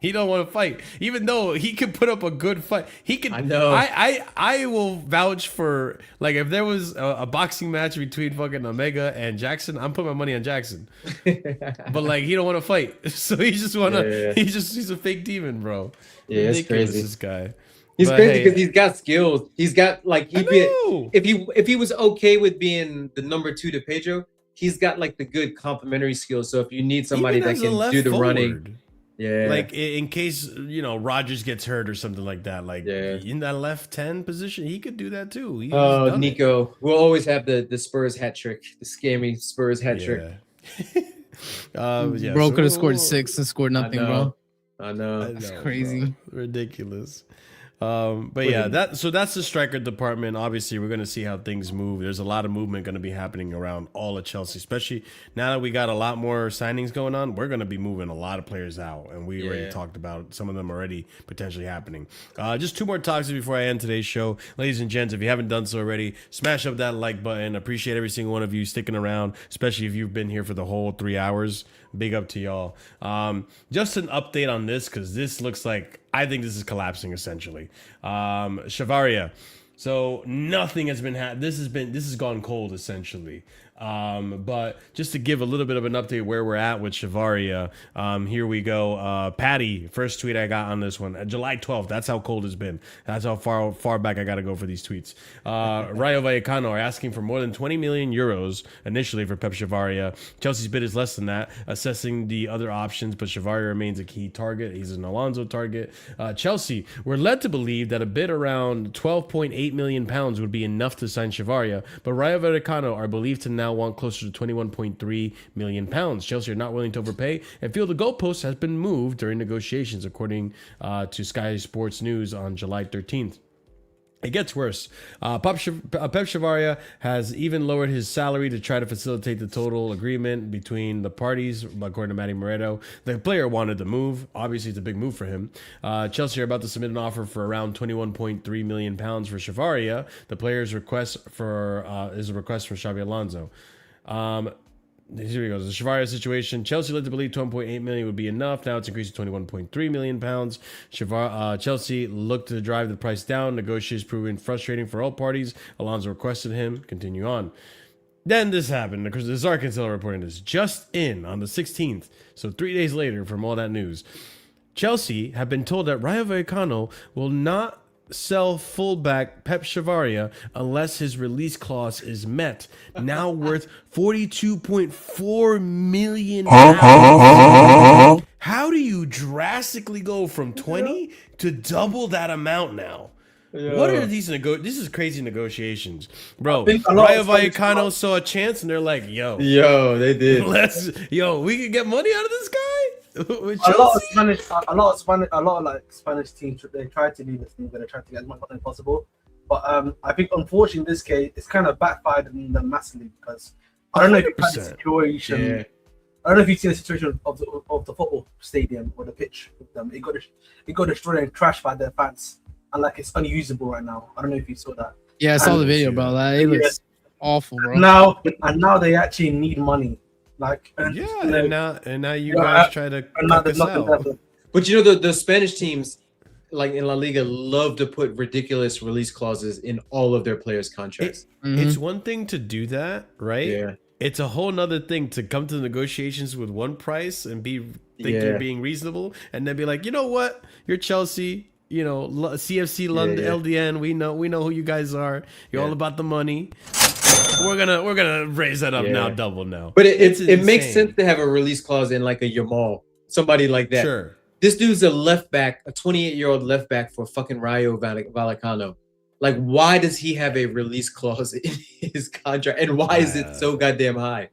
Speaker 1: He don't want to fight, even though he could put up a good fight. He could.
Speaker 8: I know.
Speaker 1: I will vouch for, like, if there was a boxing match between fucking Omega and Jackson, I'm putting my money on Jackson. But like, he don't want to fight, so he just wanna. He's a fake demon, bro.
Speaker 8: Yeah, it's crazy.
Speaker 1: This guy.
Speaker 8: He's crazy because he's got skills. He's got like if he was okay with being the number 2 to Pedro. He's got like the good complementary skills. So if you need somebody that can do the running, like in case Rogers gets hurt or something like that, like in that left 10 position, he could do that too. Nico, we'll always have the Spurs hat trick, the scammy Spurs hat trick.
Speaker 4: Bro could have scored 6 and scored nothing, bro.
Speaker 8: I know.
Speaker 4: That's crazy,
Speaker 1: bro. Ridiculous. But yeah, that's the striker department. Obviously, we're going to see how things move. There's a lot of movement going to be happening around all of Chelsea, especially now that we got a lot more signings going on. We're going to be moving a lot of players out, and we already talked about some of them already potentially happening. Just 2 more talks before I end today's show. Ladies and gents, if you haven't done so already, smash up that like button. Appreciate every single one of you sticking around, especially if you've been here for the whole 3 hours. Big up to y'all. Just an update on this, because this looks like, I think this is collapsing essentially. Chavarria. So nothing has been this has gone cold essentially. But just to give a little bit of an update where we're at with Chavarria, here we go. Patty, first tweet I got on this one, July 12th. That's how cold it's been. That's how far back I got to go for these tweets. Rayo Vallecano are asking for more than 20 million euros initially for Pep Chavarria. Chelsea's bid is less than that, assessing the other options, but Chavarria remains a key target. He's an Alonso target. Chelsea were led to believe that a bid around 12.8 million pounds would be enough to sign Chavarria, but Rayo Vallecano are believed to now want closer to 21.3 million pounds. Chelsea are not willing to overpay and feel the goalpost has been moved during negotiations, according to Sky Sports News on July 13th. It gets worse. Pep Chavarria has even lowered his salary to try to facilitate the total agreement between the parties, according to Matty Moreto. The player wanted to move. Obviously, it's a big move for him. Chelsea are about to submit an offer for around £21.3 million for Chavarria. The player's request is a request from Xabi Alonso. Here we go. The Chavarria situation. Chelsea led to believe 12.8 million would be enough. Now it's increased to 21.3 million pounds. Chelsea looked to drive the price down. Negotiations proving frustrating for all parties. Alonso requested him. Continue on. Then this happened. Because the Sarcasm reporting this just in on the 16th. So 3 days later from all that news. Chelsea have been told that Rayo Vallecano will not sell fullback Pep Chavarria unless his release clause is met. Now worth 42.4 million pounds. How do you drastically go from 20 to double that amount now? What are these this is crazy negotiations, bro. Rayo Vallecano saw a chance and they're like, yo,
Speaker 8: they did.
Speaker 1: We could get money out of this guy.
Speaker 5: A lot of Spanish teams, they try to do this thing where they try to get as much money as possible. But I think unfortunately in this case it's kind of backfired on them massively because I don't know if you've had the situation. Yeah. I don't know if you've seen the situation of the football stadium or the pitch with them. It got destroyed and trashed by their fans, and like it's unusable right now. I don't know if you saw that.
Speaker 4: Yeah, I saw the video, bro. It looks awful, bro.
Speaker 5: Now they actually need money.
Speaker 1: And now you guys try to cut this out.
Speaker 8: But you know the Spanish teams, like in La Liga, love to put ridiculous release clauses in all of their players' contracts.
Speaker 1: It's one thing to do that, right?
Speaker 8: Yeah.
Speaker 1: It's a whole nother thing to come to negotiations with one price and you're being reasonable, and then be like, you know what, you're Chelsea. You know, CFC London, LDN. We know who you guys are. You're all about the money. We're gonna raise that up now, double now.
Speaker 8: But it makes sense to have a release clause in like a Yamal, somebody like that.
Speaker 1: Sure.
Speaker 8: This dude's a left back, a 28-year-old left back for fucking Rayo Vallecano. Like, why does he have a release clause in his contract, and why is it so goddamn high?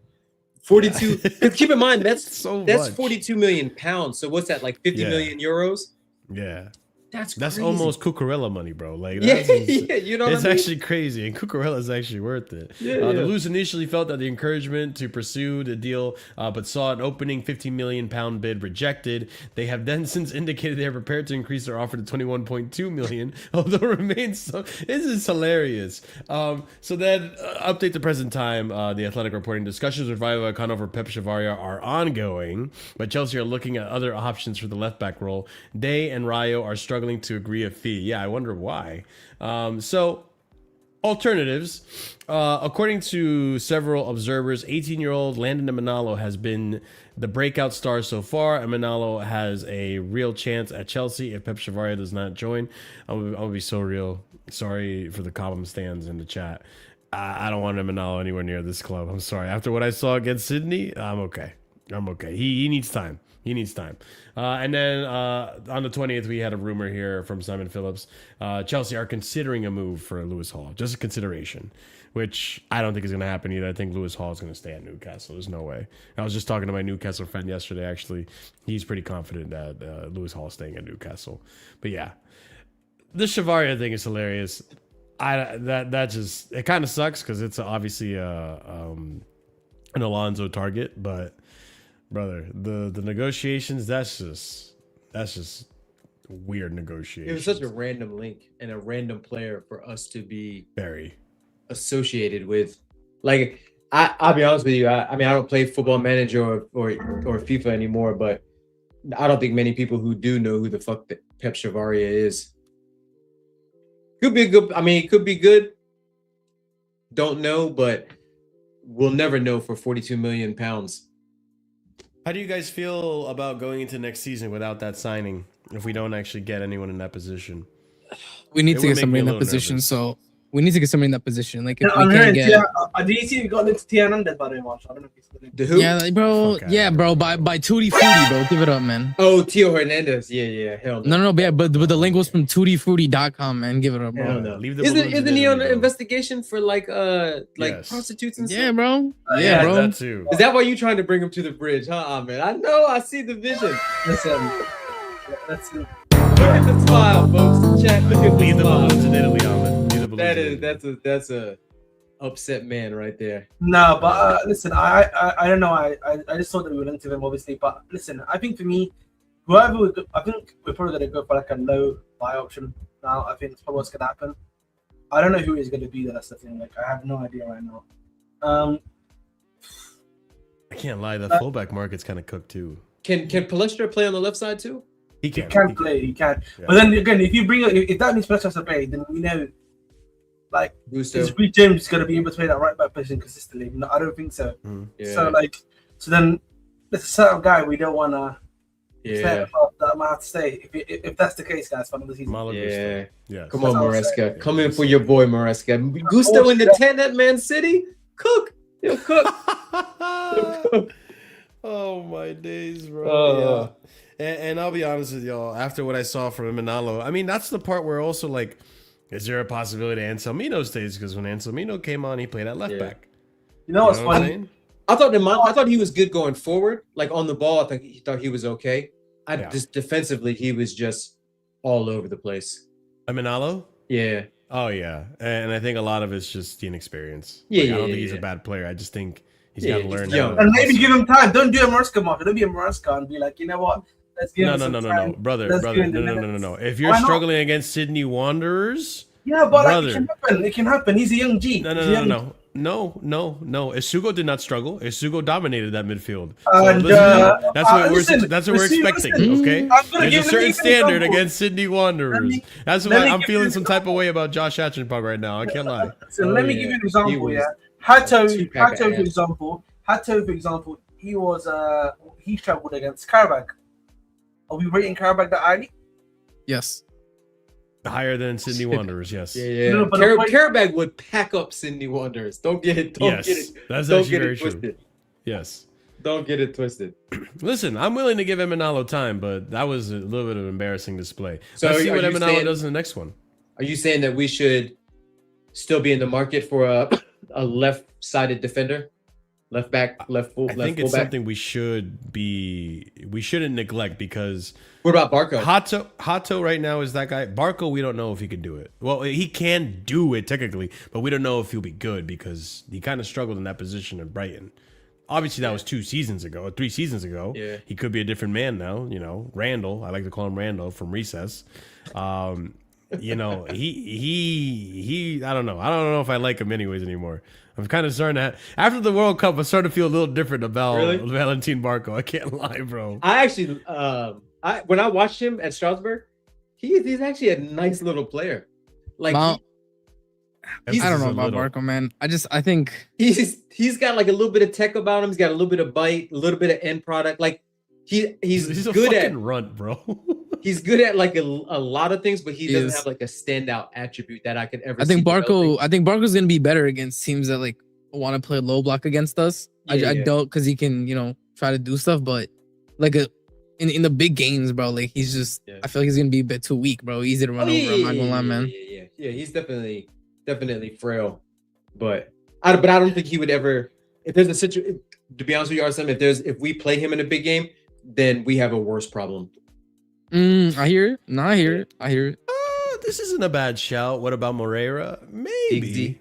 Speaker 8: 42. Keep in mind that's
Speaker 1: much.
Speaker 8: 42 million pounds. So what's that, like 50 million euros?
Speaker 1: Yeah.
Speaker 8: That's
Speaker 1: crazy. Almost Cucurella money, bro. Like,
Speaker 8: you know,
Speaker 1: it's actually crazy, and Cucurella is actually worth it. The Blues initially felt that the encouragement to pursue the deal, but saw an opening £15 million bid rejected. They have then since indicated they are prepared to increase their offer to 21.2 million, although it remains so. This is hilarious. So then, update to present time. The Athletic reporting discussions with Rayo Vallecano for Pep Chavarria are ongoing, but Chelsea are looking at other options for the left back role. They and Rayo are struggling to agree a fee. Yeah, I wonder why. So alternatives, according to several observers, 18-year-old Landon Manalo has been the breakout star so far, and Manalo has a real chance at Chelsea if Pep Chavarria does not join. I'll be so real. Sorry for the Cobham stands in the chat. I don't want Manalo anywhere near this club. I'm sorry. After what I saw against Sydney, I'm okay. He needs time. And then on the 20th, we had a rumor here from Simon Phillips. Chelsea are considering a move for Lewis Hall. Just a consideration, which I don't think is going to happen either. I think Lewis Hall is going to stay at Newcastle. There's no way. I was just talking to my Newcastle friend yesterday, actually. He's pretty confident that Lewis Hall is staying at Newcastle. But yeah, the Chavarria thing is hilarious. It kind of sucks because it's obviously an Alonso target, but brother, the negotiations, that's just weird negotiations.
Speaker 8: It was such a random link and a random player for us to be
Speaker 1: very
Speaker 8: associated with. Like, I'll be honest with you. I mean, I don't play Football Manager or FIFA anymore, but I don't think many people who do know who the fuck Pep Chavarria is. Could be good. I mean, it could be good. Don't know, but we'll never know for 42 million pounds.
Speaker 1: How do you guys feel about going into next season without that signing if we don't actually get anyone in that position?
Speaker 4: We need to get somebody in that position,
Speaker 1: nervous.
Speaker 4: So we need to get somebody in that position. Like, if we can't get...
Speaker 5: did you see we got into Fernandez by the way, Marsh? I don't know if he's
Speaker 8: the who?
Speaker 4: Yeah, like, bro. Yeah, bro. By Tutti Frutti, bro. Give it up, man.
Speaker 8: Oh, Tio Hernandez. Yeah. Hell no.
Speaker 4: No. But the link was from TuttiFrutti.com, man. Give it up, bro.
Speaker 8: Hell no. Isn't he on an investigation for like prostitutes and stuff?
Speaker 4: Yeah, bro.
Speaker 1: Yeah, bro. That too.
Speaker 8: Is that why you trying to bring him to the bridge, huh, man? I know. I see the vision.
Speaker 5: Listen, let's see.
Speaker 8: Look at the smile, folks. Chat. Look at the smile.
Speaker 1: To Italy, Ahmed. couple of
Speaker 8: that's a upset man right there.
Speaker 5: No, but listen, I don't know. I just thought that we were linked to them, obviously. But listen, I think for me, I think we're probably gonna go for like a low buy option now. I think it's probably what's gonna happen. I don't know who is gonna be there. That's the thing. Like, I have no idea right now.
Speaker 1: I can't lie, the fullback market's kind of cooked too.
Speaker 8: Can Palestra play on the left side too?
Speaker 1: He can
Speaker 5: Play. He can.
Speaker 1: Yeah.
Speaker 5: But then again, if that means Palestra to play, then we know, like,
Speaker 8: Gusto.
Speaker 5: is Reece James gonna be able to play that right back position consistently? No, I don't think so.
Speaker 8: Yeah.
Speaker 5: So then there's a certain guy we don't wanna.
Speaker 8: Yeah.
Speaker 5: That might have to stay. If that's the case, guys, for another season.
Speaker 8: Yeah.
Speaker 1: Yes.
Speaker 8: Come on,
Speaker 5: That's all I'm
Speaker 8: Maresca.
Speaker 5: saying.
Speaker 8: Come in for your boy, Maresca. Gusto in the 10 at Man City. Cook. He'll cook.
Speaker 1: Oh my days, bro. Yeah. And I'll be honest with y'all, after what I saw from Emanalo, I mean, that's the part where also, like, is there a possibility Anselmino stays? Because when Anselmino came on, he played at left back.
Speaker 5: You know what's
Speaker 1: what I'm
Speaker 5: funny?
Speaker 1: saying?
Speaker 8: I thought he was good going forward. Like on the ball, I thought he was okay. Just defensively, he was just all over the place.
Speaker 1: Emanalo?
Speaker 8: Yeah.
Speaker 1: Oh, yeah. And I think a lot of it's just inexperience.
Speaker 8: Yeah,
Speaker 1: Like,
Speaker 8: yeah,
Speaker 1: I don't think
Speaker 8: yeah,
Speaker 1: he's
Speaker 8: yeah.
Speaker 1: a bad player. I just think he's
Speaker 8: Yeah,
Speaker 1: got to
Speaker 8: he's
Speaker 1: learn
Speaker 8: young.
Speaker 1: how
Speaker 5: And
Speaker 1: to
Speaker 5: maybe give him time. Don't do a Maresca market. Don't be a Maresca and be like, you know what? Let's give him some time.
Speaker 1: Brother.
Speaker 5: Let's give him the
Speaker 1: No.
Speaker 5: minutes.
Speaker 1: If you're
Speaker 5: Why not?
Speaker 1: struggling against Sydney Wanderers,
Speaker 5: Yeah, but
Speaker 1: brother.
Speaker 5: like, it can happen. It can happen. He's a young G.
Speaker 1: No. Isugo did not struggle. Isugo dominated that midfield.
Speaker 5: And,
Speaker 1: That's what we're expecting. Okay,
Speaker 5: I'm gonna
Speaker 1: there's
Speaker 5: give
Speaker 1: a certain
Speaker 5: an
Speaker 1: standard
Speaker 5: example.
Speaker 1: against Sydney Wanderers. That's
Speaker 5: let
Speaker 1: why
Speaker 5: me
Speaker 1: I'm
Speaker 5: give
Speaker 1: feeling
Speaker 5: you
Speaker 1: some
Speaker 5: an
Speaker 1: type of way about Josh Hatchenpug right now. I can't lie.
Speaker 5: So let me give you an example.
Speaker 8: was
Speaker 5: Yeah,
Speaker 8: a
Speaker 5: Hato,
Speaker 8: two-pack
Speaker 5: for example. Hato, for example, he struggled against Karabakh. Are we rating Karabakh that highly?
Speaker 4: Yes.
Speaker 1: Higher than Sydney Wanderers, yes.
Speaker 8: Yeah.
Speaker 5: No, but the point-
Speaker 8: Karabakh would pack up Sydney Wanderers. Don't get it.
Speaker 1: Yes, that's
Speaker 8: Don't
Speaker 1: actually
Speaker 8: get
Speaker 1: very
Speaker 8: it twisted.
Speaker 1: true. Yes.
Speaker 8: Don't get it twisted.
Speaker 1: Listen, I'm willing to give Emanalo time, but that was a little bit of an embarrassing display.
Speaker 8: So
Speaker 1: Let's see
Speaker 8: are
Speaker 1: what
Speaker 8: you
Speaker 1: Emanalo
Speaker 8: saying-
Speaker 1: does in the next one.
Speaker 8: Are you saying that we should still be in the market for a left-sided defender, left back, left full?
Speaker 1: I think it's something we shouldn't neglect because
Speaker 8: What about Barco?
Speaker 1: Hato right now is that guy. Barco, we don't know if he can do it. Well, he can do it technically, but we don't know if he'll be good because he kind of struggled in that position at Brighton. Obviously, that was 3 seasons ago.
Speaker 8: Yeah.
Speaker 1: He could be a different man now. You know, Randall. I like to call him Randall from Recess. You know, he. I don't know. I don't know if I like him anyways anymore. I'm kind of starting to. After the World Cup, I'm starting to feel a little different about Valentin Barco. I can't lie, bro.
Speaker 8: I actually, when I watched him at Strasbourg, he's actually a nice little player. Like
Speaker 4: I
Speaker 1: Emphasis
Speaker 4: don't know
Speaker 1: a
Speaker 4: about
Speaker 1: little.
Speaker 4: Barco, man. I think
Speaker 8: he's got like a little bit of tech about him. He's got a little bit of bite, a little bit of end product. Like he's
Speaker 1: a
Speaker 8: good
Speaker 1: fucking
Speaker 8: at
Speaker 1: runt, bro.
Speaker 8: he's good at like a lot of things, but he doesn't
Speaker 4: is.
Speaker 8: have like a standout attribute that I could ever.
Speaker 4: I think
Speaker 8: see developing.
Speaker 4: Barco's gonna be better against teams that like want to play low block against us. I don't because he can try to do stuff, but like in the big games, bro, like he's just I feel like he's gonna be a bit too weak, bro. Easy to run over. I'm not gonna lie, man.
Speaker 8: Yeah. He's definitely frail, but I don't think he would ever. If there's a situation, to be honest with you, Arsene, if we play him in a big game, then we have a worse problem.
Speaker 4: I hear it. No, I hear it.
Speaker 1: This isn't a bad shout. What about Moreira? Maybe.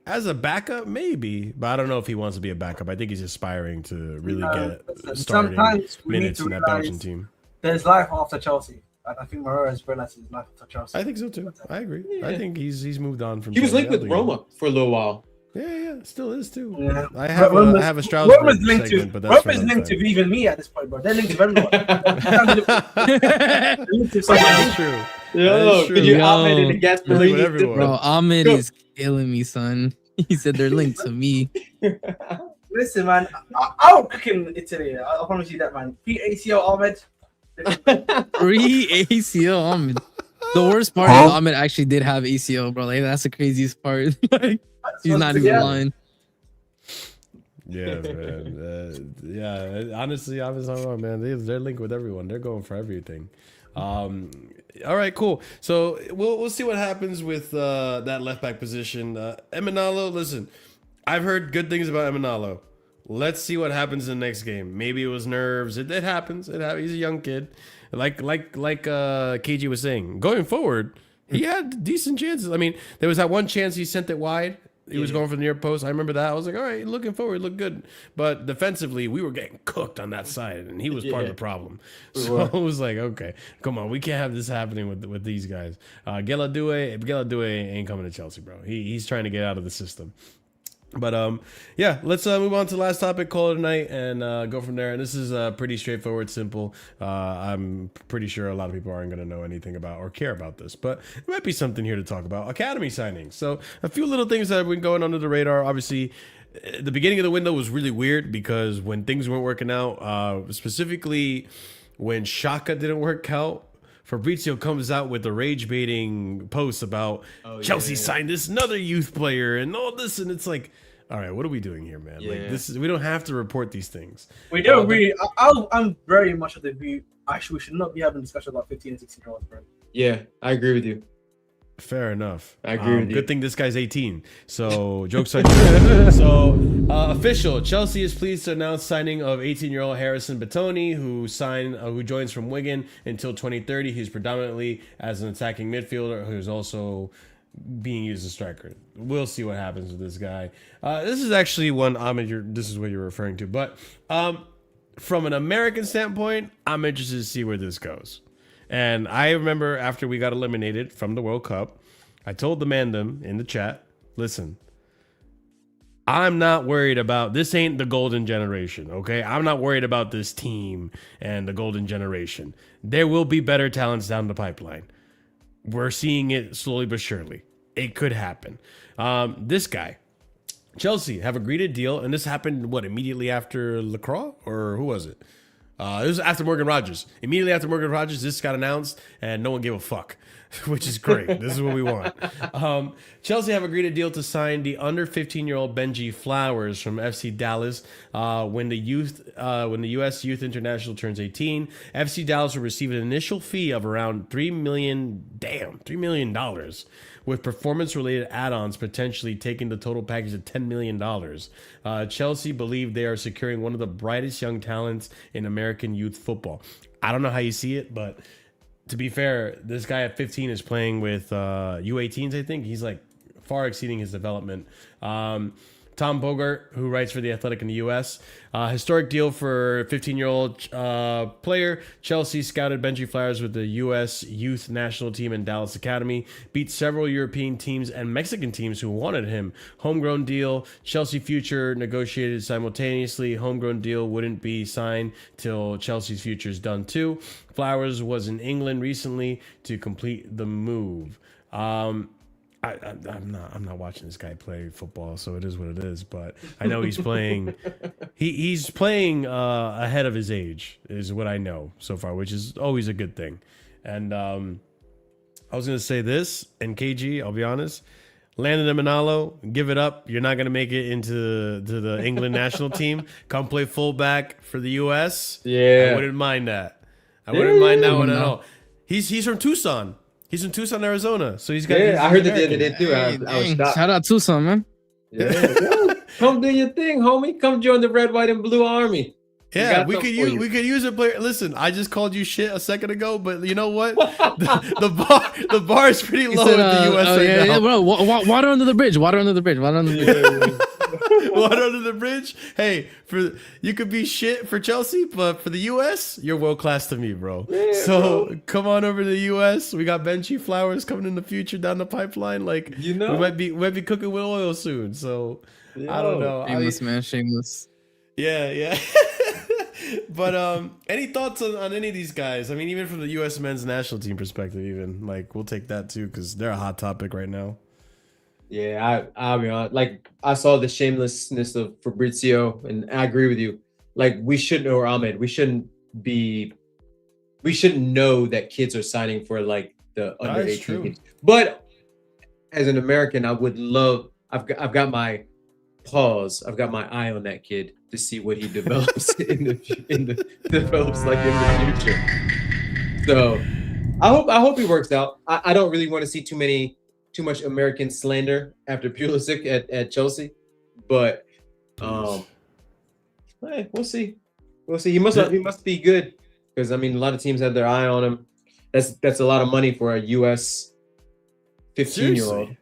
Speaker 1: As a backup, maybe. But I don't know if he wants to be a backup. I think he's aspiring to really get starting
Speaker 5: sometimes we
Speaker 1: minutes
Speaker 5: need
Speaker 1: in
Speaker 5: to
Speaker 1: that Belgian
Speaker 5: realize
Speaker 1: team.
Speaker 5: There's life after Chelsea. And I think Moreira has realized his life after Chelsea.
Speaker 1: I think so too. I agree.
Speaker 8: Yeah.
Speaker 1: I think he's moved on from.
Speaker 8: He was
Speaker 1: Chelsea.
Speaker 8: linked with Roma for a little while.
Speaker 1: Yeah, still is too.
Speaker 5: Yeah.
Speaker 1: I have a Strasbourg
Speaker 5: Roma's linked
Speaker 1: segment,
Speaker 5: to
Speaker 1: but that's
Speaker 5: Roma's linked to even me at this point, bro. They're linked to everyone. They're linked to someone.
Speaker 1: That's true.
Speaker 8: Yo, could you Ahmed in the gas
Speaker 1: They're linked with everyone.
Speaker 4: Bro, Ahmed is killing me, son. He said they're linked to me.
Speaker 5: Listen, man, I'll cook in Italy. I promise you that, man. ACL Ahmed.
Speaker 4: Free ACL Ahmed. The worst part is Ahmed actually did have ACL, bro. Like that's the craziest part. Like, he's not even lying.
Speaker 1: Yeah, man. Yeah, honestly, I was wrong, man. They're linked with everyone. They're going for everything. All right, cool. So we'll see what happens with that left back position. Emanalo, listen, I've heard good things about Emanalo. Let's see what happens in the next game. Maybe it was nerves. It happens. He's a young kid. Like KG was saying, going forward, He had decent chances. I mean, there was that one chance he sent it wide. He was going for the near post. I remember that. I was like, all right, looking forward, look good. But defensively, we were getting cooked on that side, and he was part of the problem. So I was like, okay, come on, we can't have this happening with these guys. Geladue ain't coming to Chelsea, bro. He's trying to get out of the system. But yeah, let's move on to the last topic, call it a night, and go from there. And this is pretty straightforward, simple. I'm pretty sure a lot of people aren't going to know anything about or care about this, but it might be something here to talk about. Academy signings. So a few little things that have been going under the radar. Obviously, the beginning of the window was really weird because when things weren't working out, specifically when Xhaka didn't work out, Fabrizio comes out with a rage-baiting post about Chelsea signed this another youth player and all this, and it's like, all right, what are we doing here, man? Like we don't have to report these things.
Speaker 5: We don't really. I'm very much of the view. Actually, we should not be having a discussion about 15 and 16-year-olds, bro.
Speaker 8: Yeah, I agree with you.
Speaker 1: Fair enough.
Speaker 8: I agree with you.
Speaker 1: Good thing this guy's 18. So jokes on you. So official. Chelsea is pleased to announce signing of 18-year-old Harrison Batoni, who joins from Wigan until 2030. He's predominantly as an attacking midfielder who's also being used as a striker. We'll see what happens with this guy. This is actually one, Ahmed, this is what you're referring to. But from an American standpoint, I'm interested to see where this goes. And I remember after we got eliminated from the World Cup, I told the Mandem in the chat, listen, I'm not worried about, this ain't the golden generation, okay? I'm not worried about this team and the golden generation. There will be better talents down the pipeline. We're seeing it slowly but surely. It could happen. This guy, Chelsea, have agreed a deal, and this happened, immediately after Lacroix? Or who was it? It was after Morgan Rogers. Immediately after Morgan Rogers, this got announced, and no one gave a fuck, which is great. This is what we want. Chelsea have agreed a deal to sign the under 15-year-old Benji Flowers from FC Dallas when the U.S. Youth International turns 18. FC Dallas will receive an initial fee of around $3 million, with performance-related add-ons potentially taking the total package to $10 million. Chelsea believe they are securing one of the brightest young talents in American youth football. I don't know how you see it, but to be fair, this guy at 15 is playing with U18s, I think. He's like far exceeding his development. Tom Bogart, who writes for The Athletic in the U.S. Historic deal for 15-year-old player. Chelsea scouted Benji Flowers with the U.S. Youth National Team and Dallas Academy. Beat several European teams and Mexican teams who wanted him. Homegrown deal. Chelsea future negotiated simultaneously. Homegrown deal wouldn't be signed till Chelsea's future is done too. Flowers was in England recently to complete the move. I'm not watching this guy play football, so it is what it is. But I know he's playing. He's playing ahead of his age, is what I know so far, which is always a good thing. And I was gonna say this, and KG, I'll be honest, Landon Manalo, give it up. You're not gonna make it into the England national team. Come play fullback for the U.S.
Speaker 8: Yeah,
Speaker 1: I wouldn't mind that. I wouldn't mind that one at all. He's from Tucson. He's from Tucson, Arizona. So he's got.
Speaker 8: Yeah, I heard that the other day too. I was shocked.
Speaker 4: Shout out Tucson, man.
Speaker 8: Yeah, come do your thing, homie. Come join the Red, White, and Blue Army.
Speaker 1: Yeah, we could use a player. Listen, I just called you shit a second ago, but you know what? the bar is pretty low in the U.S. right now.
Speaker 4: Yeah, bro. Water under the bridge. Water under the bridge. Water under the bridge.
Speaker 1: Water under the bridge. Hey, you could be shit for Chelsea, but for the U.S., you're world class to me, bro. Yeah, so come on over to the U.S. We got Benji Flowers coming in the future down the pipeline. Like, we might be cooking with oil soon. So I don't know.
Speaker 4: Shameless, man. Shameless.
Speaker 1: Yeah. But any thoughts on any of these guys? I mean, even from the U.S. men's national team perspective, even like we'll take that too because they're a hot topic right now.
Speaker 8: Yeah, I'll be honest. Like I saw the shamelessness of Fabrizio, and I agree with you. Like we shouldn't, or Ahmed, we shouldn't know that kids are signing for like the under 18 kids. But as an American, I would love. I've got my pause. I've got my eye on that kid to see what he develops in the future. So I hope he works out. I don't really want to see too much American slander after Pulisic at Chelsea, but hey, we'll see. He must be good because I mean a lot of teams have their eye on him. That's a lot of money for a U.S. 15-year-old.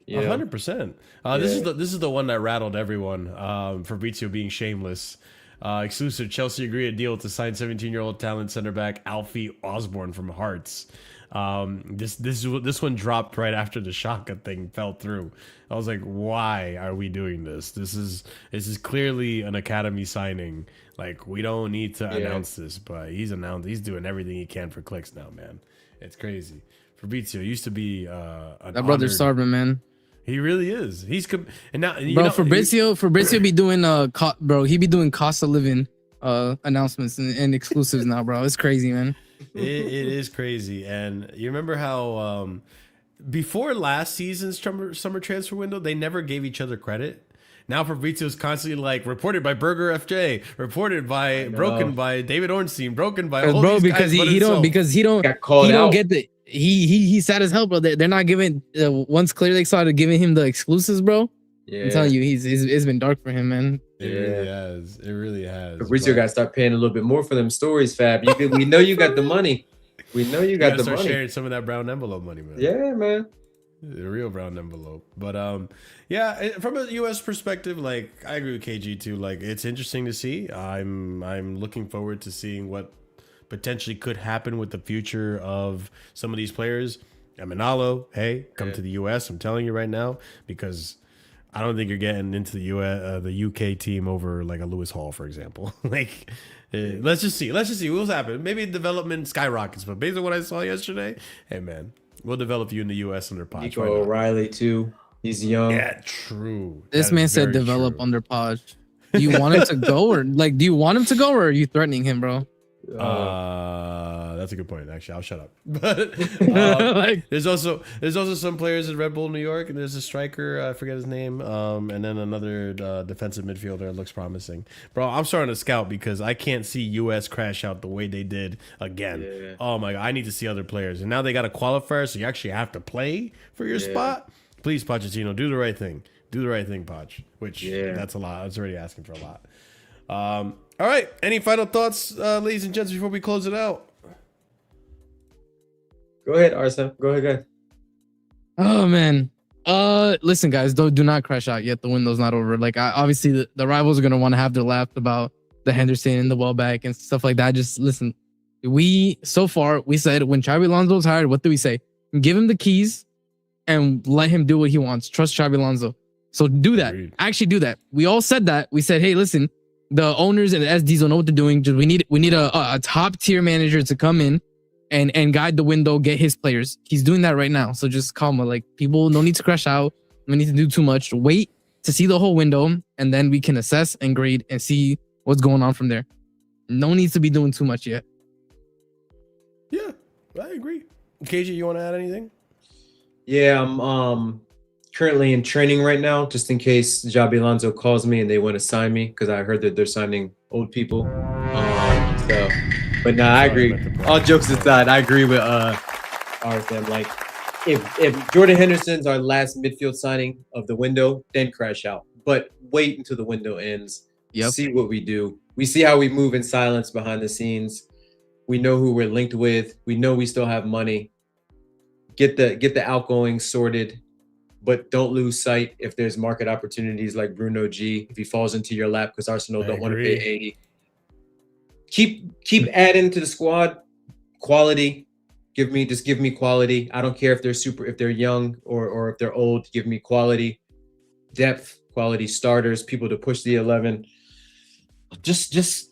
Speaker 1: Yeah, 100%. This is the one that rattled everyone. Fabrizio being shameless. Exclusive: Chelsea agreed a deal to sign 17-year-old talent center back Alfie Osborne from Hearts. This one dropped right after the Shaka thing fell through. I was like, why are we doing this? This is clearly an academy signing. Like, we don't need to announce this, but he's doing everything he can for clicks now, man. It's crazy. Fabrizio used to be
Speaker 4: that brother's starving, man.
Speaker 1: He really is. And now,
Speaker 4: Fabrizio be doing he be doing cost of living announcements and exclusives now, bro. It's crazy, man.
Speaker 1: It is crazy. And you remember how before last season's summer transfer window, they never gave each other credit. Now Fabrizio's constantly like, reported by Burger FJ, reported by Broken by David Ornstein, broken by all
Speaker 4: bro,
Speaker 1: these
Speaker 4: because
Speaker 1: guys,
Speaker 4: he don't
Speaker 8: got called out.
Speaker 4: Get the he's sad as hell, bro. They're not giving once clearly they started giving him the exclusives, bro. Yeah. I'm telling you, it's been dark for him, man.
Speaker 1: It really has. It really has.
Speaker 8: Fabrizio got to start paying a little bit more for them stories, Fab. We know you got the money. We know you got the money.
Speaker 1: Sharing some of that brown envelope money, man.
Speaker 8: Yeah, man.
Speaker 1: The real brown envelope. But yeah, from a US perspective, like, I agree with KG too. Like, it's interesting to see. I'm looking forward to seeing what potentially could happen with the future of some of these players. Emanalo, hey, come to the US. I'm telling you right now, because I don't think you're getting into the UK team over like a Lewis Hall, for example. Like, let's just see what's happening. Maybe development skyrockets, but based on what I saw yesterday, hey man, we'll develop you in the US under Podge.
Speaker 8: Nico O'Reilly too. He's young.
Speaker 1: Yeah, true.
Speaker 4: This man said develop under Podge. Do you want him to go, or are you threatening him, bro?
Speaker 1: That's a good point. Actually, I'll shut up. But there's also some players in Red Bull New York, and there's a striker, I forget his name, and then another defensive midfielder that looks promising. Bro, I'm starting to scout because I can't see US crash out the way they did again. Yeah. Oh my God, I need to see other players, and now they got a qualifier, so you actually have to play for your spot. Please, Pochettino, do the right thing. Do the right thing, Poch. Which that's a lot. I was already asking for a lot. All right. Any final thoughts, ladies and gents, before we close it out?
Speaker 8: Go ahead, Arsa. Go ahead.
Speaker 4: Oh man. Listen, guys, do not crash out yet. The window's not over. Like, obviously, the rivals are gonna want to have their laugh about the Henderson and the Welbeck and stuff like that. Just listen. We said when Xabi Alonso's hired, what do we say? Give him the keys and let him do what he wants. Trust Xabi Alonso. So do that.
Speaker 1: Agreed.
Speaker 4: Actually, do that. We all said that. We said, hey, listen. The owners and the SDs don't know what they're doing. Just we need a top tier manager to come in and guide the window, get his players. He's doing that right now. So just calm. Like, people, no need to crash out. No need to do too much. Wait to see the whole window, and then we can assess and grade and see what's going on from there. No need to be doing too much yet.
Speaker 1: Yeah, I agree. KG, you want to add anything?
Speaker 8: Yeah, I'm currently in training right now, just in case Xabi Alonso calls me and they want to sign me, because I heard that they're signing old people. But I agree. All jokes aside, I agree with RSM. Like, if Jordan Henderson's our last midfield signing of the window, then crash out. But wait until the window ends.
Speaker 4: Yep.
Speaker 8: See what we do. We see how we move in silence behind the scenes. We know who we're linked with. We know we still have money. Get the outgoings sorted. But don't lose sight if there's market opportunities like Bruno G. If he falls into your lap because Arsenal don't want to pay 80. Keep adding to the squad. Quality. Give me quality. I don't care if they're young or if they're old. Give me quality, depth, quality starters, people to push the 11. Just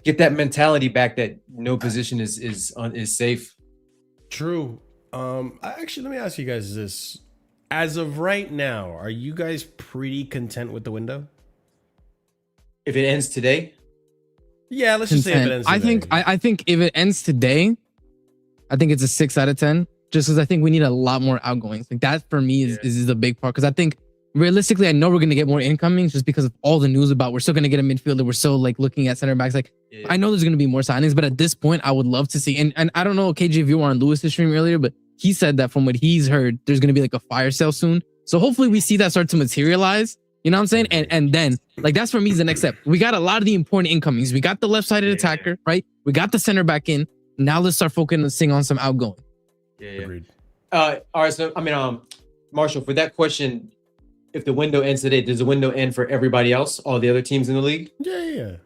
Speaker 8: get that mentality back that no position is safe.
Speaker 1: True. Actually, let me ask you guys this. As of right now, are you guys pretty content with the window?
Speaker 8: If it ends today?
Speaker 1: Yeah, let's just say if it ends today.
Speaker 4: I think if it ends today, I think it's a 6 out of 10. Just because I think we need a lot more outgoings. Like, that for me is the big part. Because I think realistically, I know we're gonna get more incomings just because of all the news about we're still gonna get a midfielder. We're still like looking at center backs. Like, I know there's gonna be more signings, but at this point, I would love to see. And I don't know, KJ, if you were on Lewis's stream earlier, but he said that from what he's heard, there's gonna be like a fire sale soon. So hopefully we see that start to materialize. You know what I'm saying? And then, like, that's for me is the next step. We got a lot of the important incomings. We got the left-sided attacker, right? We got the center back in. Now let's start focusing on some outgoing.
Speaker 1: Agreed.
Speaker 8: All right. So Marshall, for that question, if the window ends today, does the window end for everybody else, all the other teams in the league?
Speaker 1: Yeah.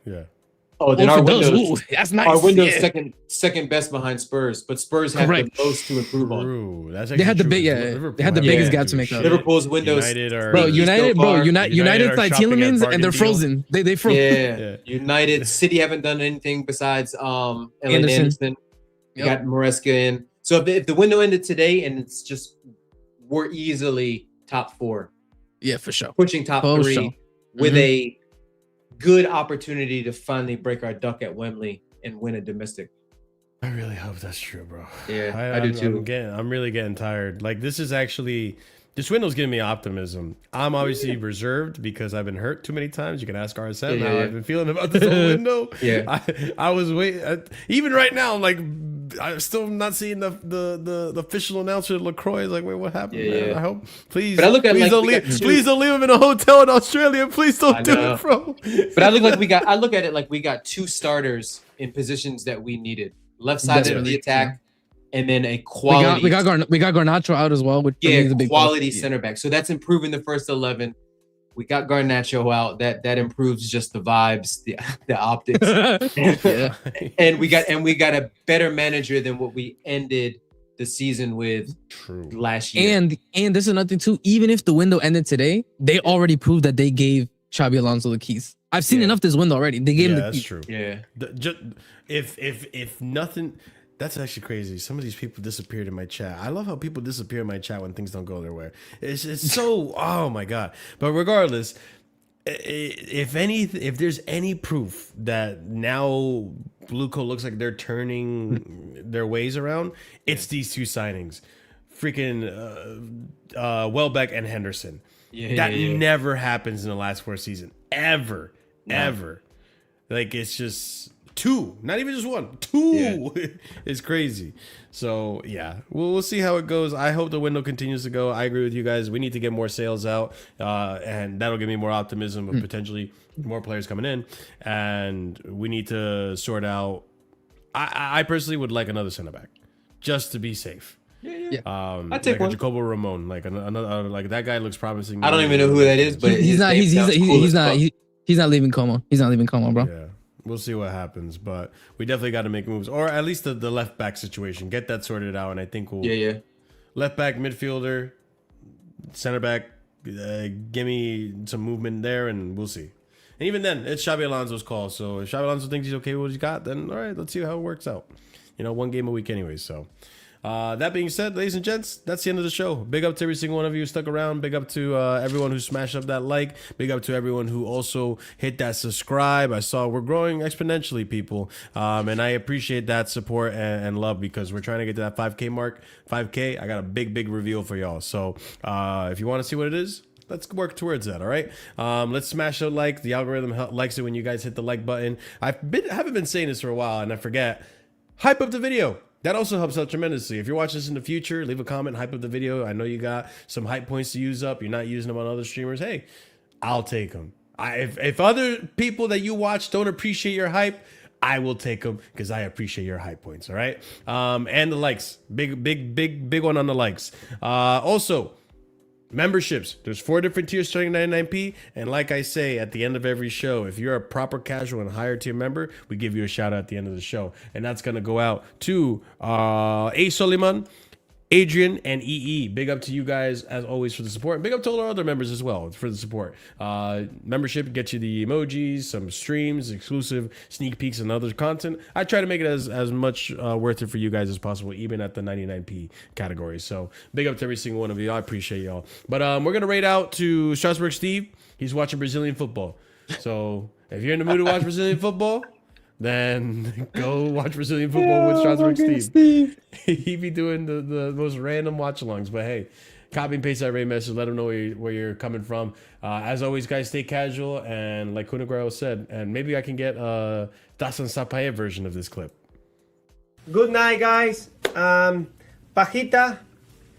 Speaker 8: Oh, then our window,
Speaker 4: that's nice.
Speaker 8: our window's second best behind Spurs, but Spurs have the most to improve on.
Speaker 1: True. That's
Speaker 4: They had the
Speaker 1: true.
Speaker 4: they had the biggest gap to make up.
Speaker 8: Liverpool's windows.
Speaker 4: United like Tielemans, and they're frozen. They froze.
Speaker 8: Yeah. United, City haven't done anything besides Henderson. You got Maresca in. So if the window ended today, and it's just we're easily top 4.
Speaker 4: Yeah, for sure.
Speaker 8: Pushing top 3 with a good opportunity to finally break our duck at Wembley and win a domestic.
Speaker 1: I really hope that's true, bro.
Speaker 8: Yeah, I do too.
Speaker 1: I'm really getting tired. Like, this window's giving me optimism. I'm obviously reserved because I've been hurt too many times. You can ask RSM how I've been feeling about this whole window. I was waiting. Even right now, I'm still not seeing the official announcer. LaCroix is like, wait, what happened? Man? I hope, please. But I look at please don't leave him in a hotel in Australia. Please don't do it, bro.
Speaker 8: But I look at it like we got 2 starters in positions that we needed. Left side of the attack, and then a quality.
Speaker 4: We got Garnacho out as well, which is a big
Speaker 8: quality center back. So that's improving the first 11. We got Garnacho out. That improves just the vibes, the optics. And we got a better manager than what we ended the season with last year.
Speaker 4: And this is another thing too. Even if the window ended today, they already proved that they gave Xabi Alonso the keys. I've seen enough this window already. They gave him the keys.
Speaker 1: That's true.
Speaker 8: Yeah.
Speaker 1: If nothing, that's actually crazy. Some of these people disappeared in my chat. I love how people disappear in my chat when things don't go their way. It's so oh my god. But regardless, if there's any proof that now Blueco looks like they're turning their ways around, it's these 2 signings, freaking Welbeck and Henderson. That never happens in the last 4 seasons, ever. Like, it's just 2, not even just 1, 2 is crazy. So yeah, we'll see how it goes. I hope the window continues to go. I agree with you guys. We need to get more sales out, and that'll give me more optimism of potentially more players coming in. And we need to sort out. I personally would like another center back, just to be safe.
Speaker 8: I take one.
Speaker 1: Jacobo Ramon, another like that guy looks promising.
Speaker 8: I don't even know who that is, but
Speaker 4: he's not leaving Como. He's not leaving Como, bro.
Speaker 1: Yeah. We'll see what happens, but we definitely got to make moves, or at least the left back situation, get that sorted out, and I think we'll left back, midfielder, center back, give me some movement there, and we'll see. And even then, it's Xabi Alonso's call. So if Xabi Alonso thinks he's okay with what he's got, then all right, let's see how it works out. 1 game a week anyway. So that being said, ladies and gents, that's the end of the show. Big up to every single one of you who stuck around. Big up to everyone who smashed up that like. Big up to everyone who also hit that subscribe. I saw we're growing exponentially, people. And I appreciate that support and love, because we're trying to get to that 5K mark. 5K, I got a big reveal for y'all. So if you want to see what it is, let's work towards that, all right? Let's smash that like. The algorithm likes it when you guys hit the like button. I haven't been saying this for a while, and I forget. Hype up the video. That also helps out tremendously. If you're watching this in the future, leave a comment, hype up the video. I know you got some hype points to use up. You're not using them on other streamers. Hey, I'll take them. If other people that you watch don't appreciate your hype, I will take them, because I appreciate your hype points, all right? And the likes. Big one on the likes. Also, memberships. There's 4 different tiers starting 99p. And like I say at the end of every show, if you're a proper casual and higher tier member, we give you a shout out at the end of the show. And that's going to go out to A. Soliman, Adrian, and EE. Big up to you guys as always for the support. And big up to all our other members as well for the support. Membership gets you the emojis, some streams, exclusive sneak peeks, and other content. I try to make it as much worth it for you guys as possible, even at the 99p category. So big up to every single one of you. I appreciate y'all. But we're going to raid out to Strasbourg Steve. He's watching Brazilian football. So if you're in the mood to watch Brazilian football, then go watch Brazilian football with Strasbourg Steve. He be doing the most random watch-alongs. But hey, copy and paste that raid message. Let him know where you're coming from. As always, guys, stay casual. And like Kunagrao said, and maybe I can get a Dasan Satpaev version of this clip.
Speaker 9: Good night, guys. Pajita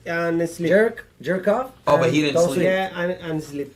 Speaker 9: and sleep.
Speaker 10: Jerk off? Oh, but he didn't sleep.
Speaker 9: Yeah, and sleep.